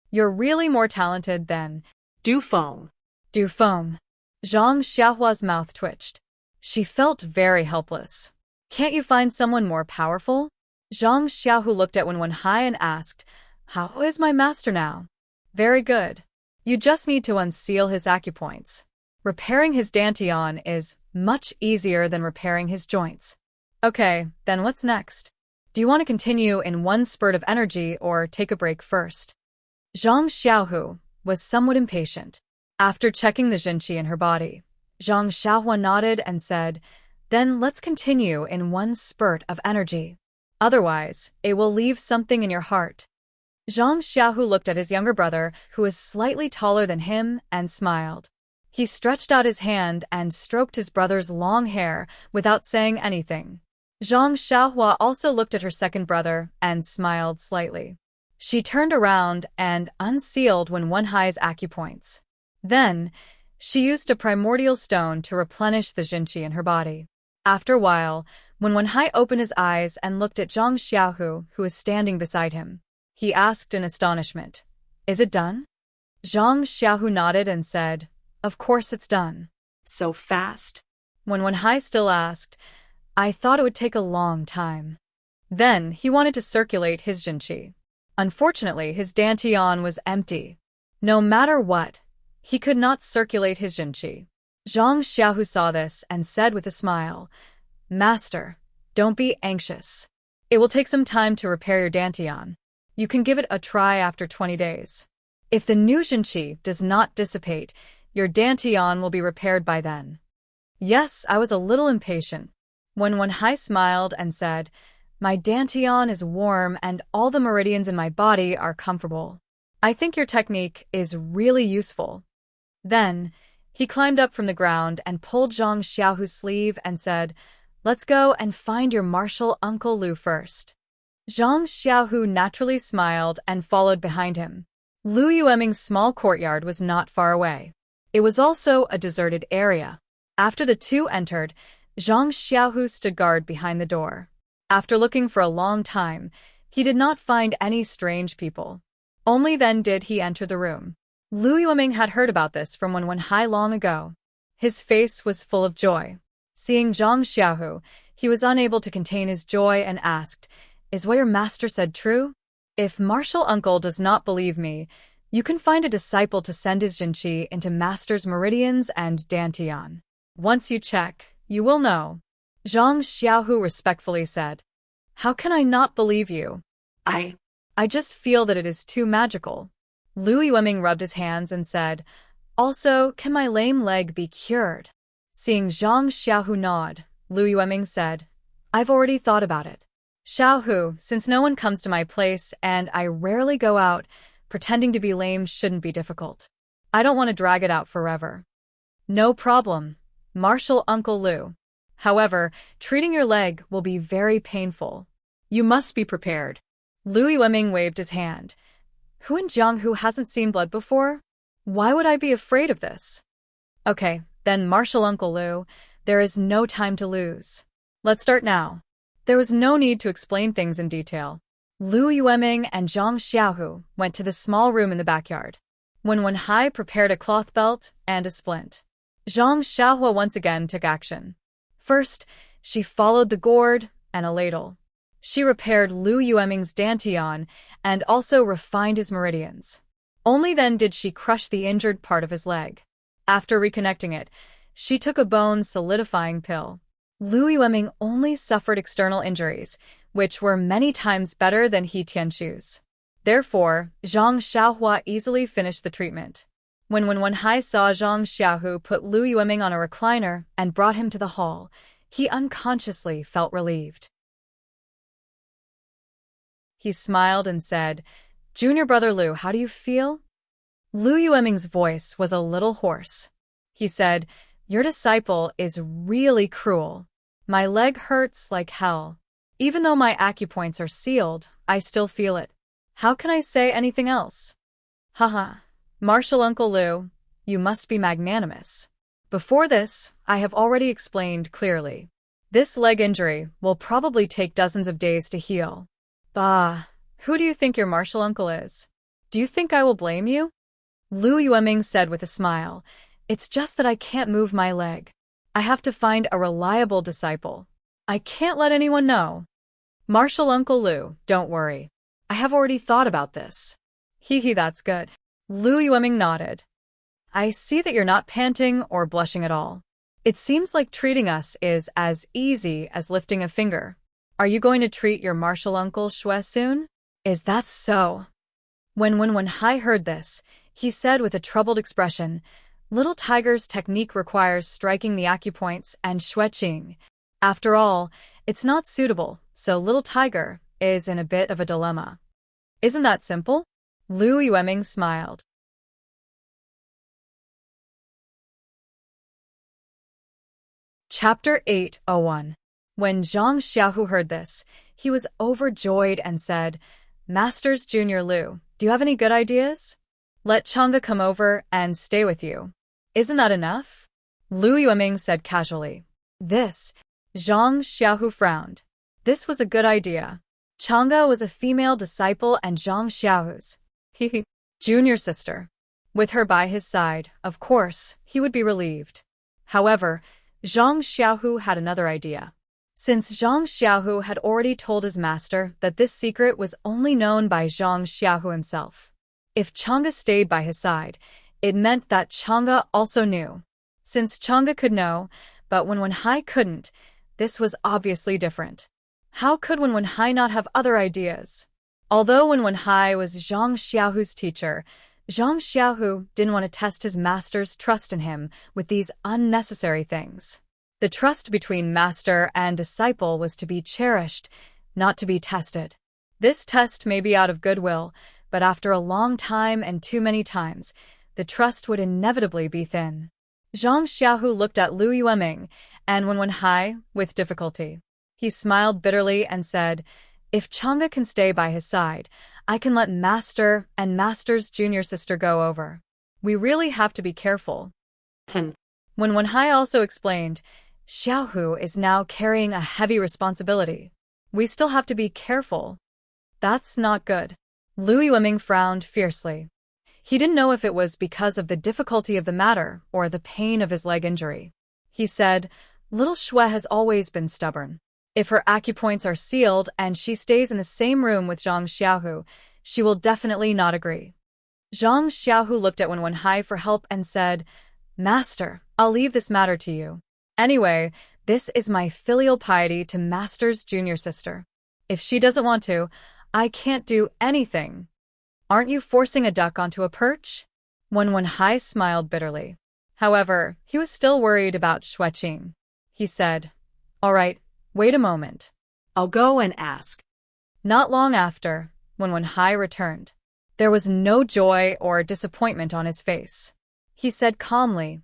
"You're really more talented than Dufeng. Dufeng." Zhang Xiaohua's mouth twitched. She felt very helpless. "Can't you find someone more powerful?" Zhang Xiaohu looked at Wenwenhai and asked, "How is my master now?" "Very good. You just need to unseal his acupoints. Repairing his dantian is much easier than repairing his joints." "Okay, then what's next? Do you want to continue in one spurt of energy or take a break first?" Zhang Xiaohu was somewhat impatient. After checking the Jinqi in her body, Zhang Xiaohua nodded and said, "Then let's continue in one spurt of energy. Otherwise, it will leave something in your heart." Zhang Xiaohu looked at his younger brother, who was slightly taller than him, and smiled. He stretched out his hand and stroked his brother's long hair without saying anything. Zhang Xiaohua also looked at her second brother and smiled slightly. She turned around and unsealed Wenwenhai's acupoints. Then, she used a primordial stone to replenish the Jinqi in her body. After a while, Wenwenhai opened his eyes and looked at Zhang Xiaohu, who was standing beside him. He asked in astonishment, "Is it done?" Zhang Xiaohu nodded and said, "Of course it's done." So fast. Wenwenhai still asked, "I thought it would take a long time." Then he wanted to circulate his Jinqi. Unfortunately, his dantian was empty. No matter what, he could not circulate his Jinqi. Zhang Xiaohu saw this and said with a smile, "Master, don't be anxious. It will take some time to repair your dantian. You can give it a try after 20 days. If the new Jinqi does not dissipate, your dantian will be repaired by then." Yes, I was a little impatient. Wenwenhai smiled and said, "My dantian is warm and all the meridians in my body are comfortable. I think your technique is really useful." Then, he climbed up from the ground and pulled Zhang Xiaohu's sleeve and said, "Let's go and find your martial uncle Lu first." Zhang Xiaohu naturally smiled and followed behind him. Lu Yueming's small courtyard was not far away. It was also a deserted area. After the two entered, Zhang Xiaohu stood guard behind the door. After looking for a long time, he did not find any strange people. Only then did he enter the room. Lu Yueming had heard about this from Wenwenhai long ago. His face was full of joy. Seeing Zhang Xiaohu, he was unable to contain his joy and asked, "Is what your master said true? If martial uncle does not believe me, you can find a disciple to send his Jinqi into master's meridians and dantian. Once you check, you will know." Zhang Xiaohu respectfully said, "How can I not believe you? I just feel that it is too magical." Lu Yueming rubbed his hands and said, "Also, can my lame leg be cured?" Seeing Zhang Xiaohu nod, Lu Yueming said, "I've already thought about it. Xiaohu, since no one comes to my place and I rarely go out, pretending to be lame shouldn't be difficult. I don't want to drag it out forever." "No problem, Martial Uncle Lu. However, treating your leg will be very painful. You must be prepared." Lu Yueming waved his hand. "Who in Jianghu hasn't seen blood before? Why would I be afraid of this?" "Okay, then Martial Uncle Lu, there is no time to lose. Let's start now." There was no need to explain things in detail. Lu Yueming and Zhang Xiaohu went to the small room in the backyard. Wenwenhai prepared a cloth belt and a splint. Zhang Xiaohua once again took action. First, she followed the gourd and a ladle. She repaired Lu Yueming's dantian and also refined his meridians. Only then did she crush the injured part of his leg. After reconnecting it, she took a bone-solidifying pill. Lu Yueming only suffered external injuries, which were many times better than He Tianchu's. Therefore, Zhang Xiaohua easily finished the treatment. When Wenwenhai saw Zhang Xiaohu put Lu Yueming on a recliner and brought him to the hall, he unconsciously felt relieved. He smiled and said, "Junior brother Lu, how do you feel?" Lu Yueming's voice was a little hoarse. He said, "Your disciple is really cruel. My leg hurts like hell. Even though my acupoints are sealed, I still feel it. How can I say anything else?" Haha. Martial Uncle Lu, you must be magnanimous. Before this, I have already explained clearly. This leg injury will probably take dozens of days to heal. Bah, who do you think your martial uncle is? Do you think I will blame you? Lu Yueming said with a smile, "It's just that I can't move my leg. I have to find a reliable disciple. I can't let anyone know." Martial Uncle Lu, don't worry. I have already thought about this. Hee, that's good. Lu Yueming nodded. I see that you're not panting or blushing at all. It seems like treating us is as easy as lifting a finger. Are you going to treat your martial uncle Xue soon? Is that so? When Wenwenhai heard this, he said with a troubled expression, "Little Tiger's technique requires striking the acupoints and Xueqing. After all, it's not suitable, so Little Tiger is in a bit of a dilemma." Isn't that simple? Lu Yueming smiled. Chapter 8:01. When Zhang Xiaohu heard this, he was overjoyed and said, "Masters Junior Lu, do you have any good ideas? Let Chang'e come over and stay with you. Isn't that enough?" Lu Yueming said casually. This, Zhang Xiaohu frowned. This was a good idea. Chang'e was a female disciple and Zhang Xiaohu's junior sister. With her by his side, of course, he would be relieved. However, Zhang Xiaohu had another idea. Since Zhang Xiaohu had already told his master that this secret was only known by Zhang Xiaohu himself, if Chang'e stayed by his side, it meant that Chang'e also knew. Since Chang'e could know, but Wenwenhai couldn't, this was obviously different. How could Wenwenhai not have other ideas? Although Wenwenhai was Zhang Xiaohu's teacher, Zhang Xiaohu didn't want to test his master's trust in him with these unnecessary things. The trust between master and disciple was to be cherished, not to be tested. This test may be out of goodwill, but after a long time and too many times, the trust would inevitably be thin. Zhang Xiaohu looked at Lu Yueming and Wenwenhai with difficulty. He smiled bitterly and said, "If Chang'e can stay by his side, I can let Master and Master's junior sister go over. We really have to be careful." Wenwenhai also explained, "Xiaohu is now carrying a heavy responsibility. We still have to be careful." That's not good. Lu Yueming frowned fiercely. He didn't know if it was because of the difficulty of the matter or the pain of his leg injury. He said, "Little Xue has always been stubborn. If her acupoints are sealed and she stays in the same room with Zhang Xiaohu, she will definitely not agree." Zhang Xiaohu looked at Wenwenhai for help and said, "Master, I'll leave this matter to you. Anyway, this is my filial piety to Master's junior sister. If she doesn't want to, I can't do anything. Aren't you forcing a duck onto a perch?" Wenwenhai smiled bitterly. However, he was still worried about Xueqing. He said, "All right, wait a moment. I'll go and ask." Not long after, when Wenhai returned, there was no joy or disappointment on his face. He said calmly,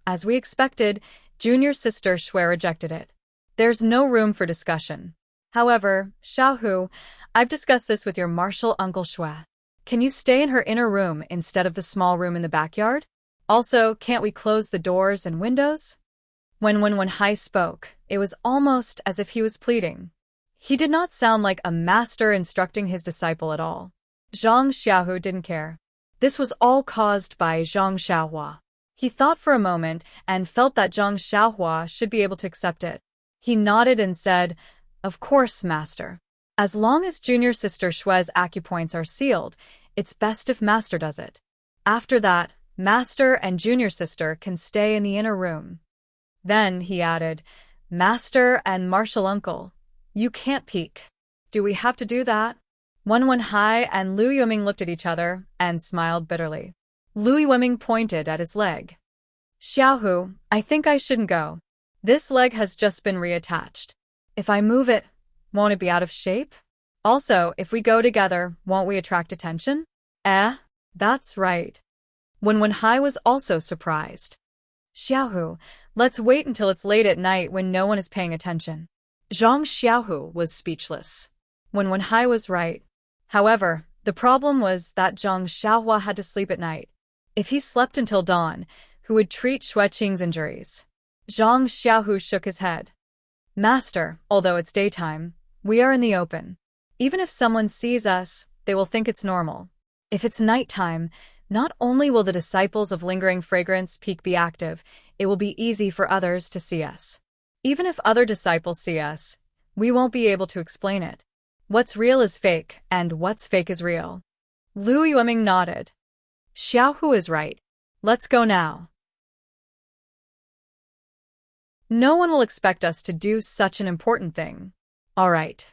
"As we expected, junior sister Xue rejected it. There's no room for discussion. However, Xiaohu, I've discussed this with your martial uncle Xue. Can you stay in her inner room instead of the small room in the backyard? Also, can't we close the doors and windows?" When Wenhai spoke, it was almost as if he was pleading. He did not sound like a master instructing his disciple at all. Zhang Xiaohu didn't care. This was all caused by Zhang Xiaohua. He thought for a moment and felt that Zhang Xiaohua should be able to accept it. He nodded and said, "Of course, master. As long as junior sister Xue's acupoints are sealed, it's best if master does it." After that, Master and Junior Sister can stay in the inner room. Then, he added, Master and Martial Uncle, you can't peek. Do we have to do that? Wenwenhai and Lu Yuming looked at each other and smiled bitterly. Lu Yuming pointed at his leg. Xiaohu, I think I shouldn't go. This leg has just been reattached. If I move it, won't it be out of shape? Also, if we go together, won't we attract attention? That's right. Wenwenhai was also surprised. Xiaohu, let's wait until it's late at night when no one is paying attention. Zhang Xiaohu was speechless. Wenwenhai was right. However, the problem was that Zhang Xiaohua had to sleep at night. If he slept until dawn, who would treat Xueqing's injuries? Zhang Xiaohu shook his head. Master, although it's daytime, we are in the open. Even if someone sees us, they will think it's normal. If it's nighttime, not only will the disciples of Lingering Fragrance Peak be active, it will be easy for others to see us. Even if other disciples see us, we won't be able to explain it. What's real is fake, and what's fake is real. Lu Yuming nodded. Xiaohu is right. Let's go now. No one will expect us to do such an important thing. All right.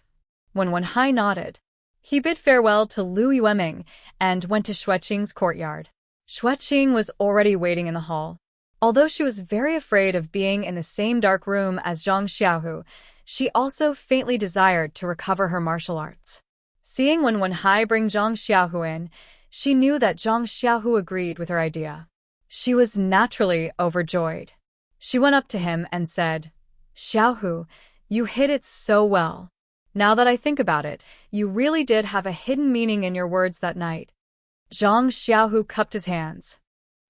Wenwenhai nodded. He bid farewell to Lu Yuming and went to Xueqing's courtyard. Xueqing was already waiting in the hall. Although she was very afraid of being in the same dark room as Zhang Xiaohu, she also faintly desired to recover her martial arts. Seeing Wenwenhai bring Zhang Xiaohu in, she knew that Zhang Xiaohu agreed with her idea. She was naturally overjoyed. She went up to him and said, Xiaohu, you hid it so well. Now that I think about it, you really did have a hidden meaning in your words that night. Zhang Xiaohu cupped his hands.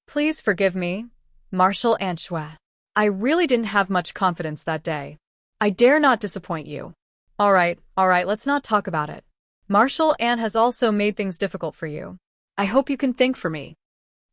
Please forgive me, Martial Aunt Xue. I really didn't have much confidence that day. I dare not disappoint you. All right, let's not talk about it. Martial Aunt has also made things difficult for you. I hope you can think for me.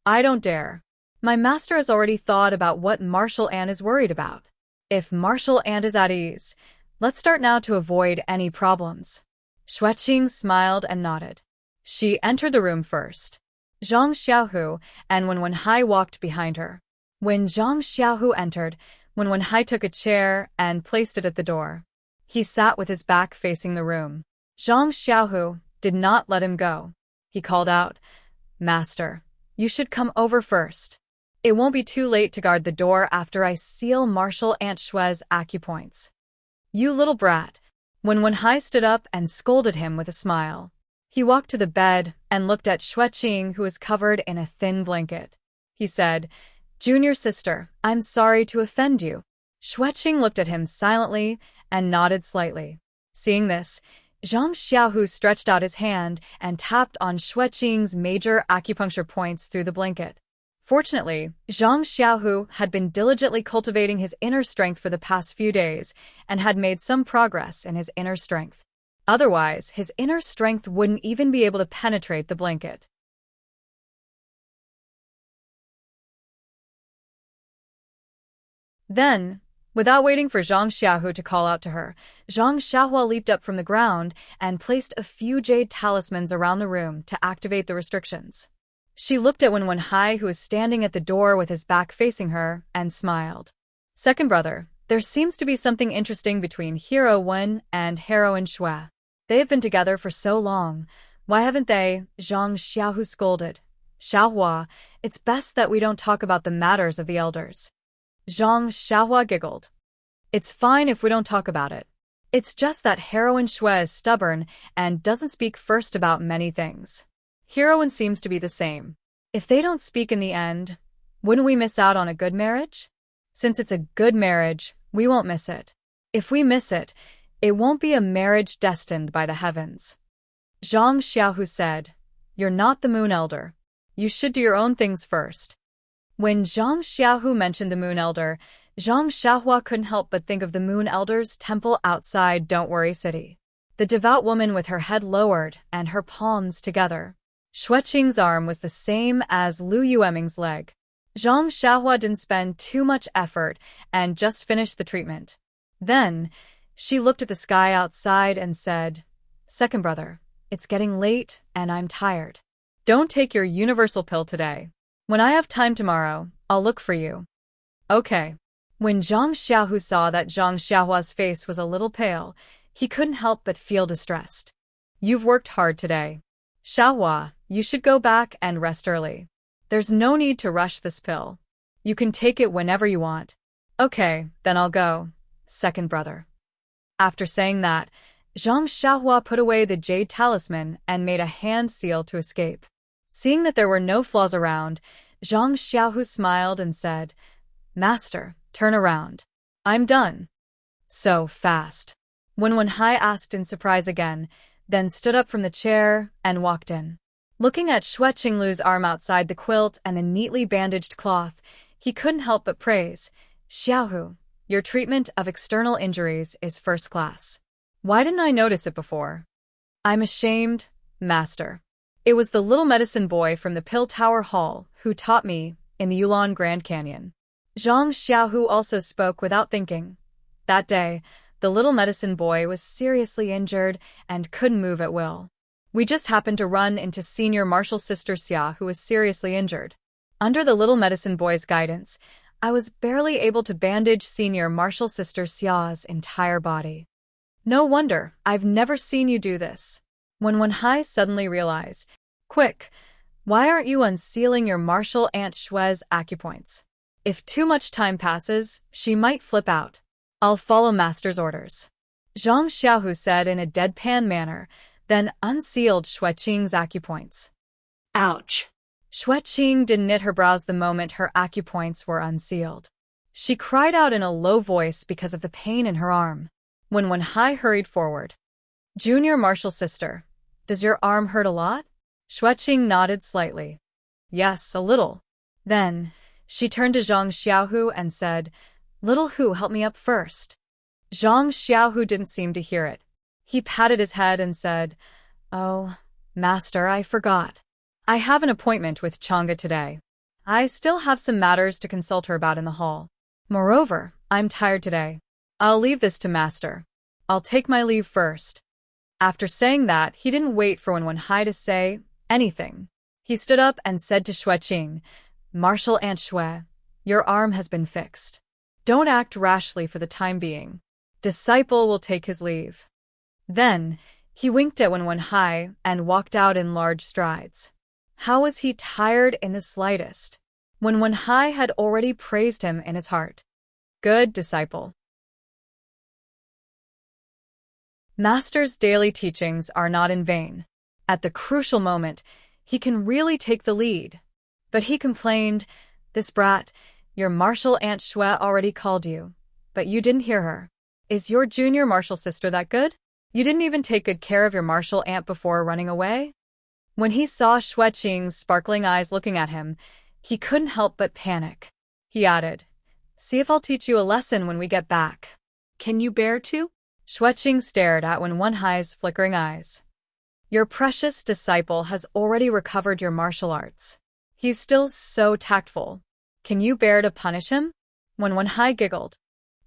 I don't dare. My master has already thought about what Martial Aunt is worried about. If Martial Aunt is at ease, let's start now to avoid any problems. Xueqing smiled and nodded. She entered the room first. Zhang Xiaohu and Wenwenhai walked behind her. When Zhang Xiaohu entered, Wenwenhai took a chair and placed it at the door. He sat with his back facing the room. Zhang Xiaohu did not let him go. He called out, Master, you should come over first. It won't be too late to guard the door after I seal Martial Aunt Xue's acupoints. You little brat. Wenwenhai stood up and scolded him with a smile. He walked to the bed and looked at Xueqing, who was covered in a thin blanket. He said, Junior sister, I'm sorry to offend you. Xueqing looked at him silently and nodded slightly. Seeing this, Zhang Xiaohu stretched out his hand and tapped on Xueqing's major acupuncture points through the blanket. Fortunately, Zhang Xiaohu had been diligently cultivating his inner strength for the past few days and had made some progress in his inner strength. Otherwise, his inner strength wouldn't even be able to penetrate the blanket. Then, without waiting for Zhang Xiaohu to call out to her, Zhang Xiaohua leaped up from the ground and placed a few jade talismans around the room to activate the restrictions. She looked at Wenwenhai, who was standing at the door with his back facing her, and smiled. Second brother, there seems to be something interesting between Hero Wen and Heroine Xue. They have been together for so long. Why haven't they? Zhang Xiaohu scolded. Xiaohua, it's best that we don't talk about the matters of the elders. Zhang Xiaohua giggled. It's fine if we don't talk about it. It's just that Heroine Xue is stubborn and doesn't speak first about many things. Heroine seems to be the same. If they don't speak in the end, wouldn't we miss out on a good marriage? Since it's a good marriage, we won't miss it. If we miss it, it won't be a marriage destined by the heavens. Zhang Xiaohu said, You're not the Moon Elder. You should do your own things first. When Zhang Xiaohu mentioned the Moon Elder, Zhang Xiaohua couldn't help but think of the Moon Elder's temple outside Don't Worry City. The devout woman with her head lowered and her palms together. Xueqing's arm was the same as Lu Yuming's leg. Zhang Xiaohua didn't spend too much effort and just finished the treatment. Then, she looked at the sky outside and said, Second brother, it's getting late and I'm tired. Don't take your universal pill today. When I have time tomorrow, I'll look for you. Okay. When Zhang Xiaohu saw that Zhang Xiaohua's face was a little pale, he couldn't help but feel distressed. You've worked hard today. Xiaohua, you should go back and rest early. There's no need to rush this pill. You can take it whenever you want. Okay, then I'll go. Second brother. After saying that, Zhang Xiaohua put away the jade talisman and made a hand seal to escape. Seeing that there were no flaws around, Zhang Xiaohu smiled and said, Master, turn around. I'm done. So fast. Wenhai asked in surprise again, then stood up from the chair and walked in. Looking at Xue Qinglu's arm outside the quilt and the neatly bandaged cloth, he couldn't help but praise, Xiaohu, your treatment of external injuries is first class. Why didn't I notice it before? I'm ashamed, Master. It was the little medicine boy from the Pill Tower Hall who taught me in the Yulon Grand Canyon. Zhang Xiaohu also spoke without thinking. That day, the little medicine boy was seriously injured and couldn't move at will. We just happened to run into senior martial sister Xia, who was seriously injured. Under the little medicine boy's guidance, I was barely able to bandage senior martial sister Xia's entire body. No wonder, I've never seen you do this. When Wenhai suddenly realized, quick, why aren't you unsealing your martial aunt Xue's acupoints? If too much time passes, she might flip out. I'll follow Master's orders. Zhang Xiaohu said in a deadpan manner, then unsealed Xue Qing's acupoints. Ouch. Xue Qing didn't knit her brows the moment her acupoints were unsealed. She cried out in a low voice because of the pain in her arm. When Wenhai hurried forward. Junior martial sister, does your arm hurt a lot? Xue Qing nodded slightly. Yes, a little. Then, she turned to Zhang Xiaohu and said, Little Hu, help me up first. Zhang Xiaohu didn't seem to hear it. He patted his head and said, Oh, Master, I forgot. I have an appointment with Chang'e today. I still have some matters to consult her about in the hall. Moreover, I'm tired today. I'll leave this to Master. I'll take my leave first. After saying that, he didn't wait for Wenhai to say anything. He stood up and said to Xue Qing, Martial Aunt Xue, your arm has been fixed. Don't act rashly for the time being. Disciple will take his leave. Then, he winked at Wenhai and walked out in large strides. How was he tired in the slightest? Wenhai had already praised him in his heart. Good disciple. Master's daily teachings are not in vain. At the crucial moment, he can really take the lead. But he complained, This brat, your martial Aunt Xue already called you, but you didn't hear her. Is your junior martial sister that good? You didn't even take good care of your martial aunt before running away? When he saw Xue Qing's sparkling eyes looking at him, he couldn't help but panic. He added, See if I'll teach you a lesson when we get back. Can you bear to? Xue Qing stared at Wenhai's flickering eyes. Your precious disciple has already recovered your martial arts. He's still so tactful. Can you bear to punish him? Wenhai giggled.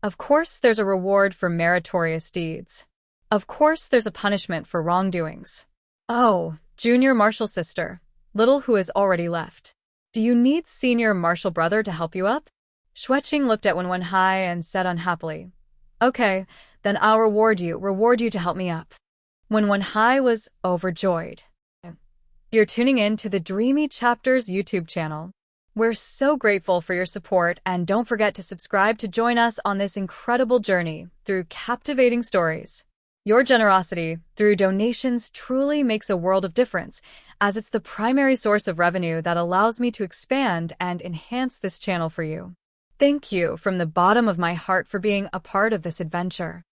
Of course there's a reward for meritorious deeds. Of course there's a punishment for wrongdoings. Oh, junior martial sister, little Hu has already left. Do you need senior martial brother to help you up? Xue Qing looked at Wenhai and said unhappily, Okay, then I'll reward you to help me up. Wenhai was overjoyed. You're tuning in to the Dreamy Chapters YouTube channel. We're so grateful for your support, and don't forget to subscribe to join us on this incredible journey through captivating stories. Your generosity through donations truly makes a world of difference, as it's the primary source of revenue that allows me to expand and enhance this channel for you. Thank you from the bottom of my heart for being a part of this adventure.